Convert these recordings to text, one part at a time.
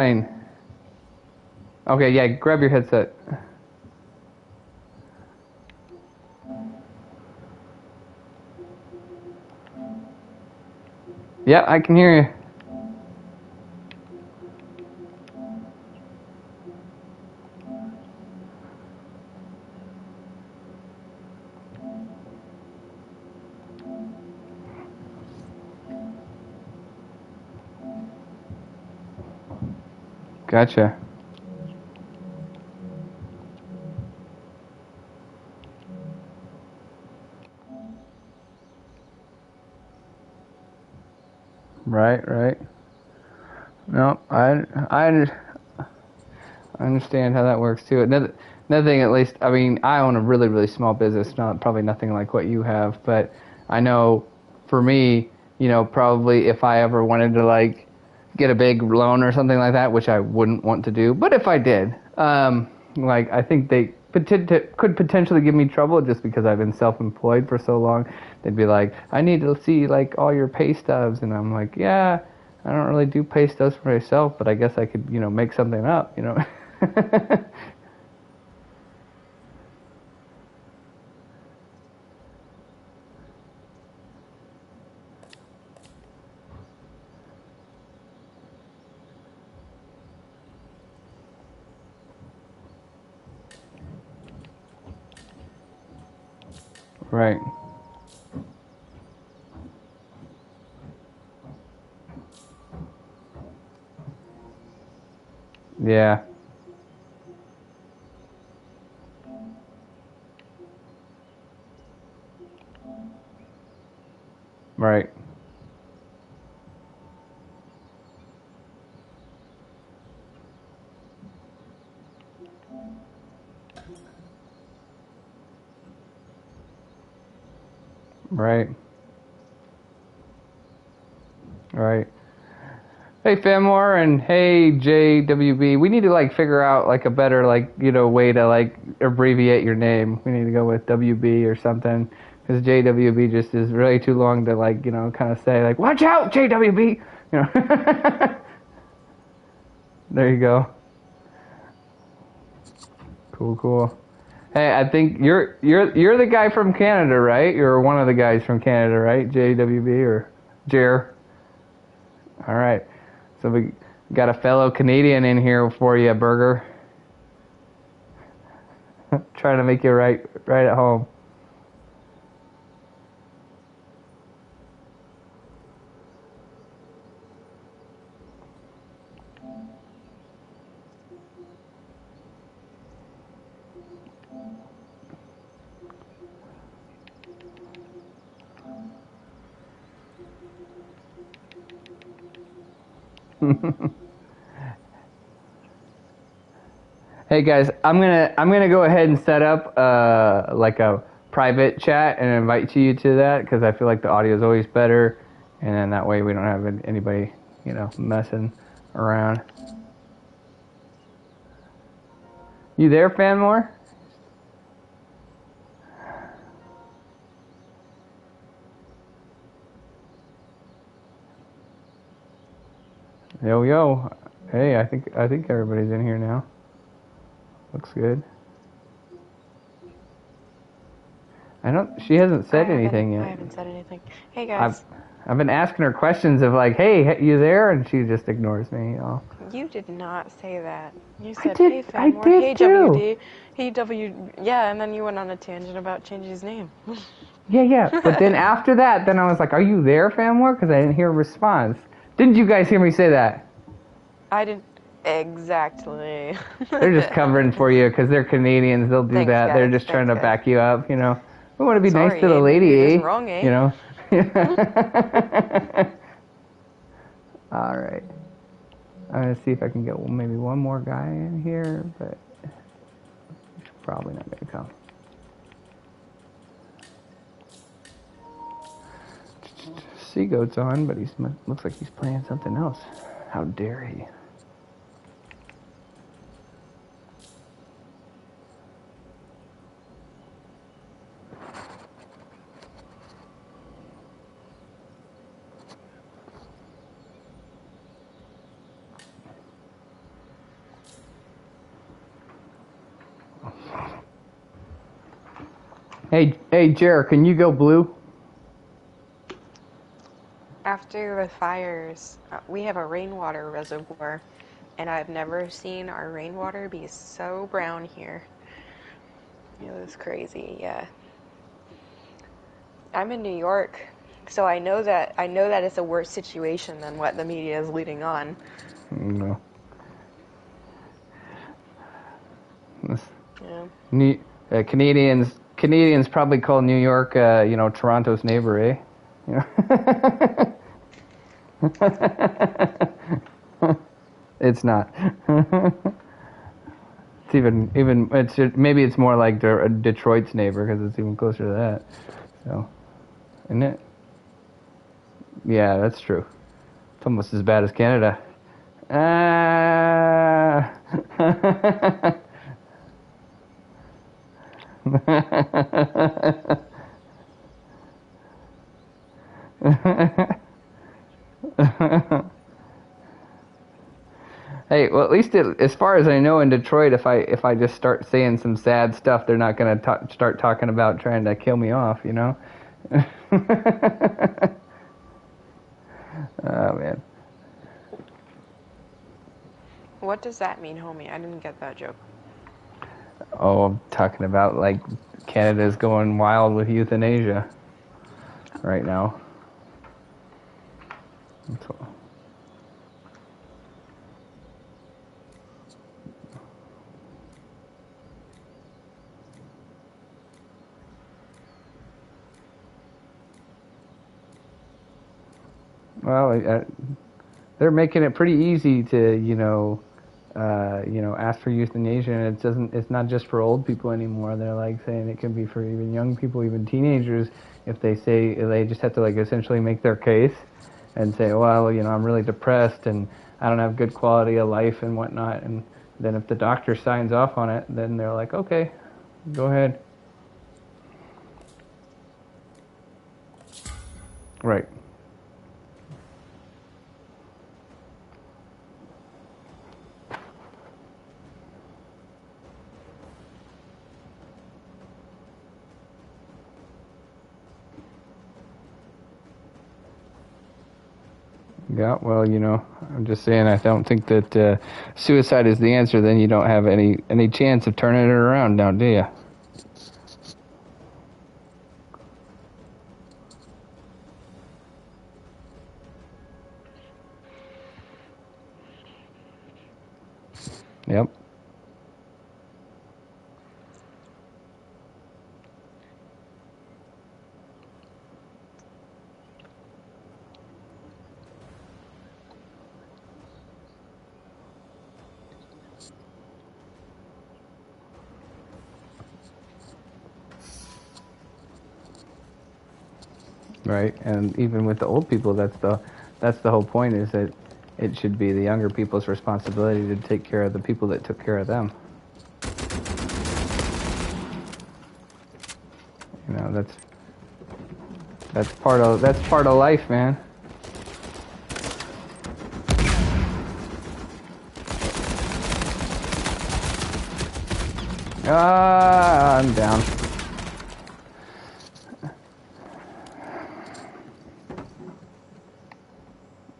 Fine. Okay, yeah, grab your headset. Yeah, I can hear you. Gotcha. Right, right. No, I understand how that works too. Another thing, at least, I mean, I own a really, really small business, not probably nothing like what you have, but I know for me, probably if I ever wanted to like get a big loan or something like that, which I wouldn't want to do, but if I did, like I think they could potentially give me trouble just because I've been self-employed for so long. They'd be like, I need to see like all your pay stubs, and I'm like, yeah, I don't really do pay stubs for myself, but I guess I could, make something up. Right. Yeah. Right. Right. Right. Hey Famor and hey JWB. We need to like figure out like a better like way to like abbreviate your name. We need to go with WB or something because JWB just is really too long to like kind of say like watch out JWB. There you go. Cool, cool. Hey, I think you're the guy from Canada, right? You're one of the guys from Canada, right? JWB or Jer. All right. So we got a fellow Canadian in here for you, Burger. Trying to make you right at home. Hey guys, I'm gonna go ahead and set up like a private chat and invite you to that because I feel like the audio is always better, and then that way we don't have anybody messing around. You there, Fanmore? Yo yo. Hey, I think everybody's in here now. Looks good. I don't. She hasn't said anything yet. I haven't said anything. Hey I've guys. I've been asking her questions of like, hey, you there? And she just ignores me. You did not say that. You I said, did. hey I Fanmore, did hey too. WD, hey W. Yeah, and then you went on a tangent about changing his name. Yeah, yeah. But then after that, then I was like, are you there, Famware? Because I didn't hear a response. Didn't you guys hear me say that? I didn't exactly. They're just covering for you because they're Canadians. They'll do Thanks, that. They're guys. just trying Thanks, to guys. back you up. We want to be nice to Sorry, the eh? Maybe you're just lady, wrong, eh? you know? All right. I'm going to see if I can get maybe one more guy in here, but he's probably not going to come. Seagoat's on, but he's looks like he's playing something else. How dare he? Hey, Jer, can you go blue? After the fires, we have a rainwater reservoir, and I've never seen our rainwater be so brown here. It was crazy, yeah. I'm in New York, so I know that it's a worse situation than what the media is leading on. No. Yeah. New, Canadians probably call New York, Toronto's neighbor, eh? You know? It's not. It's even maybe it's more like Detroit's neighbor because it's even closer to that. So, isn't it? Yeah, that's true. It's almost as bad as Canada. Ah. Hey, well, at least as far as I know, in Detroit, if I just start saying some sad stuff, they're not gonna start talking about trying to kill me off, you know? Oh man. What does that mean, homie? I didn't get that joke. Oh, I'm talking about like Canada's going wild with euthanasia right now. Well, they're making it pretty easy to, ask for euthanasia, and it's not just for old people anymore. They're like saying it can be for even young people, even teenagers, if they just have to like essentially make their case and say, well, I'm really depressed and I don't have good quality of life and whatnot. And then if the doctor signs off on it, then they're like, okay, go ahead. Right. Yeah, well, I'm just saying I don't think that suicide is the answer. Then you don't have any chance of turning it around now, do you? Yep. Right, and even with the old people, that's the whole point, is that it should be the younger people's responsibility to take care of the people that took care of them. That's part of life, man. Ah, I'm down.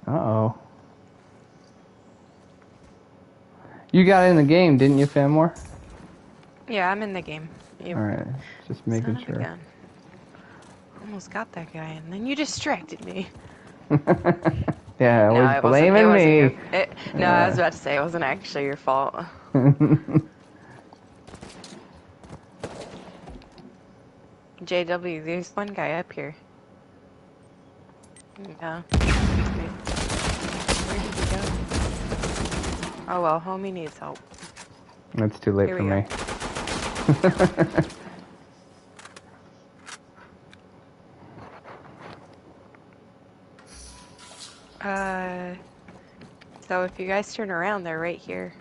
Uh-oh. You got in the game, didn't you, Fanmore? Yeah, I'm in the game. You Alright, just son making of a sure. gun. Almost got that guy, and then you distracted me. Yeah, it No, was it wasn't. It blaming wasn't me. you. No, I was about to say it wasn't actually your fault. JW, there's one guy up here. Yeah. Where did he go? Oh well, homie needs help. That's too late Here for we me. So if you guys turn around, they're right here.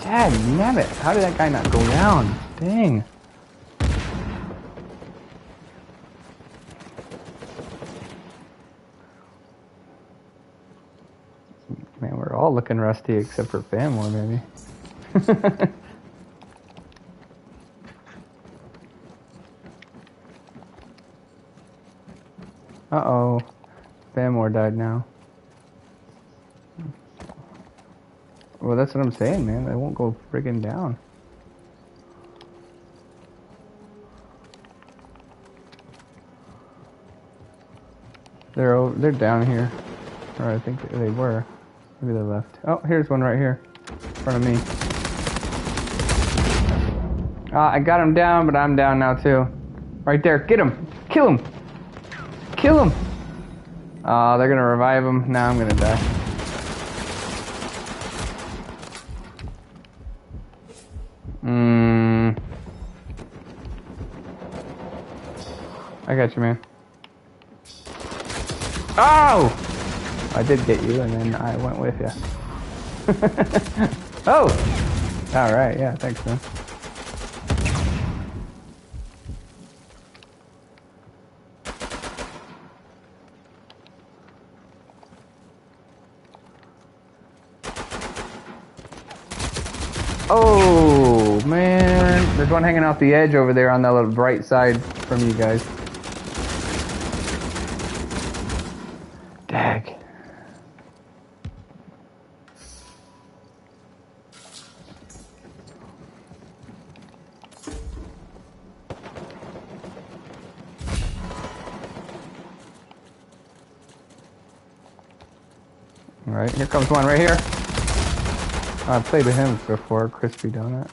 Dad, how did that guy not go down? Dang. all looking rusty except for Fanmore, maybe. Uh-oh. Fanmore died now. Well, that's what I'm saying, man. They won't go friggin' down. They're down here. Or I think they were. Maybe they left. Oh, here's one right here. In front of me. I got him down, but I'm down now too. Right there. Get him. Kill him. Kill him. They're gonna revive him. Now I'm gonna die. I got you, man. Oh! I did get you, and then I went with you. Oh! Alright, yeah, thanks, man. Oh, man. There's one hanging off the edge over there on that little bright side from you guys. Dag. Alright, here comes one right here. I've played with him before, Crispy Donut.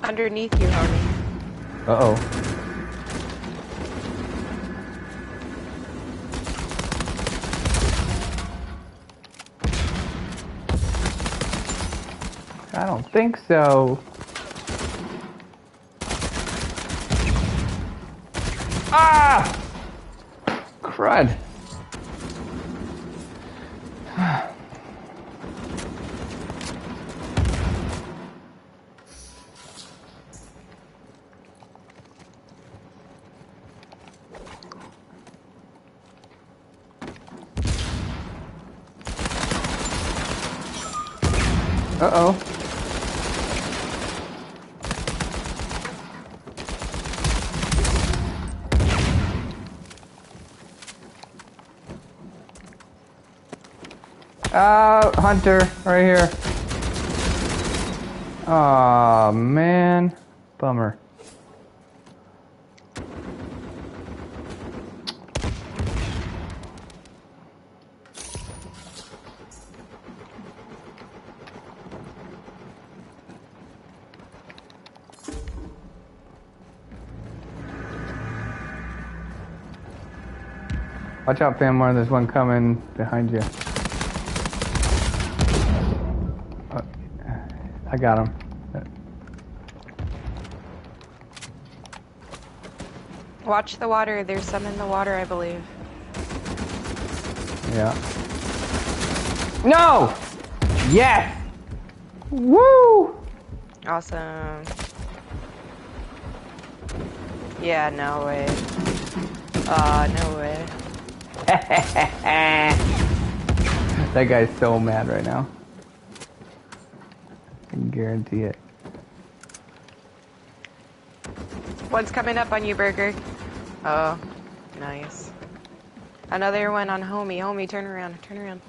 Underneath you, homie. Uh-oh. I don't think so. Ah! Crud. Uh-oh. Hunter, right here. Aw, man. Bummer. Watch out, Fanmore. There's one coming behind you. I got him. Watch the water. There's some in the water, I believe. Yeah. No! Yes! Woo! Awesome. Yeah, no way. No way. That guy's so mad right now. I can guarantee it. One's coming up on you, Burger. Oh, nice. Another one on Homie. Homie, turn around. Turn around.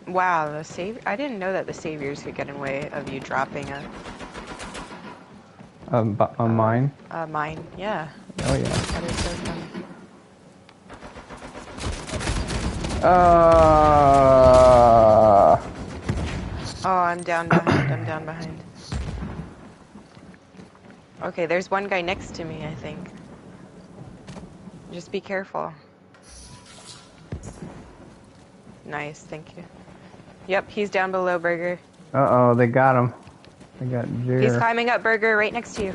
Wow, the save. I didn't know that the saviors could get in the way of you dropping a Mine? mine. Yeah. Oh, yeah. That is so funny. Oh, I'm down behind. I'm down behind. Okay, there's one guy next to me, I think. Just be careful. Nice, thank you. Yep, he's down below, Burger. Uh-oh, they got him. They got Jer. He's climbing up, Burger, right next to you.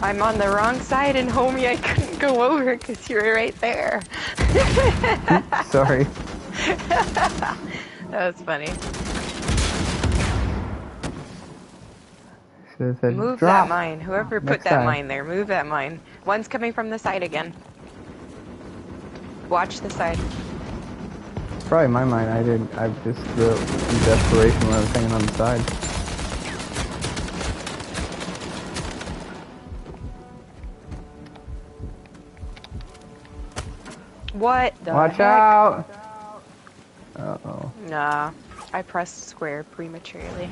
I'm on the wrong side, and homie, I couldn't go over because you were right there. Oops, sorry. That was funny. Should have said Move that drop. mine. Whoever put Next that time. mine there, move that mine. One's coming from the side again. Watch the side. It's probably my mind. I just threw it in desperation when I was hanging on the side. What the Watch heck? out! Uh-oh. Nah, I pressed square prematurely.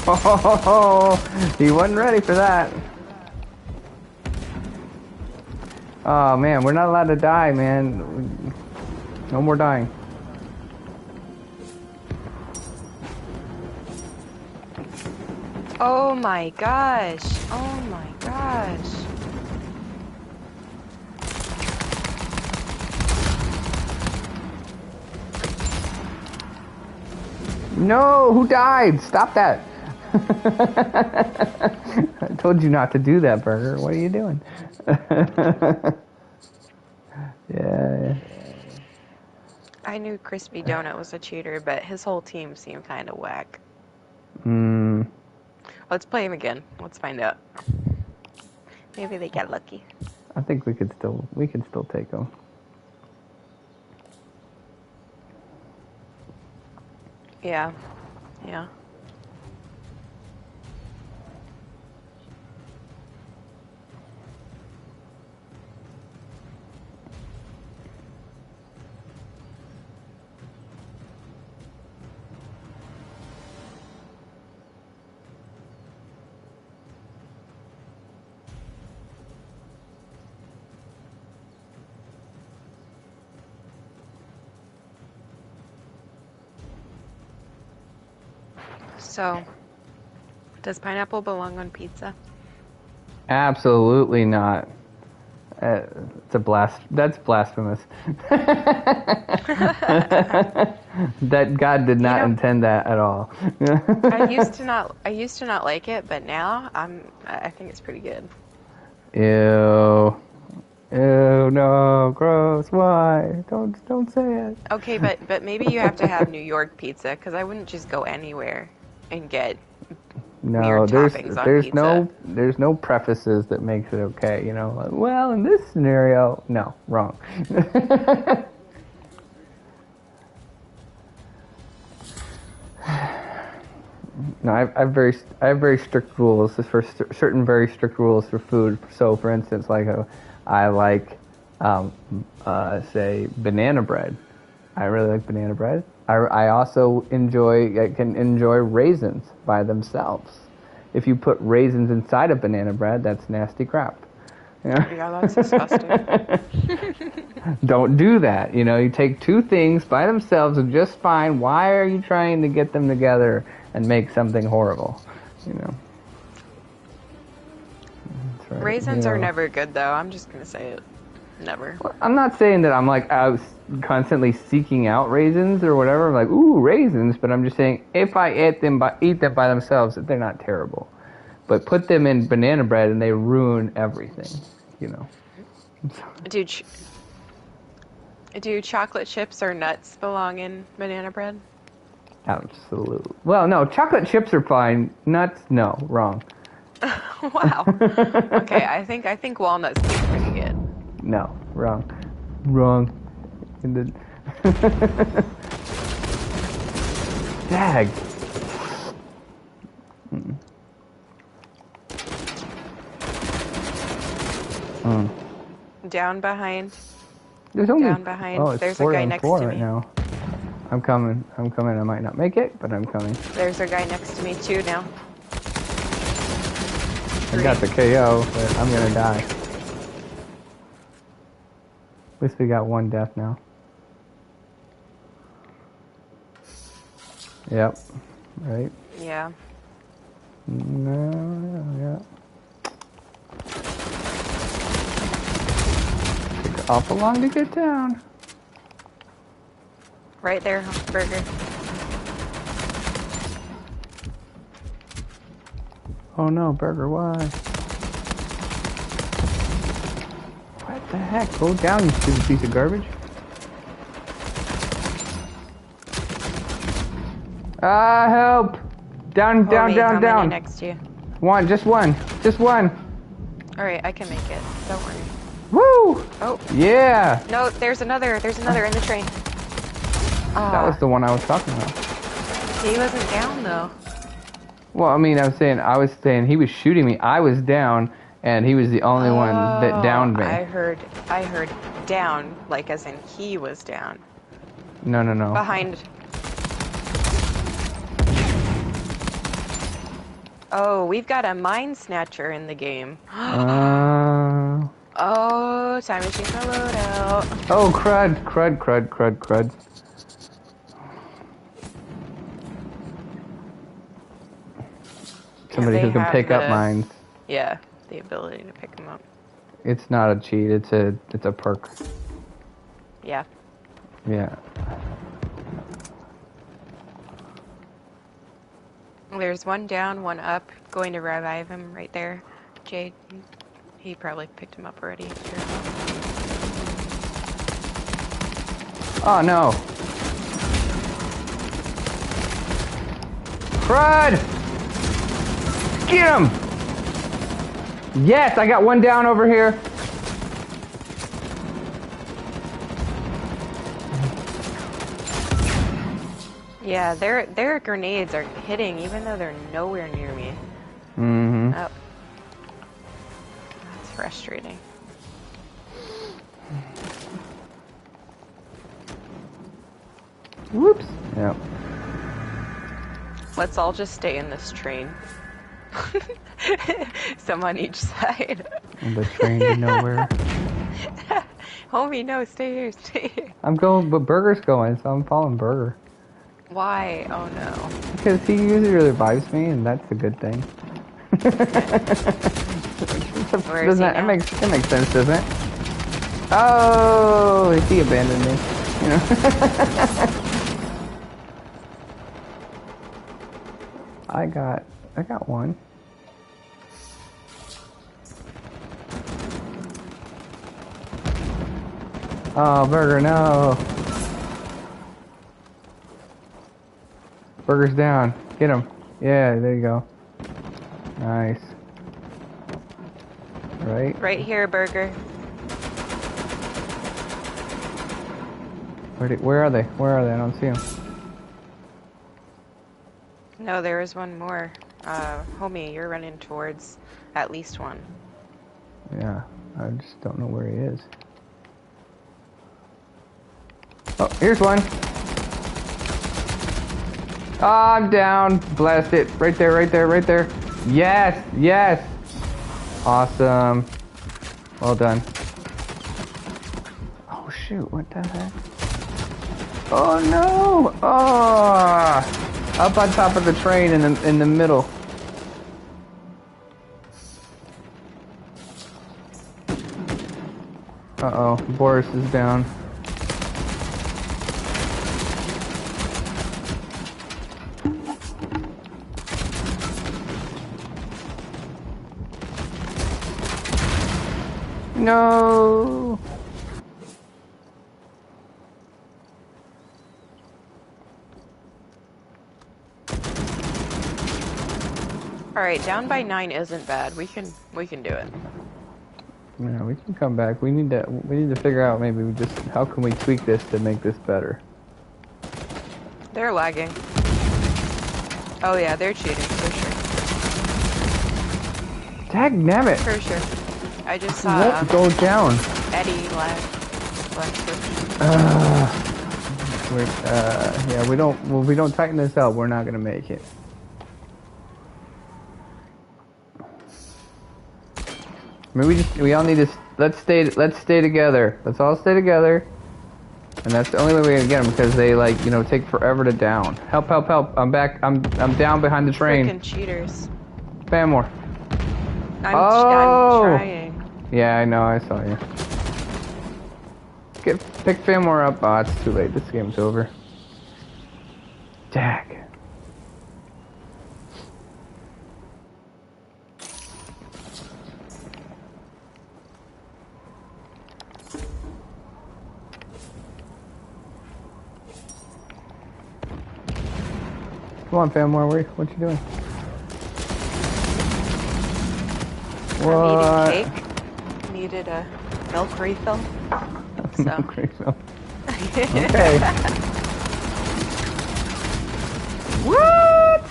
Oh, he wasn't ready for that. Oh man, we're not allowed to die, man. No more dying. Oh my gosh. Oh my gosh. No, who died? Stop that. I told you not to do that, Burger. What are you doing? Yeah. I knew Crispy Donut was a cheater, but his whole team seemed kind of whack. Hmm. Let's play him again. Let's find out. Maybe they get lucky. I think we can still take them. Yeah. Yeah. So, does pineapple belong on pizza? Absolutely not. It's a that's blasphemous. That God did not intend that at all. I used to not like it, but now I think it's pretty good. Ew. Ew, no, gross. Why? Don't say it. Okay, but maybe you have to have New York pizza, because I wouldn't just go anywhere and get weird toppings on pizza. There's no prefaces that makes it okay, you know. Like, well, in this scenario, no, wrong. No, I have very strict rules for certain very strict rules for food. So, for instance, I like say banana bread. I really like banana bread. I also can enjoy raisins by themselves. If you put raisins inside of banana bread, that's nasty crap. Yeah, that's disgusting. Don't do that. You know, you take two things by themselves and just fine. Why are you trying to get them together and make something horrible? You know. That's right. Raisins are never good, though. I'm just gonna say it. Never. Well, I'm not saying that I'm like out constantly seeking out raisins or whatever. I'm like, ooh, raisins. But I'm just saying if I eat them by themselves, they're not terrible. But put them in banana bread and they ruin everything. You know. Do chocolate chips or nuts belong in banana bread? Absolutely. Well, no, chocolate chips are fine. Nuts, no, wrong. Wow. Okay, I think walnuts taste pretty good. No, wrong. Wrong. Dag. Down behind. There's only Down behind. Oh, it's There's a 4 guy on next 4 to right me. now. I'm coming. I might not make it, but I'm coming. There's a guy next to me too now. I got the KO, but I'm gonna die. At least we got one death now. Yep. Right. Yeah. No. Yeah. Takes awful long to get down. Right there, Burger. Oh no, Burger, why? What the heck? Go down, you stupid piece of garbage. Help! Down, down, Homie, down, how down. many next to you? One, just one. Just one. Alright, I can make it. Don't worry. Woo! Oh. Yeah! No, there's another in the train. That was the one I was talking about. He wasn't down though. Well, I mean, I was saying he was shooting me. I was down, and he was the only one that downed me. I heard down, like as in he was down. No, no, no. Behind. Oh, we've got a mine snatcher in the game. Oh, time machine to load out. Oh, crud, crud, crud, crud, crud. Somebody who can pick up mines. Yeah, the ability to pick them up. It's not a cheat. It's a perk. Yeah. Yeah. There's one down, one up. Going to revive him right there. Jade, he probably picked him up already. Sure. Oh no. Crud! Get him! Yes, I got one down over here. Yeah, their grenades are hitting even though they're nowhere near me. Mm-hmm. Oh. That's frustrating. Whoops. Yep. Let's all just stay in this train. Some on each side. And the train to nowhere. Homie, no, stay here, stay here. I'm going, but Burger's going, so I'm following Burger. Why? Oh no. Because he usually revives me, and that's a good thing. Where is he now? It makes sense, doesn't it? Oh, he abandoned me. You know. I got one. Oh, Burger, no. Burger's down. Get him. Yeah, there you go. Nice. Right? Right here, Burger. Where are they? Where are they? I don't see them. No, there is one more. Homie, you're running towards at least one. Yeah, I just don't know where he is. Oh, here's one. Oh, I'm down. Blast it. Right there, right there, right there. Yes, yes. Awesome. Well done. Oh, shoot. What the heck? Oh, no. Oh. Up on top of the train in the middle. Uh-oh. Boris is down. No. All right, down by 9 isn't bad. We can do it. Yeah, we can come back. We need to figure out maybe how can we tweak this to make this better. They're lagging. Oh yeah, they're cheating for sure. Dagnabbit. For sure. I just saw Won't go down. Eddie lag. Yeah, we don't tighten this up, we're not gonna make it. I mean, we all need to let's stay together. Let's all stay together, and that's the only way we're gonna get them because they take forever to down. Help! Help! Help! I'm back. I'm down behind the train. Freaking cheaters. Spam more. I'm trying. Yeah, I know. I saw you. Pick Famore up. Oh, it's too late. This game's over. Dag. Come on, fam. What you doing? I'm eating What? cake. Needed a milk refill. So. Milk refill. Okay. What?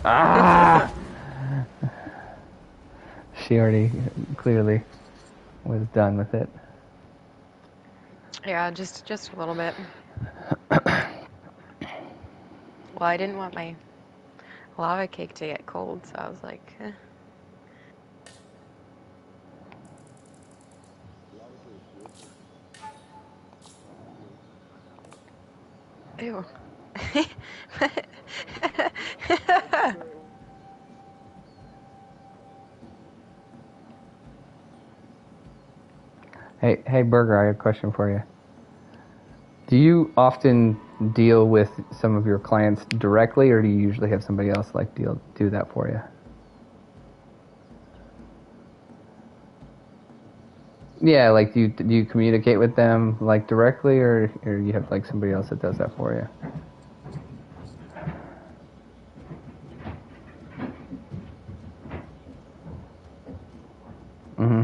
Ah! She already clearly was done with it. Yeah, just a little bit. Well, I didn't want my lava cake to get cold, so I was like, eh. Ew. Hey, Burger, I have a question for you. Do you often deal with some of your clients directly, or do you usually have somebody else like do that for you? Yeah, like do you communicate with them like directly, or you have like somebody else that does that for you? Mm-hmm.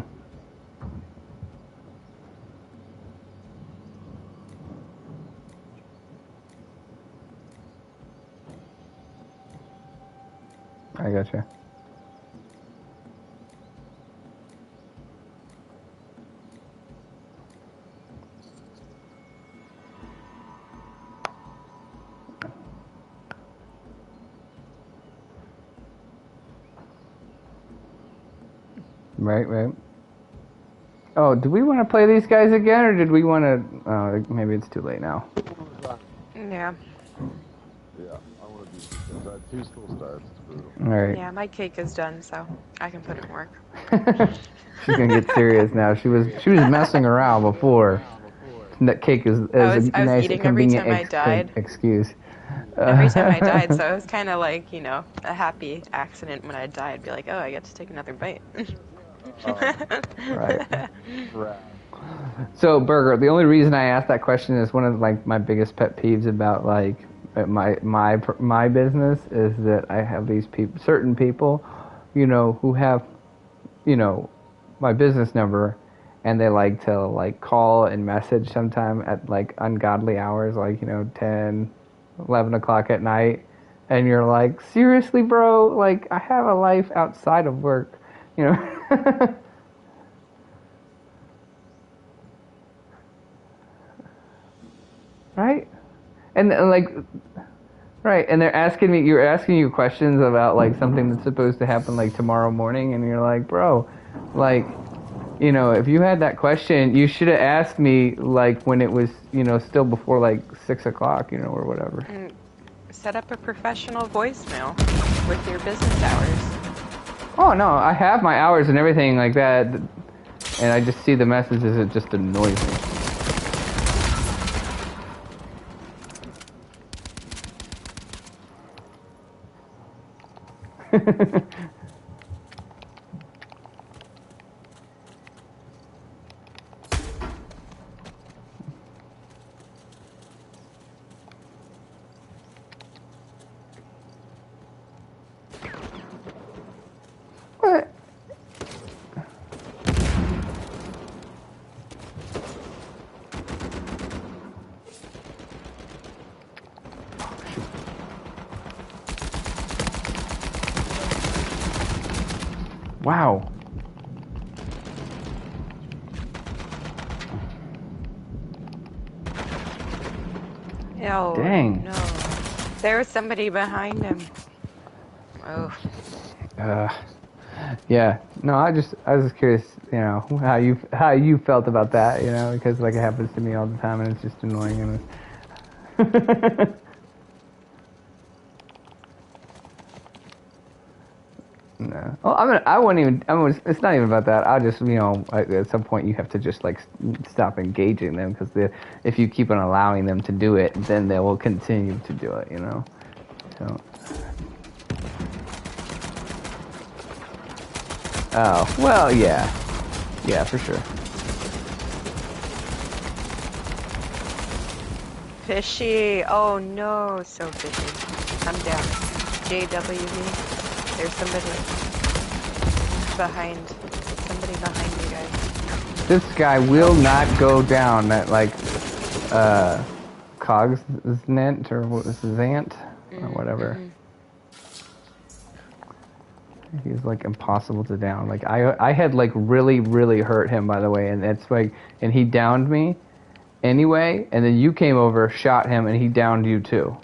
I gotcha. Right. Oh, do we want to play these guys again, or did we want to? Maybe it's too late now. Yeah. Yeah, I want to do 2 starts. I had 2 school starts. It's brutal. All right. Yeah, my cake is done, so I can put it in work. She's gonna get serious now. She was messing around before. That cake is I a was nice, eating every convenient time I died. excuse. Every time I died, so it was kind of like, a happy accident when I died. Be like, oh, I get to take another bite. Right. Right. So, Burger, the only reason I asked that question is one of like my biggest pet peeves about like my business is that I have these certain people, who have, my business number, and they like to like call and message sometime at like ungodly hours, like 10, 11 o'clock at night, and you're like, seriously, bro, like I have a life outside of work, right? And like, right, and you're asking you questions about like something that's supposed to happen like tomorrow morning, and you're like, bro, like, if you had that question, you should have asked me like when it was, still before like 6 o'clock, or whatever. And set up a professional voicemail with your business hours. Oh no, I have my hours and everything like that, and I just see the messages. It just annoys me. What? Wow. Oh, Dang. no. There was somebody behind him. Oh. Yeah. No, I was just curious, how you felt about that, because like it happens to me all the time, and it's just annoying. And no. Well, I wouldn't even. It's not even about that. I just, at some point you have to just like stop engaging them, because if you keep on allowing them to do it, then they will continue to do it. So. Oh well, yeah, for sure. Fishy. Oh no, so fishy. I'm down. JWV. There's somebody behind. You guys. This guy will not go down. That like, Cogsnant or what was Zant or whatever. He's like impossible to down. Like I had like really hurt him, by the way, and it's like, and he downed me anyway, and then you came over, shot him, and he downed you too.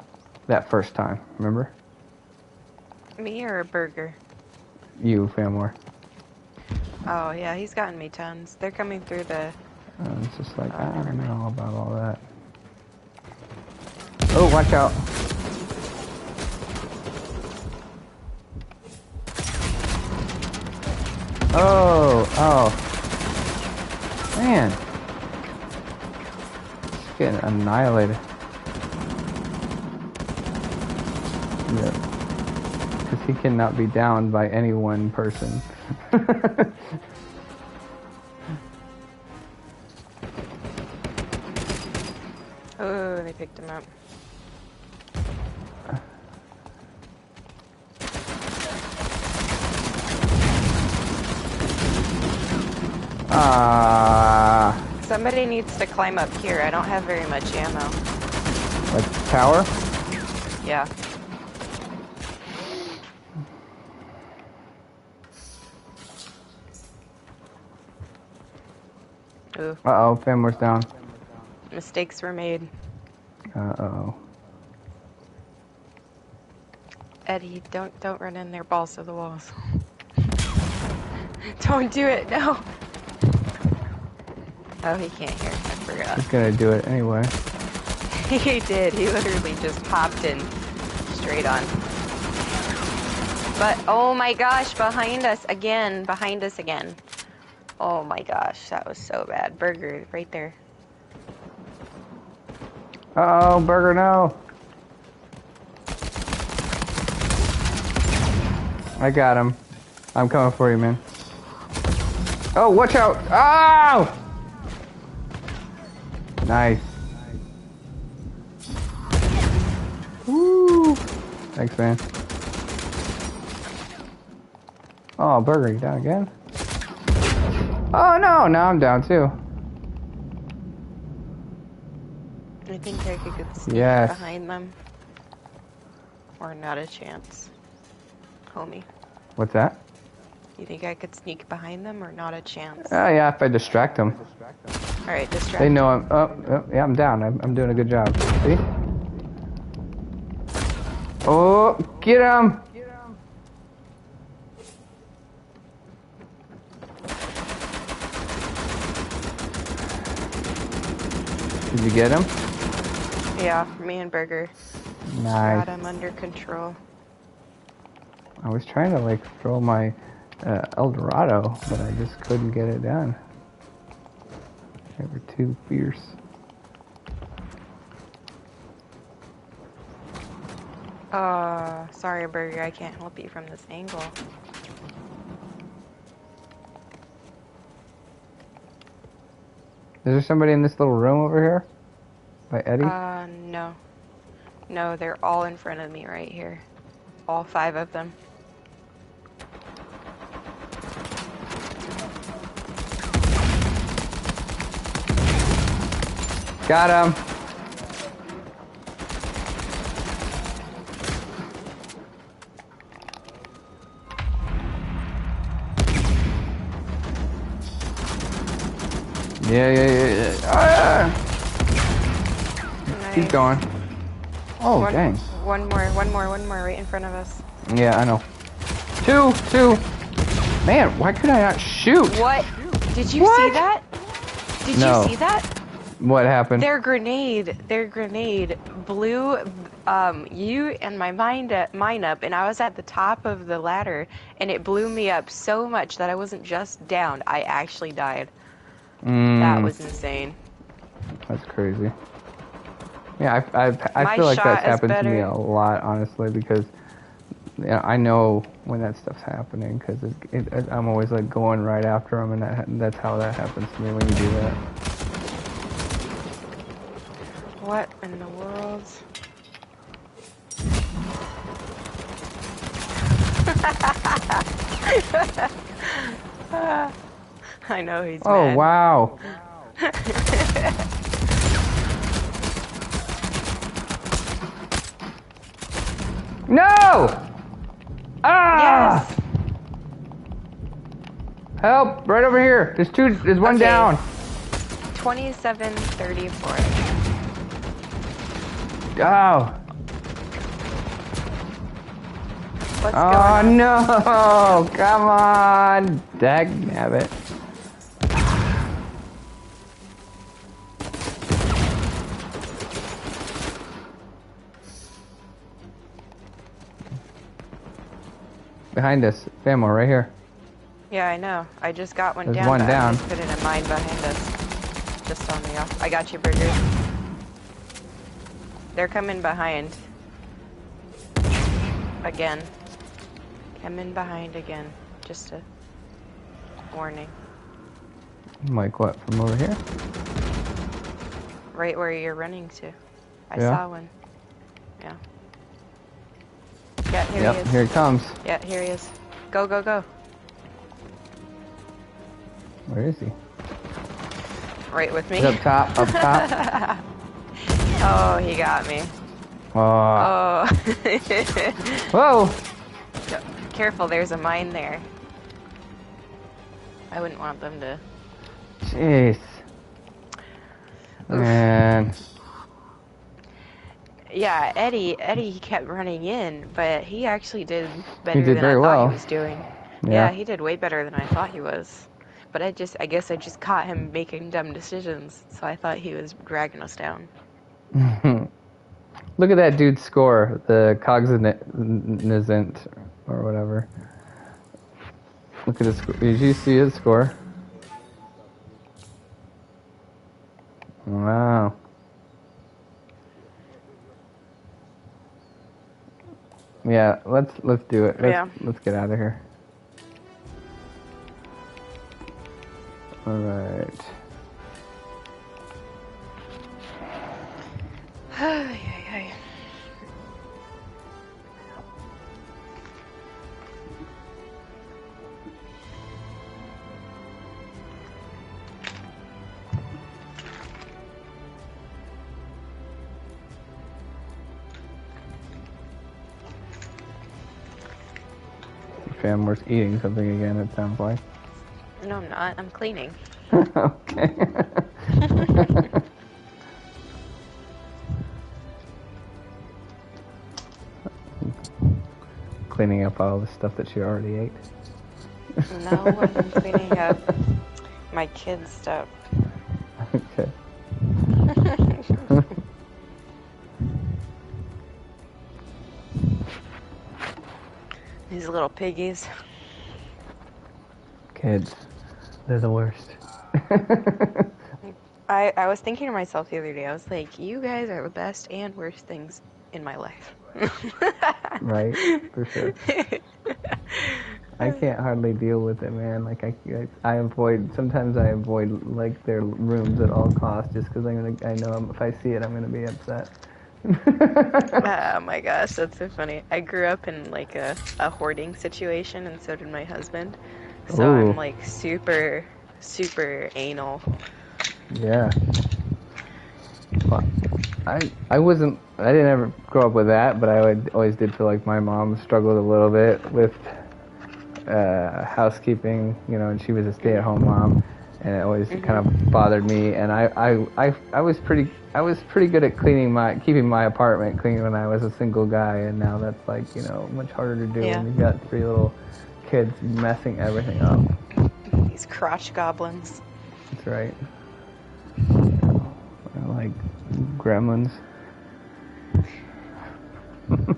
That first time, remember? Me or a burger? You, Famor. Oh yeah, he's gotten me tons. They're coming through the. It's just like I don't know about all that. Oh, watch out! Oh, man. Just getting annihilated. Yeah. Because he cannot be downed by any one person. Oh, they picked him up. Somebody needs to climb up here. I don't have very much ammo. Like tower? Yeah. Ooh. Uh-oh, Famor's down. Mistakes were made. Uh-oh. Eddie, don't run in there, balls to the walls. Don't do it, no. Oh, he can't hear. I forgot. He's gonna do it anyway. He did. He literally just popped in straight on. But, oh my gosh, behind us again. Behind us again. Oh my gosh, that was so bad. Burger, right there. Uh-oh, Burger, no. I got him. I'm coming for you, man. Oh, watch out! Oh! Nice. Woo! Thanks, man. Oh, Burger, you down again? Oh, no! Now I'm down, too. I think I could get sneak behind them. Or not a chance. Homie. What's that? You think I could sneak behind them or not a chance? Oh, yeah, if I distract them. Alright, distract. They know I'm... Oh, yeah, I'm down. I'm doing a good job. See? Oh, get him! Did you get him? Yeah, me and Burger. Nice. Got him under control. I was trying to like throw my El Dorado, but I just couldn't get it done. They were too fierce. Sorry, Burger, I can't help you from this angle. Is there somebody in this little room over here? By Eddie? No. No, they're all in front of me right here. All 5 of them. Got him! Yeah. Ah! Nice. Keep going. Oh, dang. One more, right in front of us. Yeah, I know. Two! Man, why could I not shoot? What? Did you see that? Did you see that? What happened? Their grenade blew you and my mine up, and I was at the top of the ladder, and it blew me up so much that I wasn't just down, I actually died. That was insane. That's crazy. Yeah, I feel like that's happened to me a lot, honestly, because I know when that stuff's happening, because I'm always like going right after them, and that's how that happens to me when you do that. What in the world? I know he's Oh, mad. wow. No! Ah! Yes! Help! Right over here. There's one Okay. down. 2734. Oh. What's Oh, going on? no! Come on! Dagnabbit. Behind us. Famo, right here. Yeah, I know. I just got one There's down, one but down. I just put in a mine behind us. Just on me off. I got you, Burger. They're coming behind. Again. Coming behind again. Just a warning. Like what? From over here? Right where you're running to. I Yeah. saw one. Yeah. Yeah, here Yep, he is. here it comes. Yeah, here he is. Go, go, go. Where is he? Right with me. He's up top, up top. Oh, he got me. Oh. Oh. Whoa! Careful, there's a mine there. I wouldn't want them to... Jeez. Man. Yeah, Eddie, he kept running in, but he actually did better He did than very I thought well. he was doing. Yeah. Yeah, he did way better than I thought he was. But I guess I just caught him making dumb decisions, so I thought he was dragging us down. Look at that dude's score, the cognizant or whatever. Look at his score. Did you see his score? Wow. Yeah, let's do it. Let's get out of here. All right. Fam, we're eating something again, it sounds like. No, I'm not. I'm cleaning. Okay. Cleaning up all the stuff that she already ate. No, I'm cleaning up my kids' stuff. Okay. These little piggies. Kids, they're the worst. I was thinking to myself the other day, I was like, you guys are the best and worst things in my life. Right, for sure. I can't hardly deal with it, man. Like sometimes I avoid like their rooms at all costs just because I know if I see it, I'm gonna be upset. Oh my gosh, that's so funny. I grew up in like a hoarding situation, and so did my husband. So Ooh. I'm like super anal. Yeah. Well, I didn't ever grow up with that, but I always did feel like my mom struggled a little bit with housekeeping, and she was a stay-at-home mom, and it always kind of bothered me. And I was pretty good at keeping my apartment clean when I was a single guy, and now that's like much harder to do when you've got 3 little kids messing everything up. These crotch goblins. That's right. Like gremlins.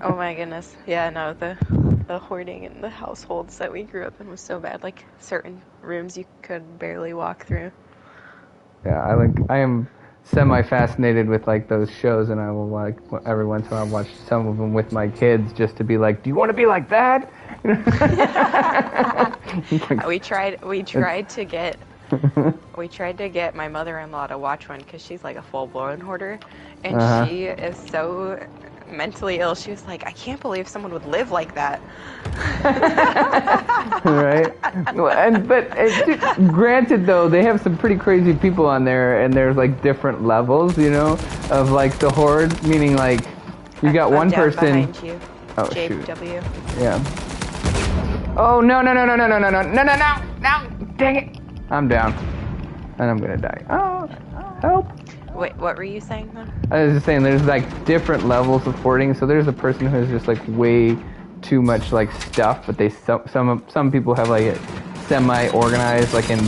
Oh my goodness. Yeah, no, the hoarding in the households that we grew up in was so bad. Like certain rooms you could barely walk through. Yeah, I am semi-fascinated with like those shows, and I will like every once in a while watch some of them with my kids just to be like, do you want to be like that? We tried to get We tried to get my mother-in-law to watch one because she's like a full-blown hoarder, and Uh-huh. she is so mentally ill. She was like, I can't believe someone would live like that. Right? Granted though, they have some pretty crazy people on there, and there's like different levels, you know, of like the horde. Meaning like you got I'm one down person. behind you. Oh shoot! JW. Yeah. Oh no no no no no no no no no no no no! Dang it! I'm down, and I'm gonna die. Oh, help! Wait, what were you saying though? I was just saying, there's like different levels of hoarding. So there's a person who's just like way too much like stuff, but some people have like it semi-organized, like in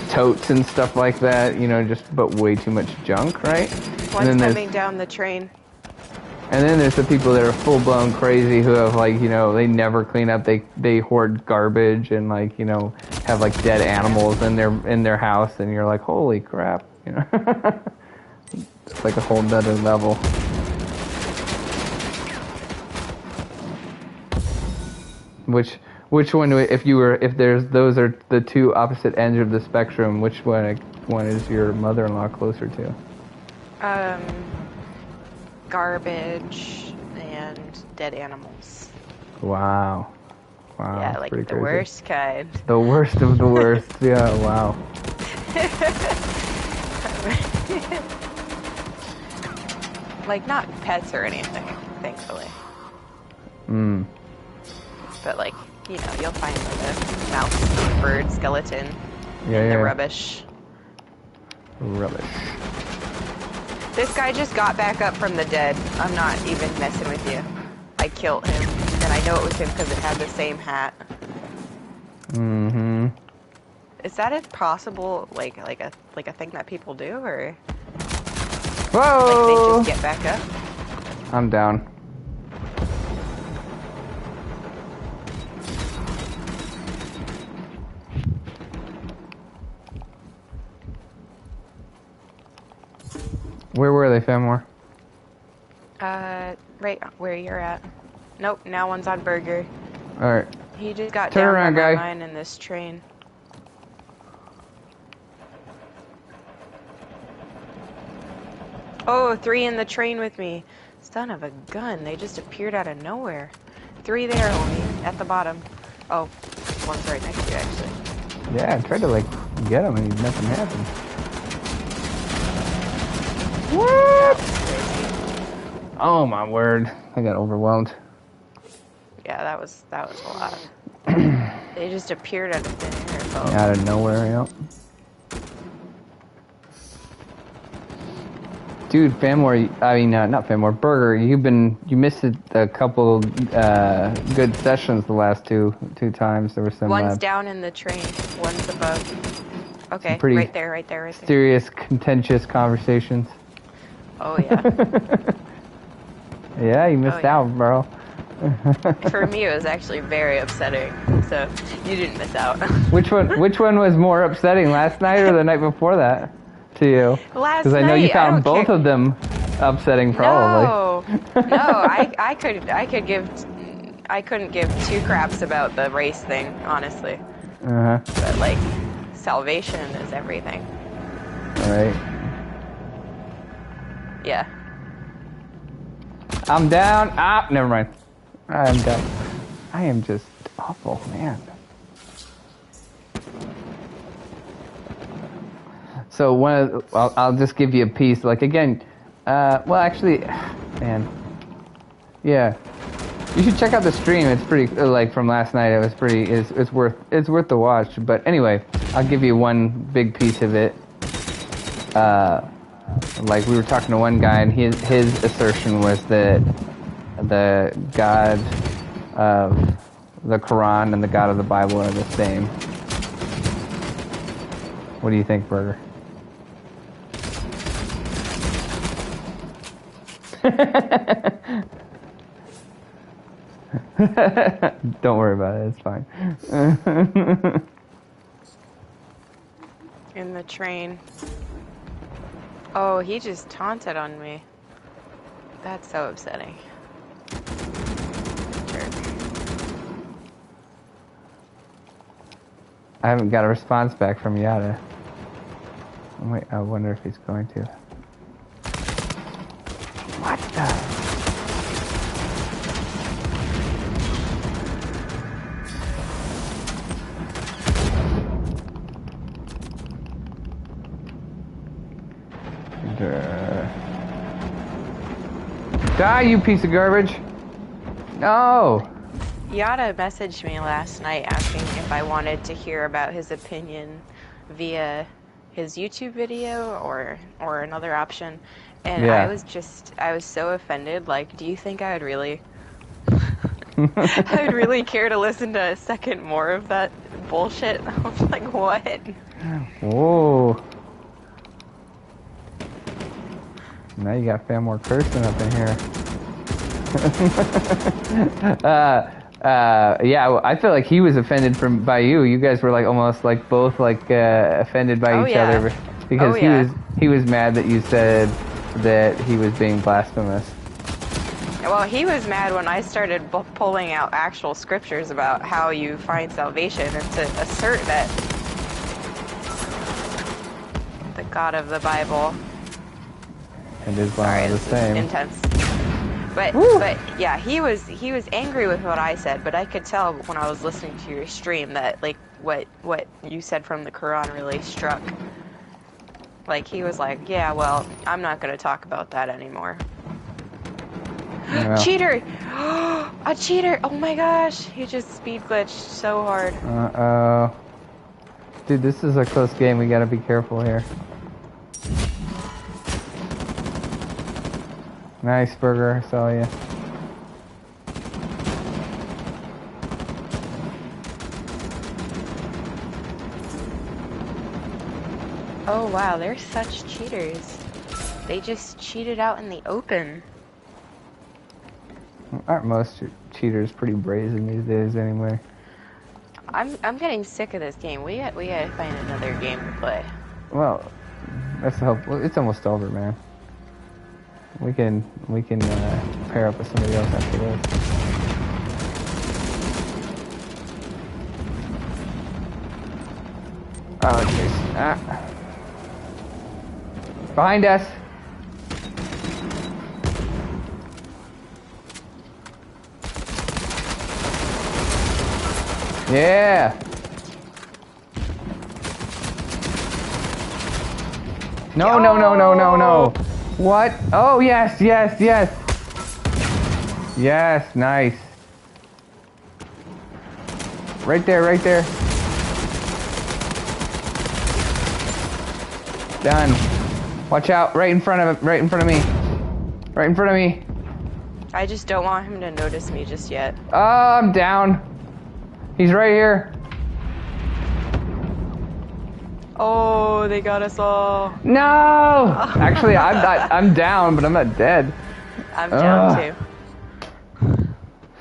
totes and stuff like that. You know, just but way too much junk, right? One's coming down the train. And then there's the people that are full-blown crazy who have like, you know, they never clean up. They hoard garbage and like, you know, have like dead animals in their house, and you're like, holy crap, you know. It's like a whole nother level. Which one, if those are the two opposite ends of the spectrum, which one is your mother-in-law closer to? Garbage and dead animals. Wow. Yeah, like the crazy. worst kind. The worst of the worst. Yeah, wow. Like, not pets or anything, thankfully. But, like, you know, you'll find like a mouse, bird, skeleton in the rubbish. Rubbish. This guy just got back up from the dead. I'm not even messing with you. I killed him, and I know it was him because it had the same hat. Mm-hmm. Is that a possible, like a thing that people do, or Whoa! like they just get back up? I'm down. Where were they, Famore? Right where you're at. Nope, now one's on Burger. Alright. He just got Turn down around, by my guy. line in this train. Oh, 3 in the train with me. Son of a gun, they just appeared out of nowhere. 3 there, homie, at the bottom. Oh, one's right next to you, actually. Yeah, I tried to like get him and nothing happened. What? Oh my word. I got overwhelmed. Yeah, that was a lot. They just appeared out of thin air. So. Out of nowhere, yep. Dude, Famore, not Famore, Burger, you missed a couple good sessions the last two times. There were some one's down in the train, one's above. Okay, pretty right there. Serious, contentious conversations. Oh yeah. Yeah, you missed out, bro. For me, it was actually very upsetting. So you didn't miss out. Which one was more upsetting, last night or the night before that, to you? Last night. Because I know you found both of them upsetting, probably. No, I couldn't give 2 craps about the race thing, honestly. But like, salvation is everything. All right. Yeah. I'm down. Never mind. I'm down. I am just awful, man. So I'll just give you a piece. Like again, well, actually, man, yeah, you should check out the stream. It's pretty like from last night. It was pretty. It's worth the watch. But anyway, I'll give you one big piece of it. Like we were talking to one guy, and his assertion was that the God of the Quran and the God of the Bible are the same. What do you think, Burger? Don't worry about it, it's fine. In the train. Oh, he just taunted on me. That's so upsetting. Jerk. I haven't got a response back from Yada. Wait, I wonder if he's going to. What the? Die, you piece of garbage! No! Yada messaged me last night asking if I wanted to hear about his opinion via his YouTube video or another option, and Yeah. I was so offended. Like, do you think I would really I would really care to listen to a second more of that bullshit? I was like, what? Whoa. Now you got fam more cursing up in here. Yeah, I feel like he was offended by you. You guys were like almost like both like offended by each other because he was mad that you said that he was being blasphemous. Well, he was mad when I started pulling out actual scriptures about how you find salvation and to assert that the God of the Bible and Islam are the same. Intense. But yeah, he was angry with what I said, but I could tell when I was listening to your stream that like what you said from the Quran really struck. Like he was like, yeah, well, I'm not going to talk about that anymore. Yeah. Cheater! A cheater! Oh my gosh, he just speed glitched so hard. Uh-oh. Dude, this is a close game. We gotta be careful here. Nice, Burger. I saw you. Oh wow, they're such cheaters. They just cheated out in the open. Aren't most cheaters pretty brazen these days anyway? I'm getting sick of this game. We gotta find another game to play. Well, that's helpful. It's almost over, man. We can pair up with somebody else after this. Oh jeez. Ah. Behind us. Yeah. No, no, no, no, no, no. What? Oh, yes, yes, yes. Yes, nice. Right there, right there. Done. Watch out, right in front of me. Right in front of me. I just don't want him to notice me just yet. Oh, I'm down. He's right here. Oh, they got us all. No! Actually, I'm down, but I'm not dead. I'm down too.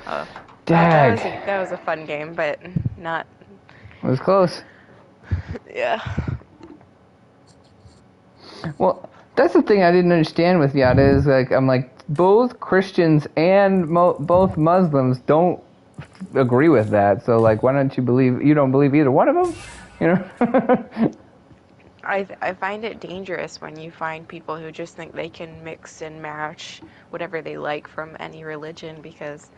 Oh. Dag. That was a fun game, but not... It was close. Yeah. Well, that's the thing I didn't understand with Yada is like, I'm like, both Christians and both Muslims don't agree with that. So like, why don't you don't believe either one of them? You know? I find it dangerous when you find people who just think they can mix and match whatever they like from any religion because,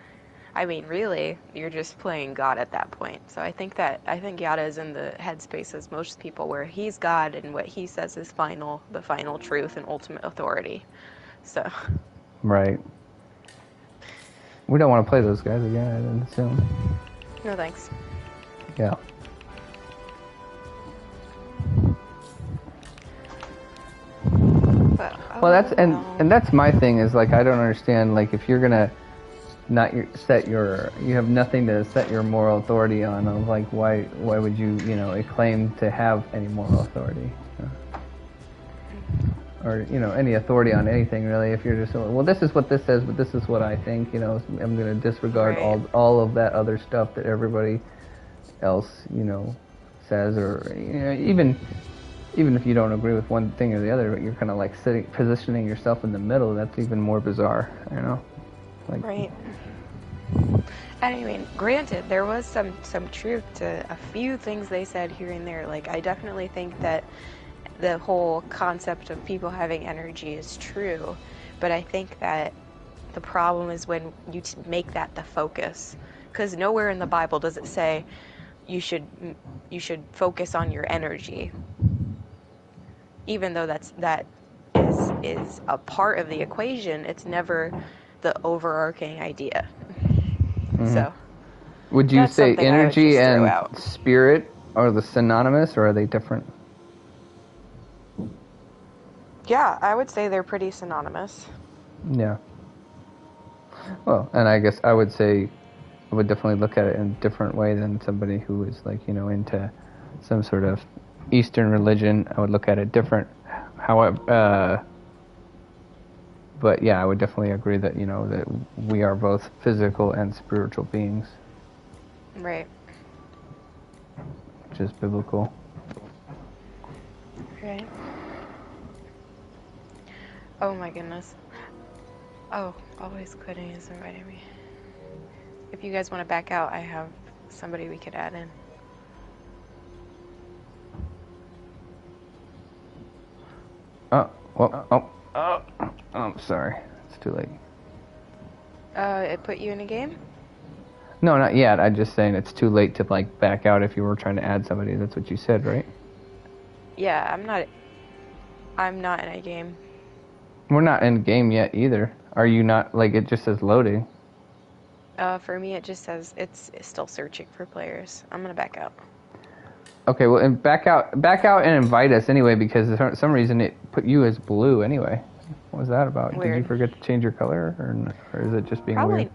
I mean, really, you're just playing God at that point. So I think Yada is in the headspace as most people where he's God and what he says is the final truth and ultimate authority. So. Right. We don't want to play those guys again, I didn't assume. No thanks. Yeah. But, well, that's and that's my thing is like I don't understand like if you're gonna you have nothing to set your moral authority on of like why would you claim to have any moral authority or any authority on anything really if you're just well this is what this says but this is what I think I'm gonna disregard all of that other stuff that everybody else says or even if you don't agree with one thing or the other, but you're kind of like positioning yourself in the middle. That's even more bizarre, like. Right. I mean, granted, there was some truth to a few things they said here and there. Like, I definitely think that the whole concept of people having energy is true, but I think that the problem is when you make that the focus, because nowhere in the Bible does it say you should focus on your energy, even though that is a part of the equation. It's never the overarching idea. So Would you that's say something I would energy just throw and out. spirit are the synonymous, or are they different? Yeah, I would say they're pretty synonymous. Yeah. Well, and I guess I would say I would definitely look at it in a different way than somebody who is like, into some sort of Eastern religion. I would look at it different. However, but yeah, I would definitely agree that, that we are both physical and spiritual beings, Right. which is biblical. Right. Oh my goodness. Oh, always quitting is inviting me. If you guys want to back out, I have somebody we could add in. I'm sorry. It's too late. It put you in a game? No, not yet. I'm just saying it's too late to like back out if you were trying to add somebody. That's what you said, right? Yeah, I'm not in a game. We're not in game yet either. Are you not? Like, it just says loading. For me, it just says it's still searching for players. I'm gonna back out. Okay, well, and back out and invite us anyway, because for some reason it put you as blue anyway. What was that about? Weird. Did you forget to change your color, or is it just being weird?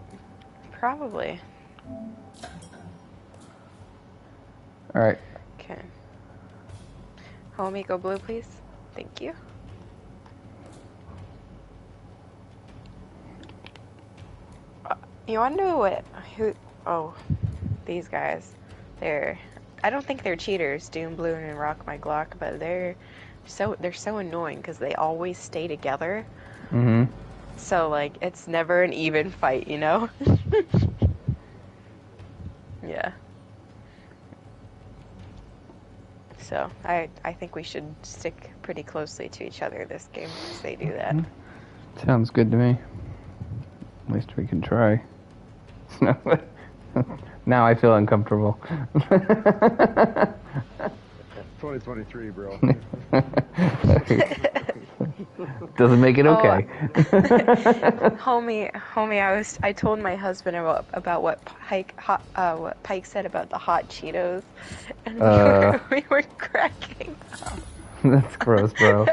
Probably. All right. Okay. Homie, go blue, please. Thank you. You want to know who? Oh, these guys. I don't think they're cheaters, Doom Blue and Rock My Glock, but they're so annoying because they always stay together. Mm-hmm. So like it's never an even fight, Yeah. So I think we should stick pretty closely to each other this game because they do that. Sounds good to me. At least we can try. Now I feel uncomfortable. 2023, bro. Doesn't make it okay. Homie, I told my husband about what Pike said about the hot Cheetos, and we were cracking up. That's gross, bro.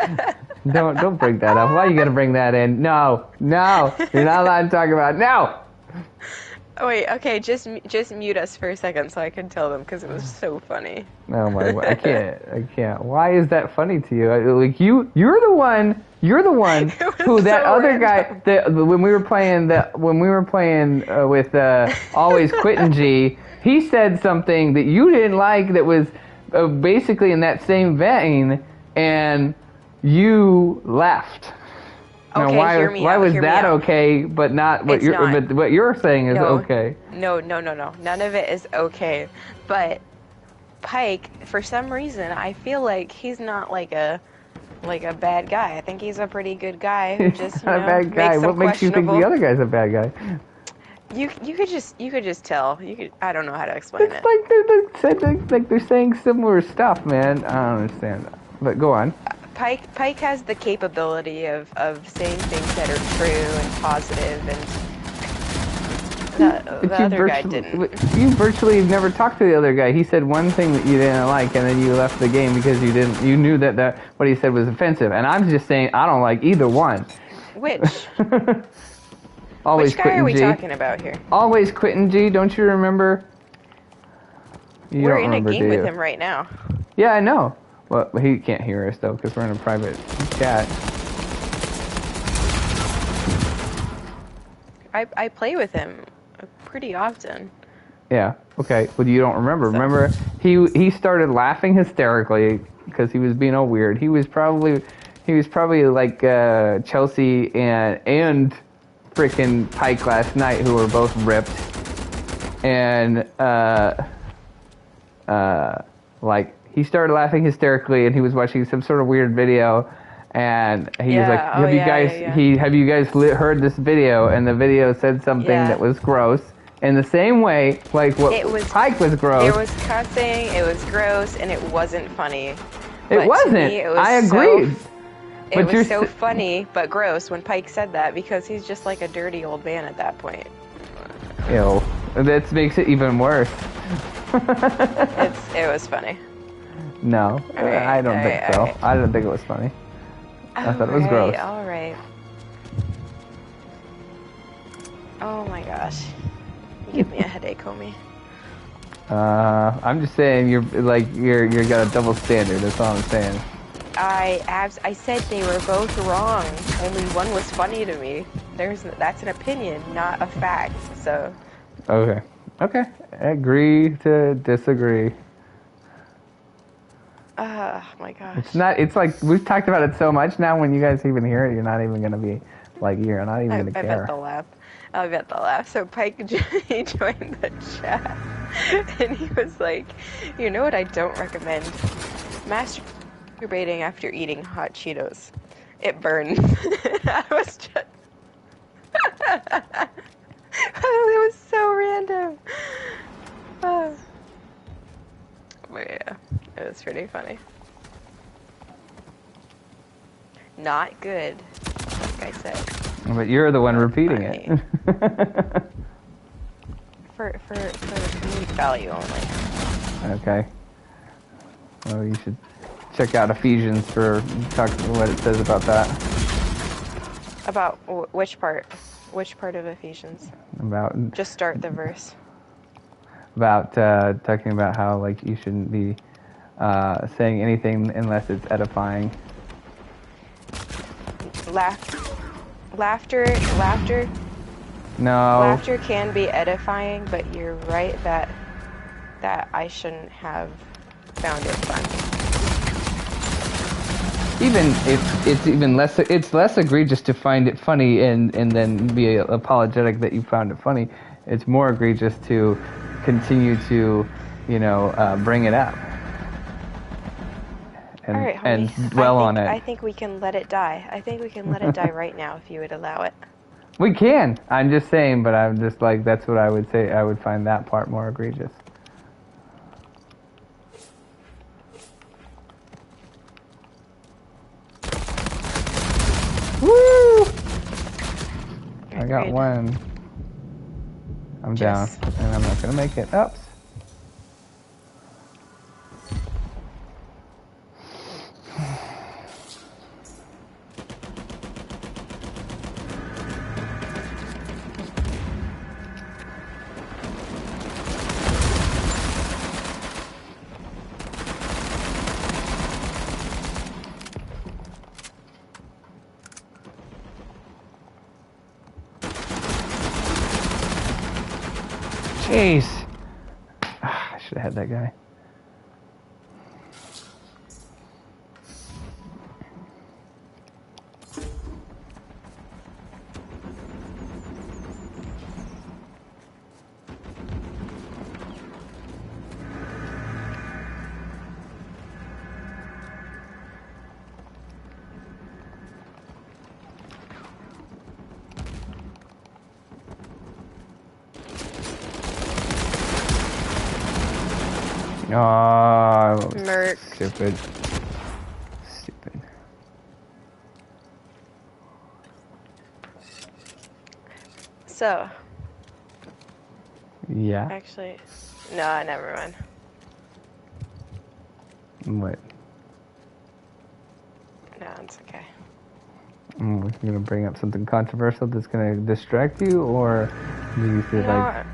Don't bring that up. Why are you gonna bring that in? No, you're not allowed to talk about it. No. Oh, wait, okay, just mute us for a second so I can tell them because it was so funny. Oh my! I can't. Why is that funny to you? Like you're the one who that so other random. guy when we were playing with Always Quitting G, he said something that you didn't like that was basically in that same vein, and you left. Okay, now, why was that out. okay, but not what but what you're saying is okay? No. None of it is okay. But Pike, for some reason, I feel like he's not like a bad guy. I think he's a pretty good guy who just not a bad guy. What makes you think the other guy's a bad guy? You could just tell. I don't know how to explain it. It's like they're saying similar stuff, man. I don't understand that. But go on. Pike has the capability of saying things that are true and positive, and the other guy didn't. You virtually have never talked to the other guy. He said one thing that you didn't like, and then you left the game because you knew that what he said was offensive. And I'm just saying I don't like either one. Which? Always Which guy are we G. talking about here? Always Quitting G. Don't you remember? We're in a game with him right now. Yeah, I know. Well, he can't hear us, though, because we're in a private chat. I play with him pretty often. Yeah, okay. Well, you don't remember. So. Remember, he started laughing hysterically because he was being all weird. He was probably like Chelsea and frickin' Pike last night, who were both ripped. and like he started laughing hysterically, and he was watching some sort of weird video, and he was like, Yeah. Oh, "Have you yeah, guys yeah, yeah. have you guys heard this video?" And the video said something Yeah. that was gross in the same way like what It was Pike was There gross. was cussing, it was gross, and it wasn't funny. It But to wasn't. me, it was I agreed. It But was you're so s- funny, but gross when Pike said that because he's just like a dirty old man at that point. Ew. That makes it even worse. It was funny. No, I don't think so. alright. I didn't think it was funny. I thought it was gross. All right. Oh my gosh, you give me a headache, homie. I'm just saying you're got a double standard. That's all I'm saying. I said they were both wrong. Only one was funny to me. That's an opinion, not a fact. So. Okay. Agree to disagree. Oh my gosh. It's not. It's like we've talked about it so much now. When you guys even hear it, you're not even gonna be like you're not even gonna I care. bet they'll laugh. I bet they'll laugh. So Pike he joined the chat, and he was like, "You know what I don't recommend? Masturbating after eating hot Cheetos. It burns." I was just. It was so random. But yeah, it was pretty funny. Not good, like I said. But you're the one repeating it. For comedic value only. Okay. Well, you should check out Ephesians for talk what it says about that. About which part? Which part of Ephesians? About Just start the verse. About talking about how like you shouldn't be saying anything unless it's edifying. Laughter. No. Laughter can be edifying, but you're right that I shouldn't have found it funny. Even if it's even less, it's less egregious to find it funny and then be apologetic that you found it funny. It's more egregious to continue to, bring it up and All right, homie. and dwell on it. I think we can let it die. I think we can let it die right now if you would allow it. We can. I'm just saying, but I'm just like that's what I would say. I would find that part more egregious. Woo! I got Agreed. one. I'm down, and I'm not gonna make it. Oops. Jeez. I should have had that guy. Oh, Merc. Stupid. So, Yeah. actually, no, never mind. What? No, it's okay. You're gonna bring up something controversial that's gonna distract you, or do you feel like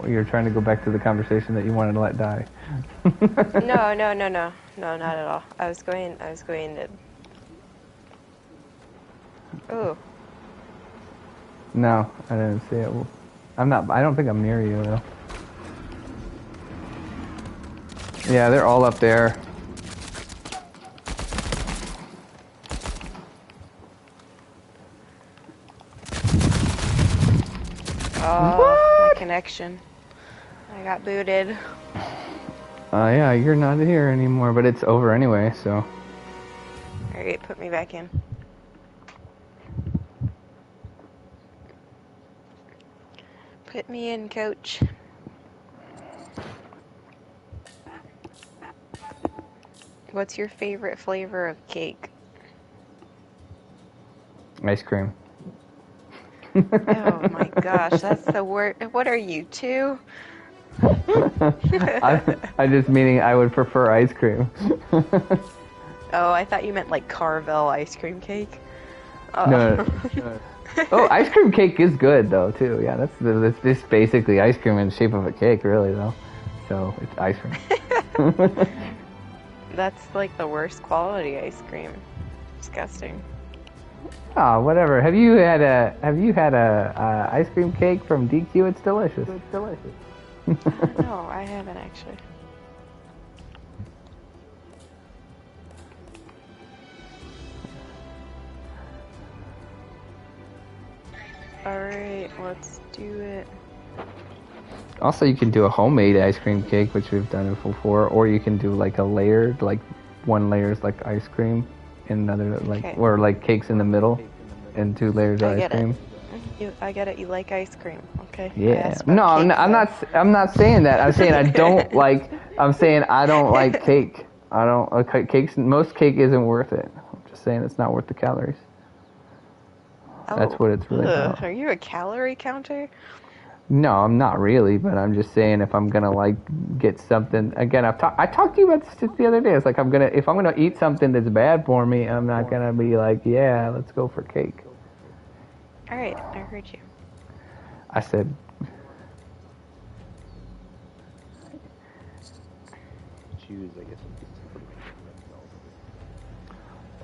you're trying to go back to the conversation that you wanted to let die? No, not at all. I was going to. Ooh. No, I didn't see it. I'm not. I don't think I'm near you though. Yeah, they're all up there. Oh, my connection. I got booted. Yeah, you're not here anymore, but it's over anyway, so. Alright, put me back in. Put me in, coach. What's your favorite flavor of cake? Ice cream. Oh my gosh, that's the word. What are you, 2? I just meaning I would prefer ice cream. Oh, I thought you meant like Carvel ice cream cake. No. Oh, ice cream cake is good though too. Yeah, that's this basically ice cream in the shape of a cake, really though. So it's ice cream. That's like the worst quality ice cream. Disgusting. Oh, whatever. Have you had a ice cream cake from DQ? It's delicious. It's delicious. No, I haven't actually. Alright, let's do it. Also, you can do a homemade ice cream cake, which we've done before, or you can do like a layered, like one layer is like ice cream, and another like, Okay. or like cakes in the middle, and 2 layers of I ice get cream. it. I get it. You like ice cream, okay? I Yeah. asked about No, I'm cake, not. though. I'm not saying that. I'm saying I don't like. I'm saying I don't like cake. I don't. Okay, cakes. Most cake isn't worth it. I'm just saying it's not worth the calories. That's what it's really about. Are you a calorie counter? No, I'm not really, but I'm just saying if I'm gonna like get something again, I talked to you about this just the other day. It's like if I'm gonna eat something that's bad for me, I'm not gonna be like, yeah, let's go for cake. All right, I heard you. I said, Choose, I guess.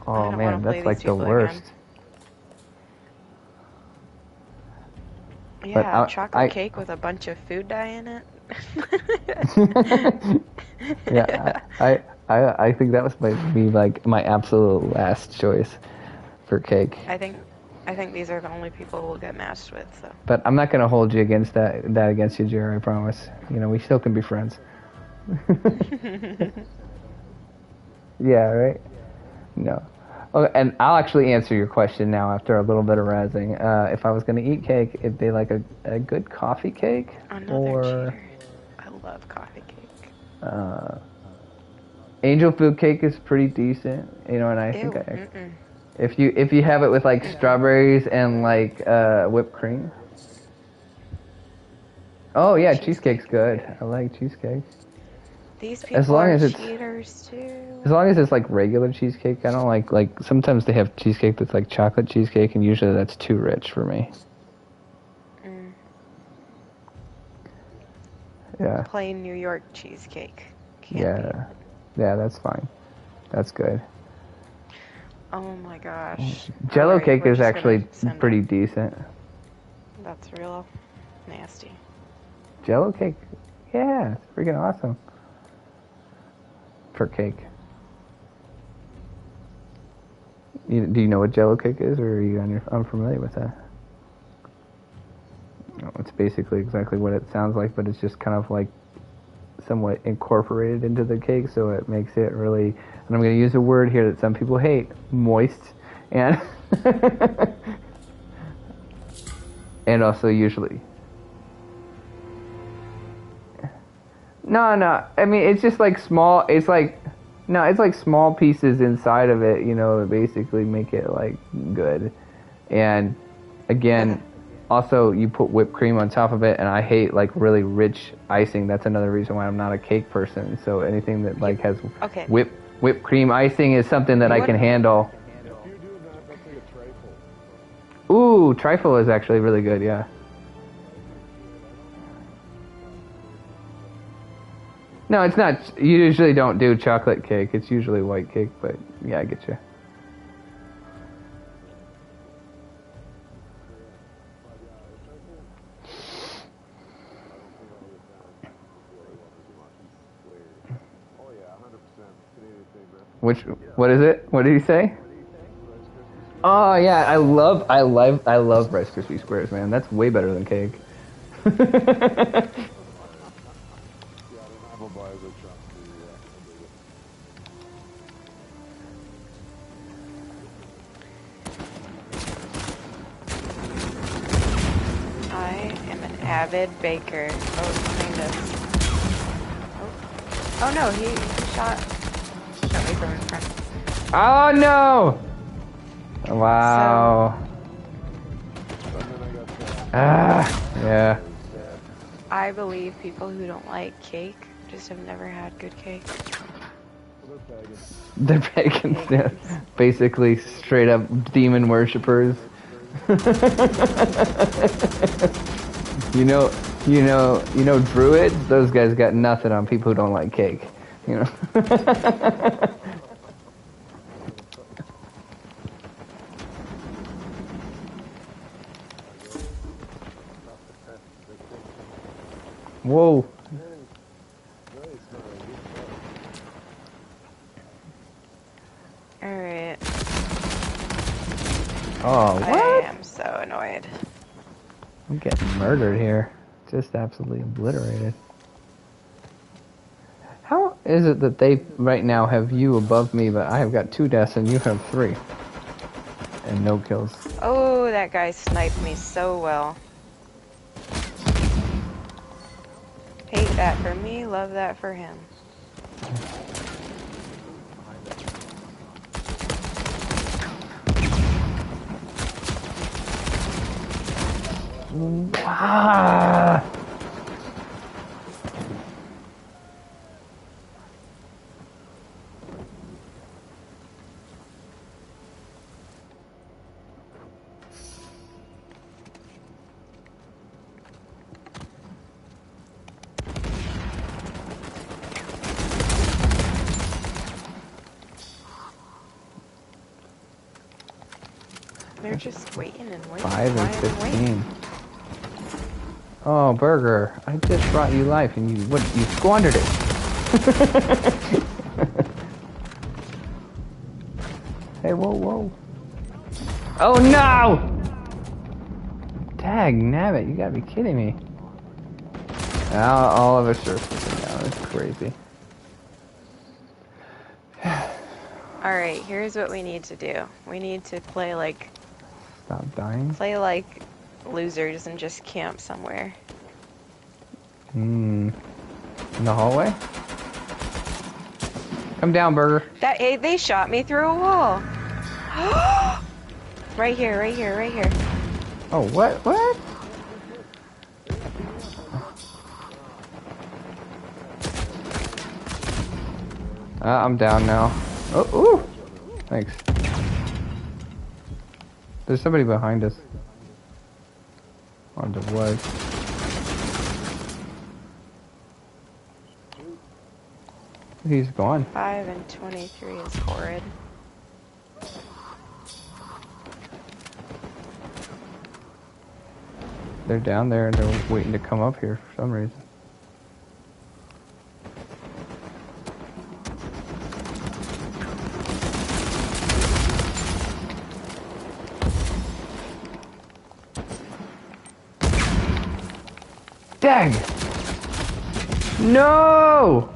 oh don't man, wanna play that's like these the people worst. again. Yeah, I- chocolate cake with a bunch of food dye in it. Yeah, I think that was be like my absolute last choice for cake. I think these are the only people we'll get matched with. So. But I'm not gonna hold you against that against you, Jerry. I promise. You know, we still can be friends. Yeah, right. No. Okay, and I'll actually answer your question now after a little bit of razzing. If I was gonna eat cake, it'd be like a good coffee cake Another or cheater. I love coffee cake. angel food cake is pretty decent. You know, and I Ew. think if you have it with like strawberries and like whipped cream. Oh yeah, cheesecake's good. I like cheesecake. These people As long are as it's cheaters too. as long as it's like regular cheesecake. I don't like sometimes they have cheesecake that's like chocolate cheesecake, and usually that's too rich for me. Yeah. Plain New York cheesecake. Can't Yeah. Yeah, that's fine. That's good. Be. Oh my gosh. Jello Alright, cake we're is just actually gonna send pretty it. decent. That's real nasty. Jello cake, yeah, it's freaking awesome. For cake. Do you know what Jello cake is, or are you unfamiliar with that? No, it's basically exactly what it sounds like, but it's just kind of like somewhat incorporated into the cake, so it makes it really, and I'm going to use a word here that some people hate, moist, and and also usually. No, I mean, it's just like small, it's like small pieces inside of it, you know, that basically make it like good. And again, also you put whipped cream on top of it, and I hate like really rich icing. That's another reason why I'm not a cake person. So anything that like has Okay. whipped cream icing is something that I can handle. If you do that, that's like a trifle. Ooh, trifle is actually really good, yeah. No, it's not. You usually don't do chocolate cake. It's usually white cake, but yeah, I get you. Oh yeah, 100%. Canadian favorite. What is it? What did he say? Oh yeah, I love Rice Krispie squares, man. That's way better than cake. Avid baker. Oh, behind us. Oh no, he shot me from in front. Oh no! Wow. Yeah. I believe people who don't like cake just have never had good cake. They're pagans. Yeah. Basically, straight up demon worshippers. you know, druids. Those guys got nothing on people who don't like cake. You know. Whoa. Alright. Oh, what? I am so annoyed. I'm getting murdered here. Just absolutely obliterated. How is it that they right now have you above me, but I have got 2 deaths and you have 3? And no kills. Oh, that guy sniped me so well. Hate that for me, love that for him. Ah! They're just waiting and waiting. 5 and 15. Oh, Burger, I just brought you life and you squandered it. Hey, whoa. Oh no! Dag nabbit, you gotta be kidding me. Now all of us are freaking out. It's crazy. Alright, here's what we need to do. We need to play like Stop dying. Losers and just camp somewhere. In the hallway? Come down, Burger. They shot me through a wall. Right here. Oh, what? I'm down now. Oh, ooh! Thanks. There's somebody behind us. On the was. He's gone. 5 and 23 is horrid. They're down there and they're waiting to come up here for some reason. Dang! No!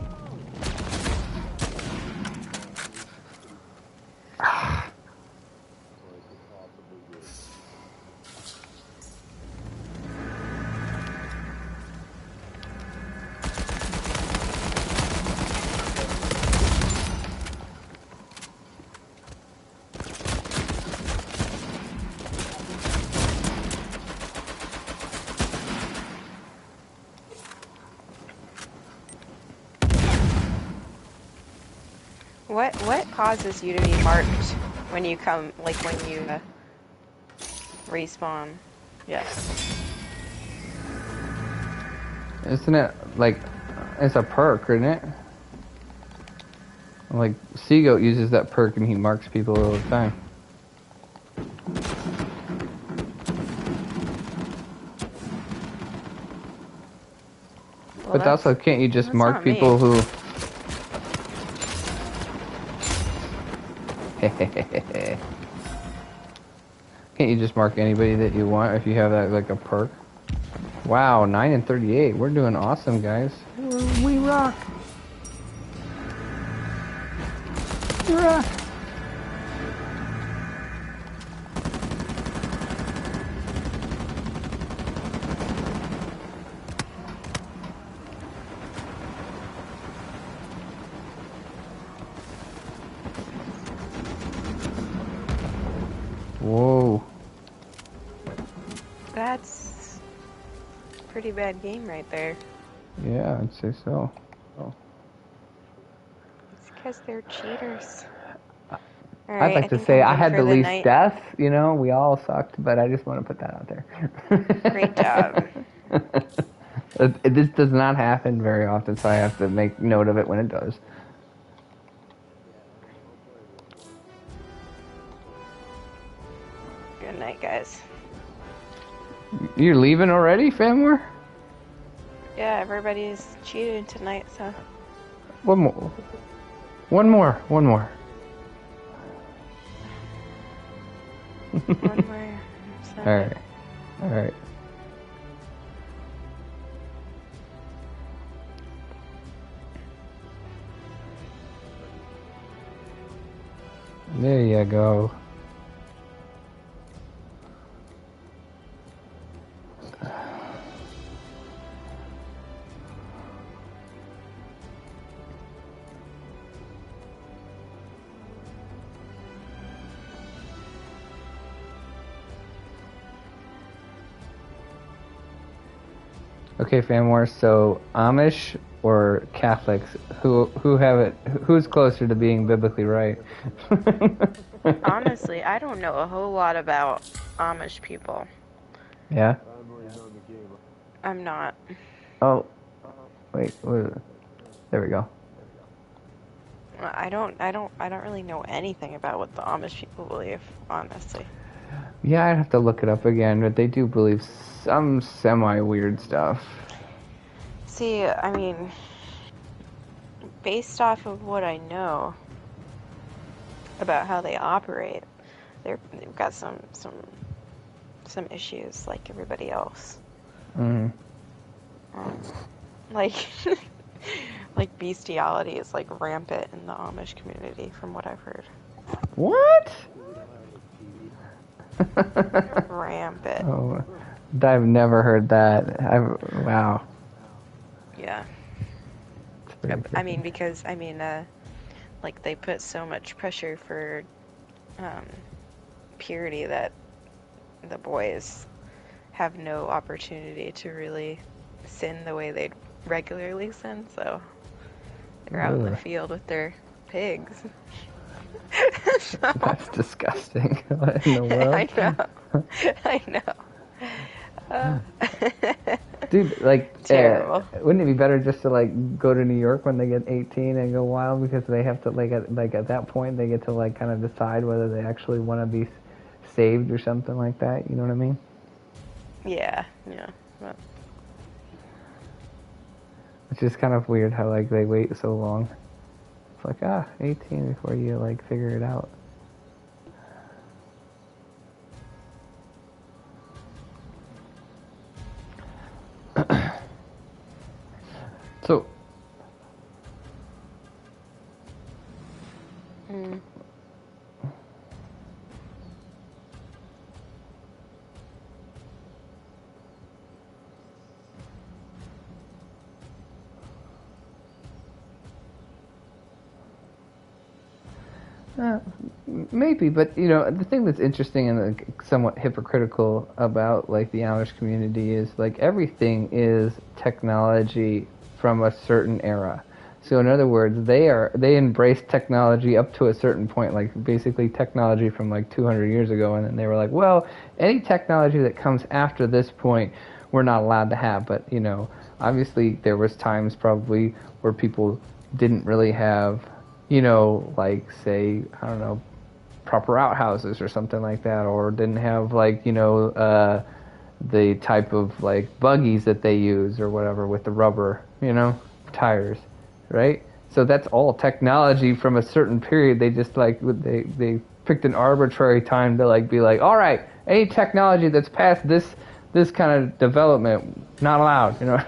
What causes you to be marked when you come, like when you respawn? Yes. Isn't it like it's a perk, isn't it? Like Seagoat uses that perk and he marks people all the time. Well, But also, can't you just mark not me. people who? Can't you just mark anybody that you want if you have that like a perk? Wow, 9 and 38. We're doing awesome, guys. We rock. We rock. That's a pretty bad game right there. Yeah, I'd say so. Oh. It's because they're cheaters. All I'd right, like I to think say I'm I done had for the the least night. deaths, we all sucked, but I just want to put that out there. Great job. This does not happen very often, so I have to make note of it when it does. Good night, guys. You're leaving already, Famware? Yeah, everybody's cheating tonight, so. One more. One more. One more. Alright. Alright. There you go. Okay, Famwar, so Amish or Catholics, who have it, who's closer to being biblically right? Honestly, I don't know a whole lot about Amish people. Yeah? I'm not. Oh, wait, what is it? There we go. I don't really know anything about what the Amish people believe, honestly. Yeah, I'd have to look it up again, but they do believe some semi-weird stuff. See, I mean, based off of what I know about how they operate, they've got some issues like everybody else. Mm. Like like bestiality is like rampant in the Amish community, from what I've heard. What? Rampant. Oh, I've never heard that. Wow. Yeah. I mean, because like they put so much pressure for purity that the boys have no opportunity to really sin the way they'd regularly sin, so they're out in the field with their pigs. That's disgusting. What in the world? I know. Dude, like, terrible. wouldn't it be better just to like go to New York when they get 18 and go wild, because they have to at that point they get to like kind of decide whether they actually want to be saved or something like that. You know what I mean? Yeah. But... It's just kind of weird how like they wait so long. It's like 18 before you like figure it out. So. Maybe, but the thing that's interesting and somewhat hypocritical about like the Amish community is like everything is technology from a certain era. So in other words, they embrace technology up to a certain point, like basically technology from like 200 years ago, and then they were like, well, any technology that comes after this point, we're not allowed to have. But obviously there was times probably where people didn't really have, like say, I don't know, proper outhouses or something like that, or didn't have like, the type of like buggies that they use or whatever with the rubber, tires, right? So that's all technology from a certain period. They just like, they picked an arbitrary time to like be like, all right, any technology that's past this kind of development, not allowed,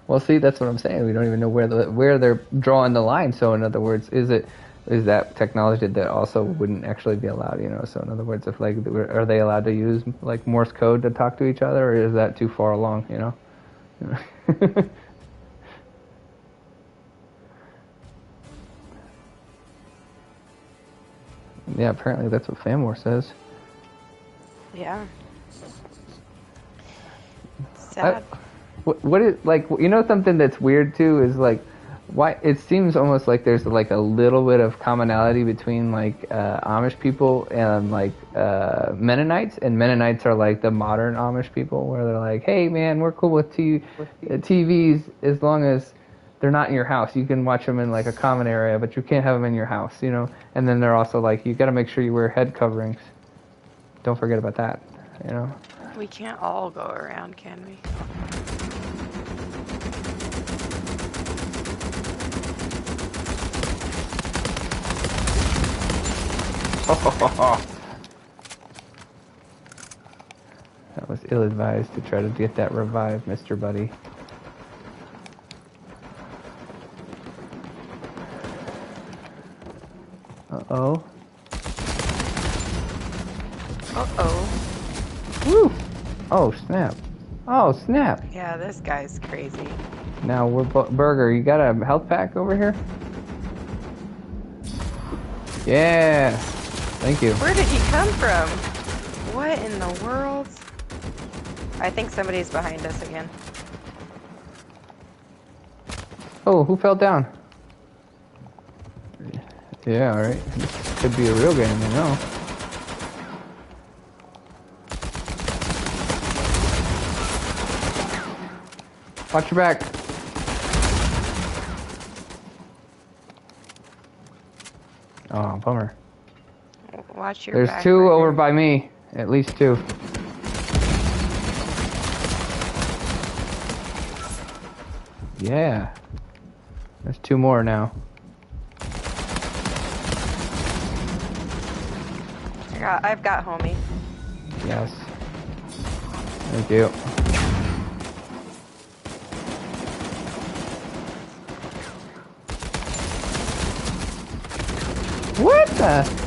Well, see, that's what I'm saying. We don't even know where they're drawing the line. So, in other words, is that technology that also wouldn't actually be allowed? So, in other words, if like, are they allowed to use like Morse code to talk to each other, or is that too far along? Yeah, apparently that's what Famore says. Yeah. I, Sad. what is like? You know, something that's weird too is like, why it seems almost like there's like a little bit of commonality between like Amish people and like Mennonites, and Mennonites are like the modern Amish people, where they're like, hey man, we're cool with TVs as long as they're not in your house. You can watch them in like a common area, but you can't have them in your house, you know. And then they're also like, you got to make sure you wear head coverings. Don't forget about that, you know. We can't all go around, can we? That was ill-advised to try to get that revived, Mr. Buddy. Uh-oh. Uh-oh. Woo! Oh, snap. Oh, snap. Yeah, this guy's crazy. Now, we're Burger, you got a health pack over here? Yeah. Thank you. Where did he come from? What in the world? I think somebody's behind us again. Oh, who fell down? Yeah, alright. Could be a real game, you know. Watch your back. Oh, bummer. Watch your There's back, two Burger. over by me. At least two. Yeah. There's two more now. I've got homie. Yes. Thank you. What the?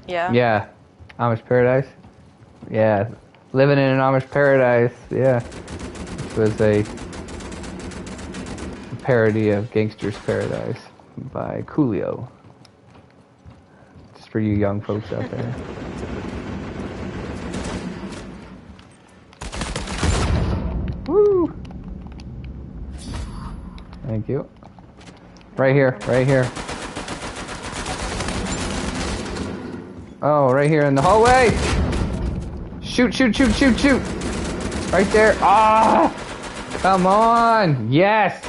Yeah. Yeah. Amish Paradise? Yeah. Living in an Amish Paradise. Yeah. This was a parody of Gangster's Paradise by Coolio. Just for you young folks out there. Woo! Thank you. Right here, right here. Oh, right here in the hallway! Shoot, shoot, shoot, shoot, shoot! Right there. Ah! Come on! Yes!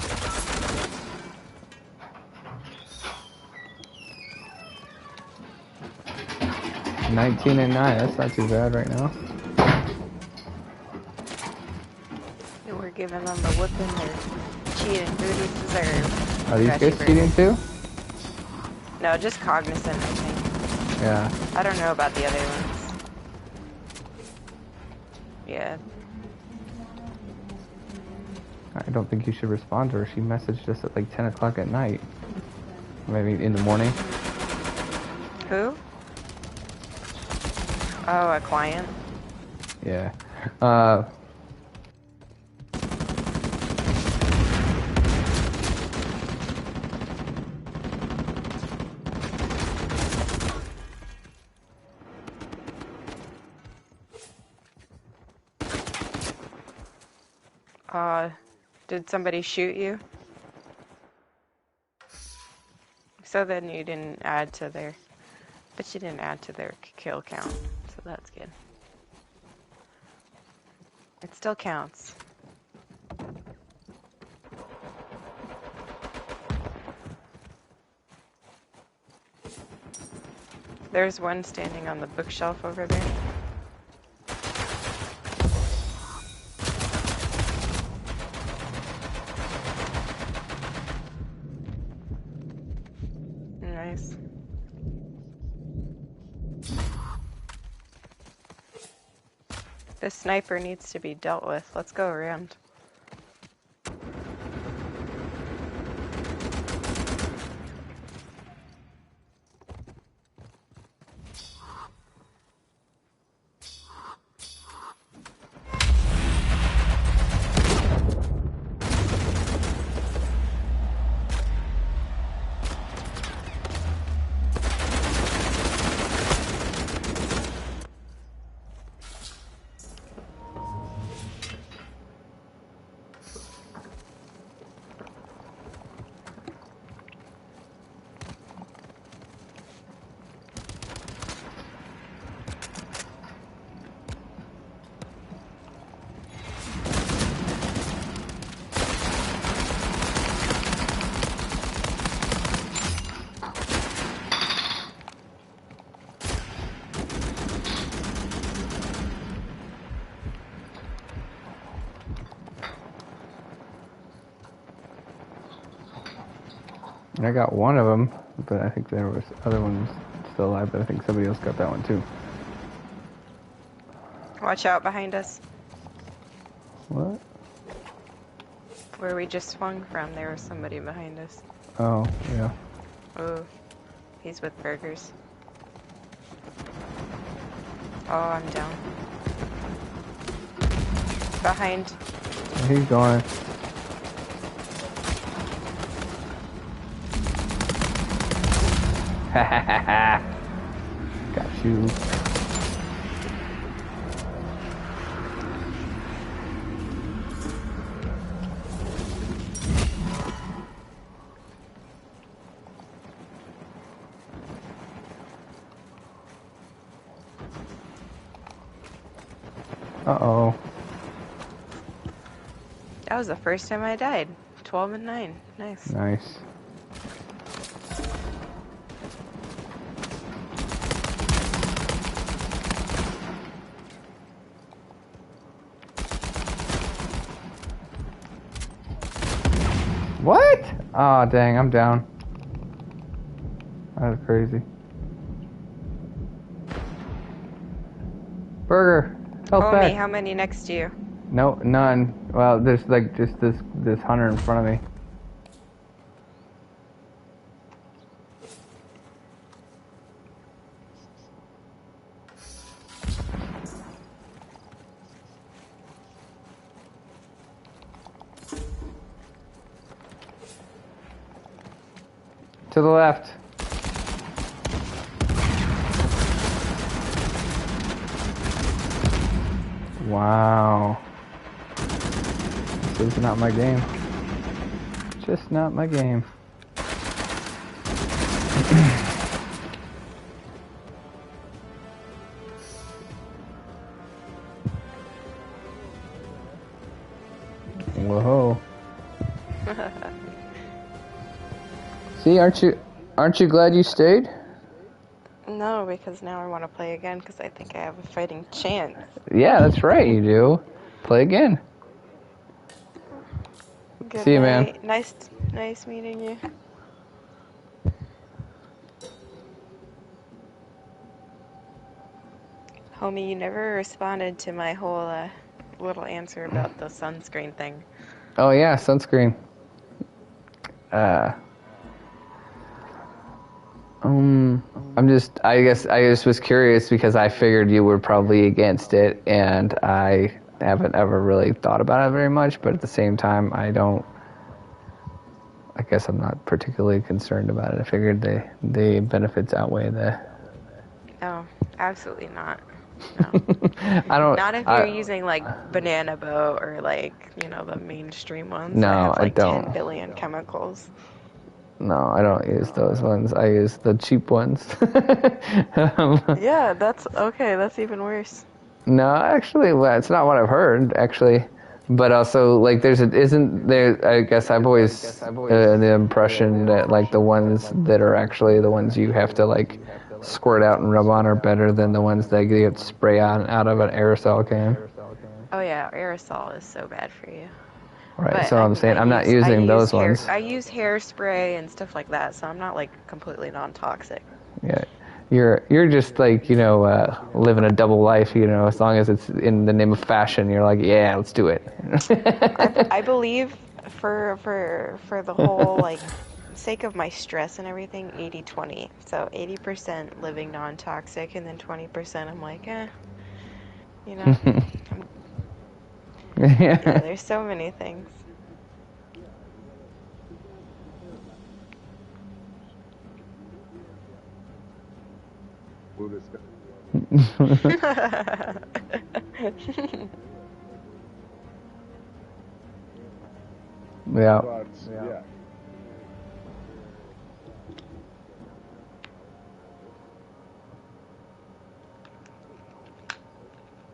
$19 and $9. That's not too bad right now. And we're giving them the whipping their cheating duties deserve. Are these Got you, guys Burger. cheating too? No, just cognizant, I think. Yeah. I don't know about the other ones. Yeah. I don't think you should respond to her. She messaged us at like 10 o'clock at night. Maybe in the morning. Who? Oh, a client? Yeah. Did somebody shoot you? So then you didn't add to their, but you didn't add to their kill count, so that's good. It still counts. There's one standing on the bookshelf over there. Nice. This sniper needs to be dealt with. Let's go around. I got one of them, but I think there was other ones still alive, but I think somebody else got that one too. Watch out behind us. What? Where we just swung from, there was somebody behind us. Oh, yeah. Oh, he's with burgers. Oh, I'm down. Behind. He's going. Ha ha ha ha. Got you. Uh-oh. That was the first time I died. 12 and 9. Nice. Nice. What? Oh, dang, I'm down. That was crazy. Burger, help Homie, back. how many next to you? No, none. Well, there's like just this hunter in front of me. To the left. Wow. This is not my game. Just not my game. Whoa. See, aren't you glad you stayed? No, because now I want to play again because I think I have a fighting chance. Yeah, that's right, you do. Play again. Good See you, night. man. Nice meeting you. Homie, you never responded to my whole little answer about the sunscreen thing. Oh yeah, sunscreen. I guess I just was curious because I figured you were probably against it, and I haven't ever really thought about it very much, but at the same time, I guess I'm not particularly concerned about it. I figured the benefits outweigh the... Oh, absolutely not. No. I don't... Not if you're using like banana boat or like, you know, the mainstream ones No, that have I like don't. 10 billion chemicals. No, I don't use those ones. I use the cheap ones. Yeah, that's okay. That's even worse. No, actually, well, it's not what I've heard, actually. But also, like, isn't there, I guess I've always the impression that, like, the ones that are actually the ones you have to, like, squirt out and rub on are better than the ones that you have to spray on out of an aerosol can. Oh yeah, aerosol is so bad for you. Right, But so I'm saying I'm not using those ones. I use hairspray and stuff like that, so I'm not like completely non-toxic. Yeah, you're just like, you know, living a double life. You know, as long as it's in the name of fashion, you're like, yeah, let's do it. I believe for the whole like sake of my stress and everything, 80-20. So 80% living non-toxic, and then 20% I'm like, you know, yeah, there's so many things. Yeah. But, yeah.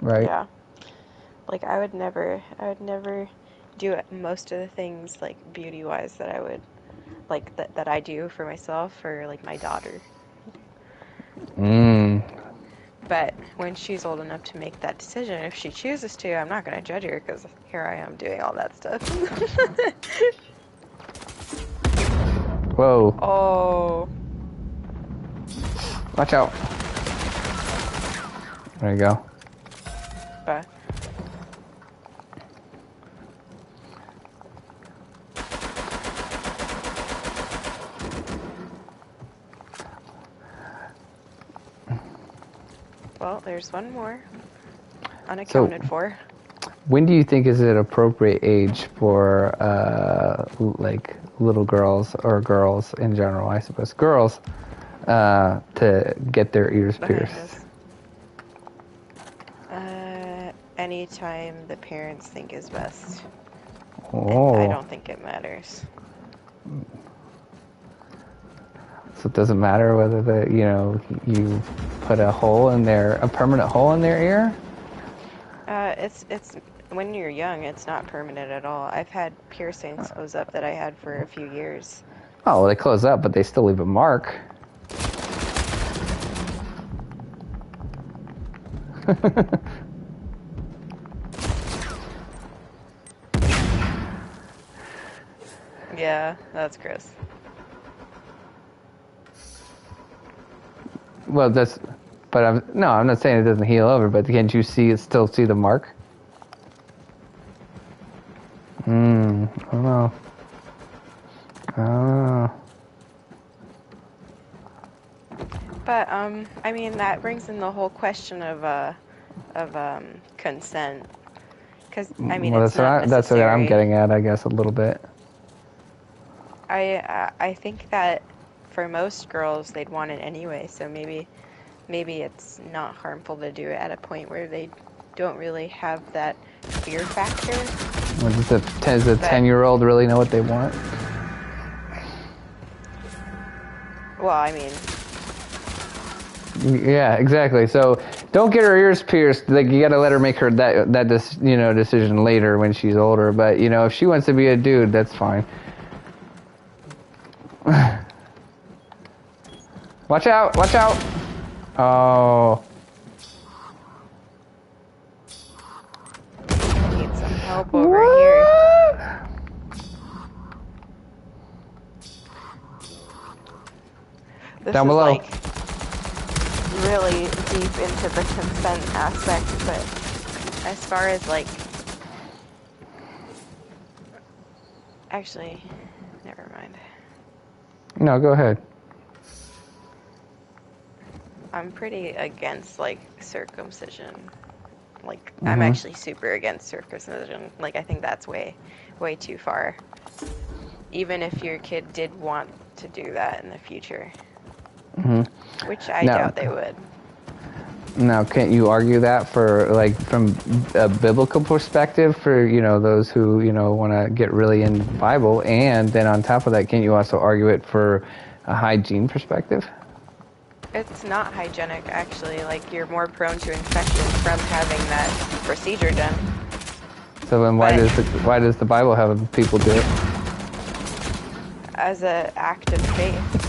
Right. Yeah. Like I would never do most of the things like beauty-wise that I would like that I do for myself or like my daughter. But when she's old enough to make that decision, if she chooses to, I'm not going to judge her because here I am doing all that stuff. Whoa. Oh. Watch out. There you go. But well, there's one more. Unaccounted for. When do you think is an appropriate age for like little girls or girls in general, I suppose, girls to get their ears Behind pierced? us. Anytime the parents think is best. Oh, And I don't think it matters. so it doesn't matter whether you put a permanent hole in their ear. It's when you're young, it's not permanent at all. I've had piercings close up that I had for a few years. Oh, well, they close up, but they still leave a mark. Yeah, that's gross. Well, I'm not saying it doesn't heal over, but can't you still see the mark? I don't know. But I mean that brings in the whole question of consent, because I mean Well, it's not that's what I'm necessary. getting at, I guess, a little bit. I think that for most girls they'd want it anyway, so maybe it's not harmful to do it at a point where they don't really have that fear factor. Well, does the 10-year-old really know what they want? Well, I mean, Yeah, exactly. So don't get her ears pierced. Like, you got to let her make that decision later when she's older. But if she wants to be a dude, that's fine. Watch out! Watch out! Oh. need some help over here. This Down is below. like really deep into the consent aspect, but as far as like, actually, never mind. No, go ahead. I'm pretty against like circumcision. Like I'm actually super against circumcision. Like I think that's way too far. Even if your kid did want to do that in the future. Which I doubt they would. Now, can't you argue that from a biblical perspective for those who want to get really in the Bible, and then on top of that, can't you also argue it for a hygiene perspective? It's not hygienic, actually. Like, you're more prone to infection from having that procedure done. So then, why does the Bible have people do it? As an act of faith.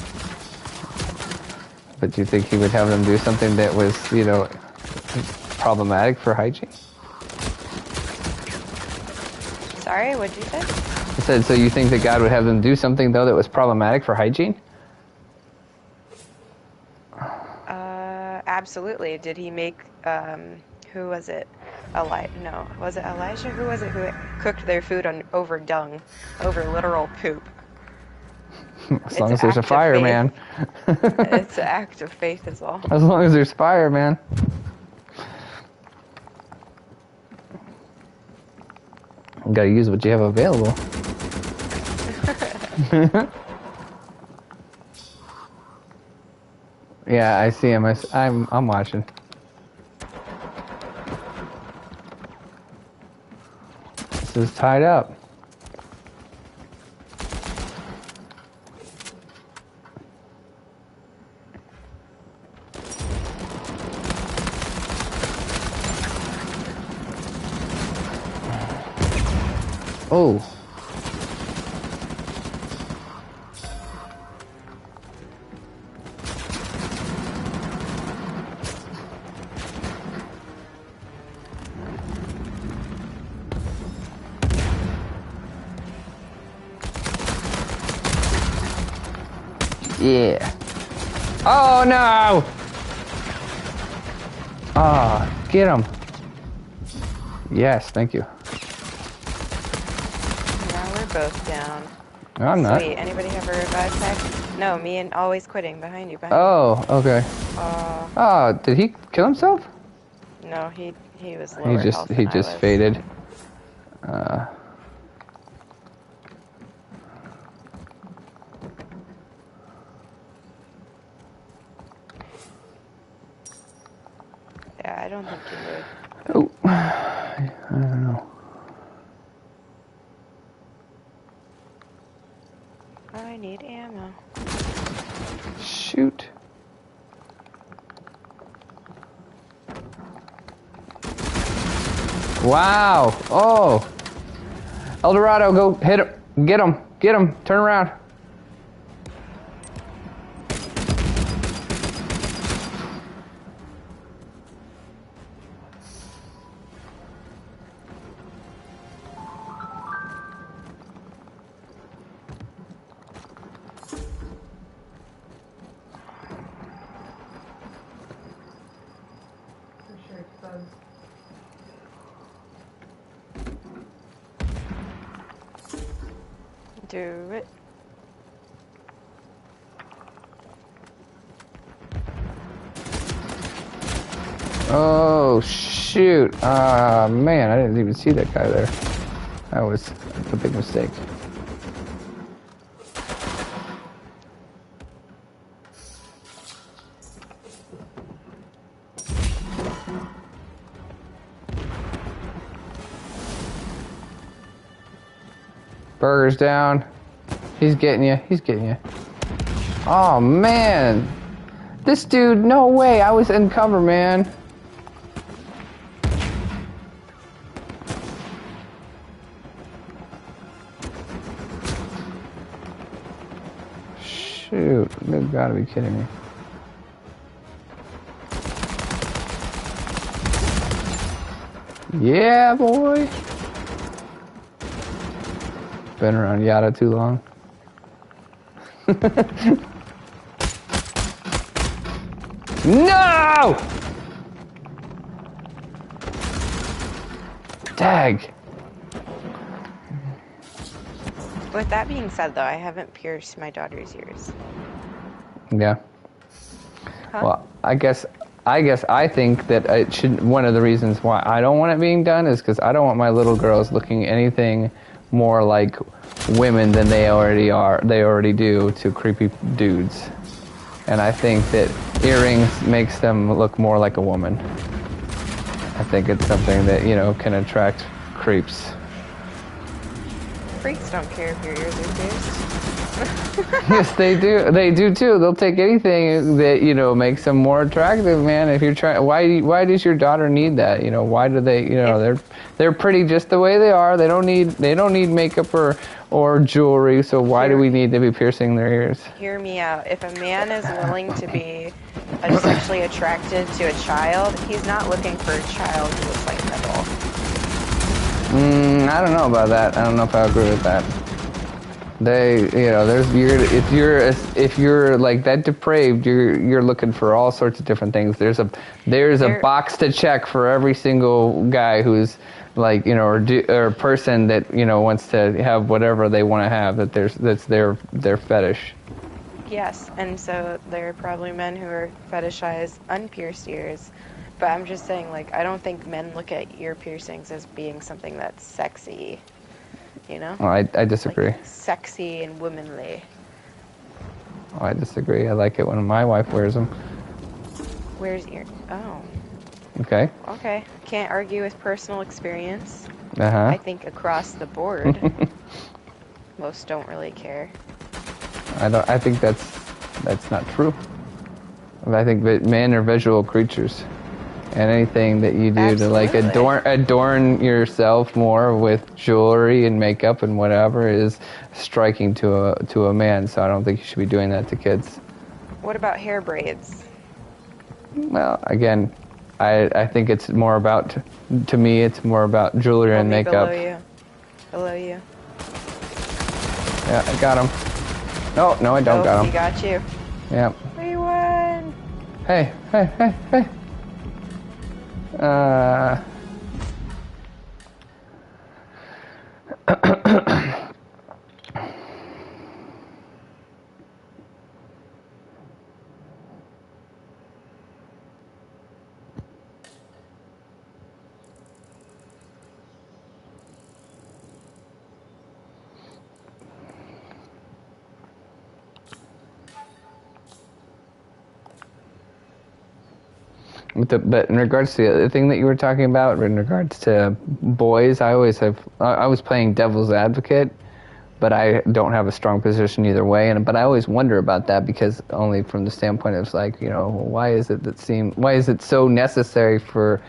But do you think he would have them do something that was, problematic for hygiene? Sorry, what'd you say? I said, so you think that God would have them do something, though, that was problematic for hygiene? Absolutely. Did he make, who was it? No, was it Elijah? Who was it who cooked their food over dung, over literal poop? As long as there's a fire, man. It's an act of faith as well. As long as there's fire, man. You gotta use what you have available. Yeah, I see him. I'm watching. This is tied up. Oh. Yeah. Oh no! Ah, get him. Yes, thank you. Now we're both down. No, I'm not. Sweet. Anybody have a revive pack? No, me and always quitting behind you. Oh, okay. Oh, did he kill himself? No, he was lower health He than I just was. faded. Yeah, I don't think you would. Oh, I don't know. I need ammo. Shoot. Wow. Oh. El Dorado, go hit him. Get him. Get him. Turn around. Do it. Oh, shoot. Man, I didn't even see that guy there. That was a big mistake. Burger's down. He's getting you. He's getting you. Oh, man. This dude, no way. I was in cover, man. Shoot. You've got to be kidding me. Yeah, boy. Been around Yada too long. No! Tag. With that being said, though, I haven't pierced my daughter's ears. Yeah. Huh? Well, I guess I think that it should. One of the reasons why I don't want it being done is because I don't want my little girls looking anything more like women than they already are. They already do to creepy dudes, and I think that earrings makes them look more like a woman. I think it's something that can attract creeps. Freaks don't care if your ears are pierced. Yes, they do. They do too. They'll take anything that makes them more attractive, man. If you're trying, why does your daughter need that? Why do they? They're pretty just the way they are. They don't need makeup or jewelry. So why do we need to be piercing their ears? Hear me out. If a man is willing to be sexually attracted to a child, he's not looking for a child who looks like metal. I don't know about that. I don't know if I agree with that. If you're like that depraved, you're looking for all sorts of different things. There's a box to check for every single guy who's like or person that wants to have whatever they want to have. That's their fetish. Yes, and so there are probably men who are fetishize unpierced ears. But I'm just saying, like, I don't think men look at ear piercings as being something that's sexy, Well, I disagree. Like, sexy and womanly. Oh, I disagree. I like it when my wife wears them. Wears ear? Oh. Okay. Okay. Can't argue with personal experience. Uh-huh. I think across the board, most don't really care. I think that's not true. I think that men are visual creatures. And anything that you do Absolutely. to like adorn yourself more with jewelry and makeup and whatever is striking to a man. So I don't think you should be doing that to kids. What about hair braids? Well, again, I think it's more about, to me, it's more about jewelry and makeup. Below you. Yeah, I got him. No, I don't got him. He got you. Yeah. We won! Hey, hey, hey, hey. But in regards to the other thing that you were talking about, in regards to boys, I was playing devil's advocate, but I don't have a strong position either way. But I always wonder about that because only from the standpoint of like, why is it so necessary for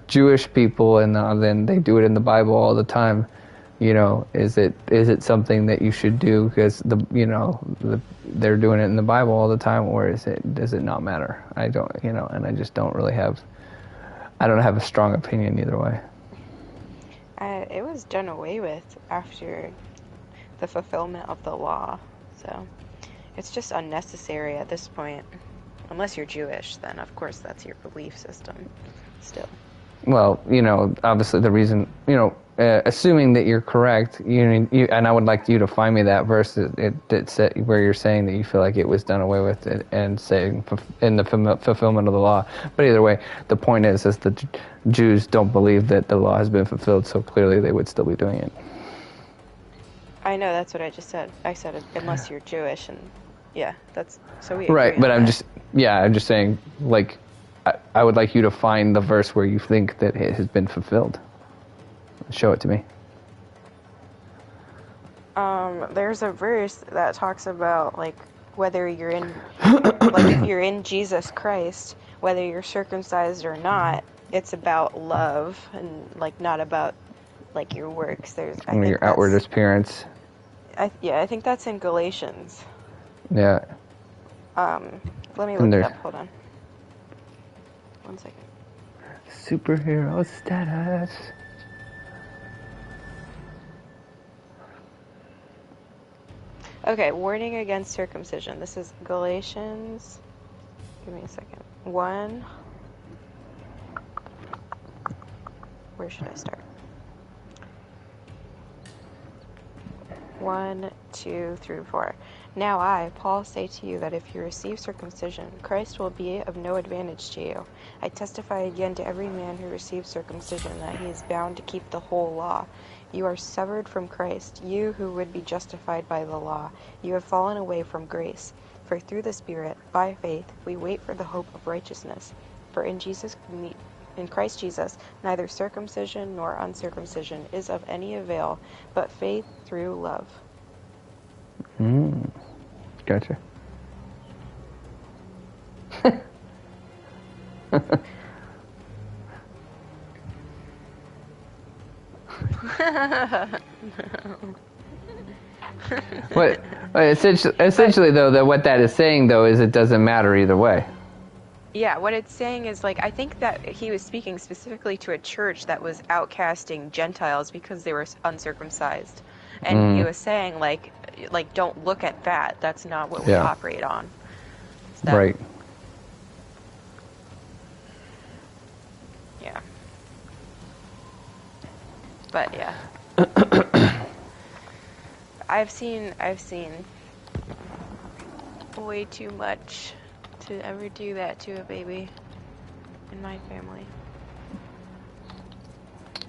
Jewish people and then they do it in the Bible all the time? Is it something that you should do because they're doing it in the Bible all the time, or does it not matter? I don't, and I just don't really I don't have a strong opinion either way. It was done away with after the fulfillment of the law, so it's just unnecessary at this point. Unless you're Jewish, then of course that's your belief system still. Well, obviously the reason, assuming that you're correct, and I would like you to find me that verse where you're saying that you feel like it was done away with and saying in the fulfillment of the law. But either way, the point is the Jews don't believe that the law has been fulfilled, so clearly they would still be doing it. I know, that's what I just said. I said it, unless you're Jewish, and yeah, that's so we Right, agree but on I'm that. just saying, like, I would like you to find the verse where you think that it has been fulfilled. Show it to me. There's a verse that talks about like whether you're in like if you're in Jesus Christ, whether you're circumcised or not, it's about love and like not about like your works. I think Your outward that's appearance. I think that's in Galatians. Yeah. Let me And look it there's up. Hold on. 1 second. superhero status. Okay, warning against circumcision. This is Galatians. Give me a second. 1. Where should I start? 1, 2, through 4. Now I, Paul, say to you that if you receive circumcision, Christ will be of no advantage to you. I testify again to every man who receives circumcision that he is bound to keep the whole law. You are severed from Christ, you who would be justified by the law. You have fallen away from grace. For through the Spirit, by faith, we wait for the hope of righteousness. For in Christ Jesus, neither circumcision nor uncircumcision is of any avail, but faith through love. Gotcha. What essentially though, what that is saying though is it doesn't matter either way. Yeah, what it's saying is, like, I think that he was speaking specifically to a church that was outcasting Gentiles because they were uncircumcised. And he was saying, like, don't look at that. That's not what we operate on. Right. Yeah. But, yeah. I've seen way too much to ever do that to a baby in my family.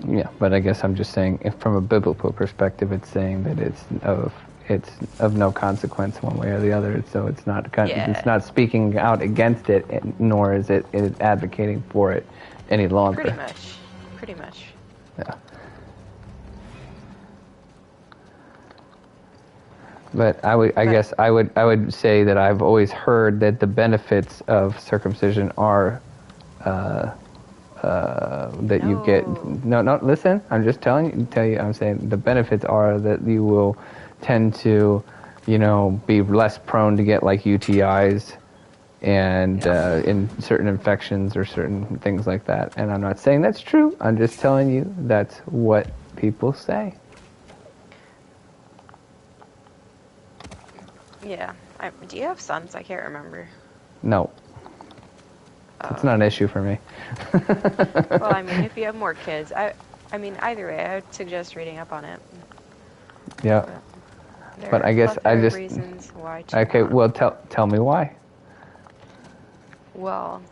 Yeah, but I guess I'm just saying, if from a biblical perspective, it's saying that it's of no consequence one way or the other. So it's not speaking out against it, nor is it advocating for it any longer. Pretty much. Yeah. But I guess I would say that I've always heard that the benefits of circumcision are that you get. No, listen. I'm just telling you. I'm saying the benefits are that you will tend to, be less prone to get like UTIs and in certain infections or certain things like that. And I'm not saying that's true. I'm just telling you that's what people say. Yeah, Do you have sons? I can't remember. No, it's not an issue for me. Well, I mean, if you have more kids, I mean, either way, I would suggest reading up on it. Yeah, There but are I a guess I plethora of just reasons why to okay. not. Well, tell me why. Well,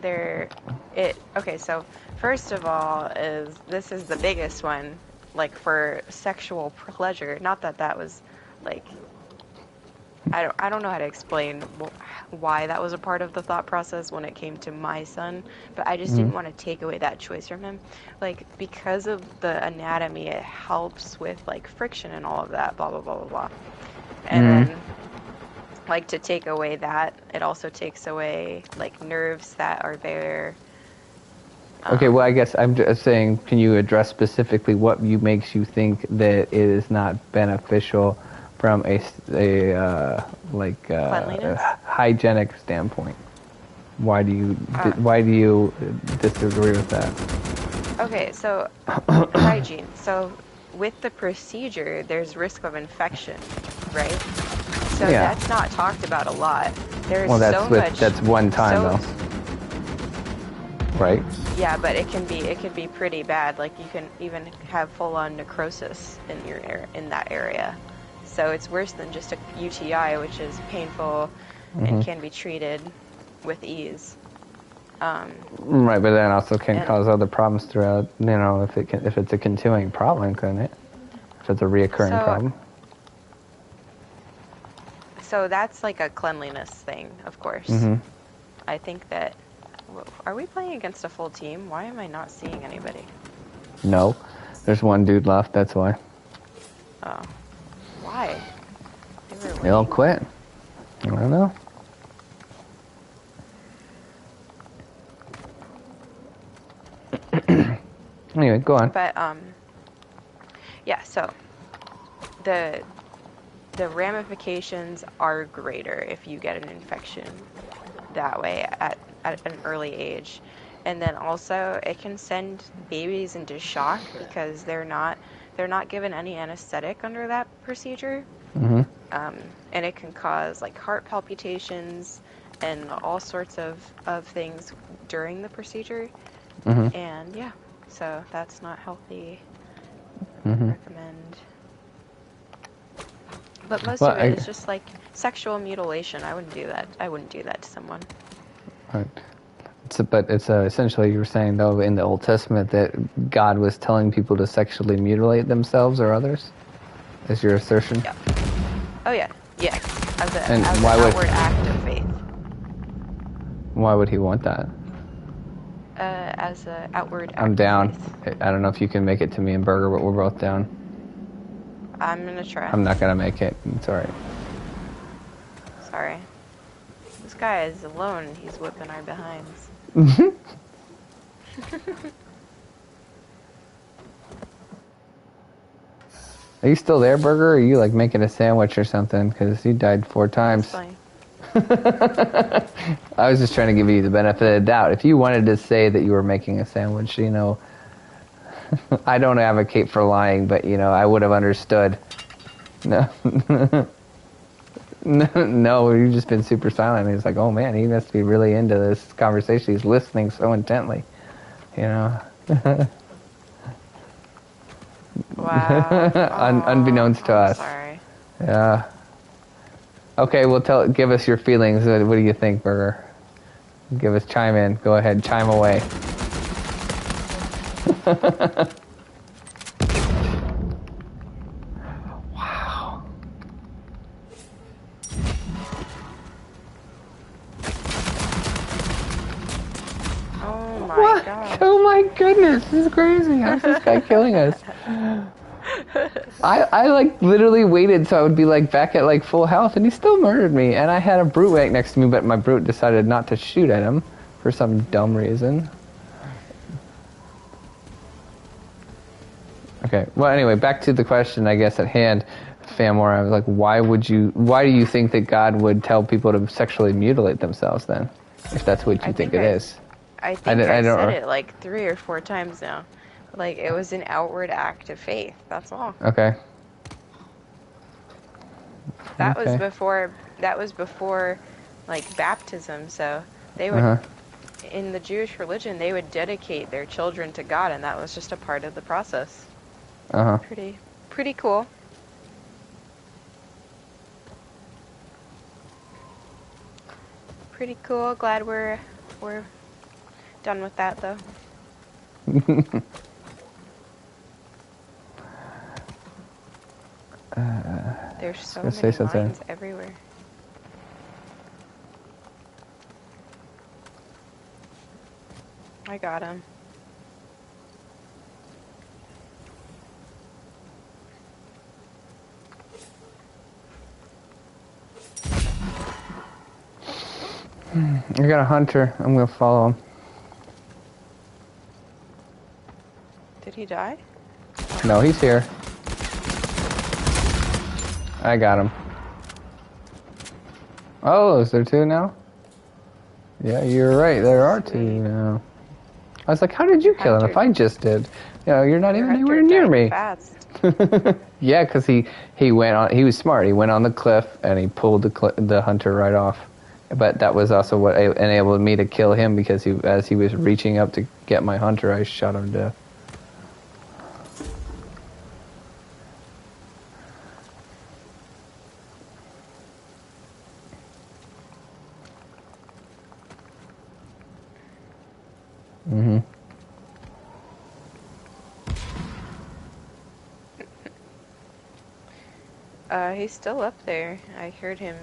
okay, so first of all this is the biggest one, like for sexual pleasure. Not that that was like, I don't know how to explain why that was a part of the thought process when it came to my son, but I just didn't want to take away that choice from him. Like, because of the anatomy, it helps with like friction and all of that, blah blah blah blah blah. And then like, to take away that, it also takes away like nerves that are there. Okay, well, I guess I'm just saying, can you address specifically what makes you think that it is not beneficial from a Cleanliness? hygienic standpoint? Why do you disagree with that? Okay, so hygiene. So with the procedure, there's risk of infection, right? So Yeah. that's not talked about a lot. There's Well, so much. that's one time though, right? Yeah, but it can be pretty bad. Like, you can even have full-on necrosis in that area. So it's worse than just a UTI, which is painful and can be treated with ease. Right, but then also can cause other problems throughout. You know, if it's a continuing problem, couldn't it? If it's a reoccurring problem. So that's like a cleanliness thing, of course. I think that. Are we playing against a full team? Why am I not seeing anybody? No, there's one dude left. That's why. Oh, why? They all quit. I don't know. Anyway, go on. But yeah. So the ramifications are greater if you get an infection that way at an early age. And then also it can send babies into shock because they're not given any anesthetic under that procedure. And it can cause like heart palpitations and all sorts of things during the procedure. And yeah, so that's not healthy. I recommend. But most of it is just like sexual mutilation. I wouldn't do that. I wouldn't do that to someone. Right. But it's essentially, you were saying though in the Old Testament that God was telling people to sexually mutilate themselves or others. Is your assertion? Yeah. Oh yeah. Yeah. As And an outward act of faith. Why would he want that? As an outward act I'm down. of faith. I don't know if you can make it to me and Burger, but we're both down. I'm gonna try. I'm not gonna make it. It's alright. Sorry. This guy is alone. He's whipping our behinds. Are you still there, Burger? Or are you like making a sandwich or something? Because you died 4 times. That's fine. I was just trying to give you the benefit of the doubt. If you wanted to say that you were making a sandwich, you know, I don't advocate for lying, but you know, I would have understood. No, no, you've just been super silent. He's like, oh man, he must be really into this conversation. He's listening so intently, you know. Wow. Unbeknownst to us. Sorry. Yeah. Okay, well, give us your feelings. What do you think, Burger? Chime in. Go ahead, chime away. Wow. Oh my god. Oh my goodness, this is crazy. How's this guy killing us? I like literally waited so I would be like back at like full health and he still murdered me, and I had a brute right next to me, but my brute decided not to shoot at him for some dumb reason. Okay, well anyway, back to the question I guess at hand, Famor. I was like, why do you think that God would tell people to sexually mutilate themselves then? If that's what you think it is. I think I said it like 3 or 4 times now. Like, it was an outward act of faith. That's all. Okay. That was before that was before, like, baptism. So they would, Uh-huh. in the Jewish religion, they would dedicate their children to God, and that was just a part of the process. Uh-huh. Pretty cool. Pretty cool. Glad we're done with that, though. There's so gonna say many something. mines everywhere. I got him. I got a hunter. I'm gonna follow him. Did he die? No, he's here. I got him. Oh, is there two now? Yeah, you're right. There are two now. I was like, how did you kill him? If I just did. You know, you're not even anywhere near me. Fast. Yeah, because he went on. He was smart. He went on the cliff and he pulled the hunter right off. But that was also what enabled me to kill him, because as he was reaching up to get my hunter, I shot him to death. Mm-hmm. He's still up there. I heard him,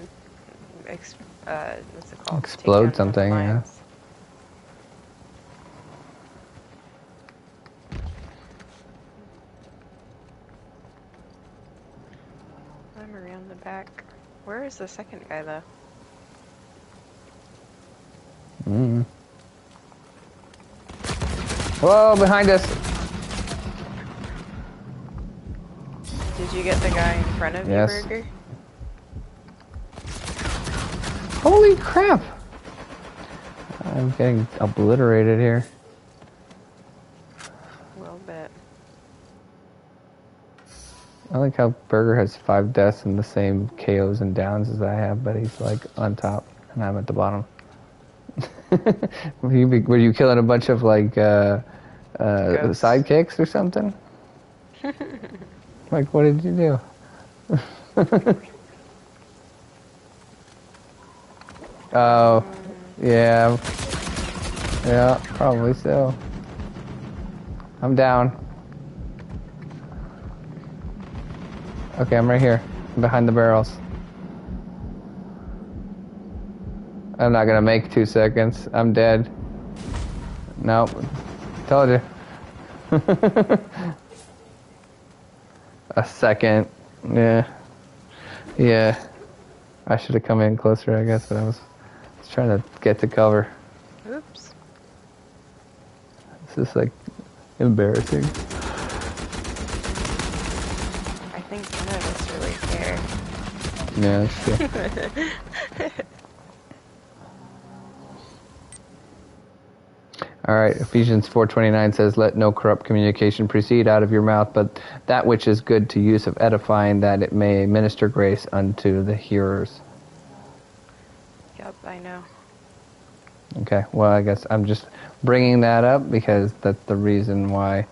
what's it called? Explode Take down one of the something, yeah. mines. I'm around the back. Where is the second guy, though? Mm-hmm. Whoa, behind us! Did you get the guy in front of Yes. you, Burger? Holy crap! I'm getting obliterated here. A little bit. I like how Burger has 5 deaths and the same KOs and downs as I have, but he's like on top and I'm at the bottom. Were you killing a bunch of like sidekicks or something? Like, what did you do? Oh, yeah. Yeah, probably so. I'm down. Okay, I'm right here, behind the barrels. I'm not gonna make 2 seconds. I'm dead. Nope. Told you. A second. Yeah. Yeah. I should have come in closer, I guess, but I was trying to get to cover. Oops. This is like embarrassing. I think none of us really care. Yeah, that's true. All right, Ephesians 4:29 says, "Let no corrupt communication proceed out of your mouth, but that which is good to use of edifying, that it may minister grace unto the hearers." Yep, I know. Okay, well, I guess I'm just bringing that up because that's the reason why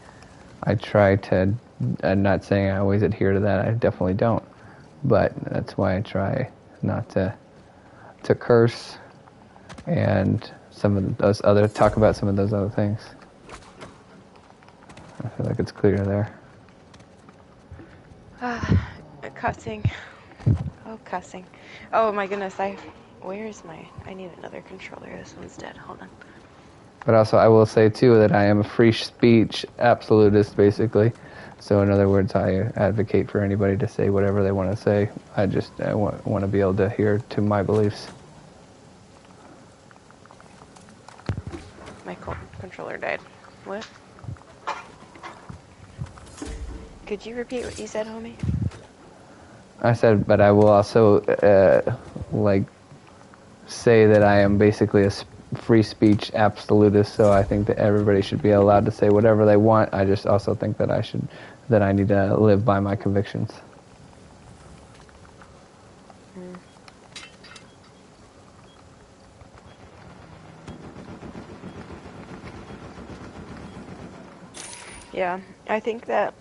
I try to. I'm not saying I always adhere to that. I definitely don't, but that's why I try not to curse and some of those other talk about some of those other things. I feel like it's clear there. Cussing. Oh, cussing. Oh my goodness, where is my, I need another controller. This one's dead. Hold on. But also, I will say too that I am a free speech absolutist, basically. So in other words, I advocate for anybody to say whatever they want to say. I want to be able to adhere to my beliefs. My controller died. What? Could you repeat what you said, homie? I said, but I will also say that I am basically a free speech absolutist. So I think that everybody should be allowed to say whatever they want. I just also think that I need to live by my convictions. Yeah, I think that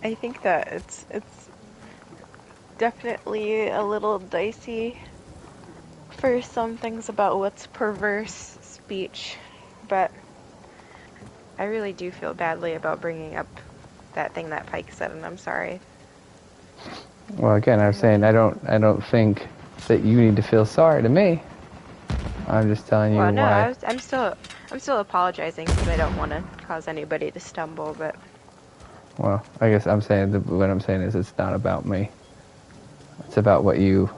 it's definitely a little dicey for some things about what's perverse speech, but I really do feel badly about bringing up that thing that Pike said, and I'm sorry. Well, again, I was saying I don't think that you need to feel sorry to me. I'm just telling you Well, no, why. I'm still apologizing because I don't want to cause anybody to stumble, but Well, I guess I'm saying what I'm saying is it's not about me. It's about what your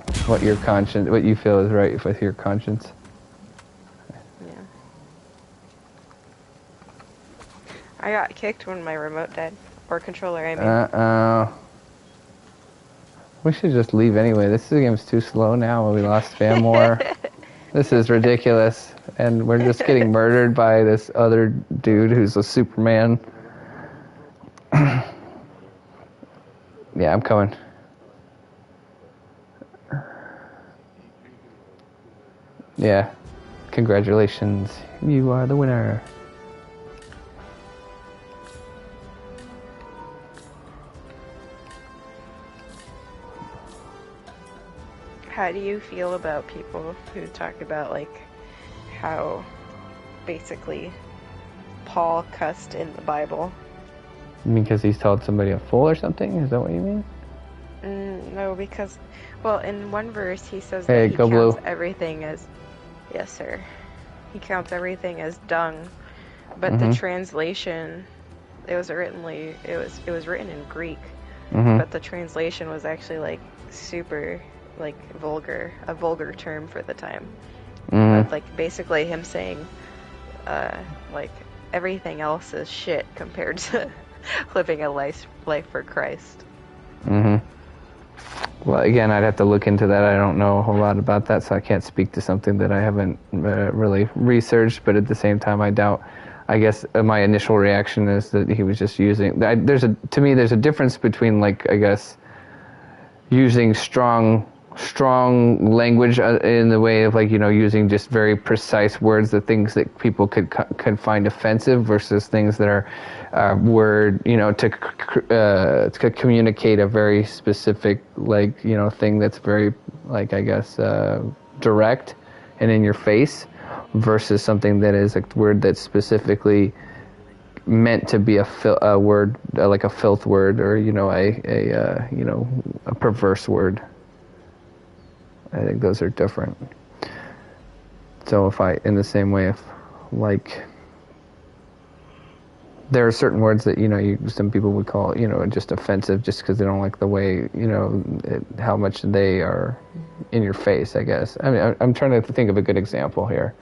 conscience, what you feel is right with your conscience. yeah. I got kicked when my remote died. Or controller, I mean. We should just leave anyway. This game's too slow now. We lost Fan More. This is ridiculous. And we're just getting murdered by this other dude who's a Superman. Yeah, I'm coming. Yeah. Congratulations. You are the winner. How do you feel about people who talk about, like, how basically Paul cussed in the Bible? You mean because he's called somebody a fool or something? Is that what you mean? No, because, well, in one verse he says Hey, that he go counts blue. everything as, yes, sir. He counts everything as dung, but the translation, it was written in Greek, but the translation was actually like super like vulgar, a vulgar term for the time. But like basically him saying, like everything else is shit compared to living a life for Christ. Well, again, I'd have to look into that. I don't know a whole lot about that, so I can't speak to something that I haven't really researched. But at the same time, I doubt. I guess my initial reaction is that he was just using. To me, there's a difference between, like, I guess, using strong language in the way of, like, using just very precise words, the things that people could find offensive, versus things that are word, to communicate a very specific, like, thing that's very, like, I guess, direct and in your face, versus something that is a word that's specifically meant to be a word, like a filth word, or a perverse word. I think those are different. So in the same way, if, like, there are certain words that, some people would call, just offensive just because they don't like the way, how much they are in your face, I guess. I mean, I'm trying to think of a good example here.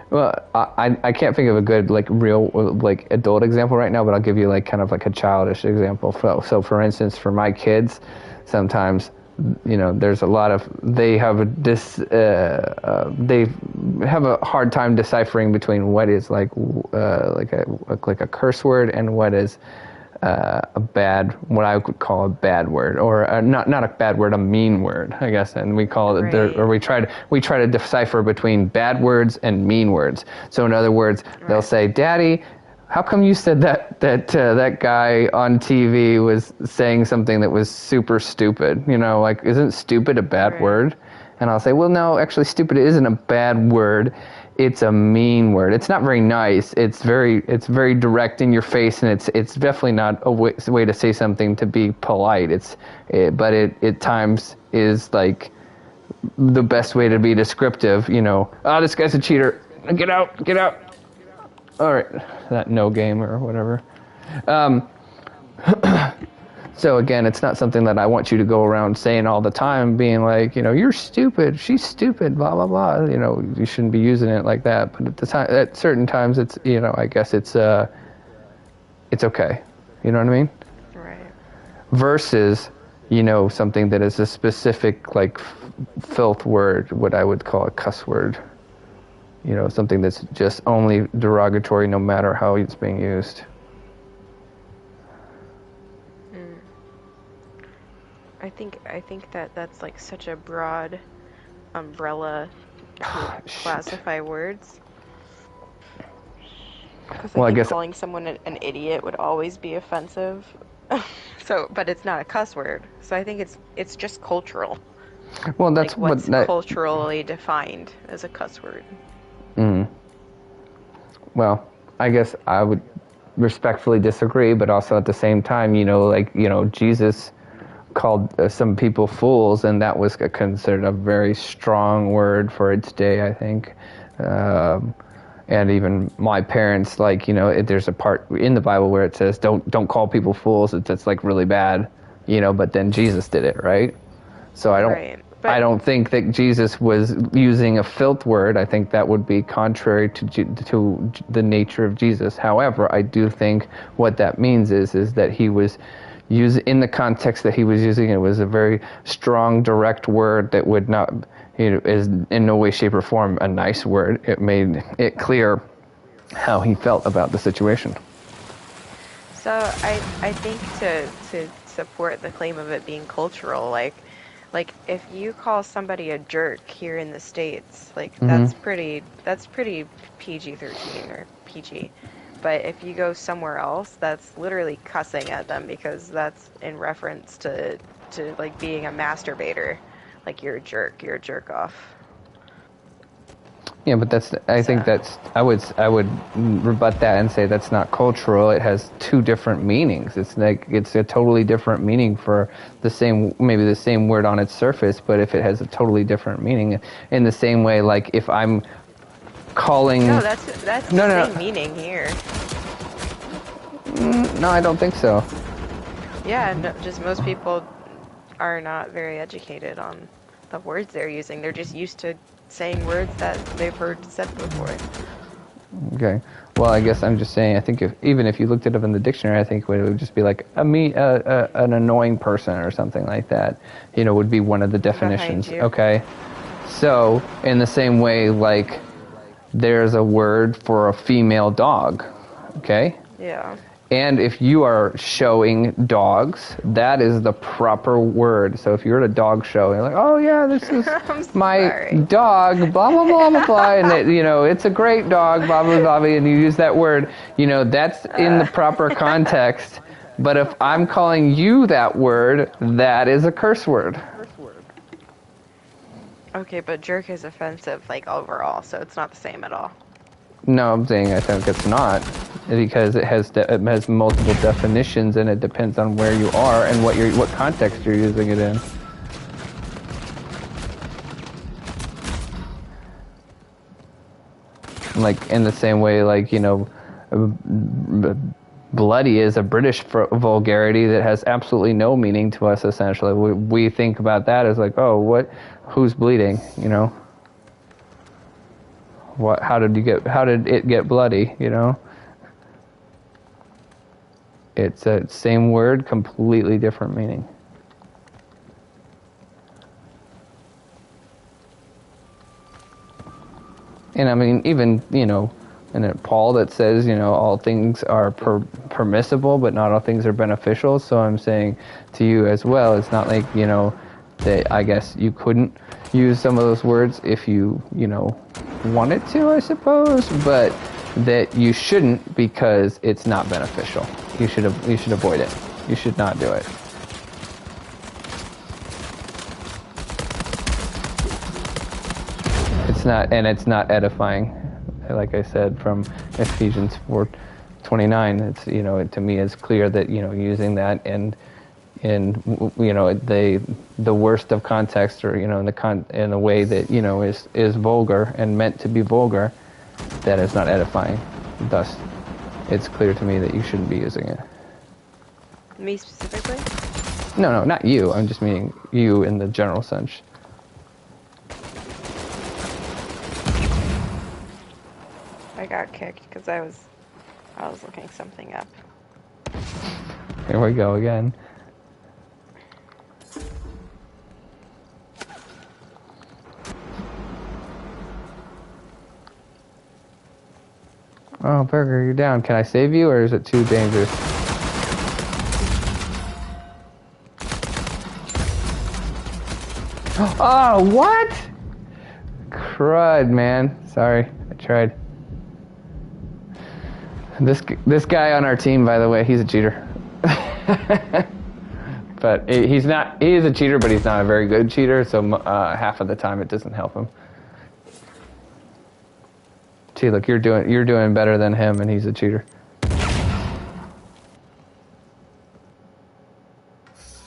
Well, I can't think of a good, like, real, like, adult example right now, but I'll give you, like, kind of like a childish example. So for instance, for my kids, sometimes, there's a lot of, they have they have a hard time deciphering between what is like a curse word and what is what I would call a bad word, or not a bad word, a mean word, I guess. And we call it, Right. or we try to decipher between bad words and mean words. So in other words, they'll say, "Daddy, how come you said that guy on TV was saying something that was super stupid? Like, isn't stupid a bad word?" And I'll say, "Well, no, actually, stupid isn't a bad word. It's a mean word. It's not very nice. It's very direct in your face, and it's definitely not a way to say something to be polite. But it at times is, like, the best way to be descriptive. This guy's a cheater. Get out. All right, that no game or whatever." So again, it's not something that I want you to go around saying all the time, being like, "You're stupid, she's stupid, blah blah blah." You shouldn't be using it like that. But at certain times, it's, I guess it's okay. You know what I mean? Right. Versus, something that is a specific, like, filth word, what I would call a cuss word. Something that's just only derogatory, no matter how it's being used. I think that that's like such a broad umbrella to Shit. classify words. Because I Well, I think guess. calling someone an idiot would always be offensive. So, but it's not a cuss word. So I think it's just cultural. Well, that's Like what what's that. culturally defined as a cuss word. Mm, well, I guess I would respectfully disagree, but also at the same time, Jesus called some people fools, and that was considered a very strong word for its day, I think. Um, and even my parents, there's a part in the Bible where it says, "Don't call people fools." It's like really bad, But then Jesus did it, right? So Right. I But don't think that Jesus was using a filth word. I think that would be contrary to the nature of Jesus. However, I do think what that means is that he was in the context that he was using it was a very strong, direct word that would not, is in no way, shape, or form a nice word. It made it clear how he felt about the situation. so I think to support the claim of it being cultural, like if you call somebody a jerk here in the States, like Mm-hmm. that's pretty PG-13 or PG. But if you go somewhere else, that's literally cussing at them because that's in reference to like being a masturbator. Like you're a jerk off. Yeah, but I think So, I would rebut that and say that's not cultural. It has two different meanings. It's a totally different meaning for maybe the same word on its surface, but if it has a totally different meaning, in the same way, like if I'm no, calling, that's the no, no, same meaning here. no, I don't think so. Yeah, no, just most people are not very educated on the words they're using. They're just used to saying words that they've heard said before. Okay. Well, I guess I'm just saying. I think even if you looked it up in the dictionary, I think it would just be like an annoying person or something like that. Would be one of the Behind definitions. you. Okay. So in the same way, like there's a word for a female dog. Okay. Yeah. And if you are showing dogs, that is the proper word. So if you're at a dog show, you're like, oh yeah, this is I'm my sorry. dog, blah, blah, blah, blah, blah, and it's a great dog, blah, blah, blah, and you use that word, that's in the proper context. But if I'm calling you that word, that is a curse word. Okay, but jerk is offensive, like overall, so it's not the same at all. No, I'm saying I think it's not, because it has multiple definitions, and it depends on where you are and what context you're using it in. Like in the same way, like bloody is a British vulgarity that has absolutely no meaning to us. Essentially, we think about that as like, oh, who's bleeding? How did it get bloody? It's a same word, completely different meaning. And I mean, even, and Paul that says, all things are permissible, but not all things are beneficial. So I'm saying to you as well, it's not like, that I guess you couldn't use some of those words if you, wanted to, I suppose, but that you shouldn't because it's not beneficial. You should avoid it. You should not do it. It's not edifying, like I said, from Ephesians 4:29. It's to me it's clear that using that in the worst of context, or in a way that is vulgar and meant to be vulgar, that is not edifying. Thus, it's clear to me that you shouldn't be using it. Me specifically? No, not you. I'm just meaning you in the general sense. I got kicked because I was looking something up. Here we go again. Oh, Burger, you're down. Can I save you, or is it too dangerous? Oh, what? Crud, man. Sorry, I tried. This guy on our team, by the way, he's a cheater. But he's not. He is a cheater, but he's not a very good cheater. So half of the time, it doesn't help him. See, look, you're doing better than him, and he's a cheater.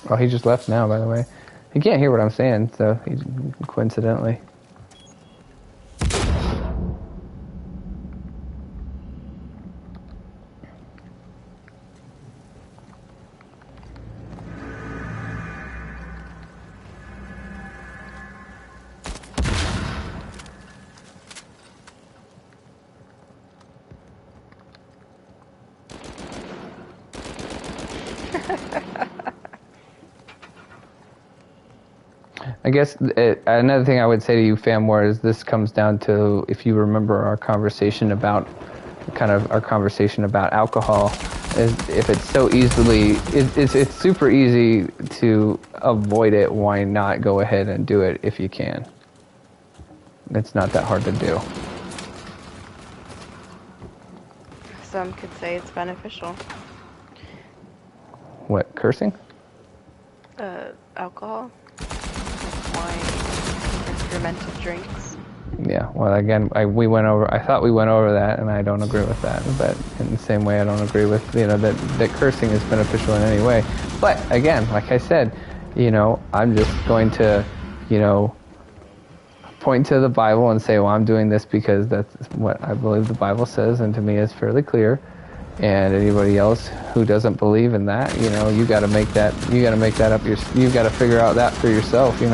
Oh, he just left now, by the way. He can't hear what I'm saying, so he coincidentally. I guess another thing I would say to you, Fam War, is this comes down to, if you remember our conversation about alcohol, is if it's so easily, it's super easy to avoid it. Why not go ahead and do it if you can? It's not that hard to do. Some could say it's beneficial. What, cursing? Alcohol, wine, fermented drinks. Yeah, well, again, I thought we went over that, and I don't agree with that. But in the same way, I don't agree with, that cursing is beneficial in any way. But again, like I said, I'm just going to, point to the Bible and say, well, I'm doing this because that's what I believe the Bible says, and to me it's fairly clear. And anybody else who doesn't believe in that, you got to make that up. You got to figure out that for yourself, I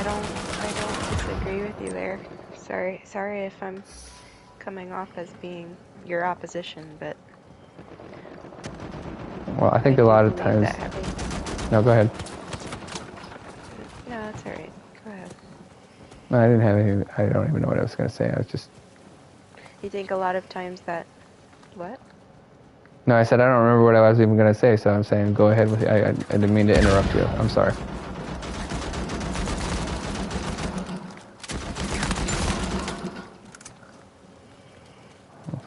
don't disagree with you there. Sorry if I'm coming off as being your opposition, but. Well, I think a lot of times. No, go ahead. No, that's all right. Go ahead. No, I didn't have any. I don't even know what I was going to say. I was just. You think a lot of times that. What? No, I said I don't remember what I was even going to say, so I'm saying go ahead with it. I didn't mean to interrupt you. I'm sorry.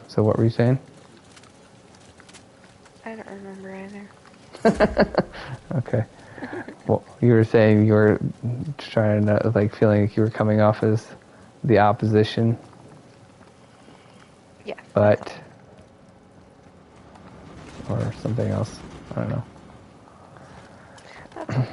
So what were you saying? I don't remember either. Okay. Well, you were saying you were trying to, feeling like you were coming off as the opposition. Yeah. But, or something else. I don't know. That's okay.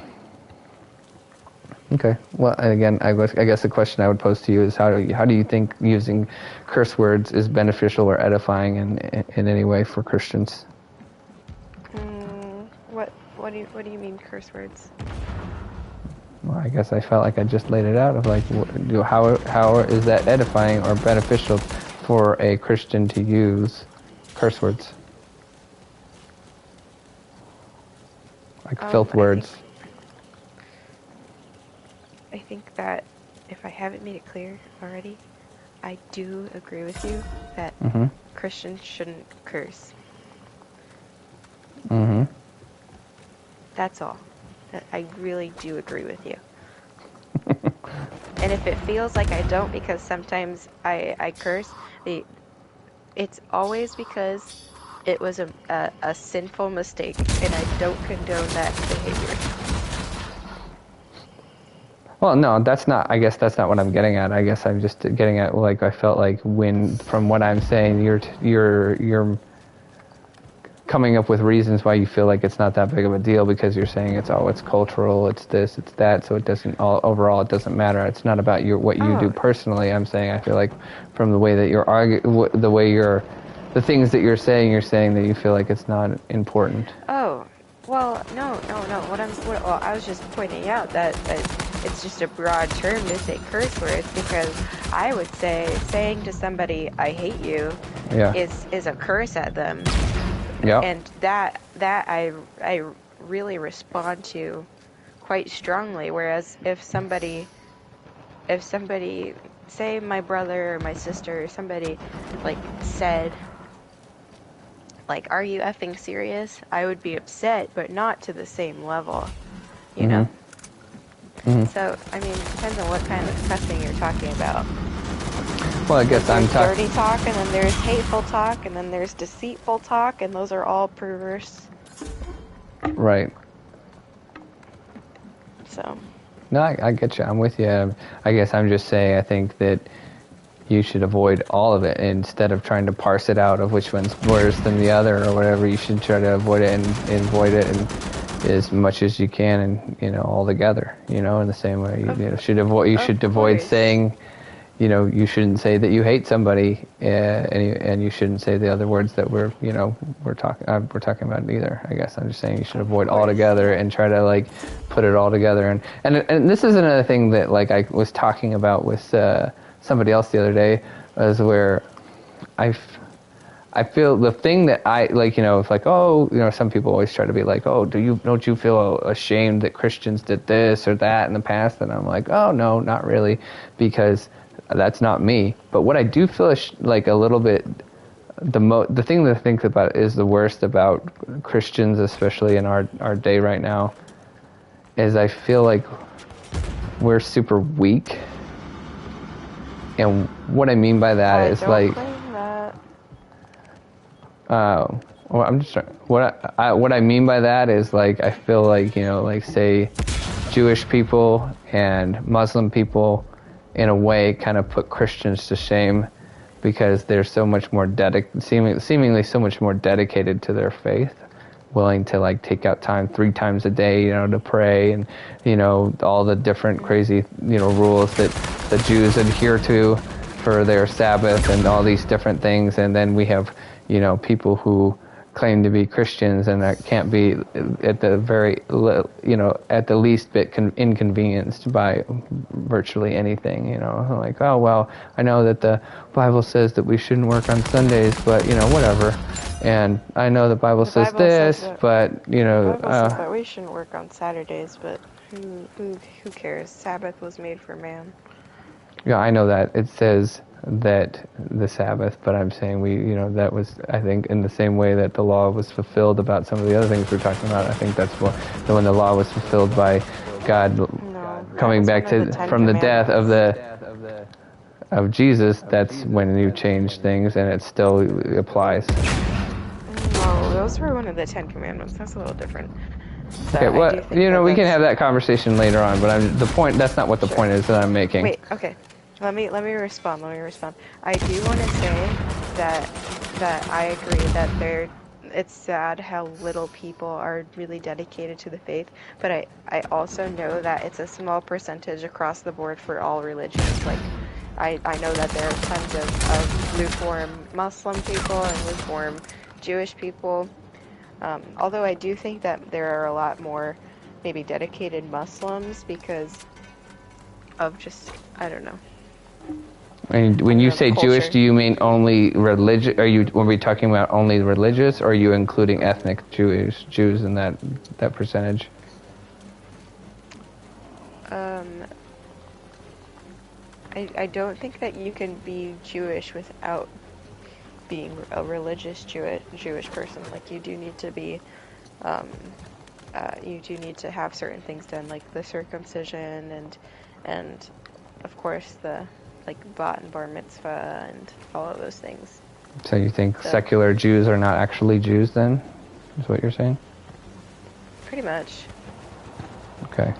Okay. Well, and again, I guess the question I would pose to you is how do you think using curse words is beneficial or edifying in any way for Christians? What do you mean curse words? Well, I guess I felt like I just laid it out of how is that edifying or beneficial for a Christian to use curse words, like filth words. I think that if I haven't made it clear already, I do agree with you that Christians shouldn't curse. Mm-hmm. That's all. I really do agree with you. And if it feels like I don't because sometimes I curse, it's always because it was a sinful mistake, and I don't condone that behavior. Well, no, I guess that's not what I'm getting at. I guess I'm just getting at, I felt like from what I'm saying, you're coming up with reasons why you feel like it's not that big of a deal because you're saying it's cultural, it's this, it's that, so it doesn't, overall it doesn't matter. It's not about what you do personally. I'm saying I feel like from the way that you're the things that you're saying that you feel like it's not important. Oh, well, no. I was just pointing out that it's just a broad term to say curse words, because I would say saying to somebody I hate you is a curse at them. Yeah. And that I really respond to quite strongly. Whereas if somebody, say my brother or my sister or somebody said, are you effing serious? I would be upset, but not to the same level. you know? Mhm. So, I mean, it depends on what kind of cussing you're talking about. Well, I guess I'm There's talking. dirty talk, and then there's hateful talk, and then there's deceitful talk, and those are all perverse. Right. So, No, I get you. I'm with you. I guess I'm just saying I think that you should avoid all of it instead of trying to parse it out of which one's worse than the other or whatever. You should try to avoid it and avoid it and as much as you can, and all together. In the same way should avoid. You should avoid course. saying. You shouldn't say that you hate somebody, and you shouldn't say the other words that we're talking about either. I guess I'm just saying you should avoid altogether and try to like put it all together. And this is another thing that like I was talking about with somebody else the other day, was where I feel the thing that I like, it's like, some people always try to be like, oh, don't you feel ashamed that Christians did this or that in the past? And I'm like, oh no, not really, because that's not me. But what I do feel like a little bit, the thing that I think about is the worst about Christians, especially in our day right now, is I feel like we're super weak. And what I mean by that is like, claim that. well, I'm just trying, what I mean by that is like I feel like like say Jewish people and Muslim people in a way kind of put Christians to shame because they're so much more seemingly so much more dedicated to their faith, willing to like take out time 3 times a day to pray, and all the different crazy rules that the Jews adhere to for their Sabbath and all these different things. And then we have people who claim to be Christians and that can't be at the at the least bit inconvenienced by virtually anything. Like, oh well, I know that the Bible says that we shouldn't work on Sundays, but whatever. And I know the Bible says this, but the Bible says that we shouldn't work on Saturdays, but who cares? Sabbath was made for man. Yeah, I know that it says that the Sabbath, but I'm saying that was, I think, in the same way that the law was fulfilled about some of the other things we're talking about. I think that's when the law was fulfilled by God coming back from the death of Jesus. That's when you change things, and it still applies. No, those were one of the 10 Commandments. That's a little different. So okay, well, we can have that conversation later on, but that's not what the point is that I'm making. Wait, okay. Let me respond. I do want to say that I agree that it's sad how little people are really dedicated to the faith, but I also know that it's a small percentage across the board for all religions. Like, I know that there are tons of lukewarm Muslim people and lukewarm Jewish people. Although I do think that there are a lot more maybe dedicated Muslims because of just, I don't know. And when you say Jewish, do you mean only religious? When we talking about only religious, or are you including ethnic Jews in that percentage? I don't think that you can be Jewish without being a religious Jewish person. Like, you do need to be, you do need to have certain things done, like the circumcision and of course the bat and bar mitzvah and all of those things. So you think secular Jews are not actually Jews then? Is what you're saying? Pretty much. Okay.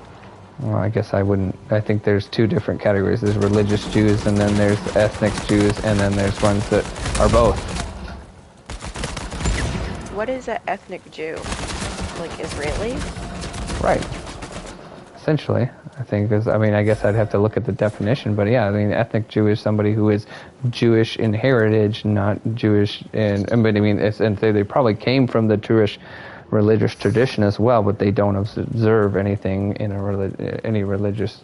Well, I guess I wouldn't. I think there's 2 different categories. There's religious Jews, and then there's ethnic Jews, and then there's ones that are both. What is an ethnic Jew? Like Israeli? Right. Essentially, I think, I guess I'd have to look at the definition, but yeah, ethnic Jew is somebody who is Jewish in heritage, not Jewish but and they probably came from the Jewish religious tradition as well, but they don't observe anything in any religious,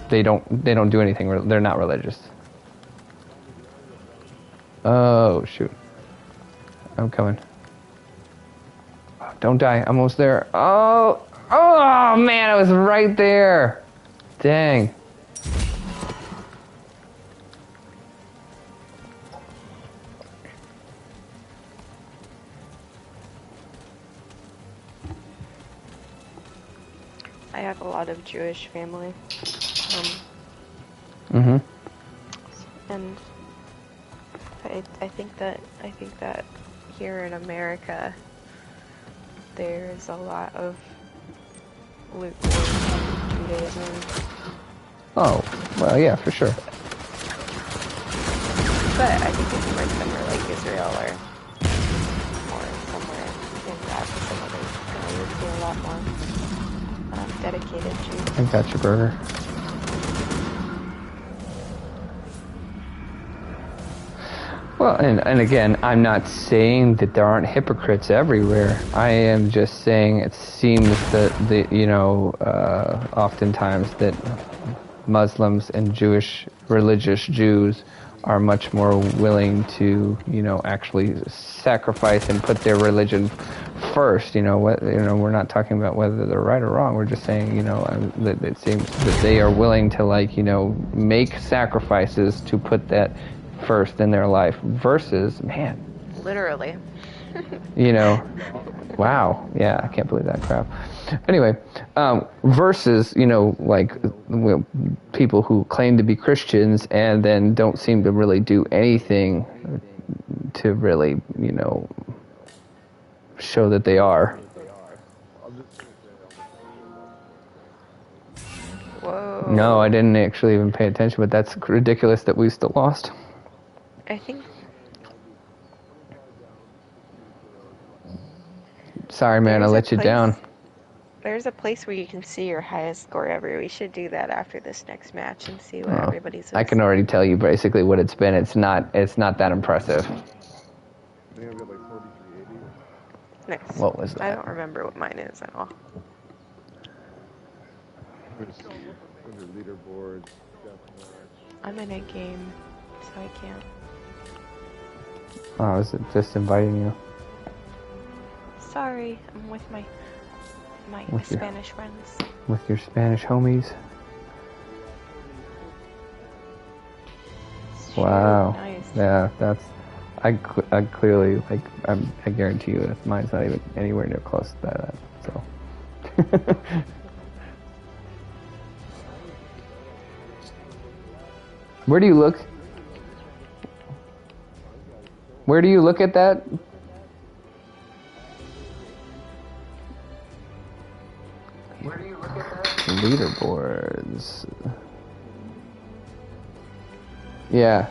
they don't do anything, they're not religious. Oh, shoot. I'm coming. Don't die, I'm almost there. Oh man, I was right there. Dang. lot of Jewish family. Mm-hmm. And I think that here in America there's a lot of lukewarm Judaism. Oh, well, yeah, for sure. But I think if you went somewhere like Israel or somewhere in that, some other you would see a lot more dedicated Jews. I got your burger. Well, and again, I'm not saying that there aren't hypocrites everywhere. I am just saying it seems that oftentimes that Muslims and Jewish religious Jews are much more willing to, actually sacrifice and put their religion first. We're not talking about whether they're right or wrong. We're just saying, that it seems that they are willing to, make sacrifices to put that first in their life versus, man. Literally. Wow. Yeah, I can't believe that crap. Anyway, versus, people who claim to be Christians and then don't seem to really do anything to really, show that they are. Whoa. No, I didn't actually even pay attention, but that's ridiculous that we still lost. I think... Sorry, man, I let you down. There's a place where you can see your highest score ever. We should do that after this next match and see what everybody's. I can already tell you basically what it's been. It's not that impressive. I think I've got like 4380. Nice. What was that? I don't remember what mine is at all. Under leaderboards, deathmatch. I'm in a game, so I can't. Oh, is it just inviting you? Sorry, I'm with my Spanish friends. With your Spanish homies? Wow. Nice. Yeah, that's... I clearly, I guarantee you that mine's not even anywhere near close to that, so... Where do you look? Where do you look at that? Where do you look at that? Leaderboards. Yeah.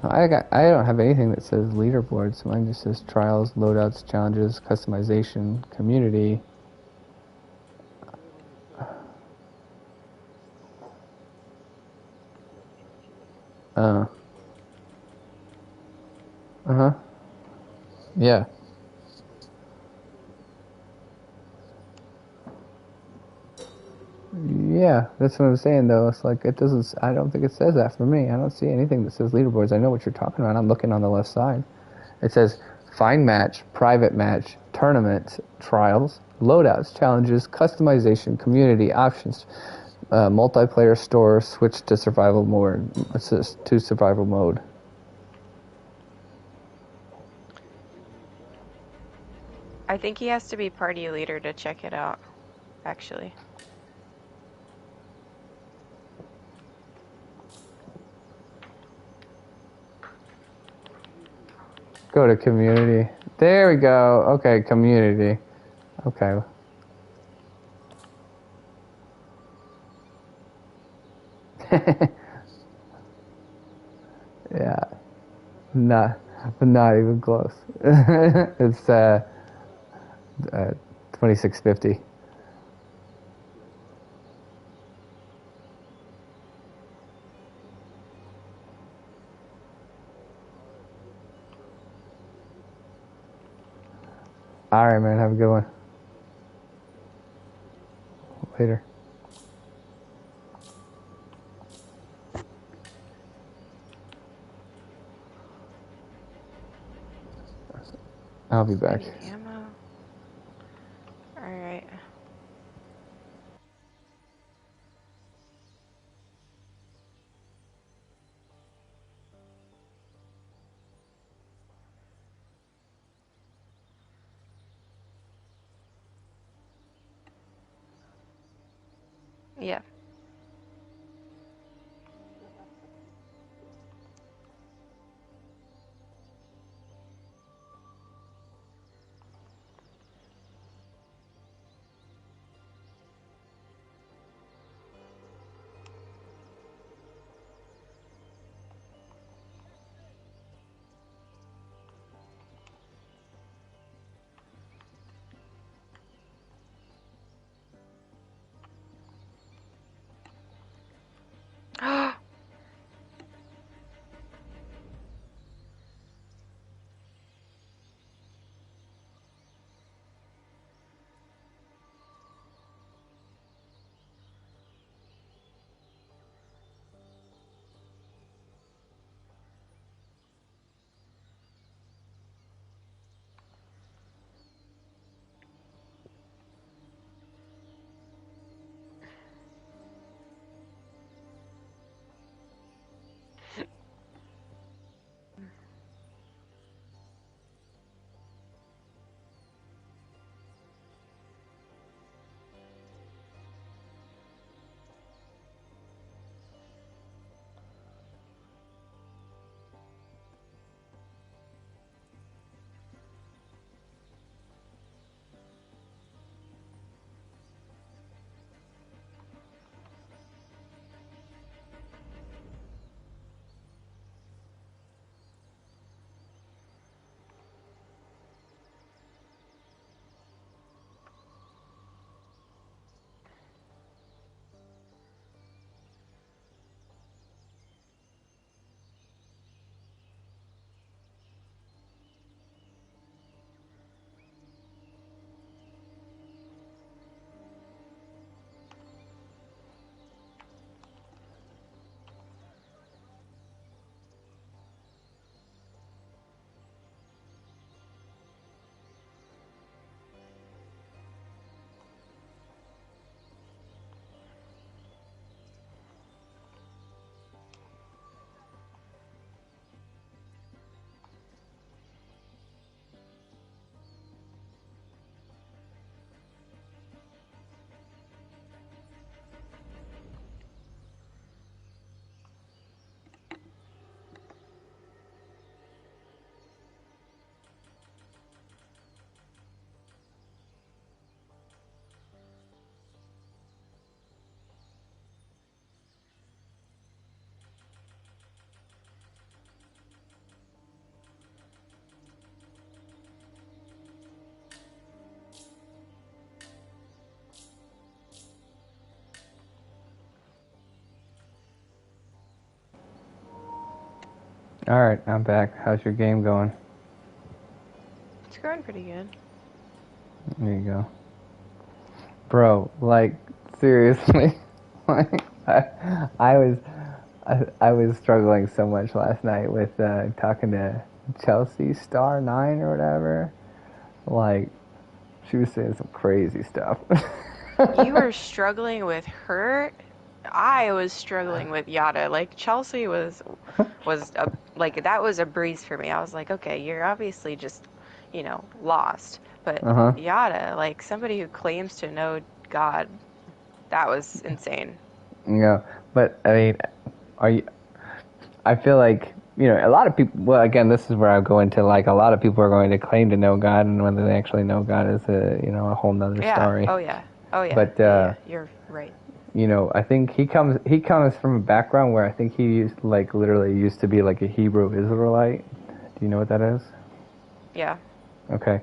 I don't have anything that says leaderboards. Mine just says trials, loadouts, challenges, customization, community. Yeah. Yeah, that's what I'm saying though. It's like it doesn't. I don't think it says that for me. I don't see anything that says leaderboards. I know what you're talking about. I'm looking on the left side. It says find match, private match, tournament, trials, loadouts, challenges, customization, community, options, multiplayer store, switch to survival mode, to survival mode. I think he has to be party leader to check it out, actually. Go to community. There we go. Okay, community. Okay. Yeah. Not even close. It's 2650. All right, man. Have a good one. Later. I'll be back. Ammo. All right. Yeah. All right, I'm back. How's your game going? It's going pretty good. There you go. Bro, like, seriously. like, I was struggling so much last night with talking to Chelsea Star 9 or whatever. Like, she was saying some crazy stuff. You were struggling with her. I was struggling with Yada. Like Chelsea was like that was a breeze for me. I was like, okay, you're obviously just, lost. But Uh-huh. Yada, like somebody who claims to know God, that was insane. Yeah, but I mean, are you? I feel like a lot of people. Well, again, this is where I go into like a lot of people are going to claim to know God, and whether they actually know God is a whole nother Yeah. story. Oh yeah. Oh yeah. But Yeah. You're right. I think he comes from a background where I think he literally used to be like a Hebrew Israelite. Do you know what that is? Yeah. Okay,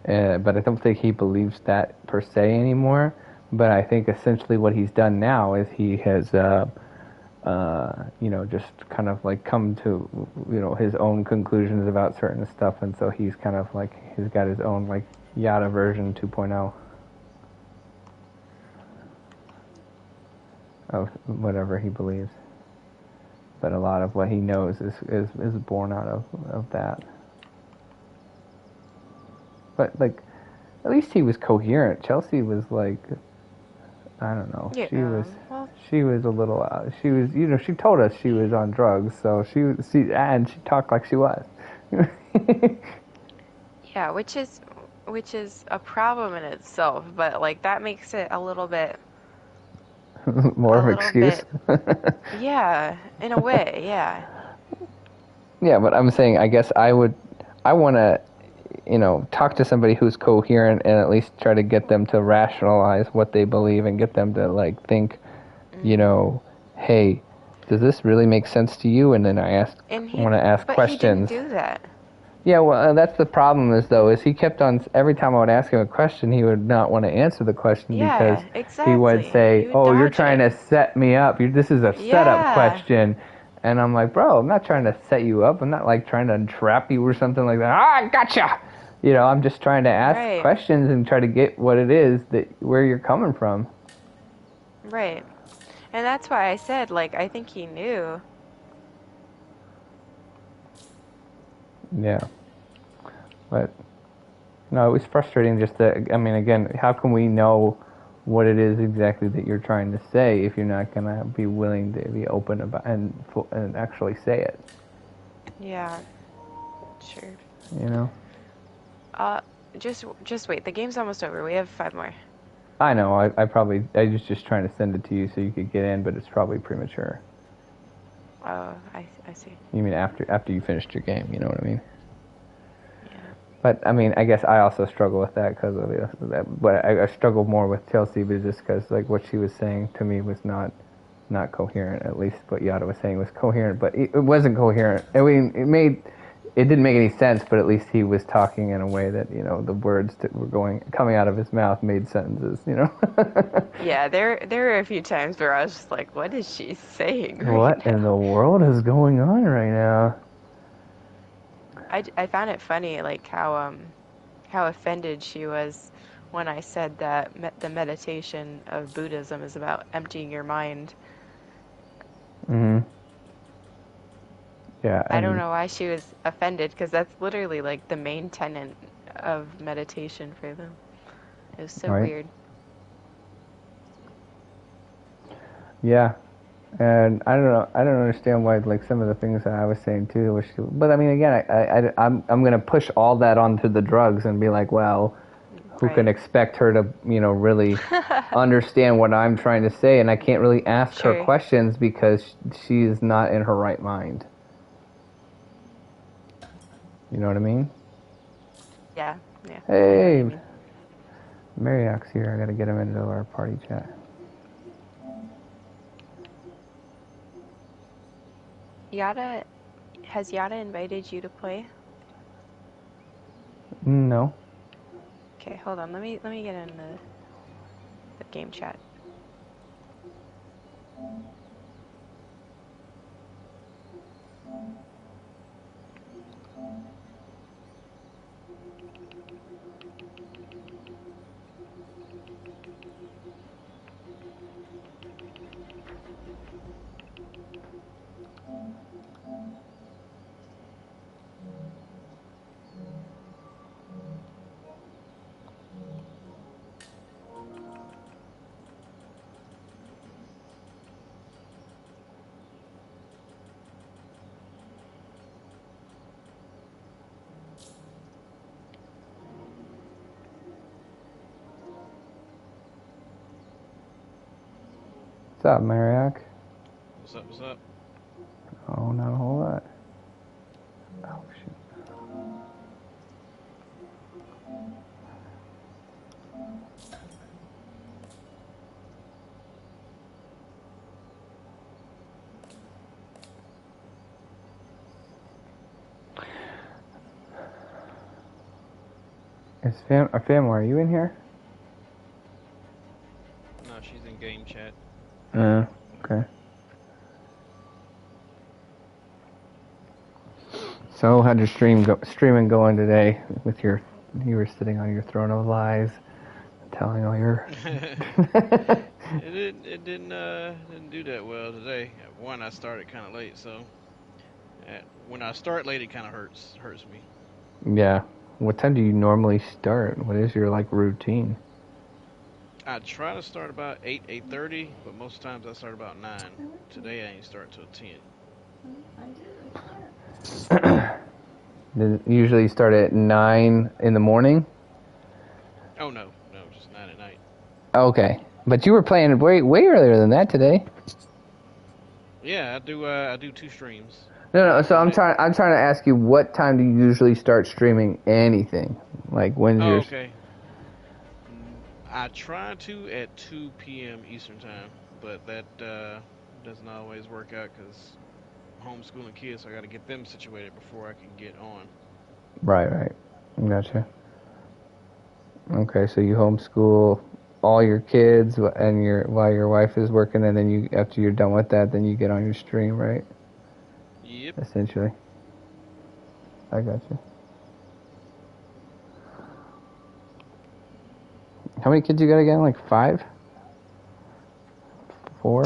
but I don't think he believes that per se anymore. But I think essentially what he's done now is he has, just kind of like come to, his own conclusions about certain stuff, and so he's kind of like he's got his own like Yada version 2.0 of whatever he believes. But a lot of what he knows is born out of that. But like, at least he was coherent. Chelsea was like, I don't know. Yeah. Well, She was a little. She was. She told us she was on drugs. So she talked like she was. yeah, which is a problem in itself, but like that makes it a little bit More a of an little excuse. bit. Yeah, in a way, yeah. Yeah, but I'm saying, I guess I want to, talk to somebody who's coherent and at least try to get them to rationalize what they believe and get them to like think, Hmm. hey, does this really make sense to you? And then And want to ask but he didn't questions. do that. Yeah, well, that's the problem is he kept on, every time I would ask him a question, he would not want to answer the question because Yeah, he would exactly. say, You would oh, you're dodge trying it. to set me up. This is a setup Yeah, question. And I'm like, bro, I'm not trying to set you up. I'm not like trying to trap you or something like that. Ah, gotcha. I'm just trying to ask right, questions and try to get what it is where you're coming from. right. And that's why I said, like, I think he knew. Yeah. But no, it was frustrating just that, I mean, again, how can we know what it is exactly that you're trying to say if you're not going to be willing to be open about and actually say it, Yeah, sure. you know? Uh, just wait. The game's almost over. We have 5 more. I know, I was just trying to send it to you so you could get in, but it's probably premature. Oh, I see. You mean after you finished your game, you know what I mean? Yeah. But I mean, I guess I also struggle with that because of that. But I struggle more with Chelsea, but just because like what she was saying to me was not coherent. At least what Yada was saying was coherent, but it wasn't coherent. I mean, it didn't make any sense. But at least he was talking in a way that the words that were coming out of his mouth made sentences. Yeah, there were a few times where I was just like, what is she saying right What in now? the world is going on right now? I found it funny, like how offended she was when I said that the meditation of Buddhism is about emptying your mind. Hmm. Yeah, I don't and know why she was offended because that's literally like the main tenet of meditation for them. It was so right. weird. Yeah, and I don't know. I don't understand why like some of the things that I was saying too. But I mean, again, I'm gonna push all that onto the drugs and be like, well, who can Right. expect her to really understand what I'm trying to say? And I can't really ask her Sure. questions because she is not in her right mind. You know what I mean? Yeah. Yeah. I know what you Hey, mean. Mariak's here. I gotta get him into our party chat. Yada has Yada invited you to play? No. Okay, hold on. Let me get in the game chat. What's up, Mariak? What's up? What's up? Oh, not a whole lot. Oh shoot. Fam, are you in here? No, she's in game chat. Okay. So, how'd your streaming going today? You were sitting on your throne of lies, telling all your. It didn't do that well today. One, I started kind of late, so when I start late, it kind of hurts me. Yeah. What time do you normally start? What is your like routine? I try to start about 8:30, but most times I start about 9. Today I ain't start till 10. Usually start at 9 in the morning. Oh no, just 9 at night. Okay. But you were playing way earlier than that today. Yeah, I do 2 streams. No. So One I'm trying to ask you, what time do you usually start streaming anything? Like when's Oh, your? okay. I try to at 2 p.m. Eastern time, but that doesn't always work out because homeschooling kids, so I got to get them situated before I can get on. Right. Gotcha. Okay, so you homeschool all your kids and while your wife is working, and then you after you're done with that, then you get on your stream, right? Yep. Essentially, I got you. How many kids you got again? Like 5, 4?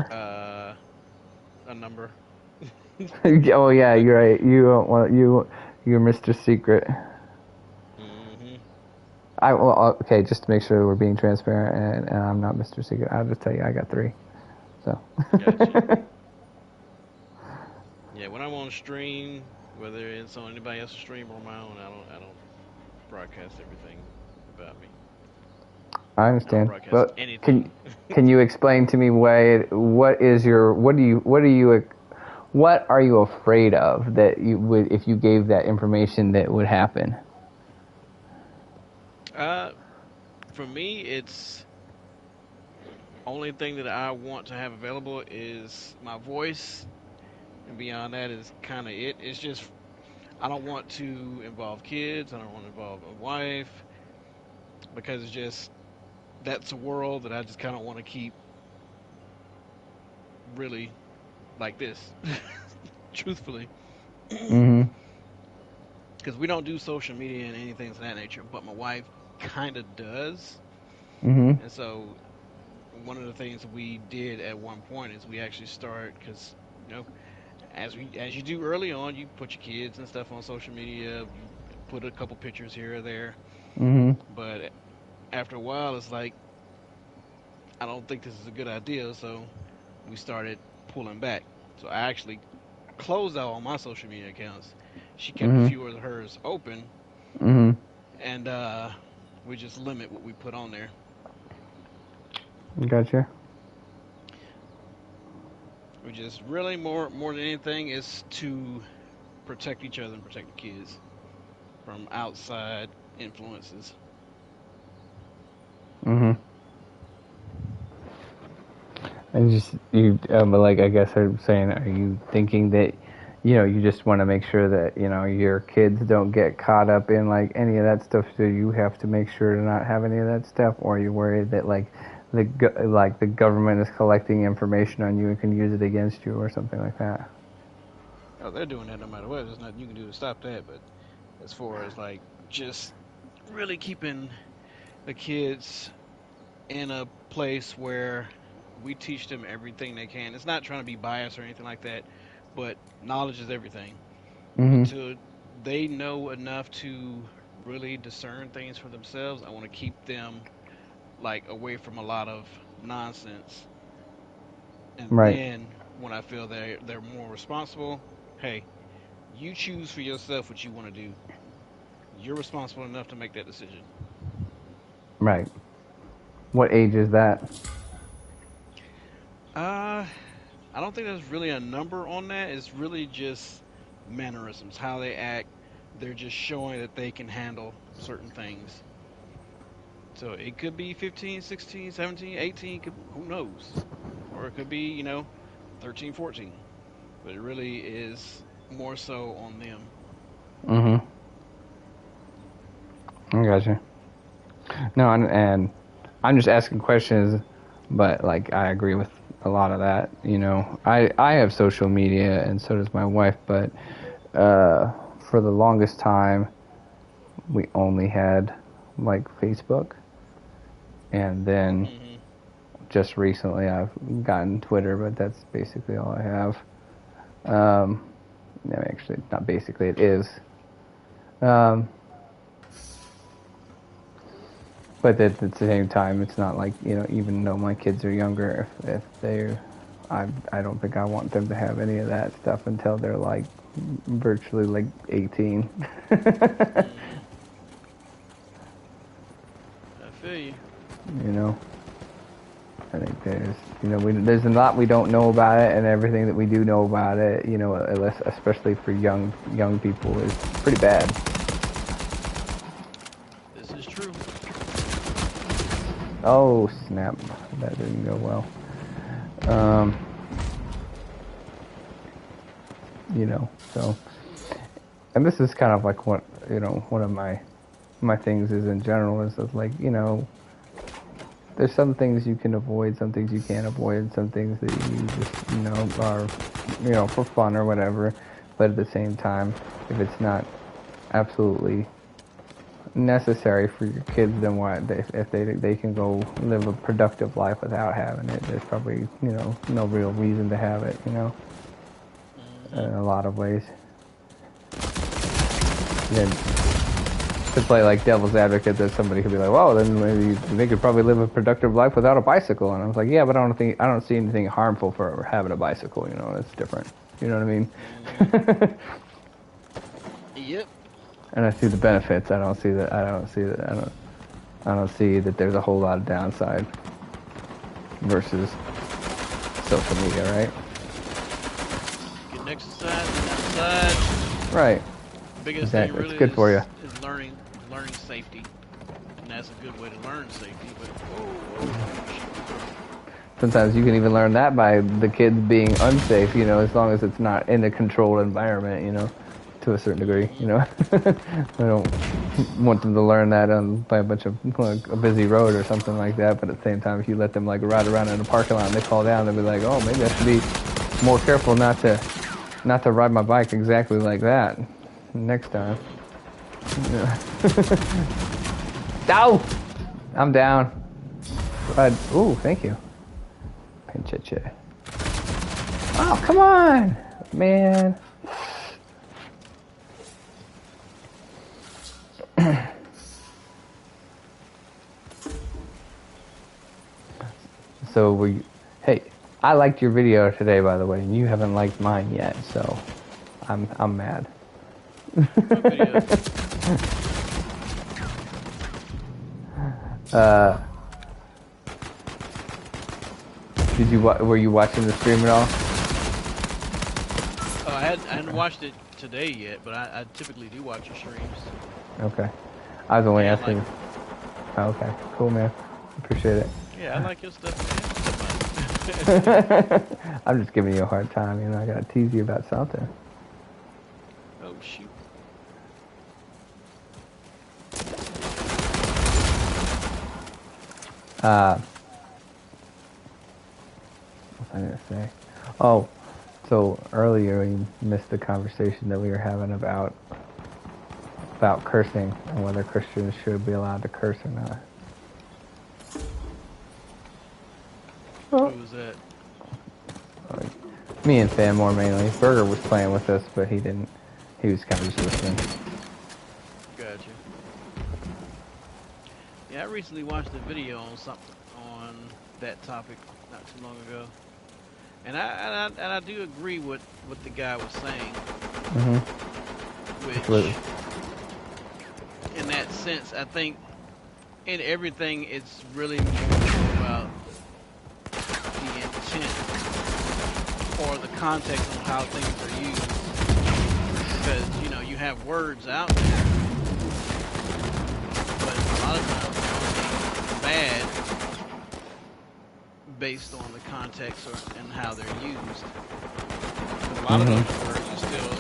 A number. Oh yeah, you're right. You don't want you're Mr. Secret. Hmm. Okay, just to make sure we're being transparent, and I'm not Mr. Secret. I'll just tell you, I got 3. So. Gotcha. Yeah, when I'm on stream, whether it's on anybody else's stream or my own, I don't broadcast everything about me. I I don't understand. broadcast But anything. can you explain to me what are you afraid of that you would, if you gave that information, that would happen? uh, for me, it's only thing that I want to have available is my voice, and beyond that is kind of it. It's just I don't want to involve kids. I don't want to involve a wife because it's just that's a world that I just kind of want to keep really like this, truthfully, Mm-hmm. because we don't do social media and anything of that nature. But my wife kind of does, Mm-hmm. and so one of the things we did at one point is we actually start because you know as you do early on, you put your kids and stuff on social media, you put a couple pictures here or there, Mm-hmm. but after a while, it's like I don't think this is a good idea, so we started pulling back. So I actually closed out all my social media accounts. She kept a Mm-hmm. few of hers open, Mm-hmm. and we just limit what we put on there. Gotcha. We just really more than anything is to protect each other and protect the kids from outside influences. Mm-hmm. And just but like I guess I'm saying, are you thinking that, you just want to make sure that your kids don't get caught up in like any of that stuff, so you have to make sure to not have any of that stuff, or are you worried that like the government is collecting information on you and can use it against you or something like that? Oh, they're doing that no matter what. There's nothing you can do to stop that. But as far as like just really keeping the kids in a place where we teach them everything they can. It's not trying to be biased or anything like that, but knowledge is everything. Mm-hmm. Until they know enough to really discern things for themselves, I want to keep them like away from a lot of nonsense. And Right. then when I feel they're more responsible, hey, you choose for yourself what you want to do. You're responsible enough to make that decision. Right. What age is that? Uh, I don't think there's really a number on that. It's really just mannerisms, how they act. They're just showing that they can handle certain things. So it could be 15, 16, 17, 18, who knows? Or it could be, 13, 14. But it really is more so on them. Mm-hmm. I gotcha. No, and I'm just asking questions, but like I agree with a lot of that. I have social media, and so does my wife, but for the longest time, we only had like Facebook, and then Hmm. just recently I've gotten Twitter, but that's basically all I have. No, actually, not basically, it is. Um, but at the same time, it's not like, even though my kids are younger, if they're, I don't think I want them to have any of that stuff until they're like virtually like 18. Hmm. I feel you. you know, You know, there's a lot we don't know about it, and everything that we do know about it, you know, especially for young people, is pretty bad. This is true. Oh snap! That didn't go well. You know, so, and this is kind of like what, you know, one of my things is in general is that, like, you know, there's some things you can avoid, some things you can't avoid, and some things that you just, you know, are, you know, for fun or whatever. But at the same time, if it's not absolutely necessary for your kids, then why? If they can go live a productive life without having it, there's probably, you know, no real reason to have it. You know, in a lot of ways. Then to play like devil's advocate, that somebody could be like, well, then maybe they could probably live a productive life without a bicycle. And I was like, yeah, but I don't see anything harmful for having a bicycle. You know, it's different. You know what I mean? Yep. And I see the benefits. I don't see that there's a whole lot of downside versus social media, right? Getting exercise and outside. Right. Biggest Exactly. thing really It's good for you. is learning safety, and that's a good way to learn safety. But Sometimes you can even learn that by the kids being unsafe, you know, as long as it's not in a controlled environment, you know, to a certain degree, you know. I don't want them to learn that by a bunch of, like, a busy road or something like that, but at the same time, if you let them, like, ride around in a parking lot and they fall down, they'll be like, oh, maybe I should be more careful not to ride my bike exactly like that next time. Yeah. Ow! I'm down. Ooh, thank you. Pinch. Oh, come on, man. So hey, I liked your video today, by the way, and you haven't liked mine yet, so I'm mad. Were you watching the stream at all? I hadn't watched it today yet, but I typically do watch your streams. Okay. I was only Yeah, asking. Oh, okay. Cool, man. Appreciate it. Yeah, I like your stuff. I'm just giving you a hard time, you know. I gotta tease you about something. Oh shoot. What was I gonna say? Oh, so earlier we missed the conversation that we were having about cursing and whether Christians should be allowed to curse or not. Who was that? Me and Sam more mainly. Berger was playing with us, but he didn't. He was kind of just listening. Gotcha. Yeah, I recently watched a video on that topic not too long ago, and I do agree with what the guy was saying. Which, in that sense, I think in everything it's really more about the intent or the context of how things are used, because you know you have words out there, but a lot of times they're bad based on the context and how they're used. A lot of those words are still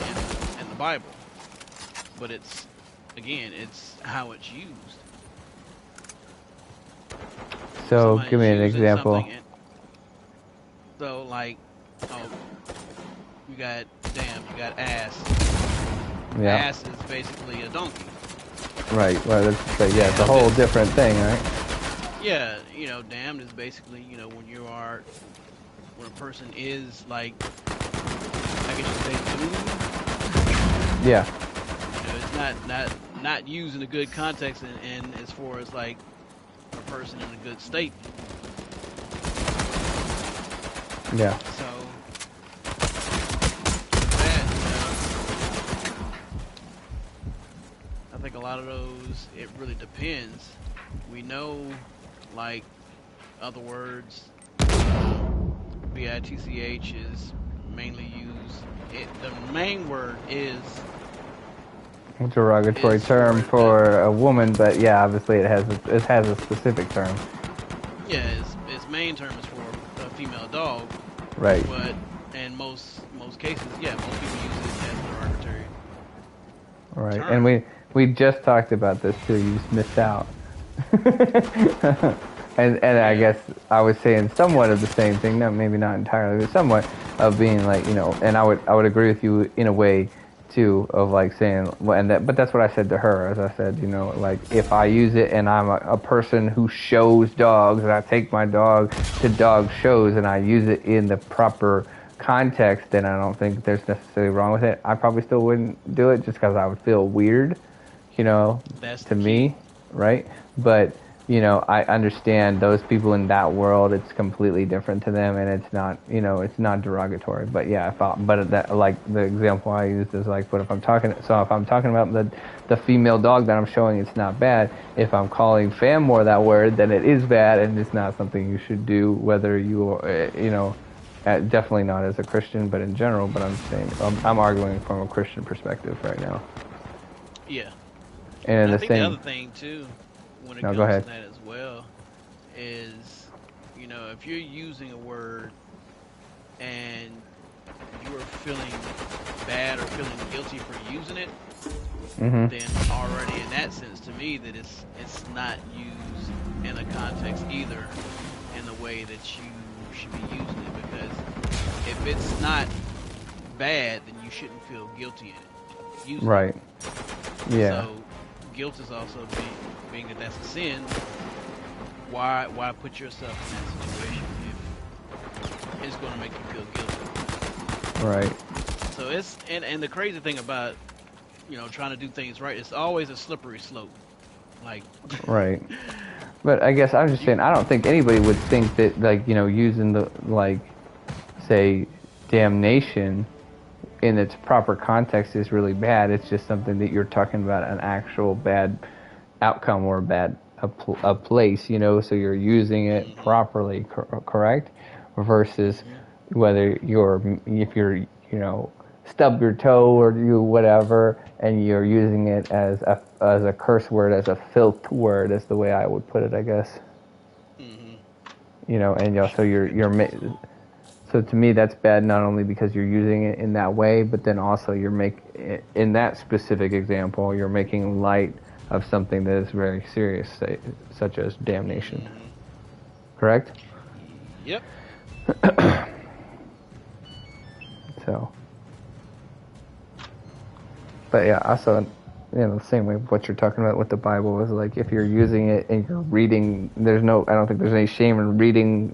in the Bible, but it's how it's used. So give me an example. So like, you got ass. Yeah. Ass is basically a donkey. Right. Well, it's a whole different thing, right? Yeah, you know, damned is basically, you know, when a person is like, I guess you say doomed. Yeah. You know, it's not used in a good context and as far as like a person in a good state. Yeah. So that, I think a lot of those, it really depends. We know, like, other words, bitch is mainly used. The main word is Derogatory term for the for a woman, but yeah, obviously it has a specific term. yeah. Its main term is for a female dog, Right. but in most cases, yeah, most people use it as a derogatory Right. And term. we just talked about this too. You just missed out. And I Yeah. guess I was saying somewhat of the same thing. No, maybe not entirely, but somewhat of being like, and I would agree with you in a way too, of like saying, well, but that's what I said to her. As I said, like if I use it and I'm a person who shows dogs, and I take my dog to dog shows and I use it in the proper context, then I don't think there's necessarily wrong with it. I probably still wouldn't do it just because I would feel weird, you know, That's to the key. me, right? But I understand those people in that world. It's completely different to them, and it's not derogatory. But yeah, but that, like the example I used is like, but if I'm talking about the female dog that I'm showing, it's not bad. If I'm calling Fanmore that word, then it is bad, and it's not something you should do. Whether definitely not as a Christian, but in general. But I'm saying I'm arguing from a Christian perspective right now, Yeah. and And in I the think the same. other thing too, when it No, go comes to ahead. that as well, is if you're using a word and you are feeling bad or feeling guilty for using it, Mhm. then already in that sense to me that it's not used in a context either in the way that you should be using it, because if it's not bad then you shouldn't feel guilty in it using it. Right. Yeah. So guilt is also being that that's a sin. Why put yourself in that situation if it's going to make you feel guilty? Right. So it's and the crazy thing about trying to do things right, it's always a slippery slope. Like Right. But I guess I'm just you, saying I don't think anybody would think that like using the like say damnation in its proper context is really bad. It's just something that you're talking about an actual bad outcome or a place, so you're using it hmm properly, correct? Versus hmm whether if you're, stub your toe or do whatever, and you're using it as a curse word, as a filth word, is the way I would put it, I guess. hmm And so so to me that's bad not only because you're using it in that way, but then also in that specific example you're making light of something that is very serious, such as damnation. hmm Correct? Yep. So, but yeah, also, the same way what you're talking about with the Bible is like if you're using it and you're reading, I don't think there's any shame in reading,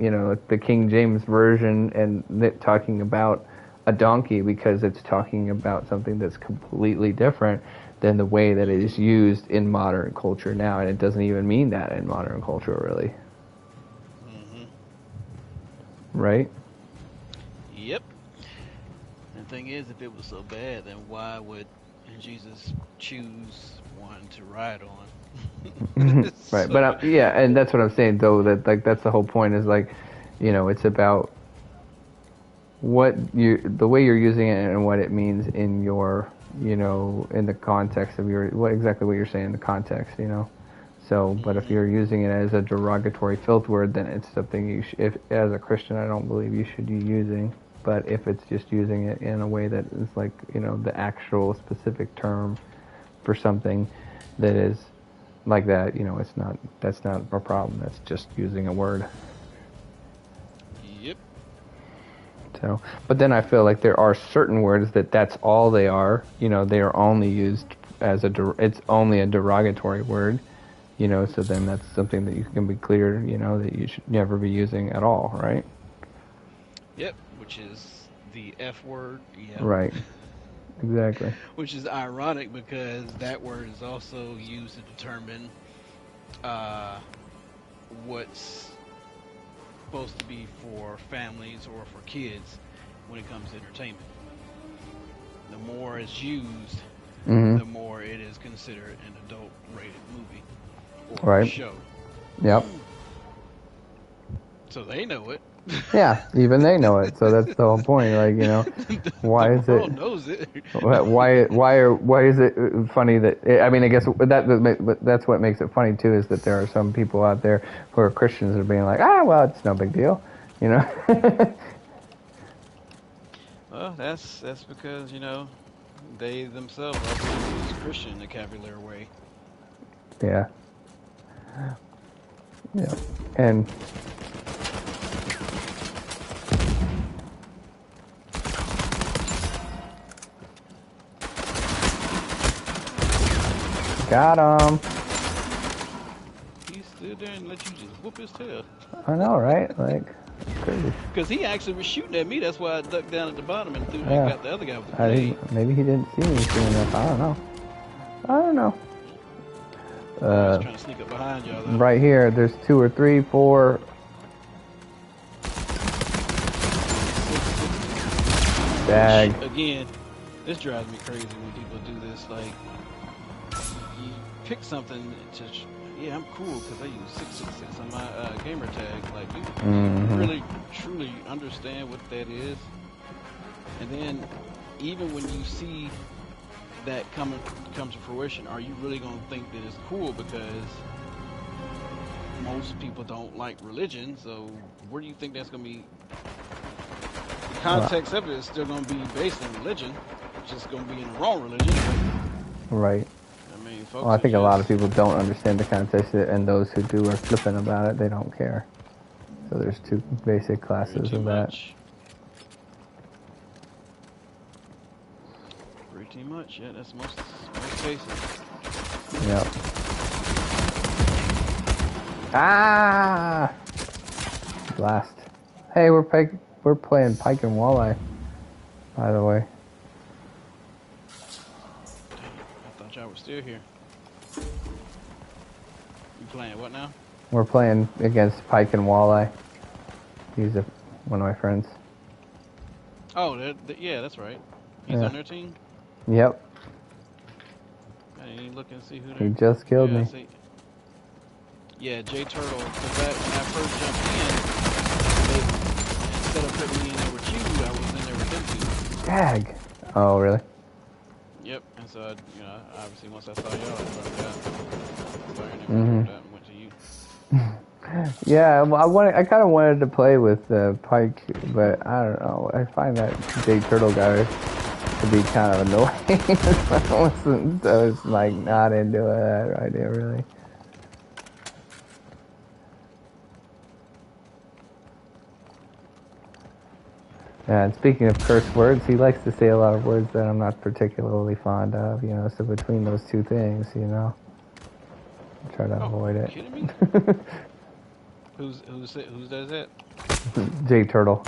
the King James version and it talking about a donkey, because it's talking about something that's completely different than the way that it is hmm used in modern culture now, and it doesn't even mean that in modern culture, really, hmm right? Yep. And the thing is, if it was so bad, then why would Jesus choose one to ride on? Right, So, but yeah, and that's what I'm saying though. That like that's the whole point is like, it's about the way you're using it and what it means in your, in the context of exactly what you're saying in the context, So, but if hmm you're using it as a derogatory filth word, then it's something if as a Christian, I don't believe you should be using. But if it's just using it in a way that is like, the actual specific term for something that is like that, that's not a problem. That's just using a word. Yep. So, but then I feel like there are certain words that's all they are. They are only used as it's only a derogatory word. So then that's something that you can be clear, that you should never be using at all, right? Yep. Which is the F word. Yep. Right. Exactly. Which is ironic because that word is also used to determine uh, what's supposed to be for families or for kids when it comes to entertainment. The more it's used, Mhm. the more it is considered an adult rated movie or Right. show. Yep. So they know it. Yeah, even they know it. So that's the whole point. Like, why The is it? world knows it. Why is it funny that? I mean, I guess that's what makes it funny too, is that there are some people out there who are Christians that are being like, well, it's no big deal, Well, that's because they themselves are being used Christian in a cavalier way. Yeah. Yeah. And got him. He stood there and let you just whoop his tail. I know, right? Like, crazy. Because he actually was shooting at me. That's why I ducked down at the bottom and Yeah. got the other guy with the grenade. Maybe he didn't see me soon enough. I don't know. I was trying to sneak up behind y'all, though. Right here, there's 2 or 3, 4. Dag. Again, this drives me crazy when people do this. Like, you pick something to, yeah, I'm cool because I use 666 on my gamer tag. Like, you really, truly understand what that is. And then, even when you see that come to fruition, are you really going to think that it's cool? Because most people don't like religion, so where do you think that's going to be? The context of it is still going to be based on religion. It's just going to be in the wrong religion. Right. I mean, folks. Well, I think a lot of people don't understand the context, and those who do are flippant about it. They don't care. So there's 2 basic classes of that. Pretty much, yeah. That's most cases. Yep. Ah! Blast. Hey, we're playing pike and walleye, by the way. I thought y'all were still here. You playing what now? We're playing against pike and walleye. He's one of my friends. Oh, yeah, that's right. He's on their team? Yep. I didn't even look and see who He just killed me. Yeah, J Turtle. Because when I first jumped in, instead of putting me in there with you, I was in there with them two. Dag. Oh, really? Yep. And so, obviously once I saw y'all, I dropped out. So I never went to you. Yeah, I kind of wanted to play with Pike, but I don't know. I find that J Turtle guy to be kind of annoying. I was like not into that idea really. And speaking of curse words, he likes to say a lot of words that I'm not particularly fond of, so between those 2 things, I try to avoid it. Kidding me? Who does that? J Turtle.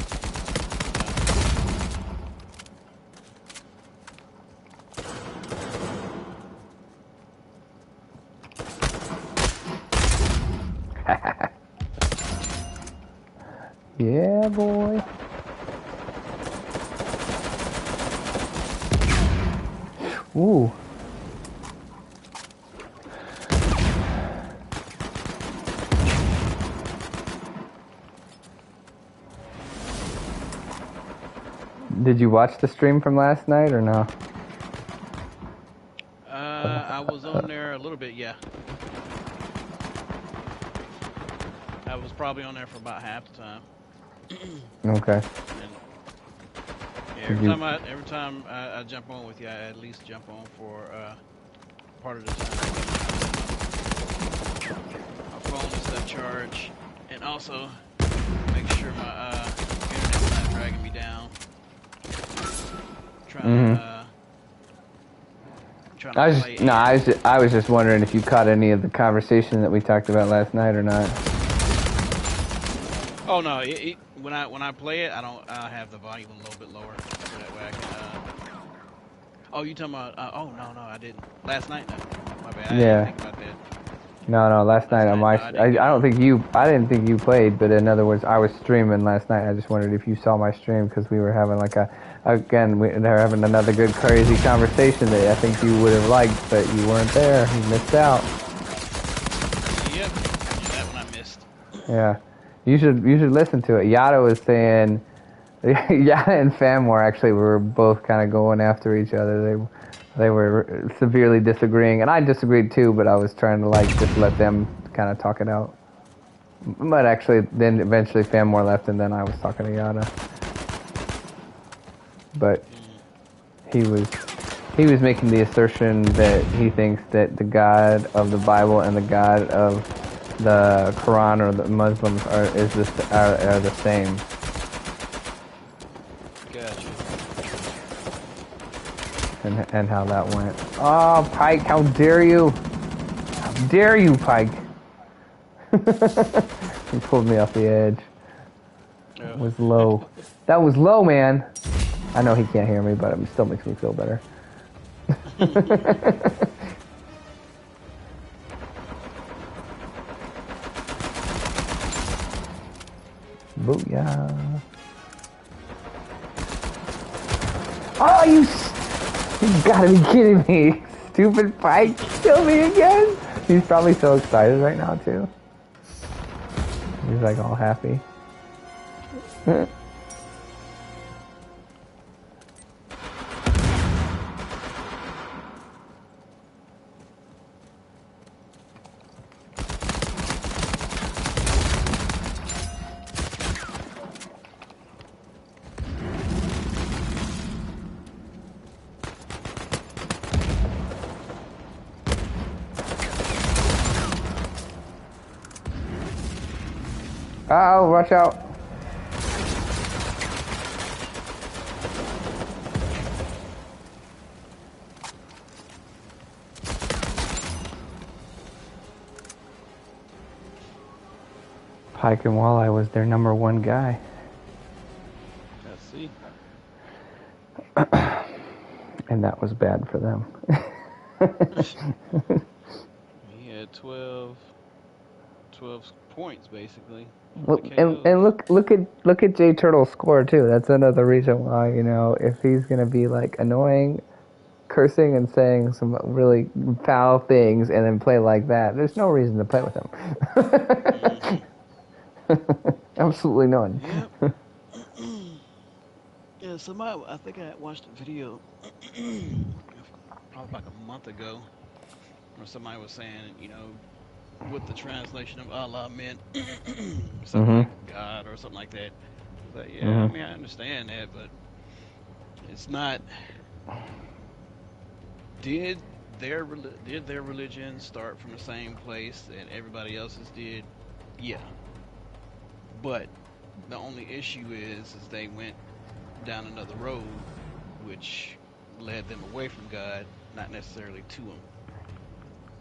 Yeah, boy. Ooh. Did you watch the stream from last night or no? I was on there a little bit, yeah. I was probably on there for about half the time. Okay. And, yeah, every time I jump on with you, I at least jump on for part of the time. My phone is that charge, and also make sure my internet's not dragging me down. I was just wondering if you caught any of the conversation that we talked about last night or not. Oh no! When I play it, I have the volume a little bit lower, so that way I can. Oh, you talking about? Oh no, I didn't. Last night, no. My bad. I didn't think about that. No, last night on my. I didn't think you played, but in other words, I was streaming last night. I just wondered if you saw my stream because we were having they're having another good crazy conversation that I think you would have liked, but you weren't there. You missed out. Yep, that one I missed. Yeah. You should listen to it. Yada was saying, Yada and Famor actually were both kind of going after each other. They were severely disagreeing, and I disagreed too. But I was trying to like just let them kind of talk it out. But actually, then eventually Famor left, and then I was talking to Yada. But he was making the assertion that he thinks that the God of the Bible and the God of the Quran or the Muslims are the same. Gotcha. And how that went. Oh, Pike, how dare you? How dare you, Pike? He pulled me off the edge. It was low. That was low, man. I know he can't hear me, but it still makes me feel better. Booyah. Oh, you gotta be kidding me. Stupid Pike, kill me again. He's probably so excited right now, too. He's like all happy. Oh, watch out. Pike and Walleye was their #1 guy. Let's see. And that was bad for them. He had 12 points basically. Look, and look at Jay Turtle's score too. That's another reason why, if he's gonna be like annoying, cursing and saying some really foul things and then play like that, there's no reason to play with him. Absolutely none. Yep. Yeah, I think I watched a video probably like a month ago where somebody was saying, what the translation of Allah meant, something like God or something like that. But yeah, I mean, I understand that, but it's not. Did their religion start from the same place that everybody else's did? Yeah. But the only issue is they went down another road, which led them away from God, not necessarily to Him.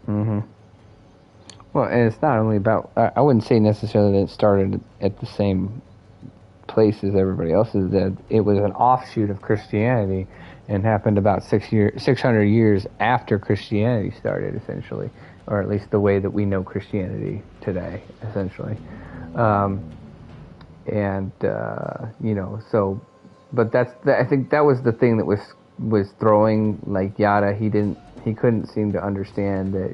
Mm-hmm. Well, and it's not only about. I wouldn't say necessarily that it started at the same place as everybody else's. That it was an offshoot of Christianity, and happened about 600 years after Christianity started, essentially, or at least the way that we know Christianity today, essentially. So, but I think that was the thing that was throwing like Yada. He couldn't seem to understand that,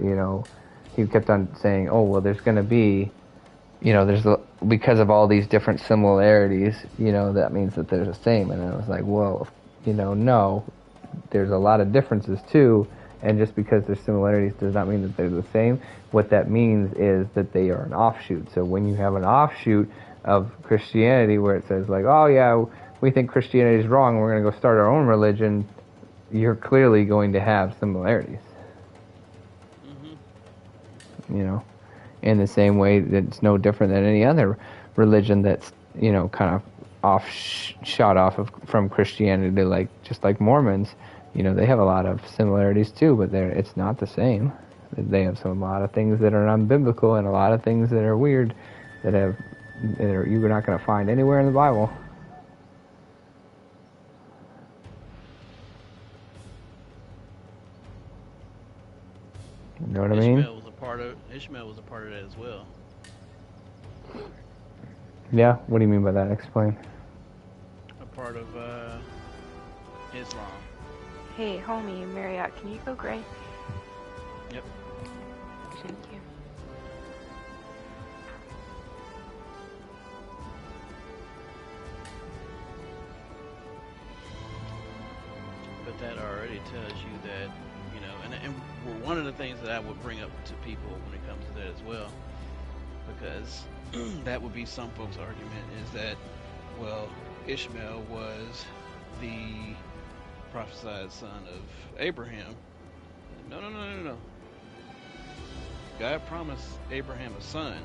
he kept on saying, oh, well, there's going to be, because of all these different similarities, that means that they're the same. And I was like, well, no, there's a lot of differences too. And just because there's similarities does not mean that they're the same. What that means is that they are an offshoot. So when you have an offshoot of Christianity where it says like, oh yeah, we think Christianity is wrong, we're going to go start our own religion, you're clearly going to have similarities. In the same way that it's no different than any other religion that's, kind of shot off from Christianity, just like Mormons. They have a lot of similarities too, but it's not the same. They have a lot of things that are unbiblical and a lot of things that are weird that you're not going to find anywhere in the Bible. You know what I mean? Ishmael was a part of that as well. Yeah, what do you mean by that? Explain. A part of Islam. Hey, homie, Marriott, can you go gray? Yep. Thank you. basically tells you that, and one of the things that I would bring up to people when it comes to that as well, because that would be some folks' argument is that, well, Ishmael was the prophesied son of Abraham. No, no, no, no, no. God promised Abraham a son,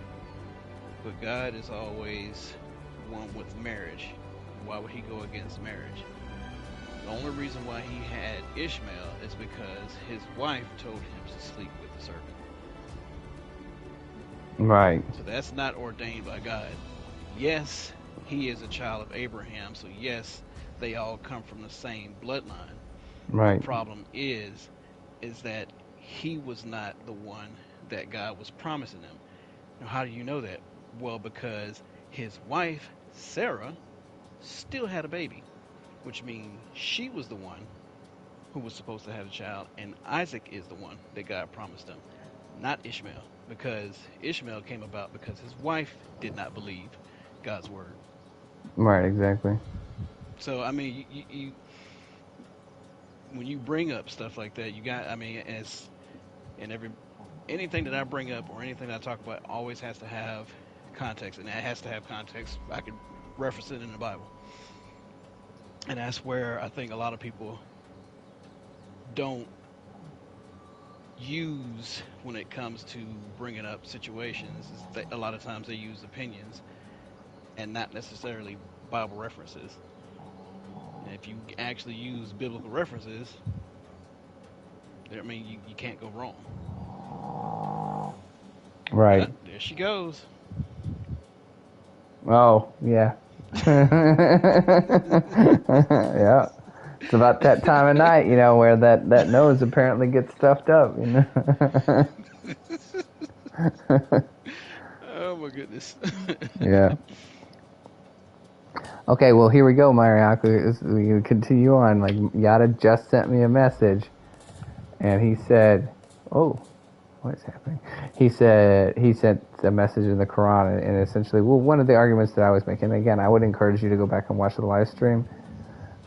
but God is always one with marriage. Why would he go against marriage? The only reason why he had Ishmael is because his wife told him to sleep with the serpent. Right. So that's not ordained by God. Yes, he is a child of Abraham, so yes, they all come from the same bloodline. Right. The problem is that he was not the one that God was promising him. Now, how do you know that? Well, because his wife, Sarah, still had a baby, which means she was the one who was supposed to have a child, and Isaac is the one that God promised him, not Ishmael, because Ishmael came about because his wife did not believe God's word. Right, exactly. So, I mean, you when you bring up stuff like that, you got, I mean, as in anything that I bring up or anything that I talk about always has to have context, and that has to have context. I could reference it in the Bible, and that's where I think a lot of people don't use when it comes to bringing up situations. Is that a lot of times they use opinions and not necessarily Bible references. And if you actually use biblical references, I mean, you can't go wrong. Right. There she goes. Oh, yeah. Yeah. It's about that time of night, where that nose apparently gets stuffed up, Oh my goodness. Yeah. Okay, well, here we go, Mariaku. We continue on. Like, Yada just sent me a message, and he said, oh, what is happening? He said he sent a message in the Quran, and essentially, well, one of the arguments that I was making, again, I would encourage you to go back and watch the live stream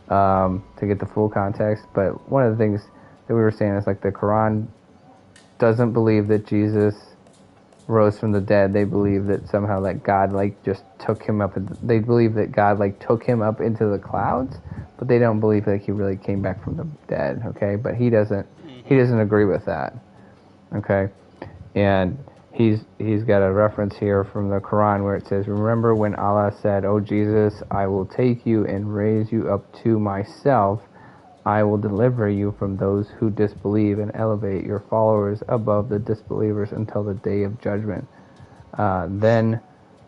to get the full context, but one of the things that we were saying is, like, the Quran doesn't believe that Jesus rose from the dead. They believe that somehow that God just took him up. They believe that God took him up into the clouds, but they don't believe he really came back from the dead. Okay, but he doesn't agree with that. Okay, and he's got a reference here from the Quran where it says, "Remember when Allah said, 'O Jesus, I will take you and raise you up to myself. I will deliver you from those who disbelieve and elevate your followers above the disbelievers until the day of judgment. Then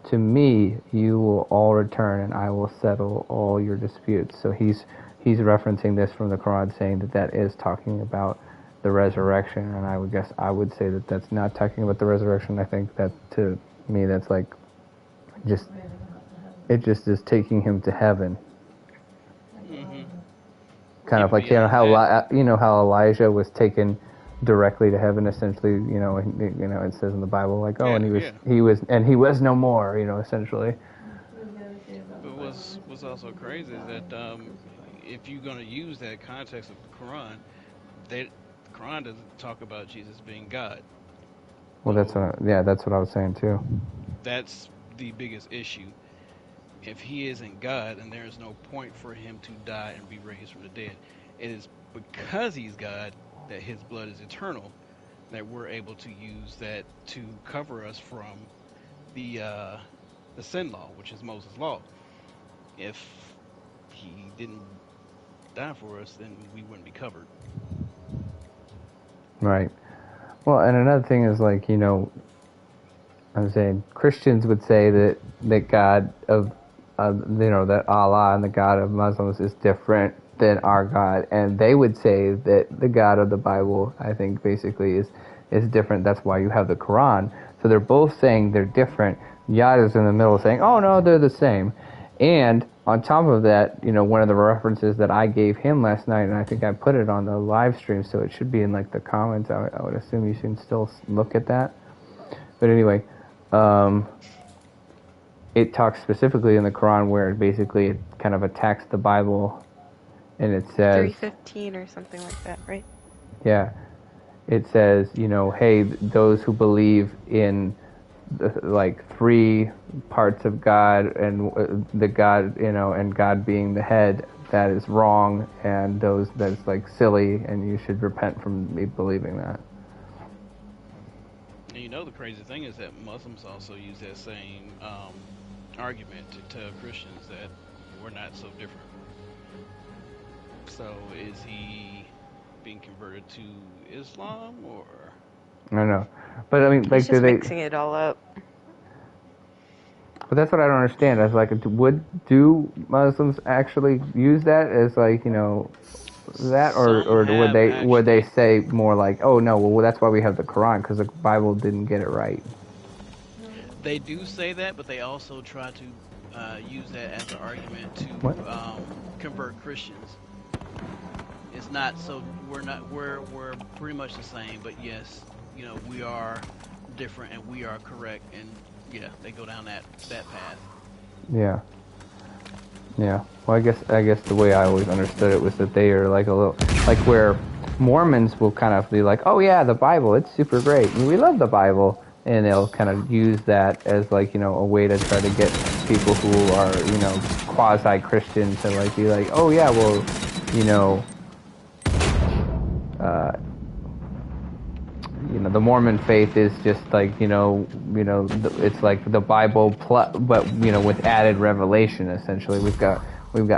to me you will all return, and I will settle all your disputes.'" So he's referencing this from the Quran, saying that is talking about the resurrection, and I would say that that's not talking about the resurrection. I think that, to me, that's it just is taking him to heaven. Kind of like how Elijah was taken directly to heaven, essentially. It says in the Bible, and he was no more. Essentially. But what's also crazy is that if you're going to use that context of the Quran, the Quran doesn't talk about Jesus being God. Well, that's what I was saying too. That's the biggest issue. If he isn't God, then there is no point for him to die and be raised from the dead. It is because he's God that his blood is eternal, that we're able to use that to cover us from the sin law, which is Moses' law. If he didn't die for us, then we wouldn't be covered. Right. Well, and another thing is, I'm saying Christians would say that God of that Allah and the God of Muslims is different than our God, and they would say that the God of the Bible, I think, basically is different. That's why you have the Quran. So they're both saying they're different. Yada's in the middle saying, oh no, they're the same. And on top of that, one of the references that I gave him last night, and I think I put it on the live stream, so it should be in the comments. I would assume you can still look at that. But anyway, it talks specifically in the Quran where basically it kind of attacks the Bible and it says, 3:15 or something like that, right? yeah, it says, hey, those who believe in like three parts of God and the God, and God being the head, that is wrong, and those that's like silly, and you should repent from me believing that. And the crazy thing is that Muslims also use that same argument to tell Christians that we're not so different. So is he being converted to Islam or? I don't know, but I mean, He's like, do just they? mixing it all up. But that's what I don't understand. I was like, do Muslims actually use that as like, that, Some or have would they actually. say more like, oh no, well that's why we have the Quran, because the Bible didn't get it right. They do say that, but they also try to use that as an argument What? to convert Christians. It's not so we're pretty much the same, but yes, we are different and we are correct, and yeah, they go down that path. Yeah. Yeah. Well, I guess the way I always understood it was that they are like a little, like where Mormons will kind of be like, oh yeah, the Bible, it's super great, and we love the Bible, and they'll kind of use that as like, a way to try to get people who are, quasi-Christian to like be like, oh yeah, well, you know, uh, the Mormon faith is just like, it's like the Bible plus, but with added revelation. Essentially, we've got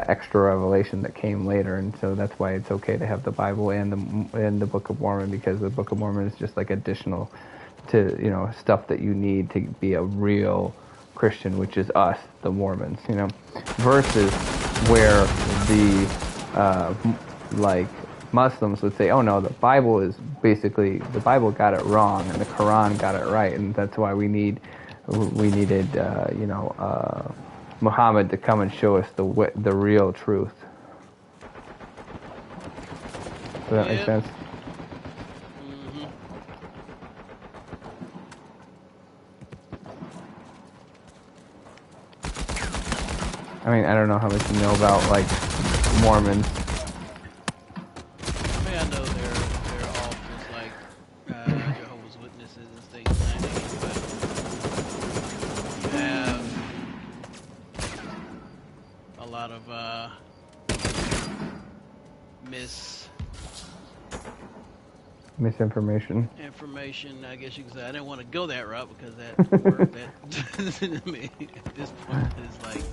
extra revelation that came later, and so that's why it's okay to have the Bible and the Book of Mormon, because the Book of Mormon is just like additional to stuff that you need to be a real Christian, which is us, the Mormons, versus where like Muslims would say, oh no, the Bible got it wrong, and the Quran got it right, and that's why we needed Muhammad to come and show us the real truth. Does that make Yep. sense? hmm I mean, I don't know how much you know about like Mormons. I mean, I know they're all just like Jehovah's Witnesses and things of that nature, but you have a lot of Misinformation. misinformation, I guess you could say. I didn't want to go that route because that word that I mean, at this point is like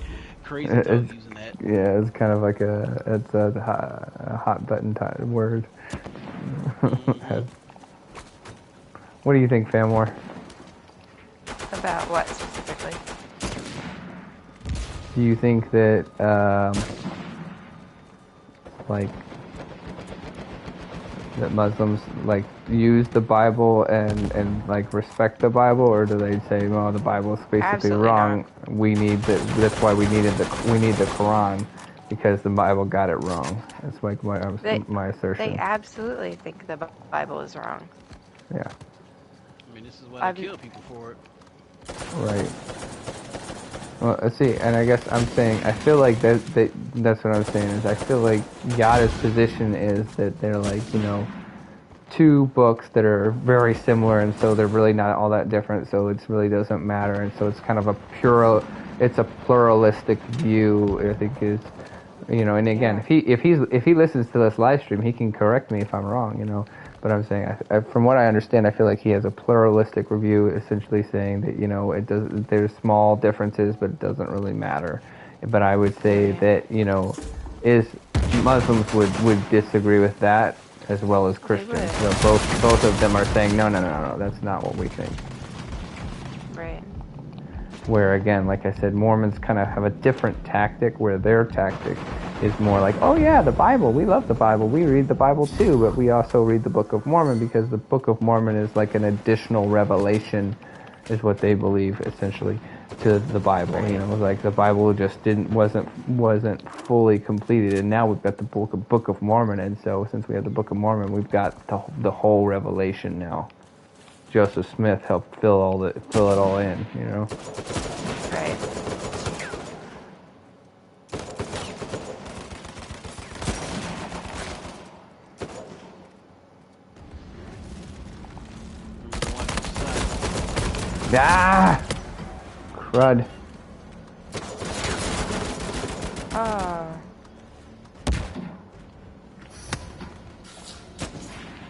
crazy talk It's, using that. yeah, it's kind of like a hot button word. hmm What do you think, Famor? About what specifically? Do you think that like that Muslims like use the Bible and like respect the Bible, or do they say, well, the Bible is basically Absolutely wrong? That's why we need the Quran, because the Bible got it wrong. That's like my They assertion. absolutely think the Bible is wrong. Yeah. I mean, this is why they I've, kill people for it. Right. Well, let's see, and I guess I'm saying, I feel like that's what I'm saying, is I feel like Yada's position is that they're like, two books that are very similar, and so they're really not all that different, so it really doesn't matter, and so it's kind of it's a pluralistic view, I think is, and again, if he listens to this live stream, he can correct me if I'm wrong, but I'm saying, from what I understand, I feel like he has a pluralistic review, essentially saying that there's small differences, but it doesn't really matter. But I would say that is Muslims would disagree with that, as well as they Christians. would. So both of them are saying no, that's not what we think. Right. Where again, like I said, Mormons kind of have a different tactic, where their tactic is more like, oh yeah, the Bible, we love the Bible, we read the Bible too, but we also read the Book of Mormon, because the Book of Mormon is like an additional revelation, is what they believe, essentially, to the Bible. Like the Bible just wasn't fully completed, and now we've got the Book of Mormon, and so since we have the Book of Mormon, we've got the whole revelation now. Joseph Smith helped fill it all in, Right. Ah! Crud. Oh.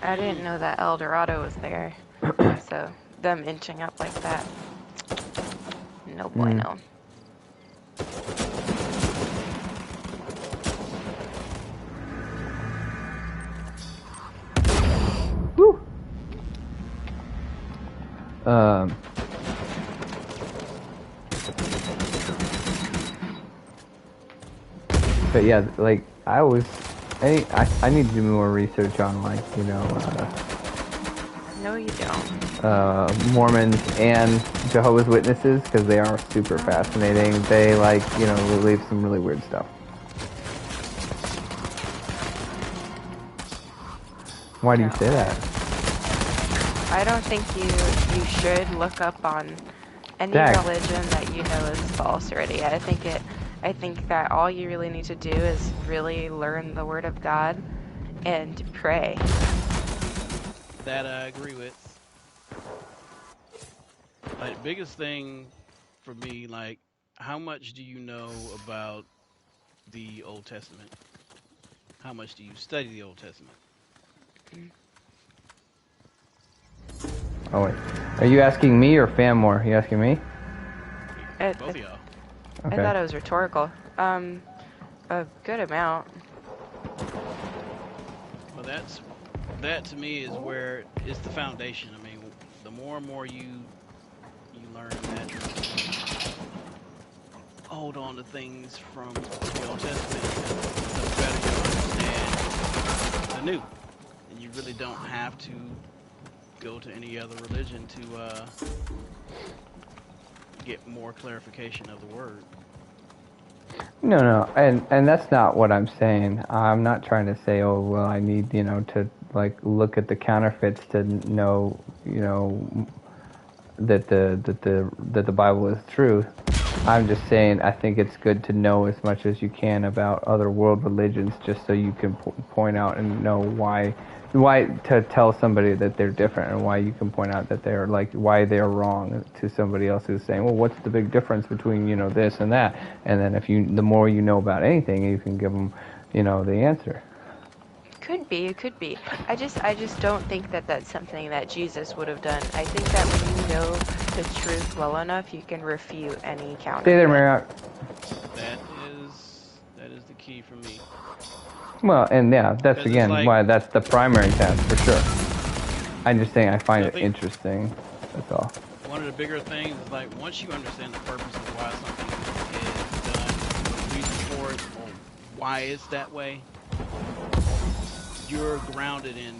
I didn't know that El Dorado was there. So, them inching up like that. No bueno. Woo! But yeah, like, I need to do more research on, like, No, you don't. Mormons and Jehovah's Witnesses, because they are super fascinating. They, like, leave some really weird stuff. Why do you say that? I don't think you should look up on any religion that you know is false already. I think that all you really need to do is really learn the Word of God and pray. That I agree with. Like, biggest thing for me, like, how much do you know about the Old Testament? How much do you study the Old Testament? Oh, wait. Are you asking me or Famore? Are you asking me? Both of y'all. Okay. I thought it was rhetorical. A good amount. Well, that to me is where it's the foundation. I mean, the more and more you learn that, hold on to things from the Old Testament, the better you understand the New. And you really don't have to go to any other religion to get more clarification of the Word. No, and that's not what I'm saying. I'm not trying to say, oh, well, I need, to, like, look at the counterfeits to know, that the Bible is true. I'm just saying I think it's good to know as much as you can about other world religions, just so you can point out and know why to tell somebody that they're different, and why you can point out that they're, like, why they're wrong to somebody else who's saying, well, what's the big difference between this and that? And then the more you know about anything, you can give them the answer. Could be, it could be. I just don't think that that's something that Jesus would have done. I think that when you know the truth well enough, you can refute any counterfeit. Stay there, Marriott. That is the key for me. Well, and yeah, that's again why that's the primary test for sure. I'm just saying I find it interesting. That's all. One of the bigger things is, like, once you understand the purpose of why something is done, the reason for it, or why it's that way, you're grounded in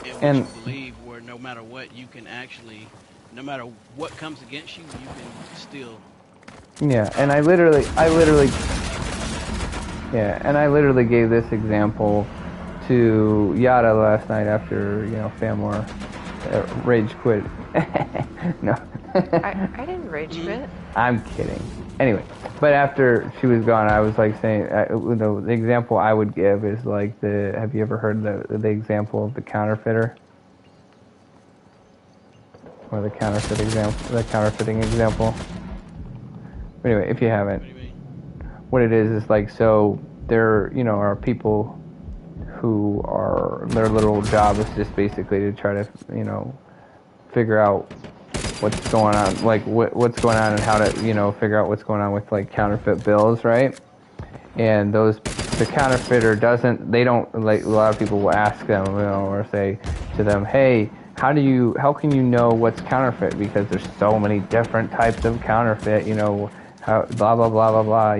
what you believe, where no matter what, you can actually, no matter what comes against you, you can still. Yeah, and I literally gave this example to Yada last night after, Famor rage quit. No. I didn't rage quit. I'm kidding. Anyway, but after she was gone, I was like saying, the example I would give is like have you ever heard the example of the counterfeiter? Or the counterfeiting example? Anyway, if you haven't, what it is like, so there, are people who are, their little job is just basically to try to, figure out what's going on, like what's going on and how to, figure out what's going on with, like, counterfeit bills, right? And the counterfeiter they don't, like, a lot of people will ask them, or say to them, hey, how can you know what's counterfeit? Because there's so many different types of counterfeit, how blah blah blah blah blah,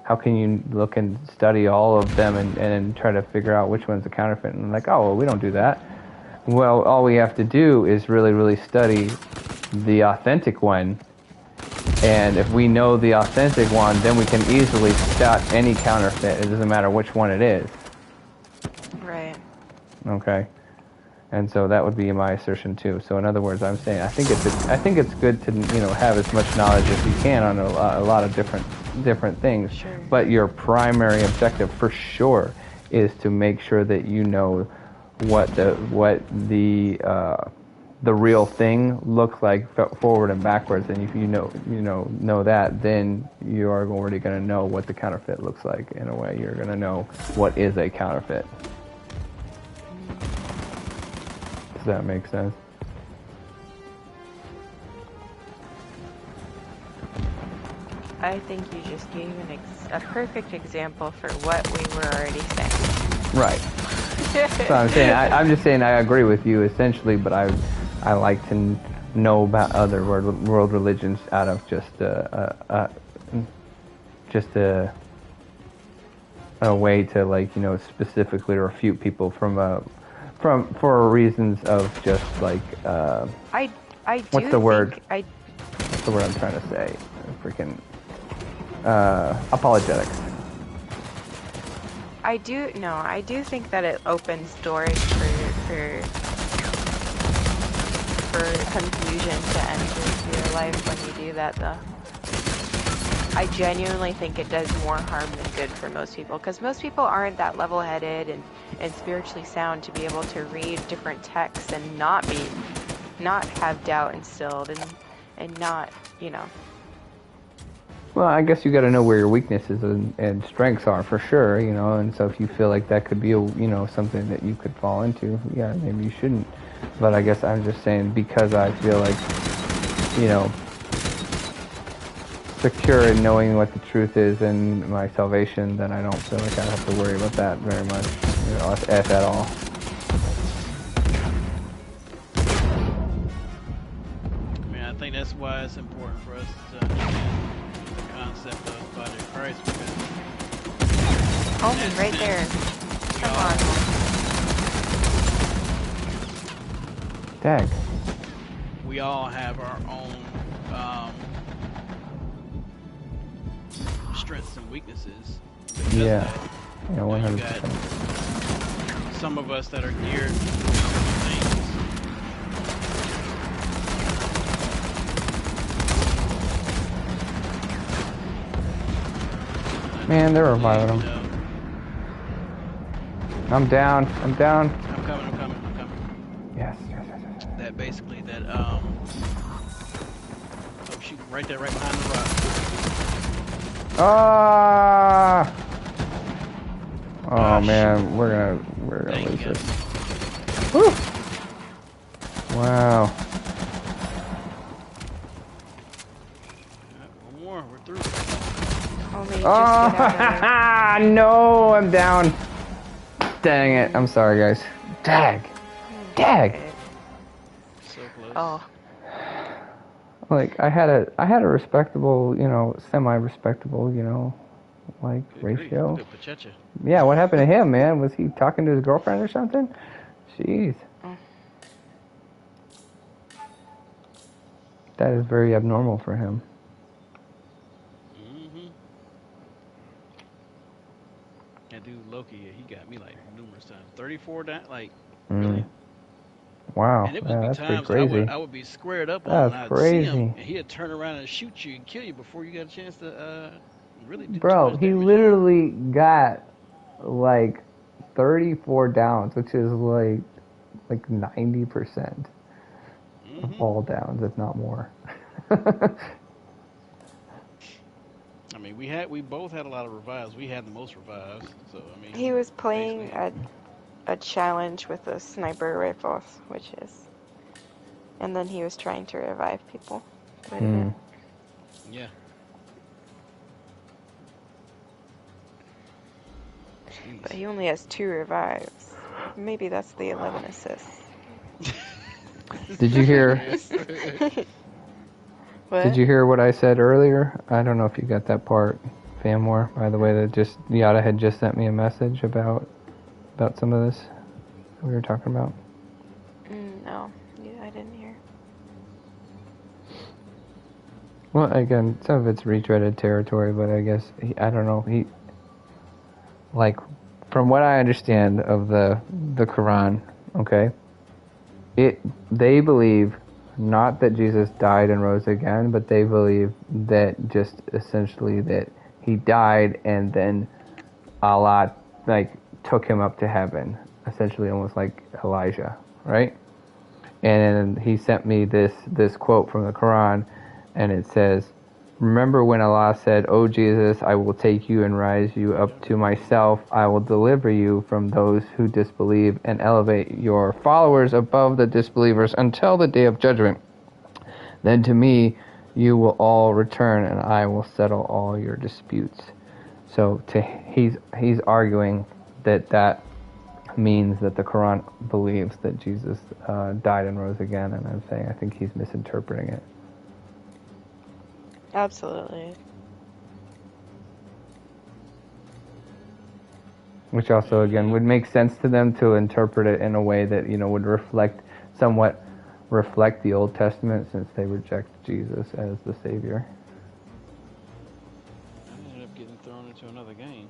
how can you look and study all of them and try to figure out which one's a counterfeit? And I'm like, oh, well, we don't do that. Well, all we have to do is really, really study the authentic one, and if we know the authentic one, then we can easily spot any counterfeit. It doesn't matter which one it is. Right. Okay. And so that would be my assertion too. So in other words, I'm saying I think it's good to have as much knowledge as you can on a lot of different things. Sure. But your primary objective, for sure, is to make sure that you know what the the real thing looks like forward and backwards, and if you know that, then you are already going to know what the counterfeit looks like. In a way, you're going to know what is a counterfeit. Does that make sense? I think you just gave a perfect example for what we were already saying. Right. So I'm saying, I'm just saying I agree with you essentially, but I like to know about other world religions out of just a way to, like, specifically refute people for reasons of just like I do what's the word? think What's the word I'm trying to say? Freaking apologetics. I do think that it opens doors for confusion to enter into your life when you do that, though. I genuinely think it does more harm than good for most people, because most people aren't that level-headed and spiritually sound to be able to read different texts and not have doubt instilled and not, Well, I guess you got to know where your weaknesses and strengths are for sure, and so if you feel like that could be something that you could fall into, yeah, maybe you shouldn't. But I guess I'm just saying, because I feel like, secure in knowing what the truth is and my salvation, then I don't feel like I have to worry about that very much, if at all. I mean, I think that's why it's important for us to understand the concept of the body of Christ, because homie, right there. Come on. Dag. we all have our own strengths and weaknesses. Yeah. That, Yeah, you 100%. got some of us that are geared to things. Man, they're reviving them. I'm down. I'm coming. Yes. That basically oh shoot, right there, right behind the rock. Ah! Oh man, Shoot. we're gonna Dang lose it. this. Woo! Wow. One more, we're through. Homie, just Oh, get out of there. no, I'm down. Dang it. I'm sorry, guys. Dag. Okay. So close. Oh. Like, I had a respectable, semi-respectable, like, Good ratio. grief, look at Pachecha. Yeah, what happened to him, man? Was he talking to his girlfriend or something? Jeez. That is very abnormal for him. Mm-hmm. That dude Loki, he got me like numerous times. 34 down, like, really? Wow. And it would Yeah, be that's pretty times crazy. I would be squared up on him, That's and I'd see him, crazy. and he'd turn around and shoot you and kill you before you got a chance to really do too Bro, much he damage. literally got like 34 downs, which is like 90% of all downs, if not more. I mean, we both had a lot of revives. We had the most revives, so I mean. He was playing basically- a challenge with the sniper rifles, and then he was trying to revive people. But Yeah. Jeez. But he only has 2 revives. Maybe that's the 11 assists. Did you hear? What? Did you hear what I said earlier? I don't know if you got that part, Famore. By the way, that just Yada had just sent me a message about some of this we were talking about. No, yeah, I didn't hear. Well, again, some of it's retreaded territory, but I guess I don't know. Like, from what I understand of the Quran, okay, they believe not that Jesus died and rose again, but they believe that just essentially that he died and then Allah took him up to heaven, essentially almost like Elijah, right? and he sent me this quote from the Quran, and it says, "Remember when Allah said, 'O Jesus, I will take you and rise you up to myself. I will deliver you from those who disbelieve and elevate your followers above the disbelievers until the day of judgment. Then to me you will all return, and I will settle all your disputes.'" So he's arguing that means that the Quran believes that Jesus died and rose again, and I'm saying I think he's misinterpreting it. Absolutely. Which also, again, would make sense to them to interpret it in a way that, would somewhat reflect the Old Testament, since they reject Jesus as the Savior. I ended up getting thrown into another game.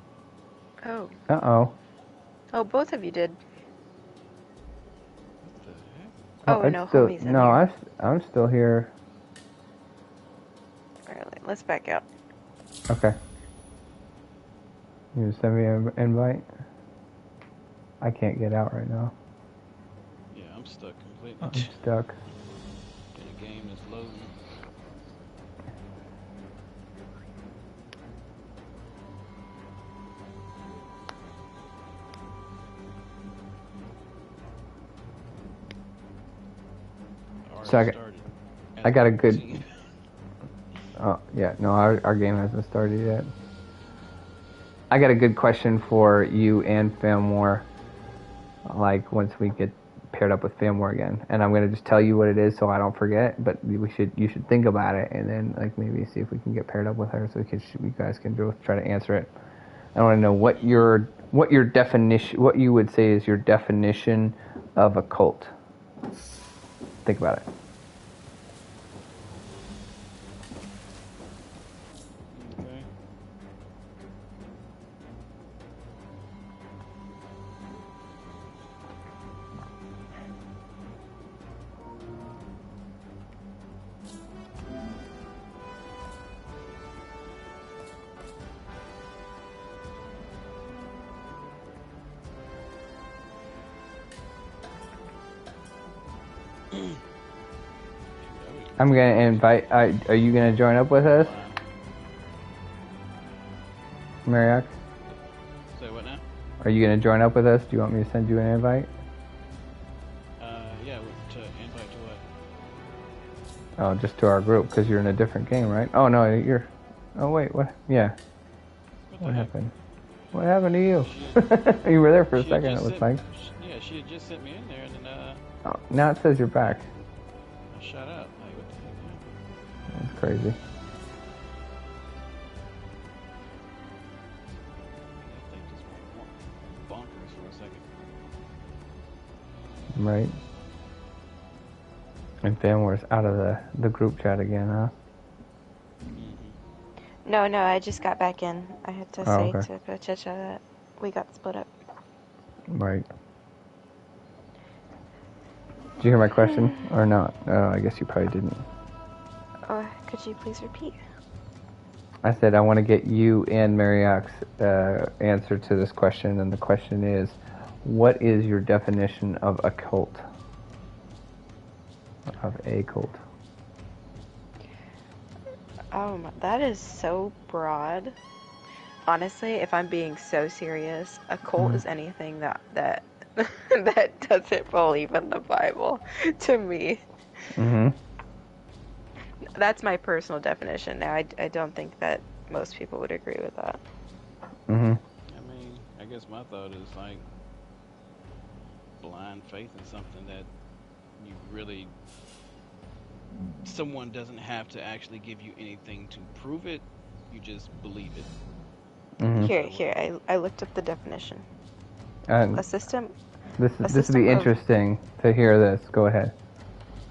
Oh. Uh-oh. Oh, both of you did. What the heck? Oh, It's no, still, homie's in no, here. I'm still here. Alright, let's back out. Okay. You send me an invite? I can't get out right now. Yeah, I'm stuck completely. I'm stuck. In a game that's loading. So I got a good... Oh, yeah, no, our game hasn't started yet. I got a good question for you and Famwar, like, once we get paired up with Famwar again. And I'm going to just tell you what it is so I don't forget, but you should think about it, and then, like, maybe see if we can get paired up with her so you guys can try to answer it. I want to know what your definition, what you would say is your definition of a cult. Think about it. Okay. I'm going to invite... Are you going to join up with us, Mariox? Say what now? Are you going to join up with us? Do you want me to send you an invite? Yeah, to invite to what? Oh, just to our group, because you're in a different game, right? Oh, no, you're... Oh, wait, what? Yeah. What happened? What happened to you? You were there for a second, it looks like. Yeah, she had just sent me in there, and then, Oh, now it says you're back. I shut up. Like, what the heck, man? That's crazy. That thing just went bonkers for a second. Right. And Famwar's out of the group chat again, huh? No, I just got back in. I had to say okay. to Patricia that we got split up. Right. Did you hear my question or not? Oh, I guess you probably didn't. Could you please repeat? I said I want to get you and Mariox answer to this question, and the question is, what is your definition of a cult? Of a cult. That is so broad. Honestly, if I'm being so serious, a cult is anything that that doesn't believe in the Bible. To me, that's my personal definition. Now, I don't think that most people would agree with that. I mean, I guess my thought is like blind faith in something that you really, someone doesn't have to actually give you anything to prove it. You just believe it. Here, I looked up the definition. And A system. this would be interesting to hear this. Go ahead.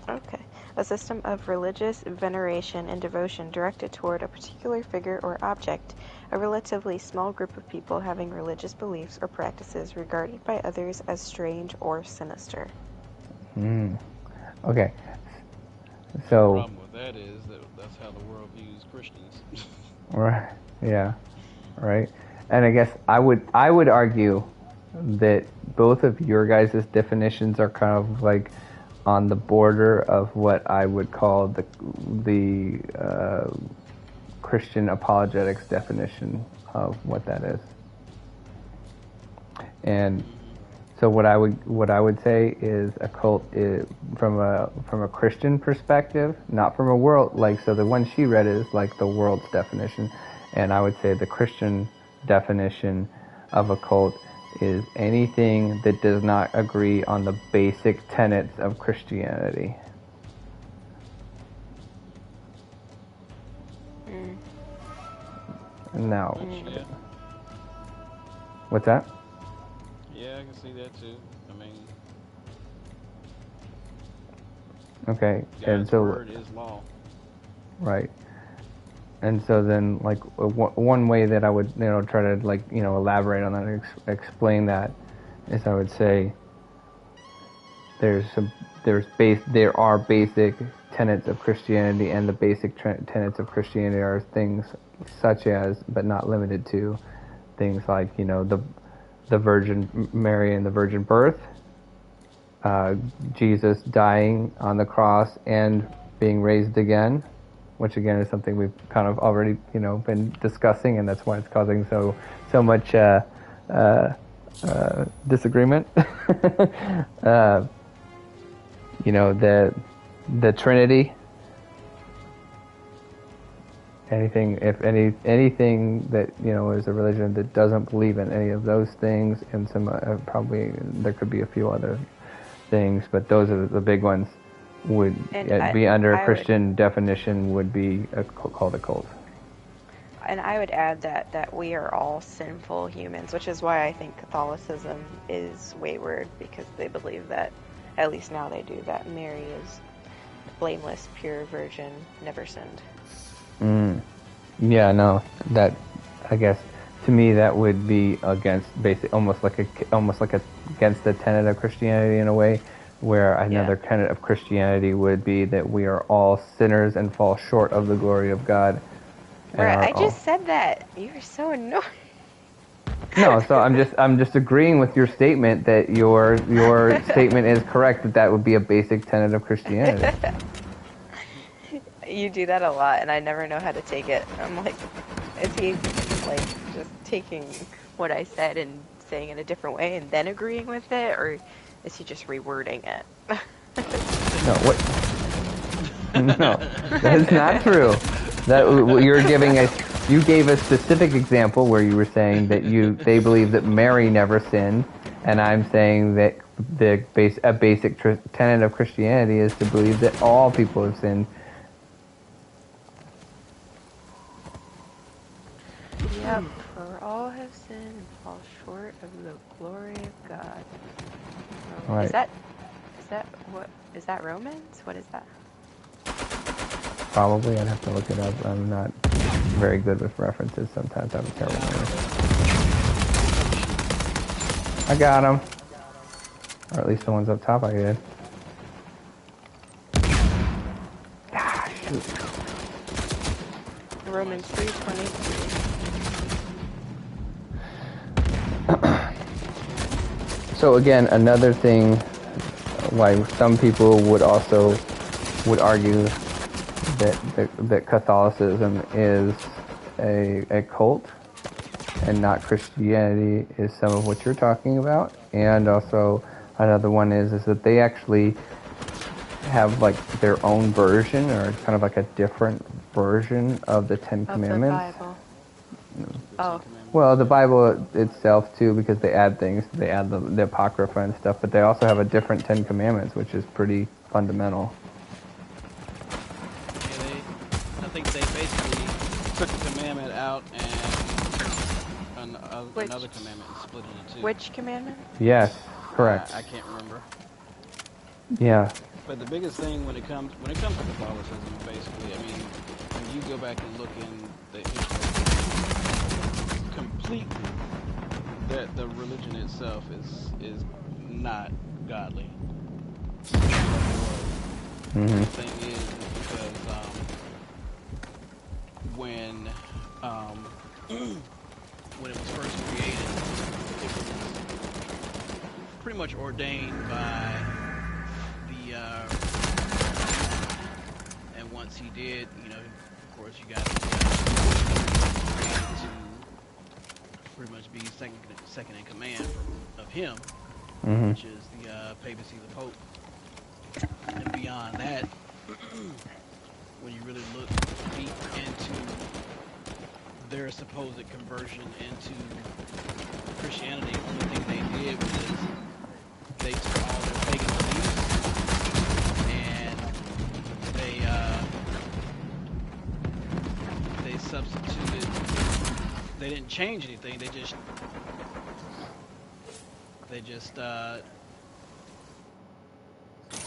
Okay. A system of religious veneration and devotion directed toward a particular figure or object, a relatively small group of people having religious beliefs or practices regarded by others as strange or sinister. Okay. So. The problem with that is that's how the world views Christians. Right. Yeah. Right. And I guess I would argue that both of your guys' definitions are kind of like on the border of what I would call the Christian apologetics definition of what that is. And so what I would say is a cult is from a Christian perspective, not from a world, like, so the one she read is like the world's definition, and I would say the Christian definition of a cult is anything that does not agree on the basic tenets of Christianity. Now, Yeah. what's that? Yeah, I can see that too. I mean, Okay, and God's so word is law. right. And so then, like, one way that I would, try to, like, elaborate on that and explain that is I would say there are basic tenets of Christianity, and the basic tenets of Christianity are things such as, but not limited to, things like, the Virgin Mary and the virgin birth, Jesus dying on the cross and being raised again, which again is something we've kind of already, been discussing, and that's why it's causing so much disagreement. The Trinity. Anything that is a religion that doesn't believe in any of those things, and some probably there could be a few other things, but those are the big ones. Would be under a Christian definition, would be called a cult. And I would add that we are all sinful humans, which is why I think Catholicism is wayward, because they believe that, at least now they do, that Mary is blameless, pure virgin, never sinned. Yeah, no, that, I guess, to me that would be against almost like against the tenet of Christianity in a way, where another tenet of Christianity would be that we are all sinners and fall short of the glory of God. Right, I just said that. You're so annoying. No, so I'm just agreeing with your statement that your statement is correct, that would be a basic tenet of Christianity. You do that a lot, and I never know how to take it. I'm like, is he like just taking what I said and saying it a different way and then agreeing with it, or is he just rewording it? No, what? No, that is not true. You gave a specific example where you were saying that they believe that Mary never sinned, and I'm saying that a basic tenet of Christianity is to believe that all people have sinned. Yep, for all have sinned and fall short of the glory of God. Right. Is that Romans? What is that? Probably, I'd have to look it up. I'm not very good with references. Sometimes I have a terrible memory. I got them, or at least the ones up top I did. Ah, shoot. Romans 3:23. So again, another thing why some people would argue that Catholicism is a cult and not Christianity is some of what you're talking about. And also another one is that they actually have like their own version, or kind of like a different version of the Ten Commandments. Of the Bible. Oh. Well, the Bible itself too, because they add things. They add the Apocrypha and stuff, but they also have a different Ten Commandments, which is pretty fundamental. Yeah, I think they basically took a commandment out and another commandment and split it into two. Which commandment? Yes, correct. I can't remember. Yeah. But the biggest thing when it comes to Catholicism, basically, I mean, when you go back and look in the history, completely, that the religion itself is not godly. Mm-hmm. The thing is because when it was first created, it was pretty much ordained by the once he did, you know, of course, you got to pretty much be second in command of him, Mm-hmm. which is the papacy, the Pope. And beyond that, when you really look deep into their supposed conversion into Christianity, the only thing they did was they took all their pagan beliefs and they substituted. They didn't change anything. They just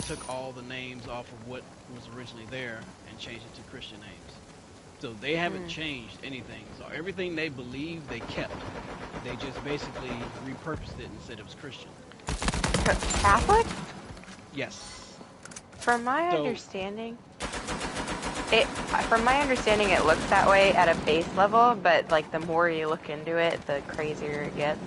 took all the names off of what was originally there and changed it to Christian names. So they haven't changed anything. So everything they believed, they kept. They just basically repurposed it and said it was Christian. Catholic? Yes. From my understanding, it looks that way at a base level, but like the more you look into it, the crazier it gets.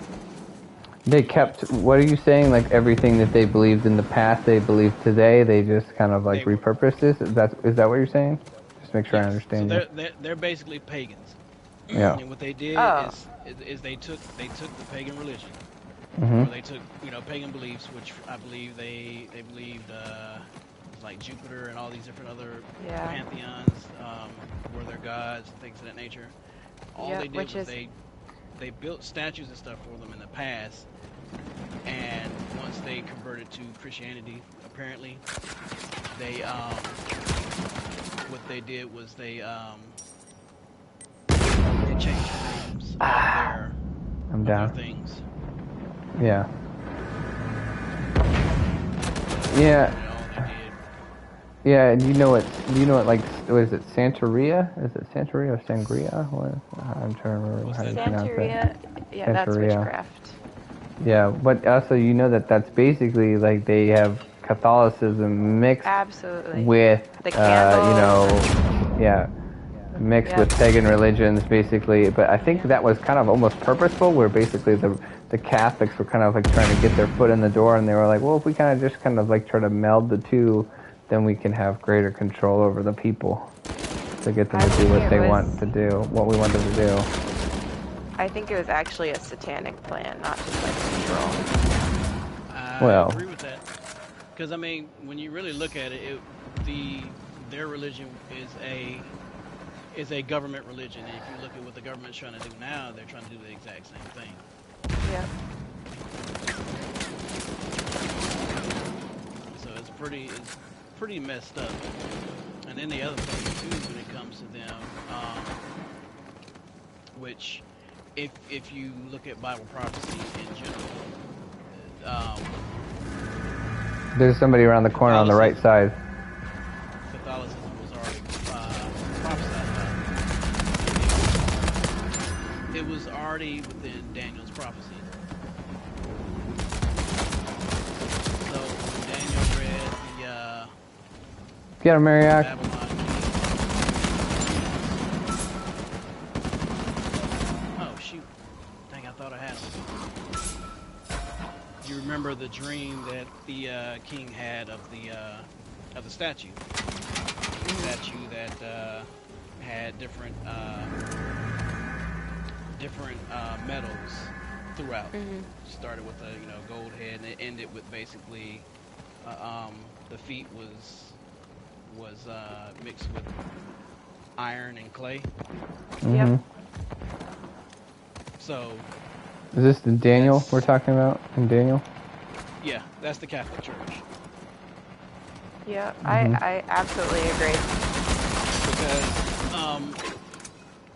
They kept. What are you saying? Like everything that they believed in the past, they believe today. They just kind of like repurposed this. Is that what you're saying? Just make sure I understand. So they're basically pagans. Yeah. And what they did is they took the pagan religion, or they took pagan beliefs, which I believe they believed like Jupiter and all these different other pantheons were their gods and things of that nature. All they did was they built statues and stuff for them in the past, and once they converted to Christianity, apparently, they what they did was they changed the names of their things. Yeah. Yeah. Yeah, and you know what, like, what is it, Santeria? Is it Santeria or Sangria? What? I'm trying to remember how you pronounce it. Yeah, that's witchcraft. Yeah, but also you know that's basically like they have Catholicism mixed with, the candles mixed with pagan religions, basically. But I think that was kind of almost purposeful, where basically the Catholics were kind of like trying to get their foot in the door, and they were like, well, if we kind of just kind of like try to meld the two, then we can have greater control over the people to get them to do what they want to do, what we want them to do. I think it was actually a satanic plan, not just like control. I agree with that. Because I mean, when you really look at it, their religion is a government religion, and if you look at what the government's trying to do now, they're trying to do the exact same thing. Yep. So it's pretty messed up. And then the other thing too, when it comes to them, which if you look at Bible prophecy in general, there's somebody around the corner on the right side. Catholicism was already prophesied about. It was already within Daniel's prophecy. So when Daniel read the Get him, Mariac. Babylon King. Oh shoot! Dang, I thought I had him. You remember the dream that the king had of the statue? The statue that had different metals throughout. Started with a gold head, and it ended with basically the feet was mixed with iron and clay. Yep. So. Is this the Daniel we're talking about? In Daniel? Yeah, that's the Catholic Church. Yeah, I absolutely agree. Because,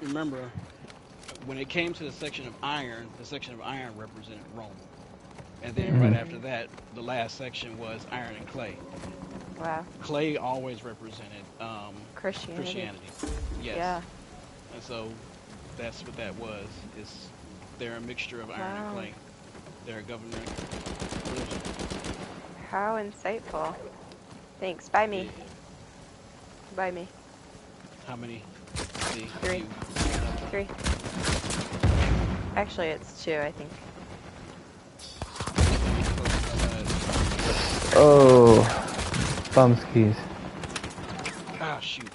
remember, when it came to the section of iron represented Rome. And then right after that, the last section was iron and clay. Wow. Clay always represented Christianity. Yes. Yeah. And so that's what that was. They're a mixture of iron and clay. They're a government religion. How insightful. Thanks. Buy me. Yeah. Buy me. How many? Three. Actually, it's 2, I think. Oh, bum skis. Ah, shoot.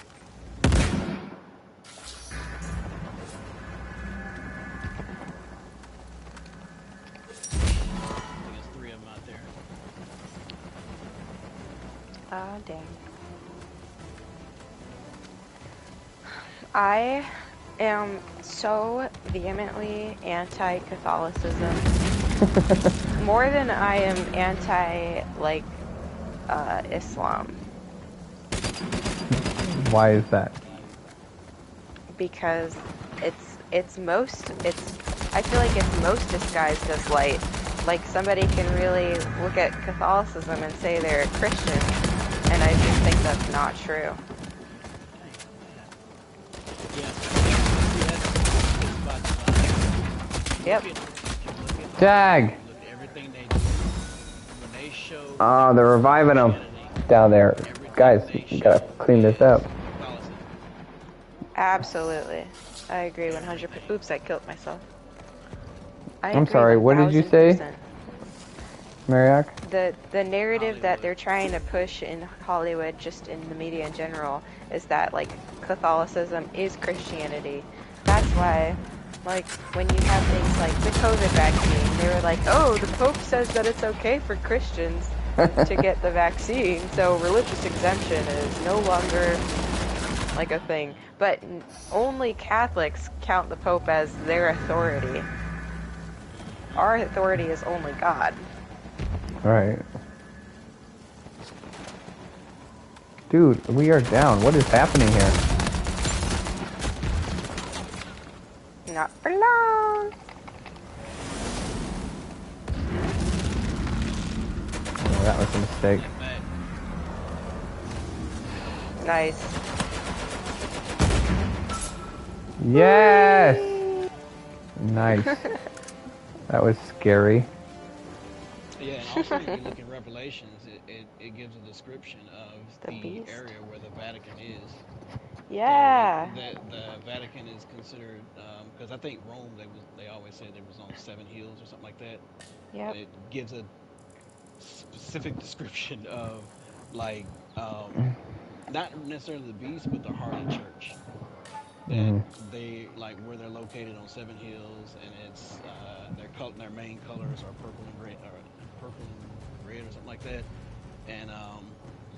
Oh, dang. I am so vehemently anti-Catholicism. More than I am anti, like, Islam. Why is that? Because I feel like it's most disguised as light. Like, somebody can really look at Catholicism and say they're a Christian, and I just think that's not true. Yep. Jag! Everything they do, when they show Oh, they're reviving them down there. Guys, you gotta clean this up. Absolutely. I agree 100%. Oops, I killed myself. I'm sorry, what did you say, Mariak? The narrative that they're trying to push in Hollywood, just in the media in general, is that, like, Catholicism is Christianity. That's why, like, when you have things like the COVID vaccine, they were like, oh, the Pope says that it's okay for Christians to get the vaccine, so religious exemption is no longer, like, a thing. But only Catholics count the Pope as their authority. Our authority is only God. Right. Dude, we are down. What is happening here? Not for long. Oh, that was a mistake. Nice. Yes! Nice. That was scary. Yeah, and also if you look at Revelations, it gives a description of the area where the Vatican is. Yeah. So the Vatican is considered, because I think Rome, they always say they was on 7 hills or something like that. Yep. It gives a specific description of, like, not necessarily the beast, but the harlot church. That they, like, where they're located on 7 hills, and it's their main colors are purple and red, or something like that, and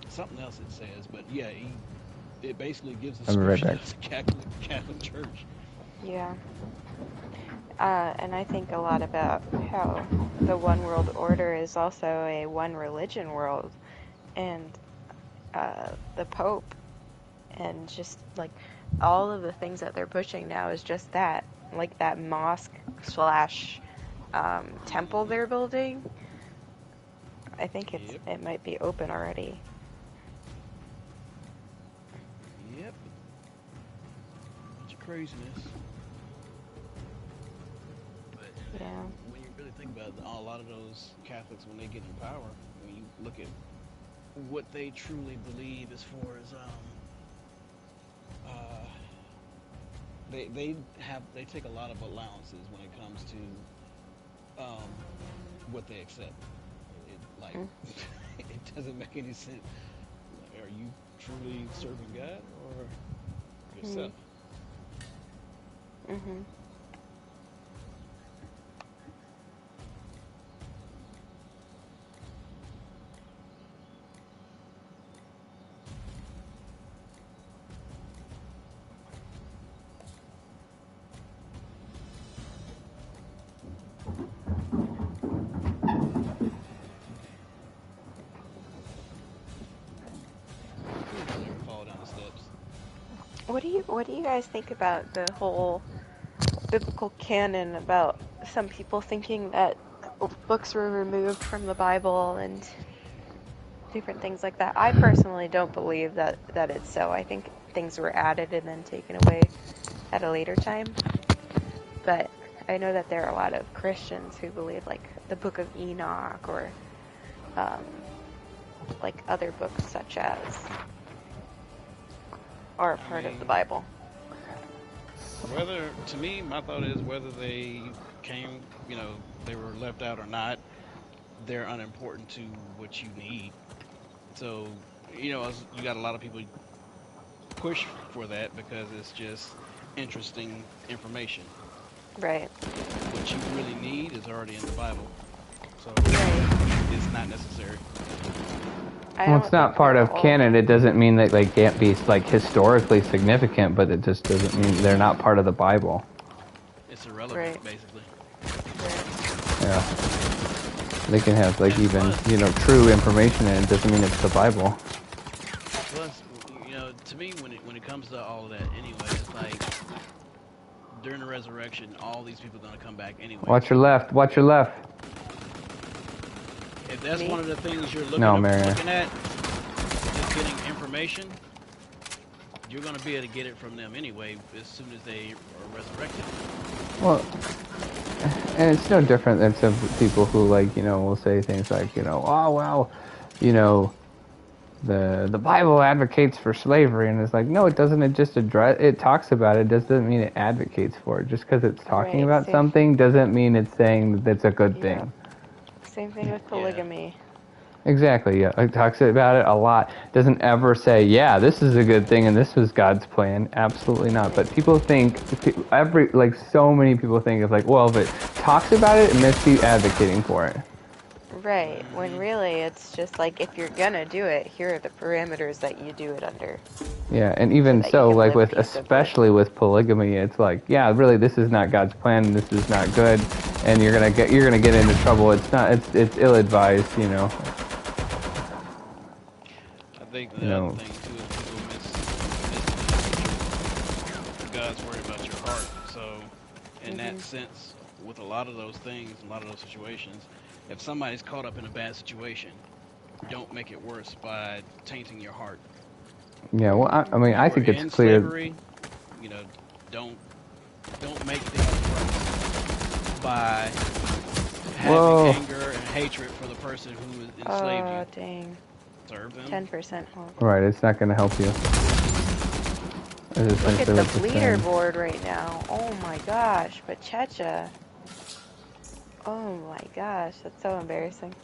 something else it says, but yeah, it basically gives a description of the Catholic Church. Yeah. And I think a lot about how the one world order is also a one religion world, and the Pope, and just, like, all of the things that they're pushing now is just that, like that mosque slash temple they're building. I think it might be open already. Yep. Bunch of craziness. But yeah, when you really think about it, a lot of those Catholics, when they get in power, when you look at what they truly believe as far as they take a lot of allowances when it comes to what they accept. It doesn't make any sense. Are you truly serving God or yourself? Mm-hmm. What do you guys think about the whole biblical canon, about some people thinking that books were removed from the Bible and different things like that? I personally don't believe that it's so. I think things were added and then taken away at a later time. But I know that there are a lot of Christians who believe, like, the Book of Enoch, or like other books such as are a part of the Bible. To me, my thought is whether they came, they were left out or not, they're unimportant to what you need. So, you got a lot of people push for that because it's just interesting information. Right. What you really need is already in the Bible. So, right. It's not necessary. Well, it's not part of canon. It doesn't mean that they can't be like historically significant, but it just doesn't mean they're not part of the Bible. It's irrelevant, basically. Yeah. They can have like even true information, and it doesn't mean it's the Bible. Plus, to me, when it comes to all of that, anyway, it's like during the resurrection, all these people are gonna come back anyway. Watch your left. Watch your left. If that's one of the things you're looking at, is getting information, you're going to be able to get it from them anyway as soon as they are resurrected. Well, and it's no different than some people who will say things like, oh, well, the Bible advocates for slavery, and it's like, no, it doesn't. It just it talks about it. Doesn't mean it advocates for it. Just because it's talking about something doesn't mean it's saying that it's a good thing. Same thing with polygamy. Exactly, yeah. It talks about it a lot. Doesn't ever say, yeah, this is a good thing and this was God's plan. Absolutely not. But people think, so many people think it's like, well, if it talks about it, it must be advocating for it. Right, when really it's just like, if you're gonna do it, here are the parameters that you do it under. Yeah, and even so, like especially with polygamy, it's like, yeah, really, this is not God's plan, this is not good, and you're gonna get into trouble. It's not, it's ill-advised, I think the other thing too is people miss God's worried about your heart. So, in that sense, with a lot of those things, a lot of those situations, if somebody's caught up in a bad situation, don't make it worse by tainting your heart. Yeah, well, I mean, I think it's clear. Slavery, don't make things worse by having anger and hatred for the person who enslaved you. Oh, dang. Serve them. 10% hope. Right, it's not going to help you. Look at the bleeder board right now. Oh my gosh, but Checha. Oh my gosh, that's so embarrassing.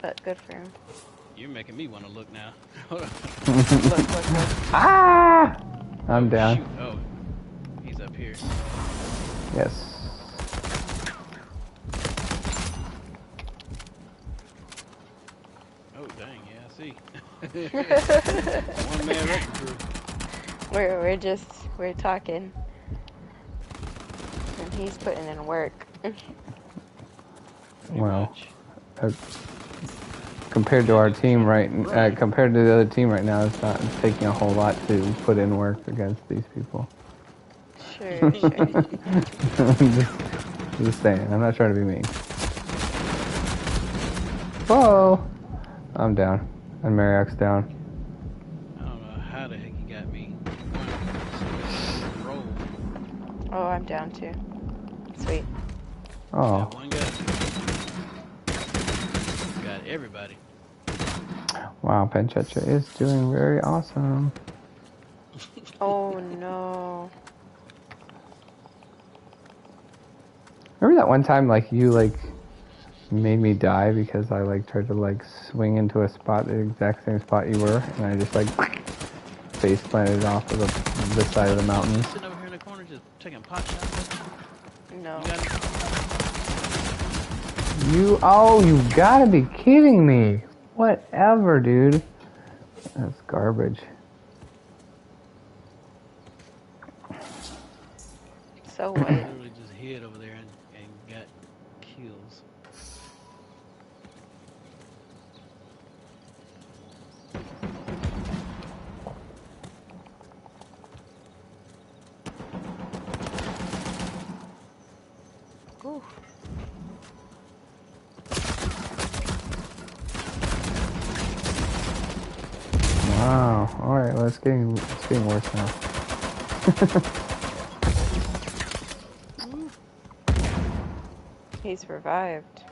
But good for him. You're making me want to look now. Look. Ah! I'm down. Shoot. Oh, he's up here. Yes. Oh, dang, yeah, I see. One man wrecking crew. We're talking. And he's putting in work. Well, compared to our team compared to the other team right now, it's taking a whole lot to put in work against these people. Sure. Just saying. I'm not trying to be mean. Whoa! I'm down. And Marriok's down. I don't know how the heck he got me. Roll. Oh, I'm down too. Sweet. Oh. Got one guy. Got everybody. Wow, Penchecha is doing very awesome. Oh no. Remember that one time you made me die because I tried to swing into a spot, the exact same spot you were, and I just face planted off of the side of the mountain. Sitting over here in the corner just taking pot shots. No. You gotta be kidding me. Whatever, dude. That's garbage. So what? Literally just hid over there and got kills. Ooh. Wow. Alright, well, it's getting worse now. He's revived.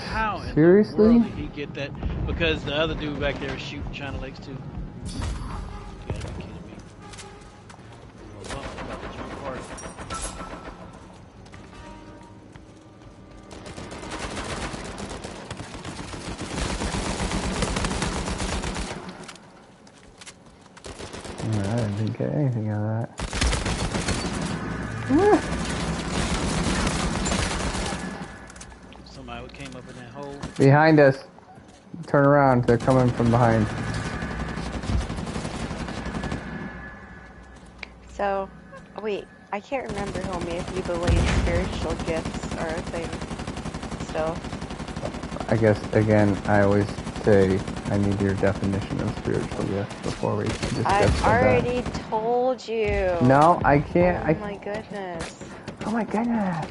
How in Seriously? the world did he get that? Because the other dude back there is shooting China Lakes too. You gotta be kidding me. Well, about to jump party. didn't get anything out of that. Somebody came up in that hole. Behind us. Turn around. They're coming from behind. So, wait, I can't remember, homie, if you believe spiritual gifts are a thing still. I guess, again, I always say I need your definition of spiritual gifts before we discuss I've already told you. No, I can't. Oh my goodness. Oh my goodness.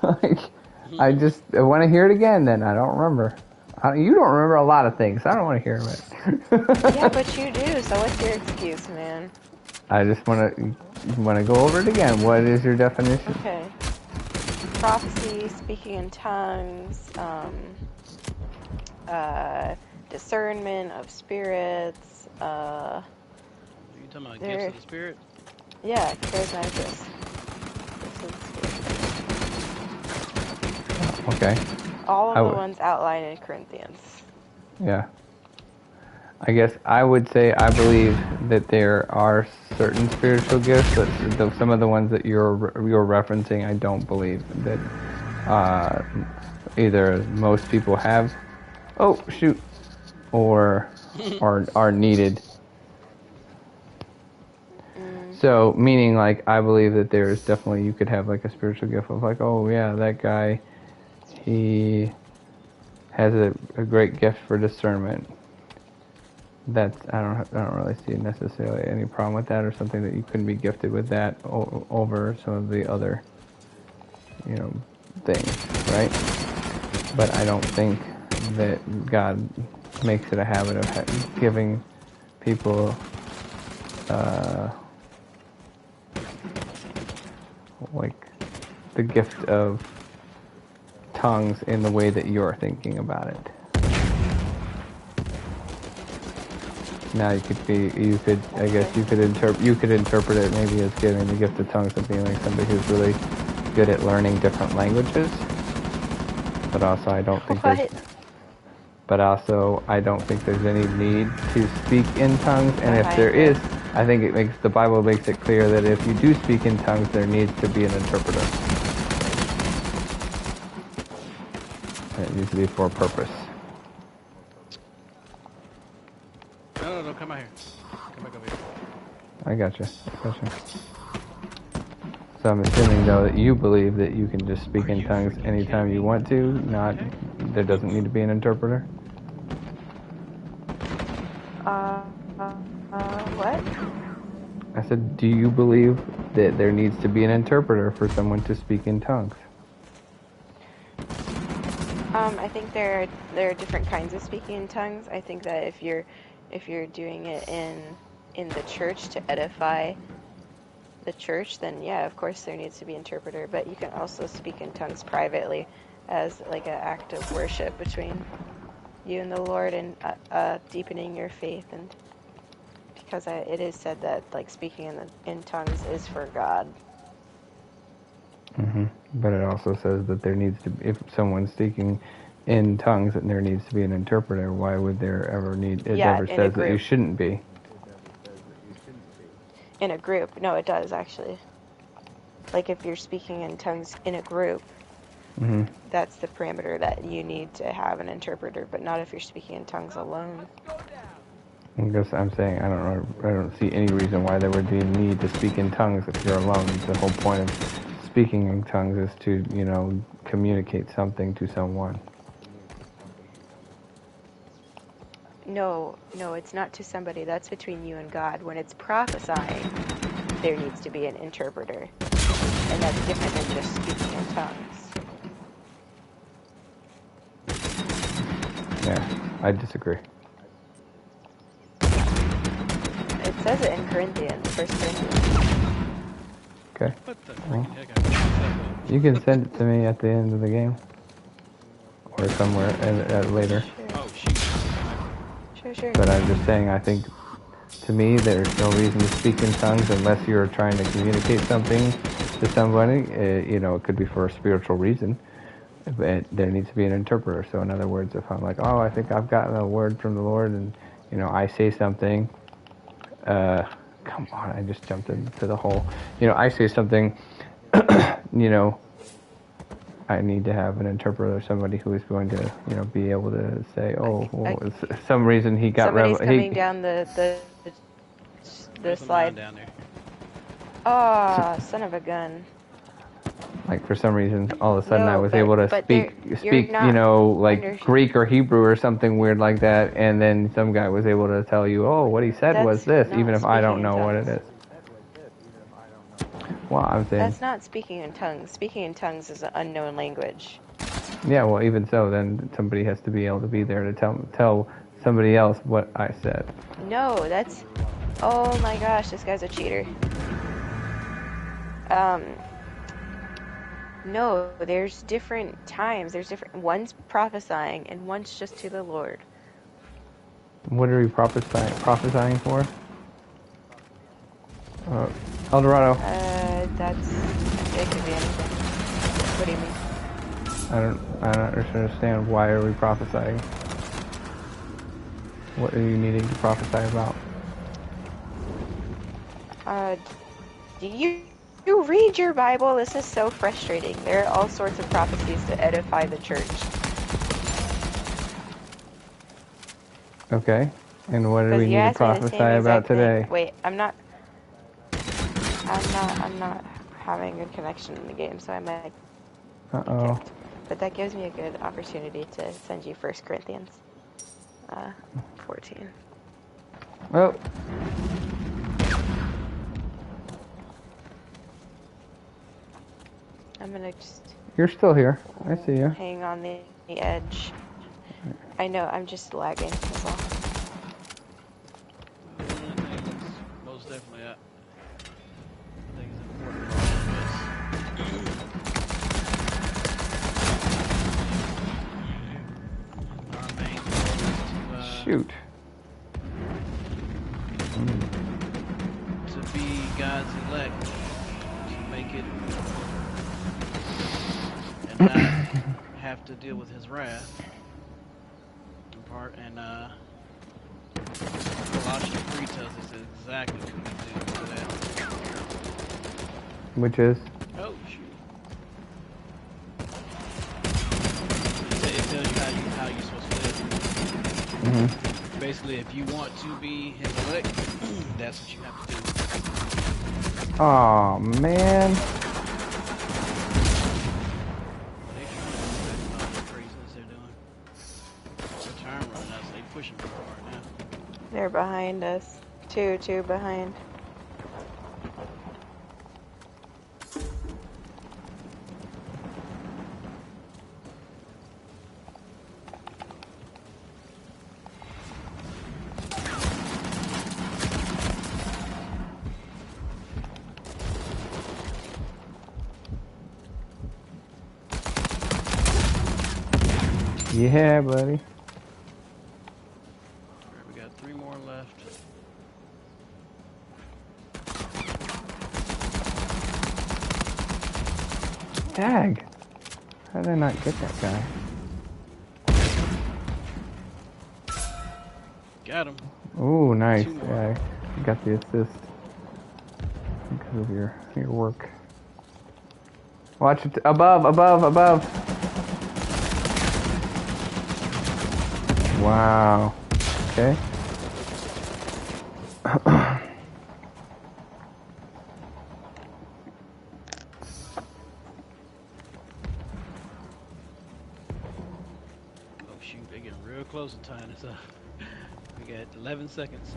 Like, I want to hear it again then. I don't remember. You don't remember a lot of things. I don't want to hear it. Yeah, but you do, so what's your excuse, man? I just want to go over it again. What is your definition? Okay. Prophecy, speaking in tongues, discernment of spirits, Are you talking about gifts of the spirit? Yeah, charismatic gifts. Okay. All of the ones outlined in Corinthians. Yeah. I guess I would say I believe that there are certain spiritual gifts, but some of the ones that you're referencing, I don't believe that either most people have. Oh shoot, or are needed. So meaning like I believe that there's definitely you could have like a spiritual gift of like, oh yeah, that guy, he has a great gift for discernment. That's I don't really see necessarily any problem with that, or something that you couldn't be gifted with that over some of the other, things, right? But I don't think that God makes it a habit of giving people like the gift of tongues in the way that you're thinking about it. Now you could interpret it maybe as giving the gift of tongues of being like somebody who's really good at learning different languages. But also I don't think there's any need to speak in tongues, and if there is, I think the Bible makes it clear that if you do speak in tongues, there needs to be an interpreter. And it needs to be for a purpose. No, come out here. Come back over here. I gotcha. So I'm assuming, though, that you believe that you can just speak in tongues anytime you want to, there doesn't need to be an interpreter? What? I said, do you believe that there needs to be an interpreter for someone to speak in tongues? I think there are different kinds of speaking in tongues. I think that if you're doing it in the church to edify the church, then yeah, of course there needs to be an interpreter. But you can also speak in tongues privately as like an act of worship between you and the Lord, and deepening your faith, and because it is said that like speaking in tongues is for God. Mm-hmm. But it also says that there needs to be, if someone's speaking in tongues, that there needs to be an interpreter. Why would there ever need? It never says that you shouldn't be. In a group, no, it does actually. Like if you're speaking in tongues in a group, that's the parameter that you need to have an interpreter, but not if you're speaking in tongues alone. I guess I'm saying I don't see any reason why there would be a need to speak in tongues if you're alone. The whole point of speaking in tongues is to, communicate something to someone. No, it's not to somebody. That's between you and God. When it's prophesying, there needs to be an interpreter, and that's different than just speaking in tongues. Yeah, I disagree. It says it in Corinthians, 1 Corinthians. Okay. What the Well, freaking heck? you can send it to me at the end of the game. Or somewhere later. Oh, shoot. Sure. But I'm just saying, I think, to me, there's no reason to speak in tongues unless you're trying to communicate something to somebody. It could be for a spiritual reason. But there needs to be an interpreter. So in other words, if I'm like, oh, I think I've gotten a word from the Lord, and, I say something, Come on, I just jumped into the hole. I say something, I need to have an interpreter, somebody who is going to, be able to say, some reason he got somebody's coming down the slide down there. Oh, son of a gun. Like for some reason, all of a sudden I was able to speak, like Greek or Hebrew or something weird like that, and then some guy was able to tell you, what he said was this, even if I don't know what it is. Well, I'm saying that's not speaking in tongues. Speaking in tongues is an unknown language. Yeah, well, even so, then somebody has to be able to be there to tell somebody else what I said. No, that's. Oh my gosh, this guy's a cheater. No, there's different times. One's prophesying and one's just to the Lord. What are we prophesying for? Eldorado. It could be anything. What do you mean? I don't understand. Why are we prophesying? What are you needing to prophesy about? Do you read your Bible? This is so frustrating. There are all sorts of prophecies to edify the church. Okay. And what do we need to prophesy about today? Wait, I'm not having a good connection in the game, so I might get kicked. But that gives me a good opportunity to send you 1 Corinthians 14. Oh. I'm gonna just... You're still here. I see you. Hang on the edge. I know, I'm just lagging, that's all. Most definitely, I think it's important. Shoot. To be God's elect, to make it and not have to deal with his wrath. In part, and Colossians 3 tells us exactly what we do for that. Which is? Oh shoot! It tells you how you're supposed to live. Basically, if you want to be his elect, that's what you have to do. Oh man. They're behind us. Two behind. Yeah, buddy. We got 3 more left. Dag. How did I not get that guy? Got him. Ooh, nice. Yeah, I got the assist because of your work. Watch it. Above. Wow. Okay. Shoot, they're getting real close to tying us up. We got 11 seconds.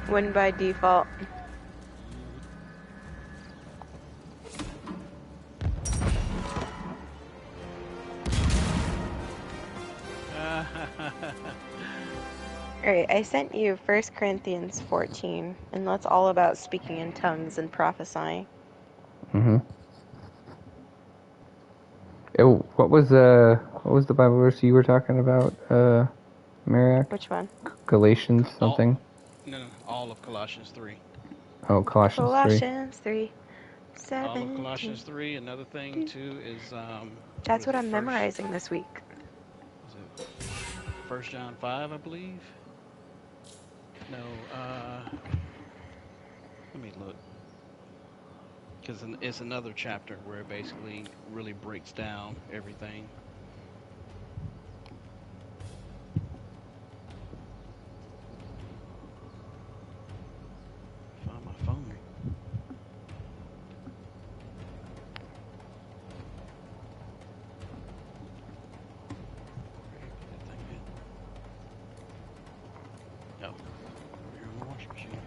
Win by default. Alright, I sent you 1 Corinthians 14, and that's all about speaking in tongues and prophesying. What was the Bible verse you were talking about, Mariak? Which one? Galatians something? No, all of Colossians 3. Oh, Colossians 3. 17. All of Colossians 3. Another thing, too, is... that's what I'm memorizing this week. Is it 1 John 5, I believe? No, let me look. Because it's another chapter where it basically really breaks down everything. Find my phone. No, you're on the washing machine.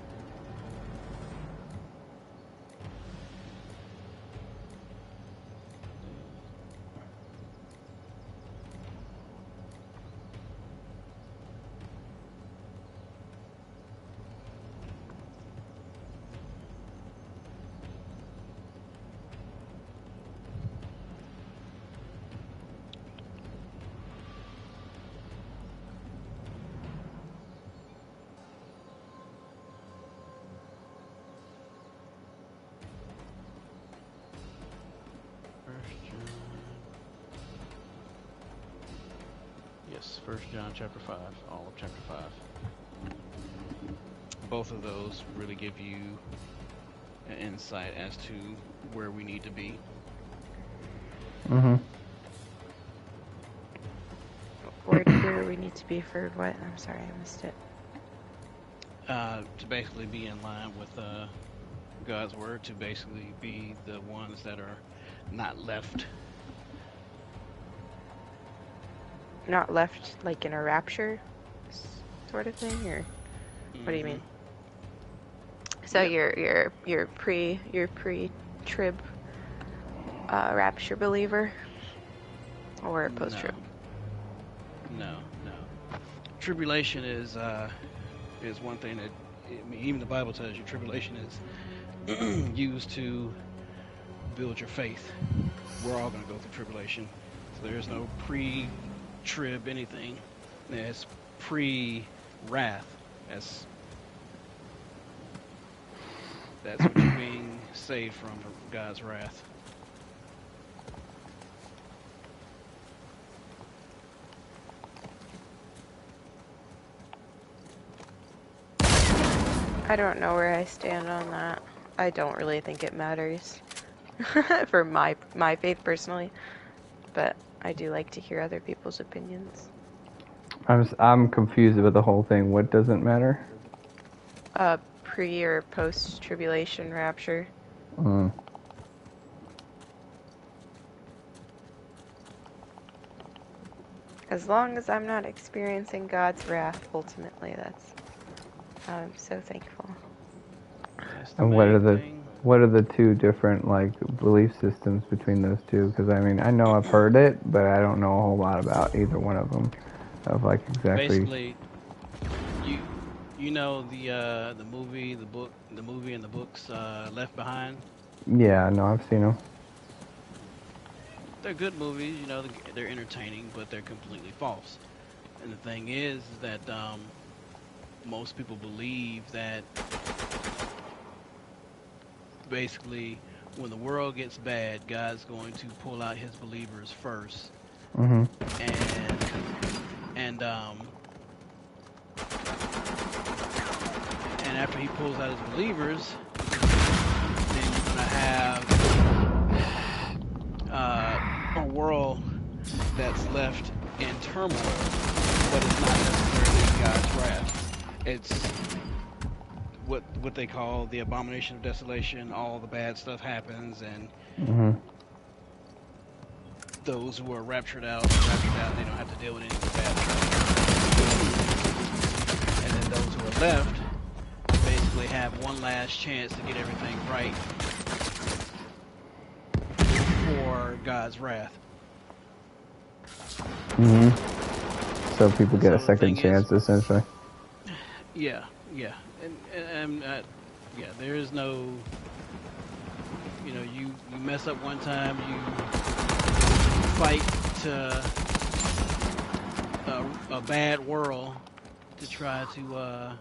Yes, 1 John chapter 5, all of chapter 5. Both of those really give you an insight as to where we need to be. Mm-hmm. Where we need to be for what? I'm sorry, I missed it. To basically be in line with God's word, to basically be the ones that are not left. Not left like in a rapture sort of thing, or what do you mean? So Yep. you're pre-trib rapture believer, or post-trib? No. Tribulation is one thing that, I mean, even the Bible tells you tribulation is used to build your faith. We're all going to go through tribulation. So there's no pre-trib anything. There's pre-wrath. That's what you're being saved from God's wrath. I don't know where I stand on that. I don't really think it matters for my faith personally, but I do like to hear other people's opinions. I'm confused about the whole thing. What doesn't matter? Pre or post tribulation rapture. As long as I'm not experiencing God's wrath, ultimately, I'm so thankful. And what are the two different like belief systems between those two? Because I mean, I know I've heard it, but I don't know a whole lot about either one of them. Of like exactly. Basically, you know the movie, and the books Left Behind. Yeah, no, I've seen them. They're good movies, you know, they're entertaining, but they're completely false. And the thing is that most people believe that basically when the world gets bad, God's going to pull out his believers first. Mm-hmm. And after he pulls out his believers, then you're going to have a world that's left in turmoil, but it's not necessarily God's wrath. It's what they call the abomination of desolation. All the bad stuff happens, and those who are raptured out, they don't have to deal with any of the bad stuff. And then those who are left basically have one last chance to get everything right for God's wrath. So people get a second chance, essentially. Yeah, and there is no, you know, you mess up one time, you fight to a bad world to try to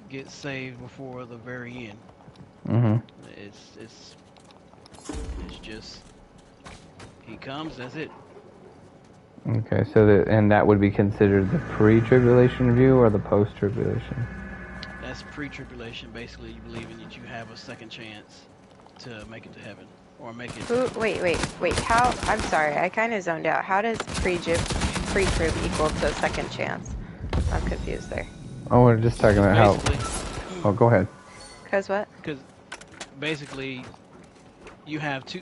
get saved before the very end. It's just he comes, that's it. Okay, so and that would be considered the pre-tribulation view or the post-tribulation? That's pre-tribulation. Basically, you believing that you have a second chance to make it to heaven or make it. Wait. How? I'm sorry, I kind of zoned out. How does pre-trib equal to a second chance? I'm confused there. Oh, we're just talking about how. Oh, go ahead. Cause what? Because basically, you have two.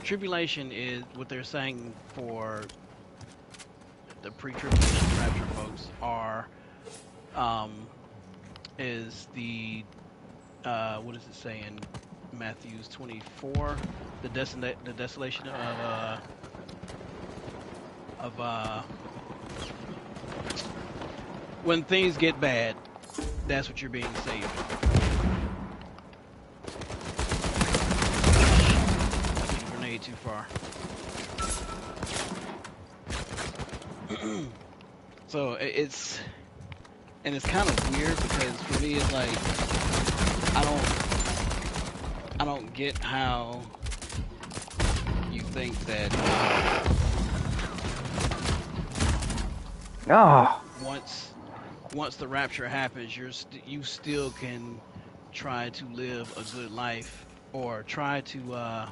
Tribulation is what they're saying for the pre-tribulation rapture folks are is the what does it say in Matthew's 24, the desolation of when things get bad, that's what you're being saved. Grenade too far. So it's kind of weird because for me it's like I don't get how you think that once the rapture happens, you still can try to live a good life or try to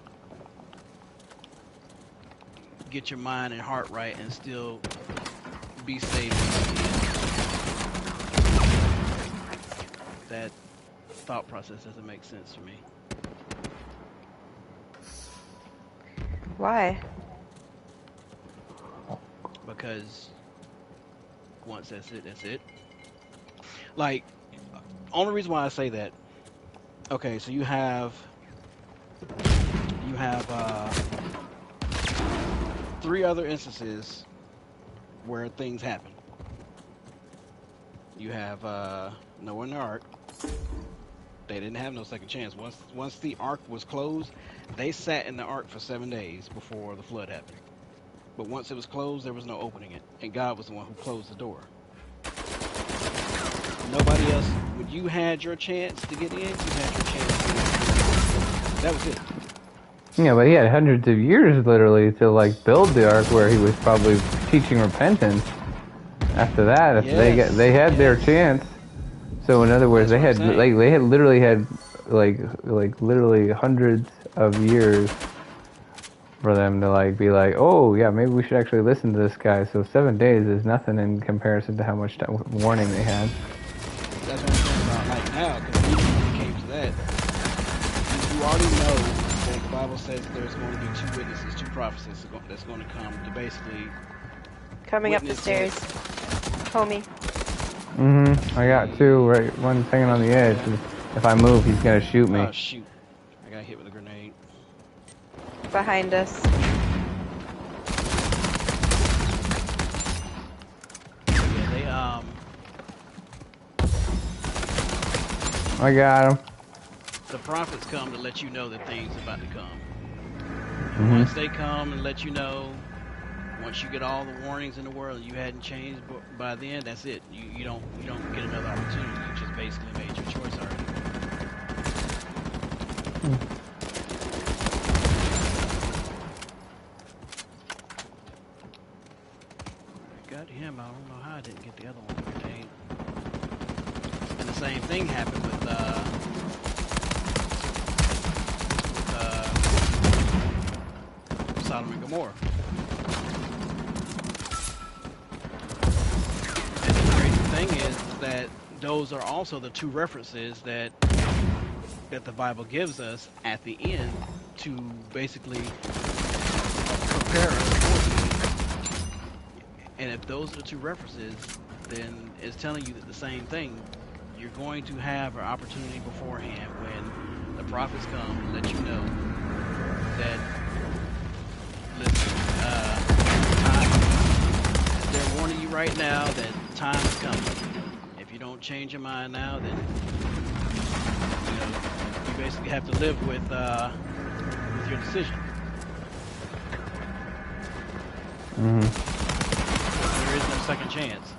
get your mind and heart right and still be saved. That thought process doesn't make sense to me. Why? Because once that's it. Like, only reason why I say that, okay, so you have 3 other instances where things happen. You have Noah and the ark. They didn't have no second chance. Once the ark was closed, they sat in the ark for 7 days before the flood happened. But once it was closed, there was no opening it, and God was the one who closed the door. Nobody else. When you had your chance to get in, you had your chance to get in. That was it. Yeah, but he had hundreds of years literally to like build the ark, where he was probably teaching repentance. After that, if they had their chance. So in other words, they had literally had like literally hundreds of years for them to like be like, oh yeah, maybe we should actually listen to this guy. So 7 days is nothing in comparison to how much warning they had. That's what I'm saying about like now, because when it came to that, you already know that the Bible says there's going to be 2 witnesses, 2 prophecies that's going to come to basically coming up the stairs, homie. I got 2, right? One's hanging on the edge. If I move, he's gonna shoot me. Oh shoot! I got hit with a grenade. Behind us. Yeah, they I got him. The prophets come to let you know that things are about to come. And once they come and let you know, once you get all the warnings in the world, you hadn't changed by then. That's it. You don't get another opportunity. You just basically made your choice already. I got him. I don't know how I didn't get the other one. Grenade. And the same thing happened with Sodom and Gomorrah. And the crazy thing is that those are also the 2 references that the Bible gives us at the end to basically prepare us for the end. And if those are the 2 references, then it's telling you that the same thing. You're going to have an opportunity beforehand when the prophets come and let you know that, listen, they're warning you right now that time is coming. If you don't change your mind now, then you basically have to live with your decision. There is no second chance.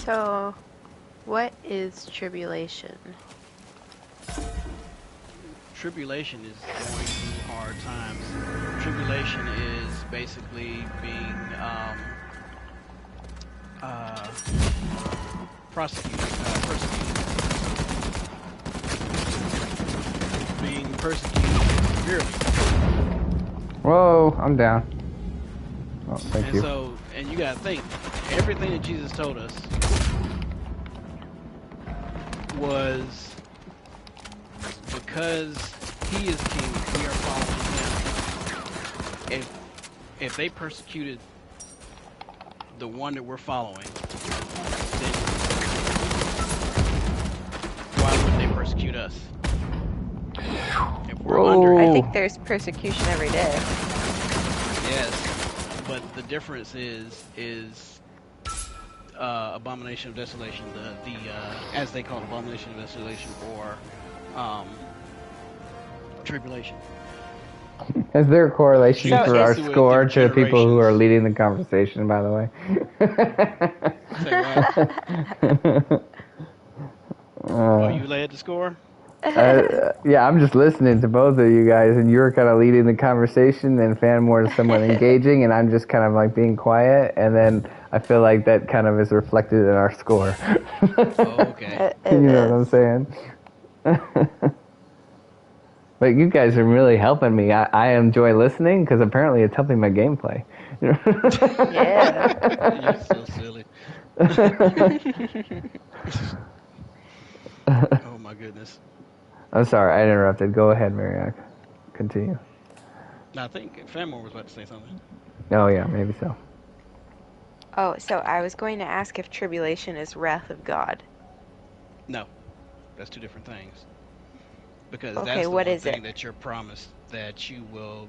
So, What is tribulation? Tribulation is going through hard times. Tribulation is basically being uh, persecuted, being persecuted severely. Whoa, I'm down. Oh, thank And you. so, and you gotta think, everything that Jesus told us was because He is King, we are following Him. If they persecuted the one that we're following, then why would they persecute us? If we're under I Him, think there's persecution every day. yes. But the difference is abomination of desolation, the as they call it, abomination of desolation, or tribulation. Is there a correlation So for our Through it score through to people who are generations. leading the conversation, by the way? Say what? Oh, you led the score? Yeah, I'm just listening to both of you guys, and you're kind of leading the conversation, and Fanmore is somewhat engaging, and I'm just kind of like being quiet, and then I feel like that kind of is reflected in our score. Oh, okay. It You know what I'm is. saying? But you guys are really helping me. I enjoy listening because apparently it's helping my gameplay. Yeah. You're so silly. Oh my goodness. I'm sorry, I interrupted. Go ahead, Mariak. Continue. I think Fanmore was about to say something. Oh, yeah, maybe so. Oh, so I was going to ask if tribulation is wrath of God. No, that's two different things. Because Okay, that's the what one is thing it? that you're promised that you will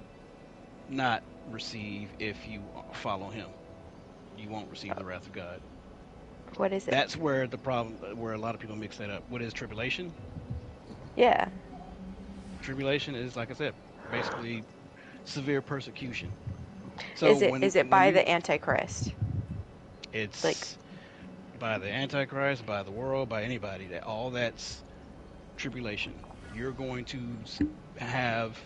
not receive if you follow Him. You won't receive the wrath of God. What is it? That's where the problem, where a lot of people mix that up. What is tribulation? Yeah. Tribulation is, like I said, basically severe persecution. So Is it when by you, the Antichrist? Like, it's by the Antichrist, by the world, by anybody. That all that's tribulation. You're going to have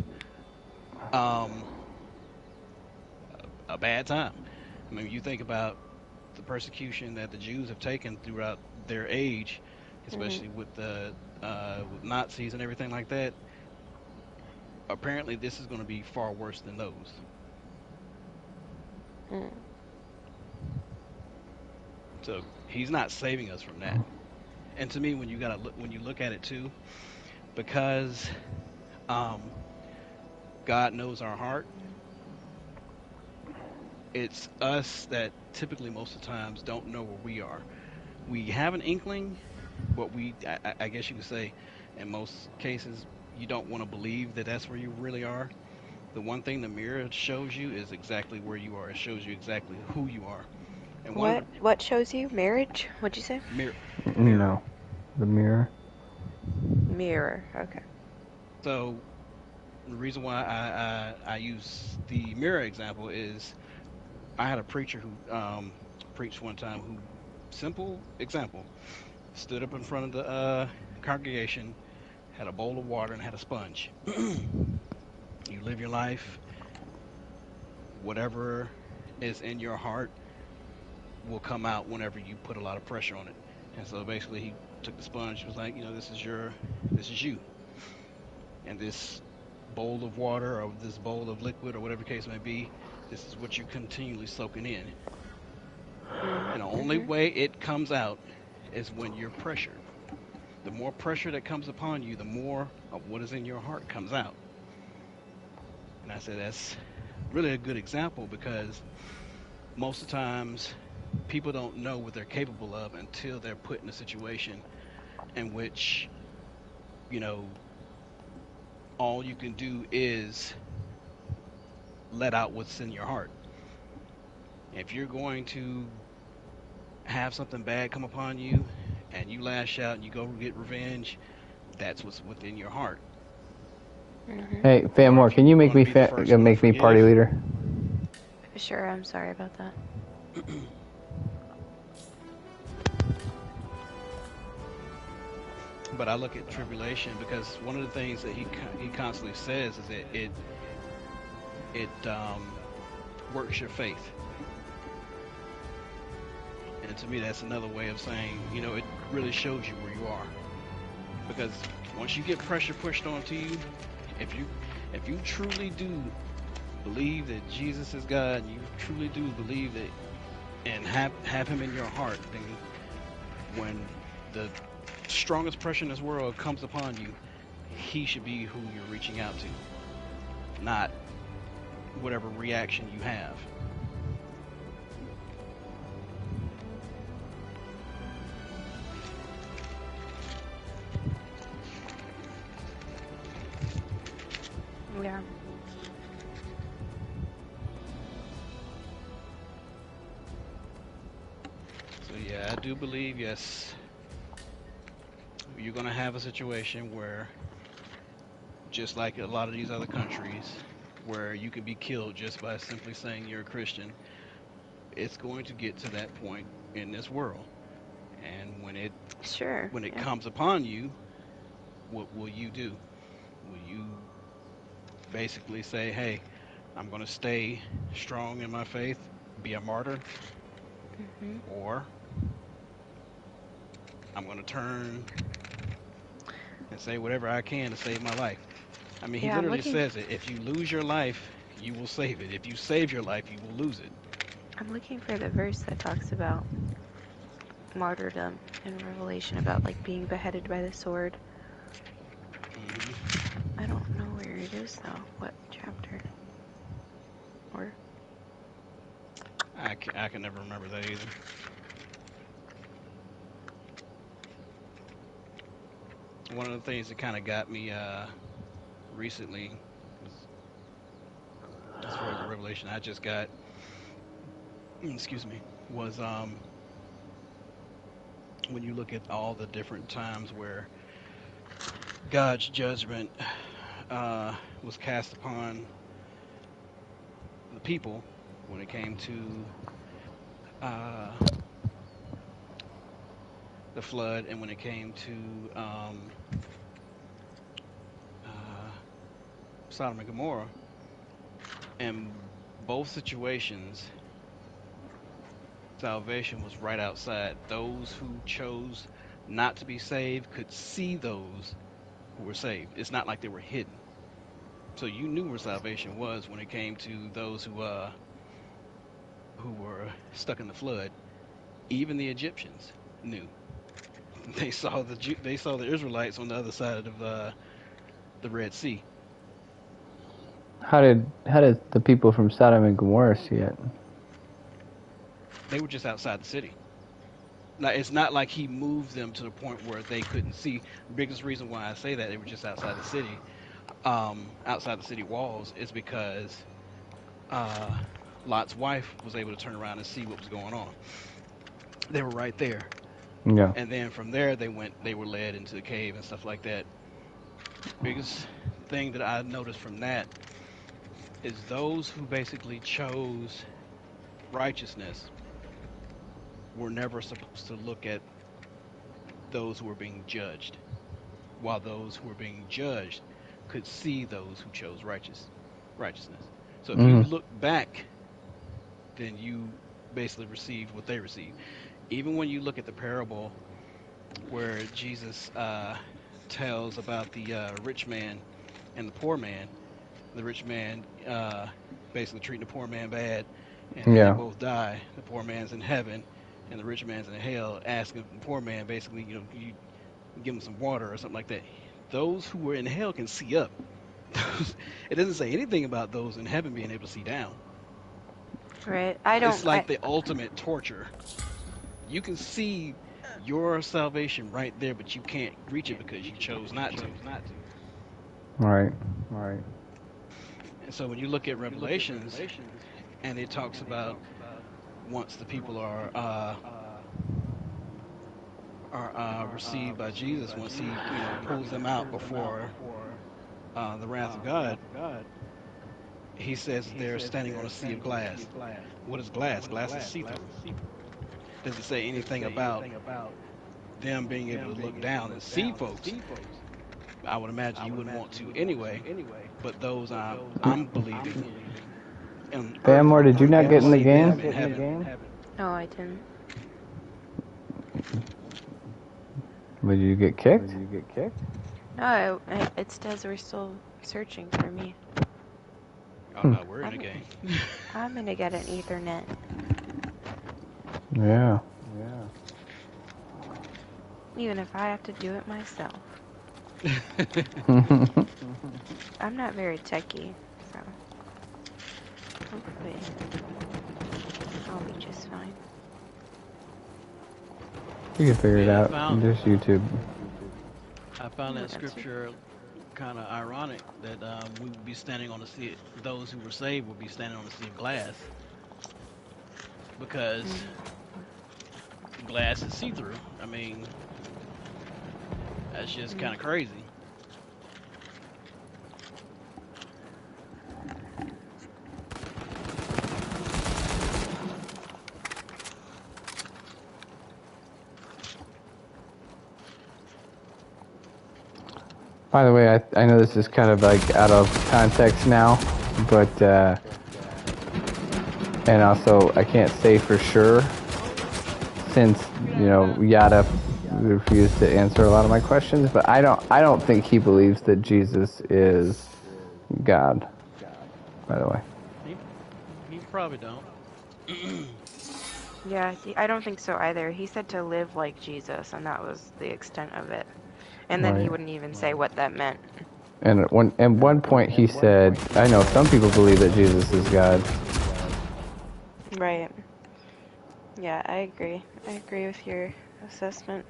um, a bad time. I mean, you think about the persecution that the Jews have taken throughout their age, especially with the with Nazis and everything like that. Apparently, this is going to be far worse than those. mm, So He's not saving us from that. And to me, when you look at it too, because um, God knows our heart. It's us that typically most of the times don't know where we are. We have an inkling, but I guess you could say, in most cases, you don't want to believe that that's where you really are. The one thing the mirror shows you is exactly where you are. It shows you exactly who you are. And one of the what shows you? Marriage? What'd you say? mirror. No. The mirror. Mirror. Okay. So the reason why I use the mirror example is I had a preacher who preached one time who, simple example, stood up in front of the congregation, had a bowl of water and had a sponge. You live your life, whatever is in your heart will come out whenever you put a lot of pressure on it. And so basically he took the sponge, was like, this is you. And this bowl of water or this bowl of liquid or whatever the case may be, this is what you're continually soaking in. And the only way it comes out is when you're pressured. The more pressure that comes upon you, the more of what is in your heart comes out. And I said that's really a good example because most of the times people don't know what they're capable of until they're put in a situation in which, all you can do is let out what's in your heart. If you're going to have something bad come upon you and you lash out and you go get revenge, that's what's within your heart. Hey, Or Fanmore, if can you you're make going me to be the first one to make me party forgive. leader? Sure, I'm sorry about that. But I look at tribulation because one of the things that he constantly says is that it works your faith, and to me that's another way of saying, it really shows you where you are. Because once you get pressure pushed onto you, if you truly do believe that Jesus is God, and you truly do believe that and have him in your heart, then when the strongest pressure in this world comes upon you, he should be who you're reaching out to, not whatever reaction you have. Yeah. So yeah, I do believe, yes, you're going to have a situation where, just like a lot of these other countries, where you can be killed just by simply saying you're a Christian, it's going to get to that point in this world. And Sure. when it Yeah. comes upon you, what will you do? Will you basically say, hey, I'm going to stay strong in my faith, be a martyr, Mhm. or I'm going to turn and say whatever I can to save my life? I mean, he Yeah, literally says it. If you lose your life, you will save it. If you save your life, you will lose it. I'm looking for the verse that talks about martyrdom in Revelation, about like being beheaded by the sword. Hmm. I don't know where it is though. What chapter? Or I can never remember that either. One of the things that kind of got me recently, as far as the revelation I just got, excuse me, was when you look at all the different times where God's judgment was cast upon the people, when it came to uh, the flood, and when it came to uh, Sodom and Gomorrah. In both situations, salvation was right outside. Those who chose not to be saved could see those who were saved. It's not like they were hidden. So you knew where salvation was when it came to those who were stuck in the flood. Even the Egyptians knew. They saw the Israelites on the other side of the Red Sea. How did the people from Sodom and Gomorrah see it? They were just outside the city. Now, it's not like he moved them to the point where they couldn't see. The biggest reason why I say that they were just outside the city, outside the city walls, is because uh, Lot's wife was able to turn around and see what was going on. They were right there, Yeah. and then from there they were led into the cave and stuff like that. Biggest thing that I noticed from that is those who basically chose righteousness were never supposed to look at those who were being judged, while those who were being judged could see those who chose righteousness. So if you Mm. look back, then you basically received what they received. Even when you look at the parable where Jesus tells about the rich man and the poor man, the rich man basically treating the poor man bad, and then they Yeah. both die. The poor man's in heaven, and the rich man's in hell, asking the poor man basically, you give him some water or something like that. Those who were in hell can see up. It doesn't say anything about those in heaven being able to see down. right. It's like the ultimate torture. You can see your salvation right there, but you can't reach it because you chose not to. Right. Right. And so when you look at Revelations, and it talks about once the people are received by Jesus, once he pulls them out before the wrath of God, he says that they're standing on a sea of glass. What is glass? Glass is see-through. Does it say anything about them being able to look down and see folks, I would imagine you wouldn't want to anyway. But those I'm believing on earth Bamor, did you wouldn't not be able get to in the see them game? in heaven. No, I didn't. Did you get kicked? No, it says we're still searching for me. Oh no, we're in the game. I'm gonna get an Ethernet. Yeah. Even if I have to do it myself. I'm not very techy, so hopefully I'll be just fine. You can figure it Yeah, out. Just YouTube. I found that scripture kind of ironic that we would be standing on the sea. Those who were saved would be standing on the sea of glass because glass is see-through. I mean, that's just kind of crazy. By the way, I know this is kind of like out of context now, but and also I can't say for sure since Yada refused to answer a lot of my questions, but I don't think he believes that Jesus is God. By the way, He probably don't. Yeah, I don't think so either. He said to live like Jesus, and that was the extent of it. And then he wouldn't even say what that meant. And at one point he said, I know some people believe that Jesus is God. Right. Yeah, I agree. I agree with your assessment.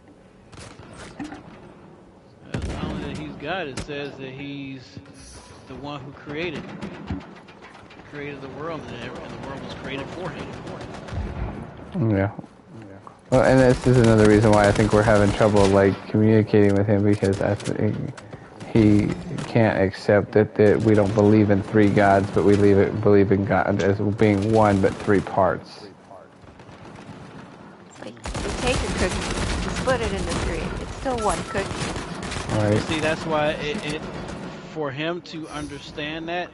Not only that he's God, it says that he's the one who created the world, and the world was created for him. Yeah. Well, and this is another reason why I think we're having trouble communicating with him, because I think he can't accept that we don't believe in three gods, but we believe in God as being one but three parts. It's like you take a cookie, you split it into three. It's still one cookie. Right. See, that's why it for him to understand that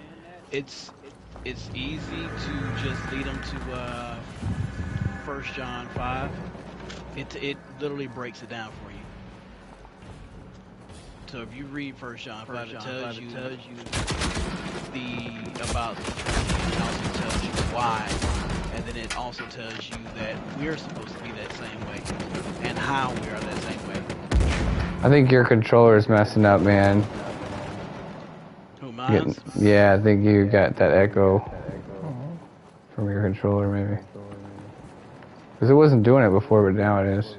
it's easy to just lead him to 1 John 5. It literally breaks it down for you. So if you read 1 John 5, it tells you about the Trinity, and it also tells you why, and then it also tells you that we're supposed to be that same way, and how we are that same way. I think your controller is messing up, man. Who, mine? Yeah, I think you got that echo from your controller, maybe. Because it wasn't doing it before, but now it is.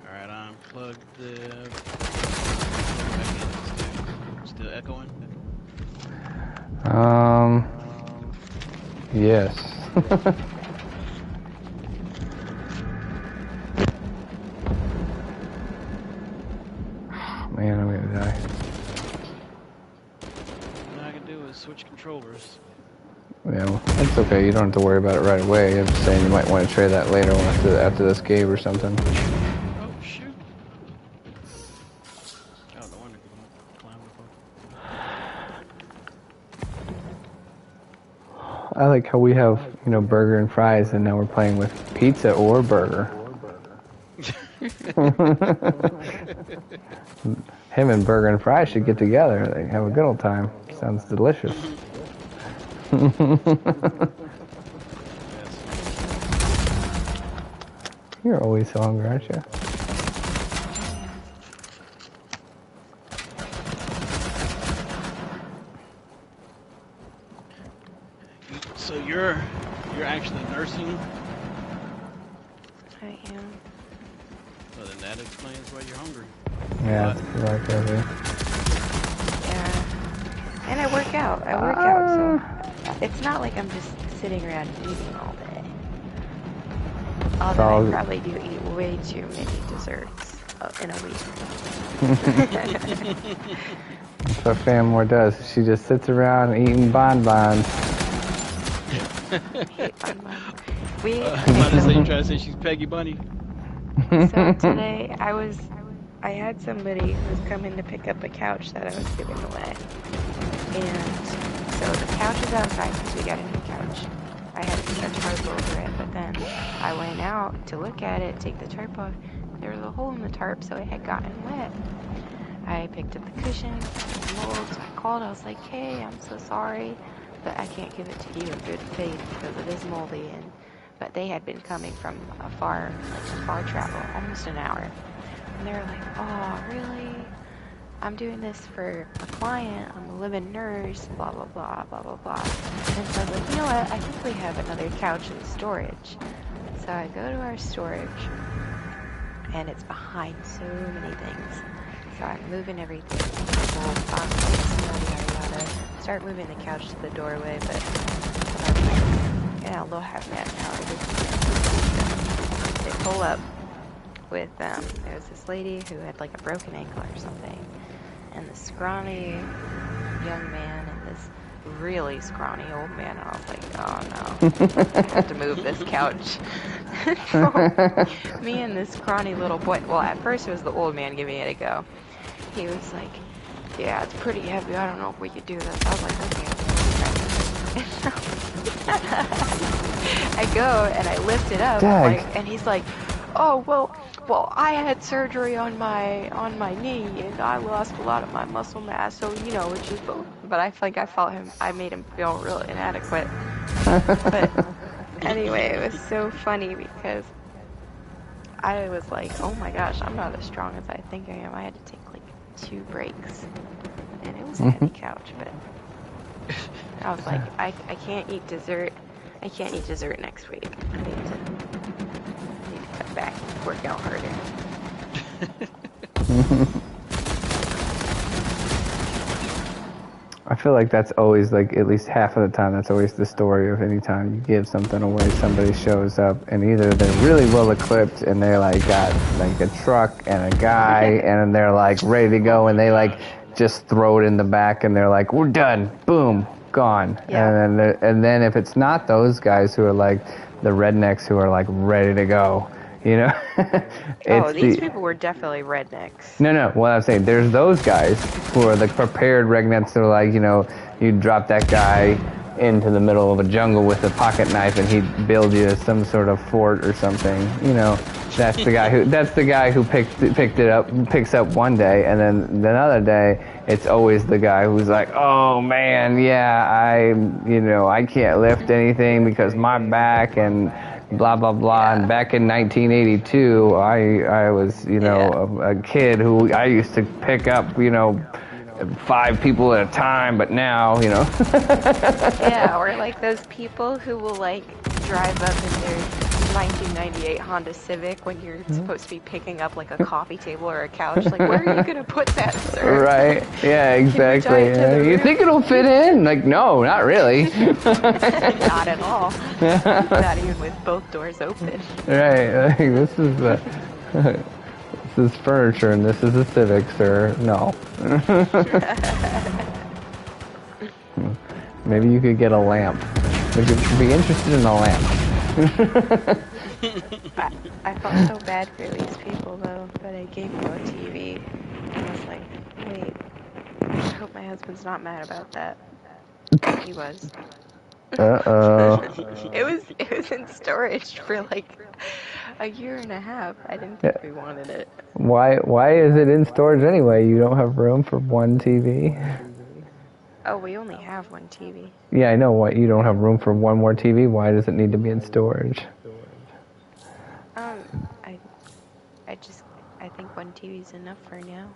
Alright, I unplugged the... Still echoing? Yes. Man, I'm gonna die. All I can do is switch controllers. Yeah, well, that's okay. You don't have to worry about it right away. I'm just saying you might want to try that later on after this game or something. Oh, shoot. Oh, no wonder you climbed up. I like how we have, burger and fries, and now we're playing with pizza or burger. Him and burger and fries should get together. They have a good old time. Sounds delicious. You're always so hungry, aren't you? So you're actually nursing? I am. Well, then that explains why you're hungry. Yeah, right there. Yeah. And I work out. So it's not like I'm just sitting around eating all day. Although I probably do eat way too many desserts in a week. It's what Fanmore does. She just sits around eating bonbons. Hate bonbons. We. I'm about to say, you try to say she's Peggy Bunny. So today I had somebody who was coming to pick up a couch that I was giving away. And so the couch is outside because we got a new couch. I had a tarp over it, but then I went out to look at it, take the tarp off. There was a hole in the tarp, so it had gotten wet. I picked up the cushion, the mold, so I called. I was like, hey, I'm so sorry, but I can't give it to you in good faith because it is moldy. But they had been coming from a far travel, almost an hour. And they were like, oh, really? I'm doing this for a client. I'm a live-in nurse, blah, blah, blah, blah, blah, blah. And so I was like, you know what? I think we have another couch in storage. So I go to our storage, and it's behind so many things. So I'm moving everything. Start moving the couch to the doorway, but they'll have that now. They pull up with there was this lady who had like a broken ankle or something, and this scrawny young man and this really scrawny old man. And I was like, oh no, I have to move this couch. So, me and this scrawny little boy. Well, at first it was the old man giving it a go. He was like, yeah, it's pretty heavy. I don't know if we could do this. I was like, okay. I go and I lift it up, and he's like, oh well, I had surgery on my knee and I lost a lot of my muscle mass, so it's just. But I think I made him feel real inadequate. But anyway, it was so funny because I was like, oh my gosh, I'm not as strong as I think I am. I had to take like 2 breaks, and it was a heavy couch, but I was like, I can't eat dessert. I can't eat dessert next week. I need to cut back and work out harder. I feel like that's always, like, at least half of the time, that's always the story of any time you give something away, somebody shows up, and either they're really well equipped, and they're, like, got, like, a truck and a guy, and they're, like, ready to go, and they, like, just throw it in the back, and they're like, we're done, boom, gone. Yeah. And then if it's not those guys who are, like, the rednecks who are, like, ready to go, these people were definitely rednecks. No, what I'm saying, there's those guys who are the prepared rednecks who are like, you drop that guy into the middle of a jungle with a pocket knife and he'd build you some sort of fort or something. That's the guy who picks up one day, and then another day it's always the guy who's like, oh man, yeah, I can't lift anything because my back and blah blah blah. And back in 1982 I was a kid who I used to pick up 5 people at a time, but now Yeah, or like those people who will like drive up in their 1998 Honda Civic when you're supposed to be picking up like a coffee table or a couch. Like, where are you gonna put that, sir? Right, yeah, exactly. You think it'll fit in? Like, no, not really. Not at all. Not even with both doors open. Right, like, this is furniture and this is a Civic, sir. No. Maybe you could get a lamp. Would you be interested in a lamp? I felt so bad for these people though, but I gave them a TV. I was like, wait, I hope my husband's not mad about that. He was. Uh-oh. It was in storage for like a year and a half. I didn't think we wanted it. Why is it in storage anyway? You don't have room for one TV? Oh, we only have one TV. Yeah, I know. What, you don't have room for one more TV? Why does it need to be in storage? I think one TV is enough for now.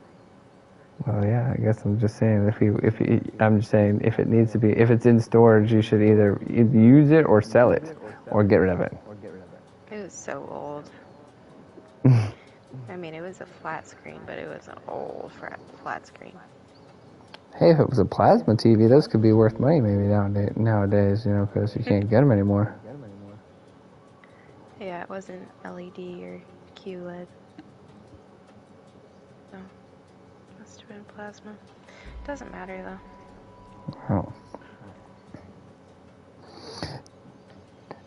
Well, yeah, I guess I'm just saying if it needs to be, if it's in storage, you should either use it or sell it or get rid of it. It was so old. I mean, it was a flat screen, but it was an old flat screen. Hey, if it was a plasma TV, those could be worth money maybe nowadays, because you can't get them anymore. Yeah, it wasn't LED or QLED. So, must have been plasma. Doesn't matter though. Oh.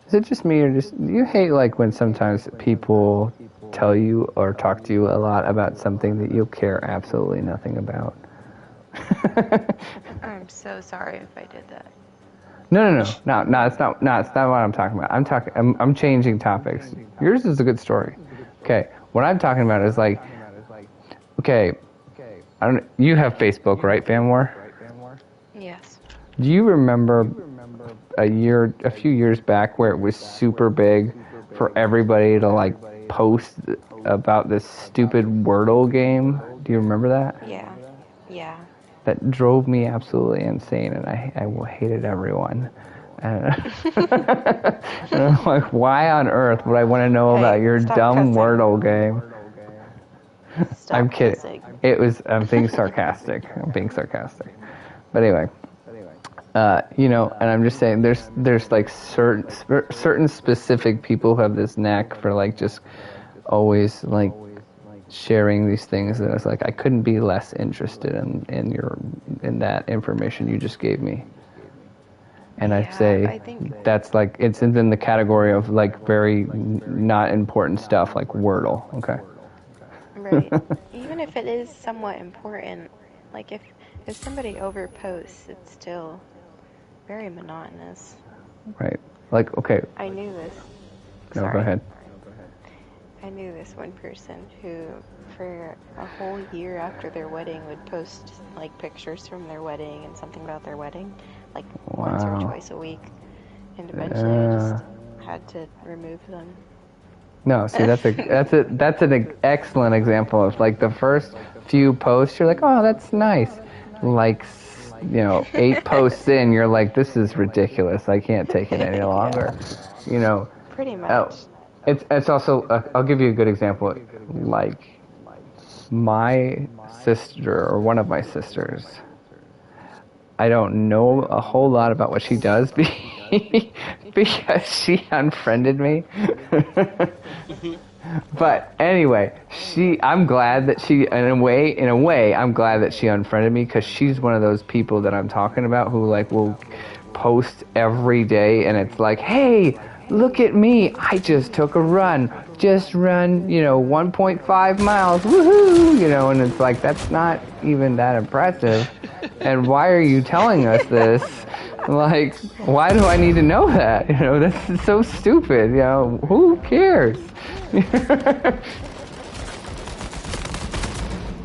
Is it just me, or do you hate like when sometimes people tell you or talk to you a lot about something that you care absolutely nothing about? I'm so sorry if I did that. No. It's not what I'm talking about. I'm changing topics. Yours is a good story. Okay, what I'm talking about is like, okay, you have Facebook, right, Fanwar? Yes. Do you remember a few years back where it was super big for everybody to like post about this stupid Wordle game? Do you remember that? Yeah. That drove me absolutely insane, and I hated everyone. And I'm like, why on earth would I want to know about your dumb Wordle game? I'm kidding. Cussing. I'm being sarcastic. But anyway, and I'm just saying, there's like certain specific people who have this knack for like just always like sharing these things, and it's like I couldn't be less interested in that information you just gave me. And I'd say I think that's like it's in the category of like very not important stuff like Wordle. Okay. Right. Even if it is somewhat important, like if somebody overposts, it's still very monotonous. Right. Like, okay. I knew this. No, Sorry. go ahead. I knew this one person who, for a whole year after their wedding, would post like pictures from their wedding and something about their wedding, like once or twice a week. And eventually, I just had to remove them. No, see, that's an excellent example of like the first few posts. You're like, oh, that's nice. Like, 8 posts in, you're like, this is ridiculous. I can't take it any longer. Pretty much. It's also. I'll give you a good example. Like, my sister or one of my sisters. I don't know a whole lot about what she does because she unfriended me. But anyway, I'm glad that she, in a way, I'm glad that she unfriended me, because she's one of those people that I'm talking about who like will post every day, and it's like, hey, look at me, I just took a run, 1.5 miles, woohoo, and it's like, that's not even that impressive. And why are you telling us this? Like, why do I need to know that? That's so stupid. Who cares?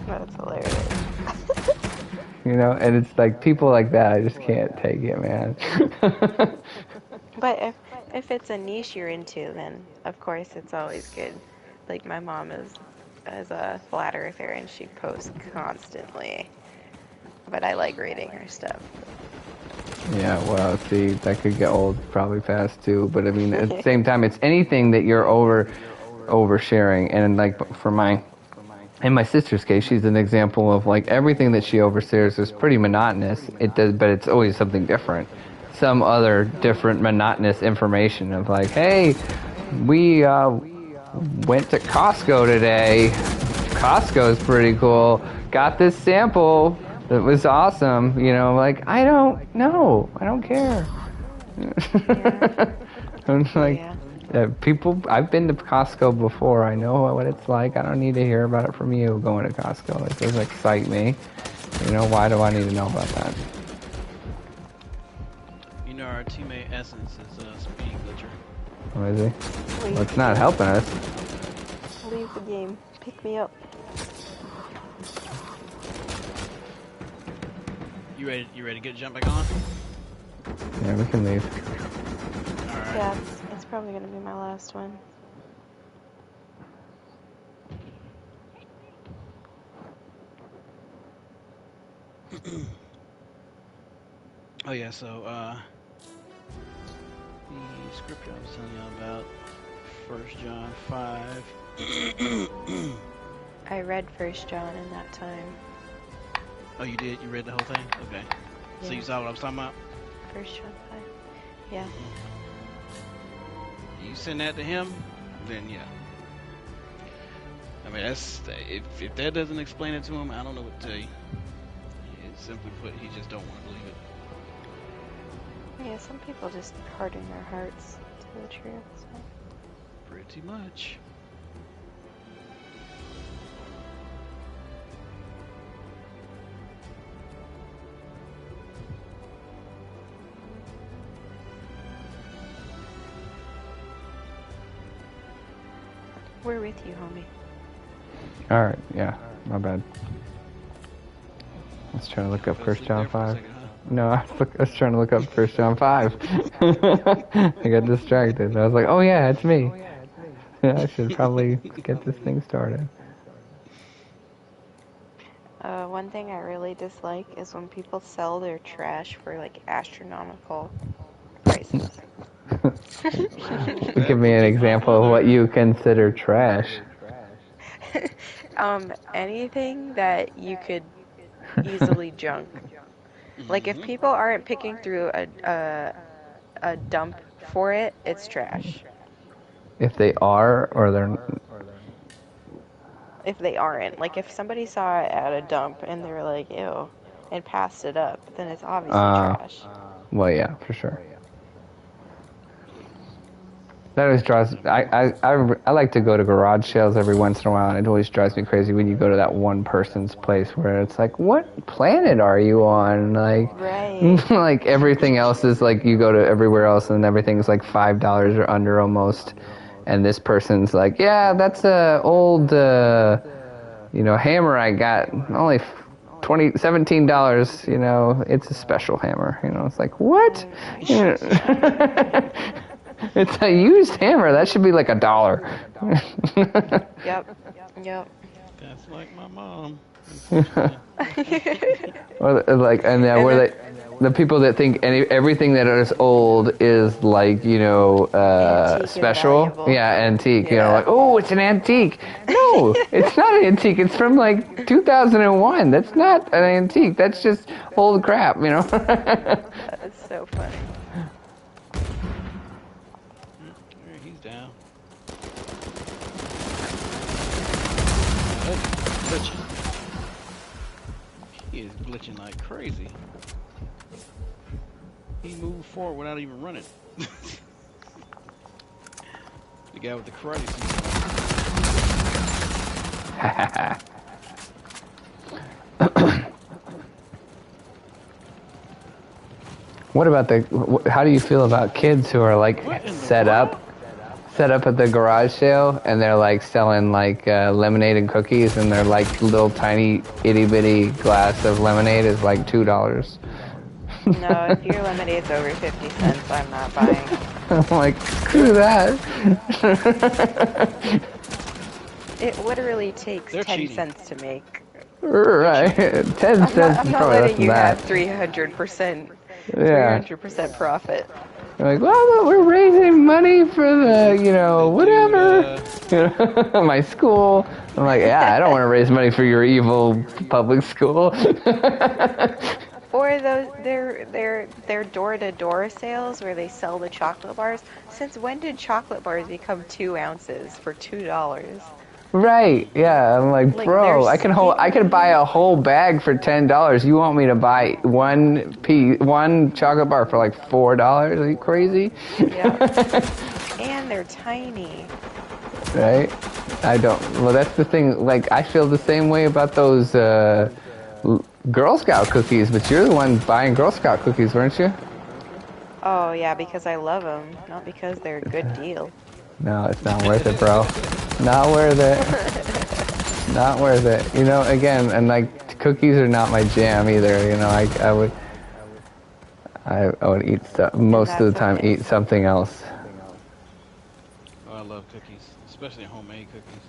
That's hilarious. And it's like people like that, I just can't take it, man. But if it's a niche you're into, then of course it's always good. Like my mom is a flat earther, and she posts constantly. But I like reading her stuff. Yeah, well, see, that could get old probably fast too. But I mean, at the same time, it's anything that you're oversharing. And like in my sister's case, she's an example of like everything that she overshares is pretty monotonous. It does, but it's always something different. Some other different monotonous information of like, hey, we went to Costco today. Costco's pretty cool. Got this sample. It was awesome, like, I don't know. I don't care. Yeah. I'm like, I've been to Costco before. I know what it's like. I don't need to hear about it from you going to Costco. It doesn't excite me. Why do I need to know about that? Our teammate Essence is a speed glitcher. Oh, is he? Well, it's not helping us. Leave the game. Pick me up. You ready to get jump back on? Yeah, we can leave. Alright. Yeah, it's probably gonna be my last one. Oh yeah, so the scripture I was telling you about, 1 John 5. I read 1 John in that time. Oh, you did? You read the whole thing? Okay. Yeah. So you saw what I was talking about? 1 John 5. Yeah. You send that to him, then yeah. I mean, that's if that doesn't explain it to him, I don't know what to tell you. Simply put, he just don't want to believe it. Yeah, some people just harden their hearts to the truth. So. Pretty much. We're with you, homie. All right, yeah, my bad. I was trying to look up 1 John 5. No, I was trying to look up 1 John 5. I got distracted. I was like, oh yeah, it's me. Yeah, I should probably get this thing started. One thing I really dislike is when people sell their trash for like astronomical prices. Give me an example of what you consider trash. Anything that you could easily junk. Like if people aren't picking through a dump for it, it's trash. If they are, or they're... If they aren't. Like if somebody saw it at a dump and they were like, ew, and passed it up, then it's obviously trash. Well, yeah, for sure. That always drives... I like to go to garage sales every once in a while, and it always drives me crazy when you go to that one person's place where it's like, what planet are you on? Like, right. Like everything else is like, you go to everywhere else and everything's like $5 or under almost. And this person's like, yeah, that's a old, hammer I got. Only $17, it's a special hammer. It's like, what? It's a used hammer. That should be like $1. Yep. That's like my mom. Or like, and where the people that think everything that is old is like, special. Yeah, antique. Yeah. Like, oh, it's an antique. No, it's not an antique. It's from like 2001. That's not an antique. That's just old crap, That's so funny. He's down. He is glitching like crazy. He moved forward without even running. The guy with the karate suit. What about how do you feel about kids who are like set up at the garage sale and they're like selling like lemonade and cookies, and they're like little tiny itty bitty glass of lemonade is like $2. No, if your lemonade's over 50 cents, I'm not buying. I'm like, screw that. It literally takes They're 10 cheating. cents to make. Right, 10 cents. I'm not probably less letting than you that. have 300%. Yeah. 300% profit. They're like, well, we're raising money for the, whatever, my school. I'm like, yeah, I don't want to raise money for your evil public school. Or those their door-to-door sales where they sell the chocolate bars. Since when did chocolate bars become 2 ounces for $2? Right? Yeah. I'm like, bro, I can buy a whole bag for $10. You want me to buy one chocolate bar for like $4? Are you crazy? Yeah. And they're tiny. Right? I don't. Well, that's the thing. Like, I feel the same way about those Girl Scout cookies, but you're the one buying Girl Scout cookies, weren't you? Oh, yeah, because I love them, not because they're a good deal. No, it's not worth it, bro. Not worth it. Not worth it. Again, and like cookies are not my jam either. I would eat stuff most of the time. Okay. Eat something else. Oh, I love cookies, especially homemade cookies.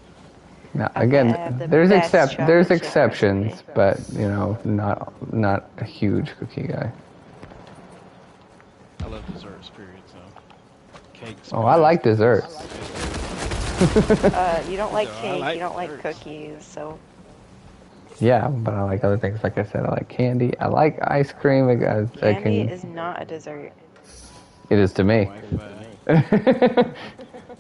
Now, Okay, again, I have the there's best chocolate chip exceptions, recipe. but not a huge cookie guy. I love desserts, period. So, cakes. Oh, I like desserts. You don't like No, I cake, like you don't like desserts. cookies, so... Yeah, but I like other things. Like I said, I like candy. I like ice cream. Candy is not a dessert. It is to me.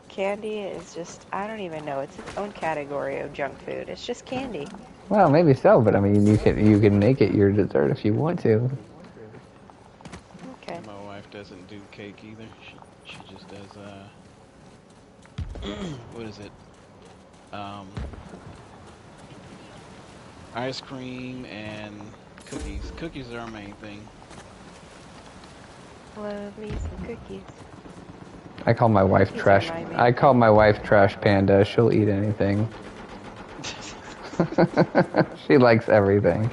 Candy is just, I don't even know, it's its own category of junk food. It's just candy. Well, maybe so, but I mean, you can make it your dessert if you want to. Okay. My wife doesn't do cake either. She just does what is it? Um, ice cream and cookies. Cookies are our main thing. Love me some cookies. I call my wife trash. I call my wife Trash Panda. She'll eat anything. She likes everything,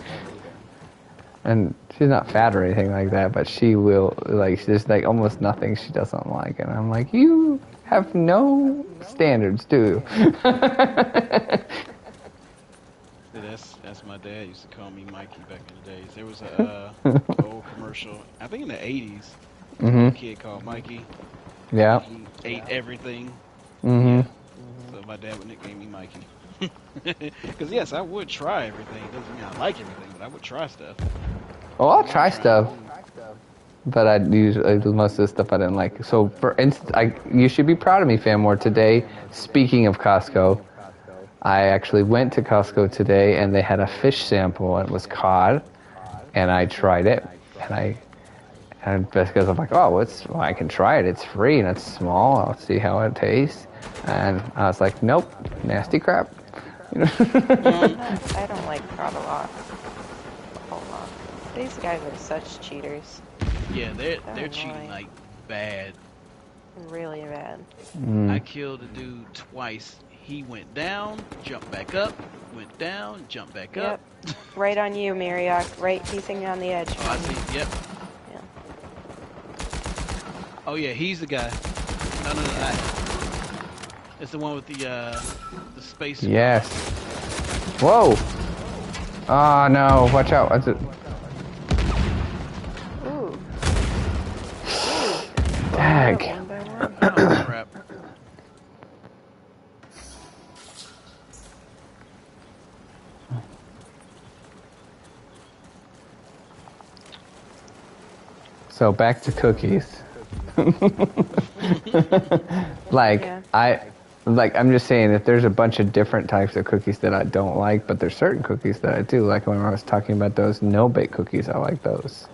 and she's not fat or anything like that. But she will like. There's like almost nothing she doesn't like, and I'm like, you have no standards, do you? That's my dad used to call me Mikey back in the days. There was a old commercial, I think in the 80s, a kid called Mikey. Yeah. He ate everything. Mm-hmm. Yeah. So my dad would nickname me Mikey. Because yes, I would try everything. It doesn't mean I like everything, but I would try stuff. Well, I'll try stuff, but I usually most of the stuff I didn't like. So for instance, you should be proud of me, Famore. Today, speaking of Costco, I actually went to Costco today, and they had a fish sample, and it was cod, and I tried it, and because I'm like, well, I can try it. It's free and it's small. I'll see how it tastes. And I was like, nope, nasty crap. I don't like cod a lot. A whole lot. These guys are such cheaters. Yeah, they're cheating like bad. Really bad. I killed a dude twice. He went down, jumped back up, went down, jumped back up. Right on you, Mariok. Right, piecing on the edge. Oh, I see. Yep. Yeah. Oh yeah, he's the guy. No. It's the one with the space. Yes. Whoa. Oh no! Watch out! What's it? Ooh. Dag. Oh crap. So back to cookies. I'm just saying that there's a bunch of different types of cookies that I don't like, but there's certain cookies that I do like. When I was talking about those no-bake cookies, I like those.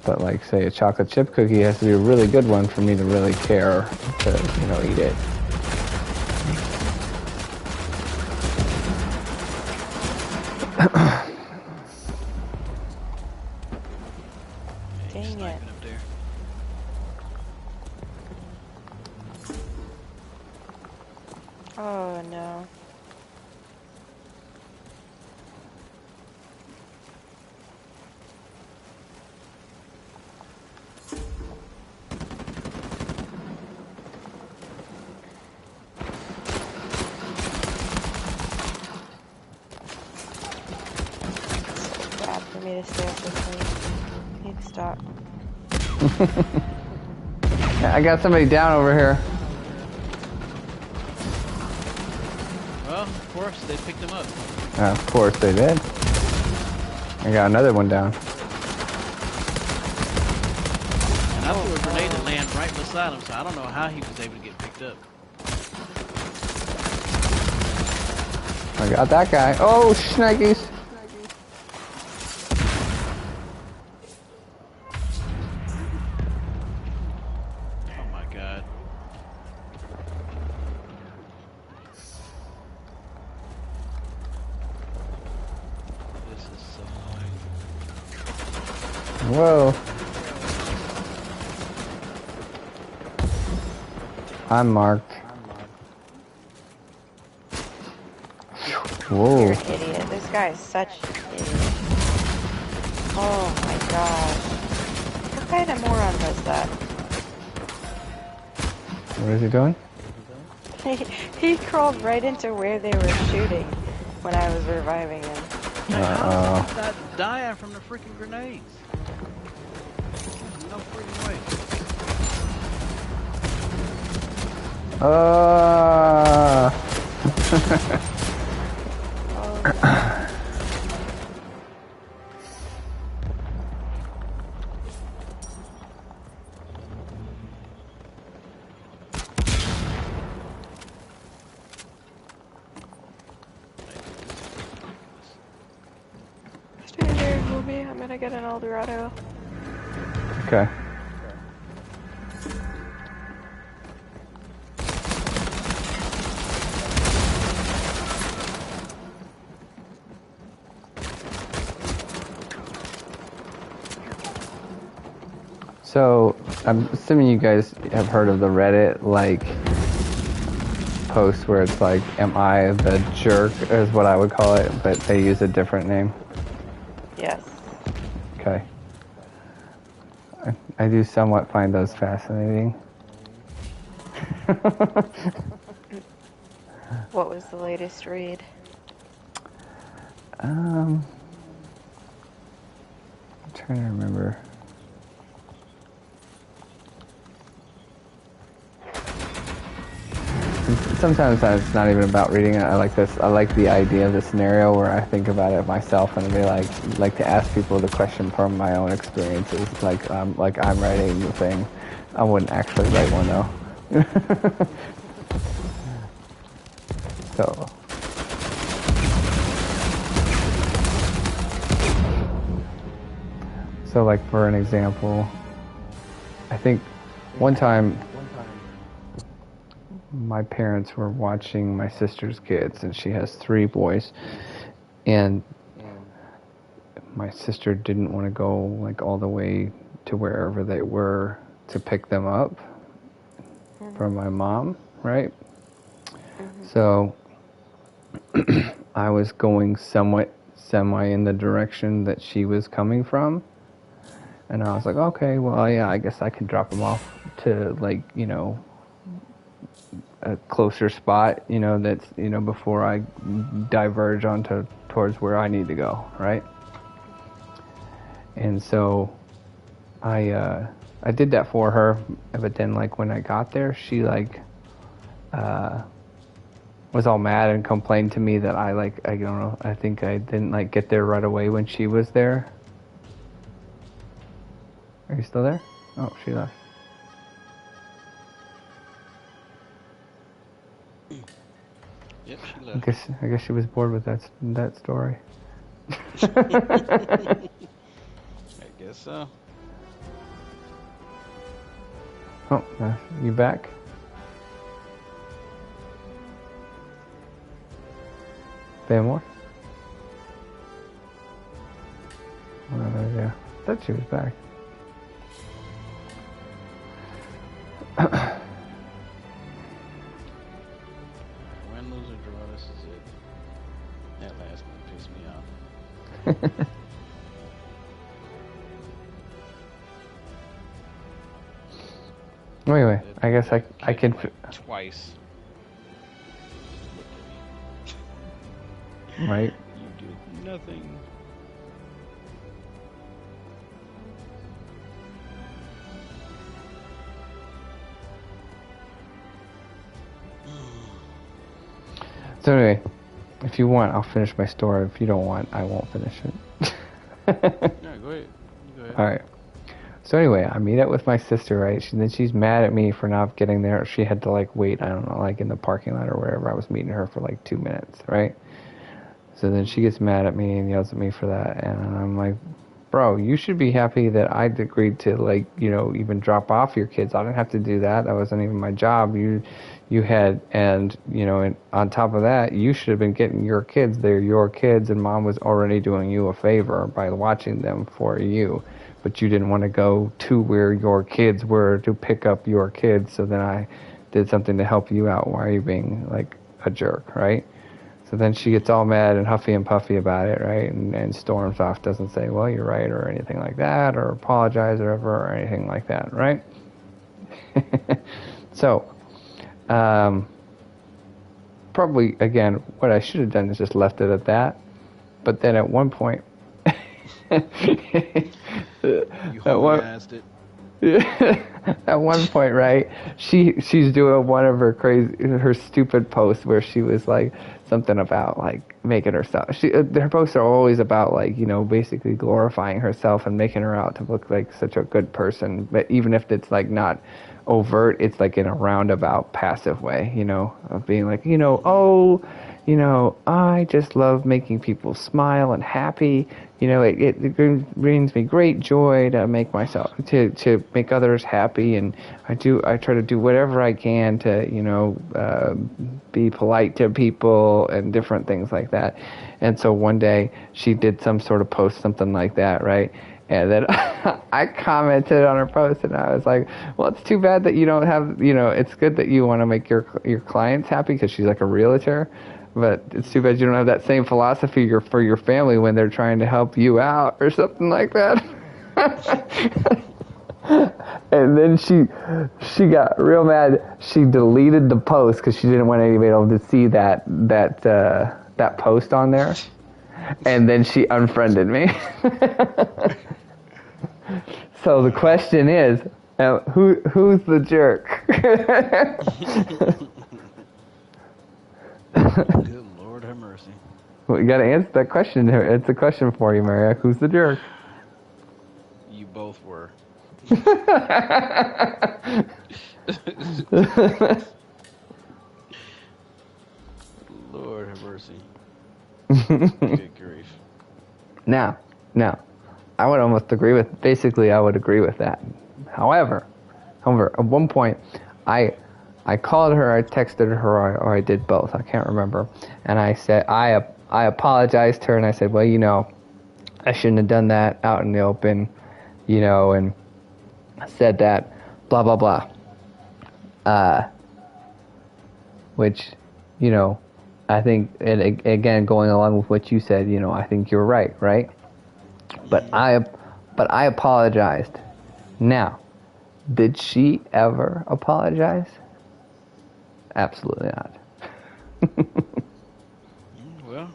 But like, say, a chocolate chip cookie has to be a really good one for me to really care to, eat it. Dang it. Oh no. It's bad for me to stay up this late. I need to stop. I got somebody down over here. Well, of course, they picked him up. Of course they did. I got another one down. And I threw a grenade to land right beside him, so I don't know how he was able to get picked up. I got that guy. Oh, shnikes. Oh my god. This is so annoying. Whoa. I'm marked. Whoa. You're an idiot. This guy is such an idiot. Oh my god. What kind of moron does that? What is he doing? He crawled right into where they were shooting when I was reviving him. How did I die from the freaking grenades? No freaking way. I get an Eldorado. Okay. So, I'm assuming you guys have heard of the Reddit, like, post where it's like, am I the jerk, is what I would call it, but they use a different name. Yes. Okay. I do somewhat find those fascinating. What was the latest read? I'm trying to remember. Sometimes it's not even about reading it. I like this. I like the idea of the scenario where I think about it myself, and they like to ask people the question from my own experiences. Like I'm writing the thing. I wouldn't actually write one though. So like for an example, I think one time my parents were watching my sister's kids, and she has 3 boys, and my sister didn't want to go like all the way to wherever they were to pick them up from my mom, right? So I was going somewhat semi in the direction that she was coming from, and I was like, okay, well, yeah, I guess I can drop them off to, like, you know, a closer spot, you know, that's, you know, before I diverge towards where I need to go, right? And so I did that for her, but then like when I got there, she like was all mad and complained to me that I don't know, I think I didn't like get there right away when she was there. Are you still there? Oh, she left. Yep, she left. I guess she was bored with that story. I guess so. Oh, you back? Say more? Yeah. I thought she was back. Win, lose, or draw, this is it. That last one pissed me off. Anyway, I guess I can... Like twice. Right? You did nothing. So anyway, if you want, I'll finish my story. If you don't want, I won't finish it. Yeah, go ahead. All right. So anyway, I meet up with my sister, right? Then she's mad at me for not getting there. She had to like wait, I don't know, like in the parking lot or wherever. I was meeting her for like 2 minutes, right? So then she gets mad at me and yells at me for that. And I'm like, bro, you should be happy that I agreed to, like, you know, even drop off your kids. I didn't have to do that. That wasn't even my job. You had, and, you know, and on top of that, you should have been getting your kids. They're your kids, and mom was already doing you a favor by watching them for you. But you didn't want to go to where your kids were to pick up your kids, so then I did something to help you out. Why are you being, like, a jerk, right? So then she gets all mad and huffy and puffy about it, right? And storms off, doesn't say, well, you're right, or anything like that, or apologize or ever, or anything like that, right? So, probably, again, what I should have done is just left it at that. But then at one point... You homie-assed it. At one point, right, she's doing one of her stupid posts where she was like something about like making herself. Her posts are always about like, you know, basically glorifying herself and making her out to look like such a good person. But even if it's like not overt, it's like in a roundabout, passive way, you know, of being like, you know, oh, I just love making people smile and happy. It brings me great joy to make myself to make others happy, and I try to do whatever I can to be polite to people and different things like that. And so one day she did some sort of post, something like that, right? And then I commented on her post, and I was like, "Well, it's too bad that you don't have, it's good that you want to make your clients happy because she's like a realtor, but it's too bad you don't have that same philosophy for your family when they're trying to help you out or something like that." And then she got real mad. She deleted the post because she didn't want anybody able to see that post on there. And then she unfriended me. So the question is, who's the jerk? Good Lord have mercy. Well, you got to answer that question. It's a question for you, Maria. Who's the jerk? You both were. Lord have mercy. Good grief. Now, I would almost agree with. Basically, I would agree with that. However, at one point, I called her, I texted her, or I did both. I can't remember. And I said I apologized to her, and I said, well, I shouldn't have done that out in the open, and I said that, blah blah blah. Which, I think, and again, going along with what you said, I think you're right? But I apologized. Now, did she ever apologize? Absolutely not. Well,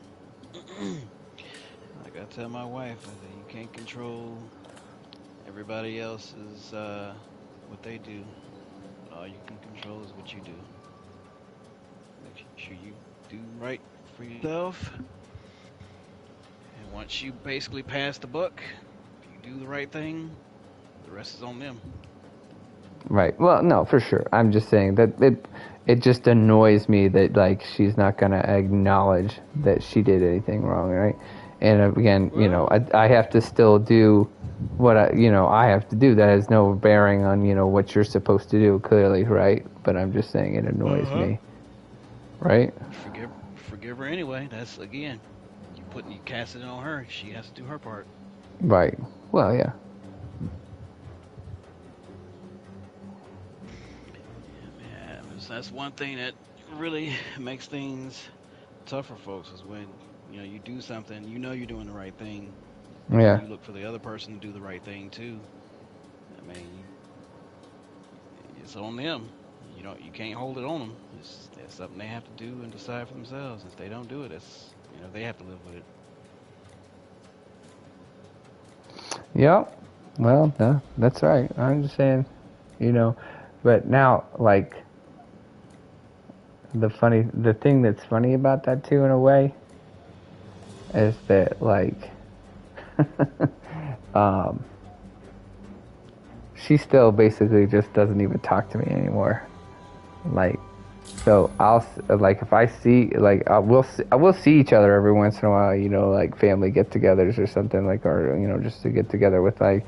like I tell my wife, I say you can't control everybody else's what they do. All you can control is what you do. Make sure you do right for yourself. And once you basically pass the buck, if you do the right thing, the rest is on them. Right. Well, no, for sure. I'm just saying that it just annoys me that like she's not gonna acknowledge that she did anything wrong, right? And again, I have to still do what I have to do. That has no bearing on what you're supposed to do, clearly, right? But I'm just saying it annoys me, right? Forgive her anyway. That's again, you cast it on her. She has to do her part. Right. Well, yeah. Yeah, that's one thing that really makes things tough for folks is when you do something, you're doing the right thing. Yeah. You look for the other person to do the right thing too. I mean, it's on them. You can't hold it on them. It's something they have to do and decide for themselves. If they don't do it, they have to live with it. Yep. Well, that's right. I'm just saying, but now, like, the thing that's funny about that too, in a way, is that like, she still basically just doesn't even talk to me anymore. Like, so I'll like if I see like I will see each other every once in a while, like family get-togethers or something like, or just to get together with like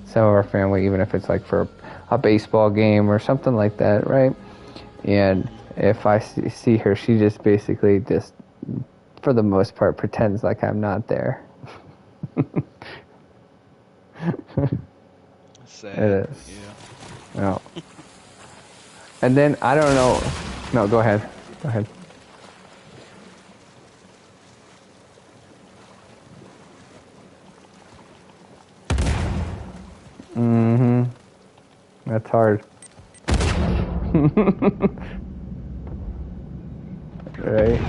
some of our family, even if it's like for a baseball game or something like that, right? And if I see her, she just basically just, for the most part, pretends like I'm not there. Sad. It is. Yeah. No. And then I don't know. No, go ahead. Go ahead. Mm-hmm. That's hard. Right?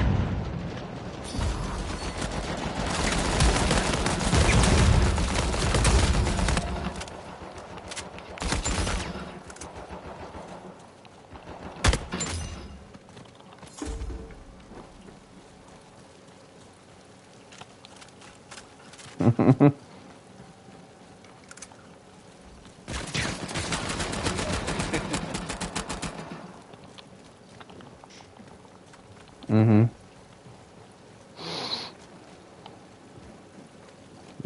Mm-hmm.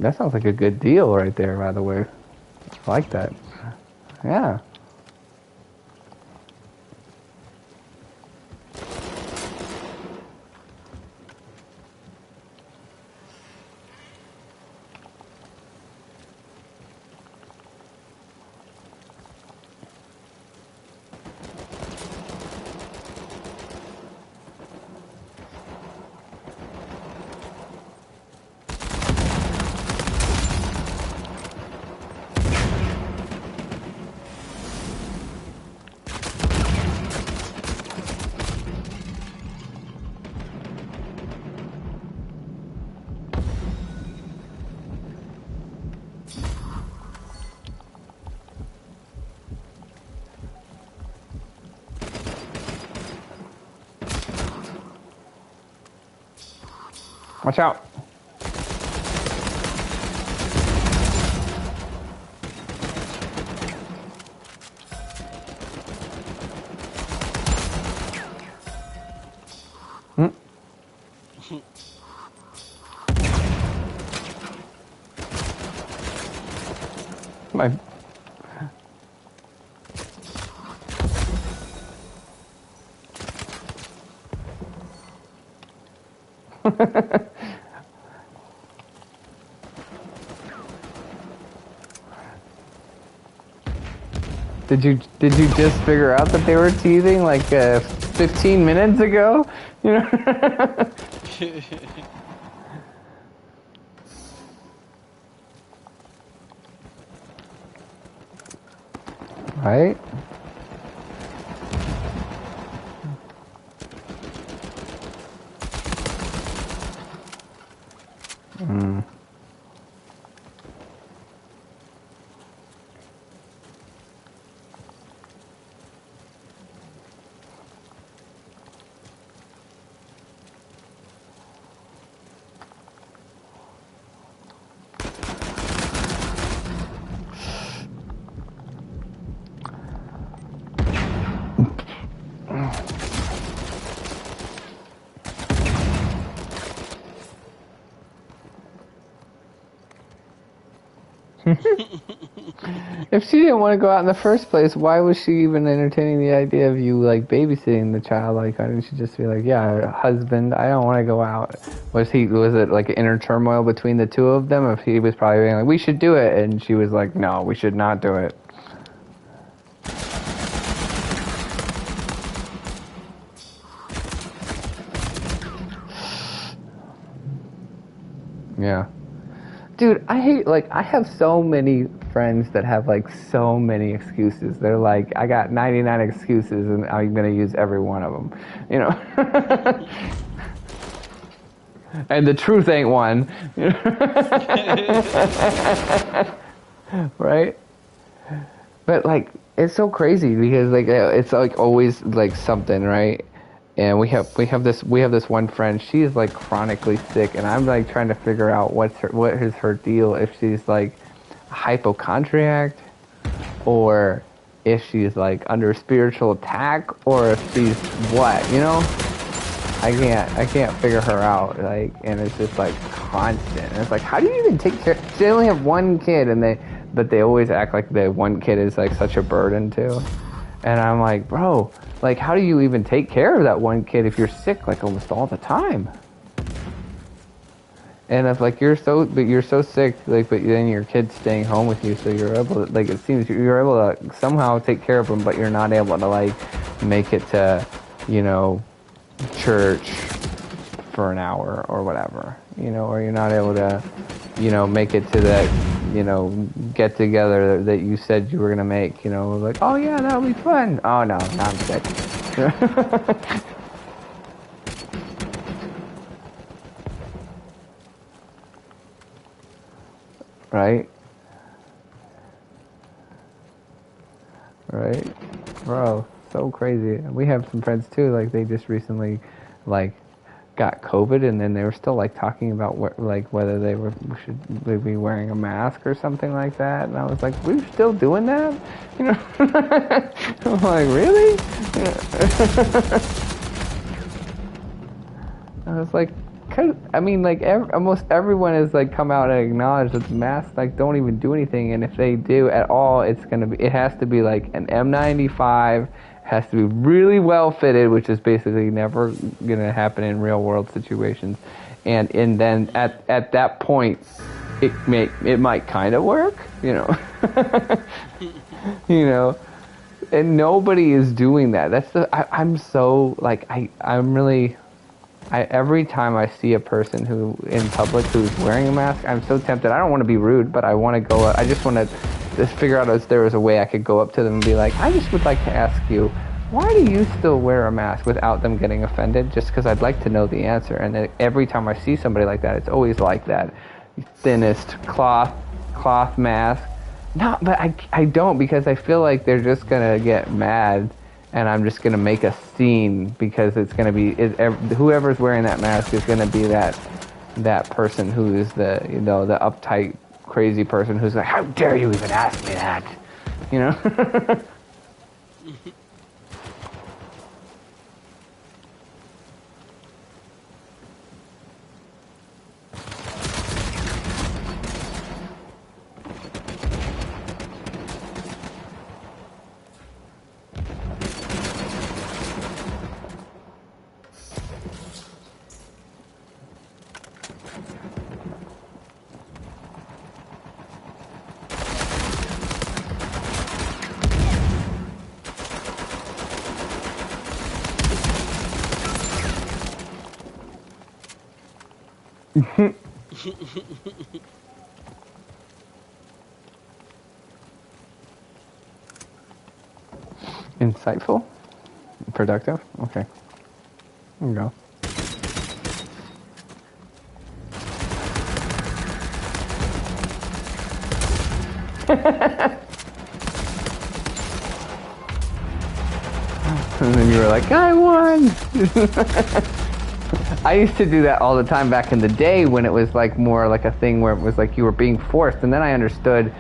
That sounds like a good deal right there, by the way. I like that. Yeah. Watch out. My did you just figure out that they were teething like 15 minutes ago? You know? Right? Mm. If she didn't want to go out in the first place, why was she even entertaining the idea of you like babysitting the child? Like, why didn't she just be like, "Yeah, husband, I don't want to go out"? Was it like an inner turmoil between the two of them? If he was probably being like, "We should do it," and she was like, "No, we should not do it." Yeah. Dude, I have so many friends that have, like, so many excuses. They're like, I got 99 excuses, and I'm going to use every one of them, you know? And the truth ain't one. Right? But, like, it's so crazy because, like, it's, like, always, like, something, right? And we have this one friend. She is like chronically sick, and I'm like trying to figure out what is her deal. If she's like a hypochondriac, or if she's like under spiritual attack, or if she's what, you know? I can't figure her out. Like, and it's just like constant. And it's like, how do you even take care? They only have one kid, but they always act like the one kid is like such a burden too. And I'm like, bro, like, how do you even take care of that one kid if you're sick, like, almost all the time? And if, like, you're so sick, like, but then your kid's staying home with you, so you're able to, like, it seems you're able to somehow take care of them, but you're not able to, like, make it to, you know, church for an hour or whatever, you know, or you're not able to, you know, make it to that, you know, get together that you said you were gonna make, you know, like, oh yeah, that'll be fun. Oh no, now I'm sick. Right? Right? Bro, so crazy. We have some friends too, like they just recently, like, got COVID, and then they were still like talking about whether should they be wearing a mask or something like that. And I was like, we're still doing that, you know? I'm like, really? I was like, Cause I mean, like almost everyone has like come out and acknowledged that the masks like don't even do anything, and if they do at all, it has to be like an M95, has to be really well fitted, which is basically never gonna happen in real world situations, and then at that point, it might kind of work, you know, you know. And nobody is doing that. I'm so like I'm really. Every time I see a person who in public who's wearing a mask, I'm so tempted. I don't want to be rude, but I want to go up. I just want to just figure out if there was a way I could go up to them and be like, I just would like to ask you, why do you still wear a mask without them getting offended? Just because I'd like to know the answer. And then every time I see somebody like that, it's always like that thinnest cloth mask. No, but I don't, because I feel like they're just gonna get mad, and I'm just gonna make a scene, because it's gonna be whoever's wearing that mask is gonna be that person who is the uptight crazy person who's like, how dare you even ask me that, you know. Insightful? Productive? Okay. There you go. And then you were like, I won! I used to do that all the time back in the day, when it was like more like a thing where it was like you were being forced, and then I understood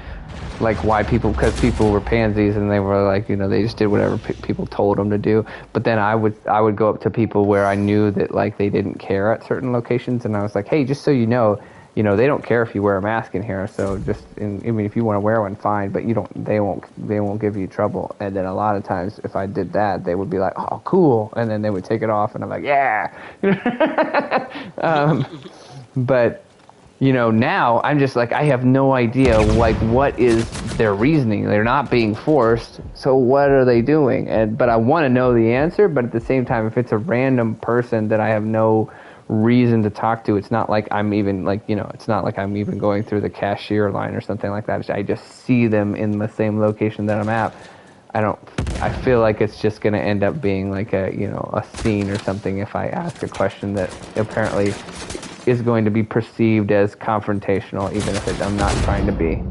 like why because people were pansies and they were like, they just did whatever people told them to do. But then I would go up to people where I knew that like they didn't care at certain locations, and I was like, hey, just so you know, they don't care if you wear a mask in here. So I mean, if you want to wear one, fine, but they won't give you trouble. And then a lot of times, if I did that, they would be like, oh, cool, and then they would take it off, and I'm like, yeah. But now I'm just like, I have no idea, like, what is their reasoning? They're not being forced, so what are they doing? But I want to know the answer, but at the same time, if it's a random person that I have no reason to talk to, it's not like I'm even, like, it's not like I'm even going through the cashier line or something like that. I just see them in the same location that I'm at. I feel like it's just going to end up being like a scene or something if I ask a question that apparently is going to be perceived as confrontational, even if I'm not trying to be.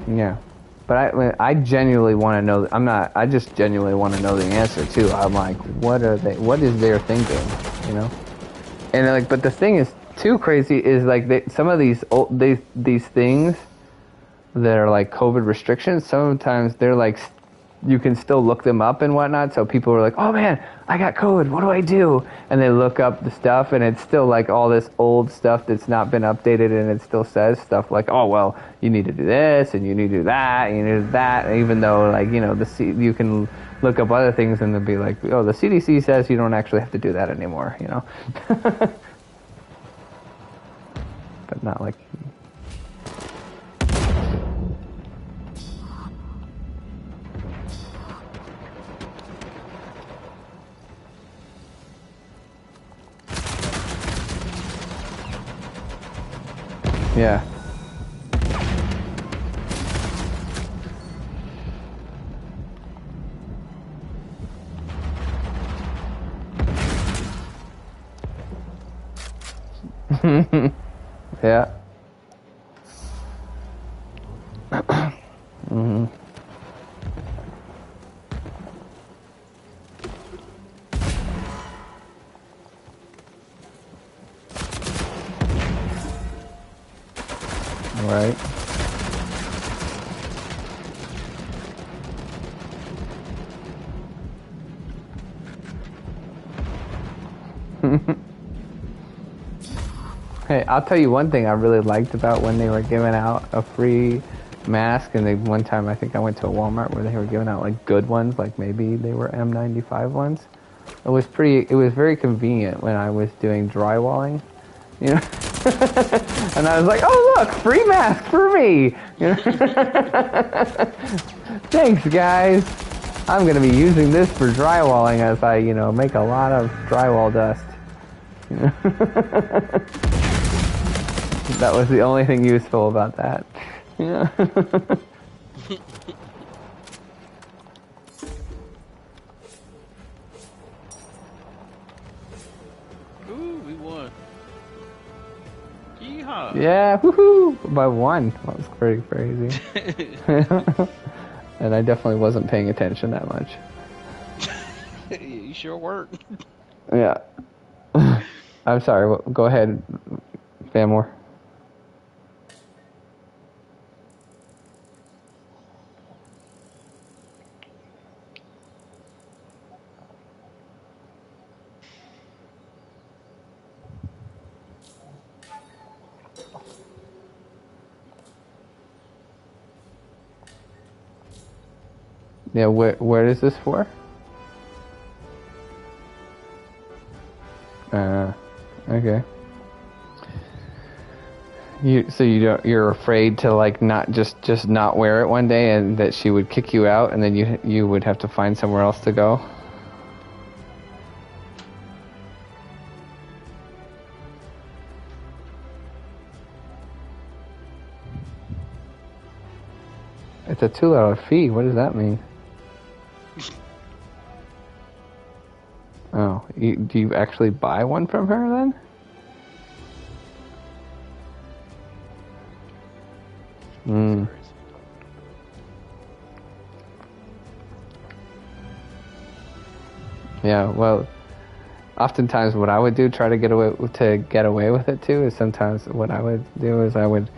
Yeah. But I genuinely want to know. I just genuinely want to know the answer too. I'm like, what is their thinking, And like, but the thing is too crazy is like some of these things that are like COVID restrictions, sometimes they're like, you can still look them up and whatnot. So people are like, oh man, I got COVID, what do I do? And they look up the stuff, and it's still like all this old stuff that's not been updated, and it still says stuff like, oh well, you need to do this, and you need to do that, and you need to do that, even though like, you can look up other things and they'll be like, oh, the CDC says you don't actually have to do that anymore, But not like... Yeah. Yeah. Mm-hmm. Right. Hey, I'll tell you one thing I really liked about when they were giving out a free mask, and one time I think I went to a Walmart where they were giving out like good ones, like maybe they were N95 ones. It was very convenient when I was doing drywalling, you know. And I was like, oh look, free mask for me. You know? Thanks guys. I'm gonna be using this for drywalling as I, make a lot of drywall dust. You know? That was the only thing useful about that. Yeah. Ooh, we won. Yeehaw. Yeah, woohoo! By one. That was pretty crazy. And I definitely wasn't paying attention that much. You sure weren't. Yeah. I'm sorry, go ahead, Vanmore. Yeah, where is this for? Okay. You're afraid to like not just not wear it one day, and that she would kick you out, and then you would have to find somewhere else to go? It's a $2 fee. What does that mean? Oh, do you actually buy one from her then? Hmm. Yeah, well, oftentimes what I would do, try to get away with it too, is sometimes what I would do is I would,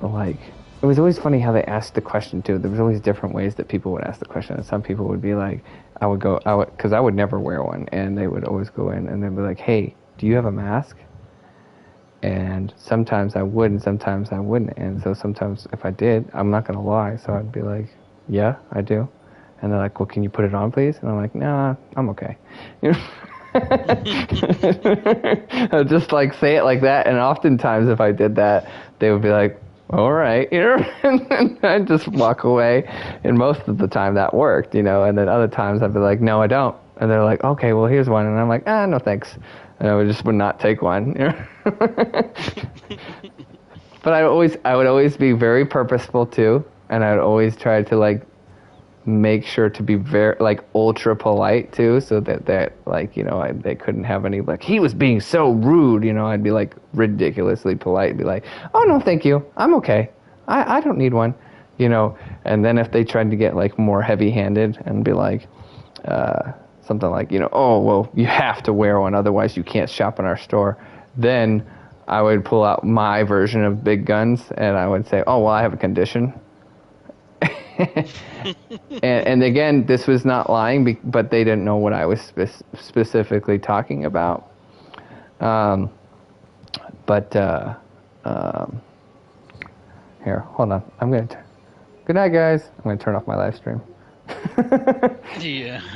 like, it was always funny how they asked the question too. There was always different ways that people would ask the question, and some people would be like, because I would never wear one, and they would always go in and they'd be like, hey, do you have a mask? And sometimes I would, and sometimes I wouldn't. And so sometimes if I did, I'm not gonna lie, so I'd be like, yeah, I do. And they're like, well, can you put it on, please? And I'm like, nah, I'm okay. You know? I'd just like say it like that, and oftentimes if I did that, they would be like, all right, you know, and I'd just walk away. And most of the time that worked, you know, and then other times I'd be like, no, I don't. And they're like, okay, well, here's one. And I'm like, no thanks. And I would not take one. You know? But I would always be very purposeful too, and I would always try to like make sure to be very like ultra polite too, so that like, you know, they couldn't have any like, he was being so rude, you know. I'd be like ridiculously polite and be like, oh no thank you, I'm okay, I don't need one, you know. And then if they tried to get like more heavy-handed and be like something like, you know, oh well, you have to wear one, otherwise you can't shop in our store, then I would pull out my version of big guns and I would say, oh well, I have a condition. and again, this was not lying, but they didn't know what I was specifically talking about. Here, hold on. Good night, guys. I'm gonna turn off my live stream. Yeah.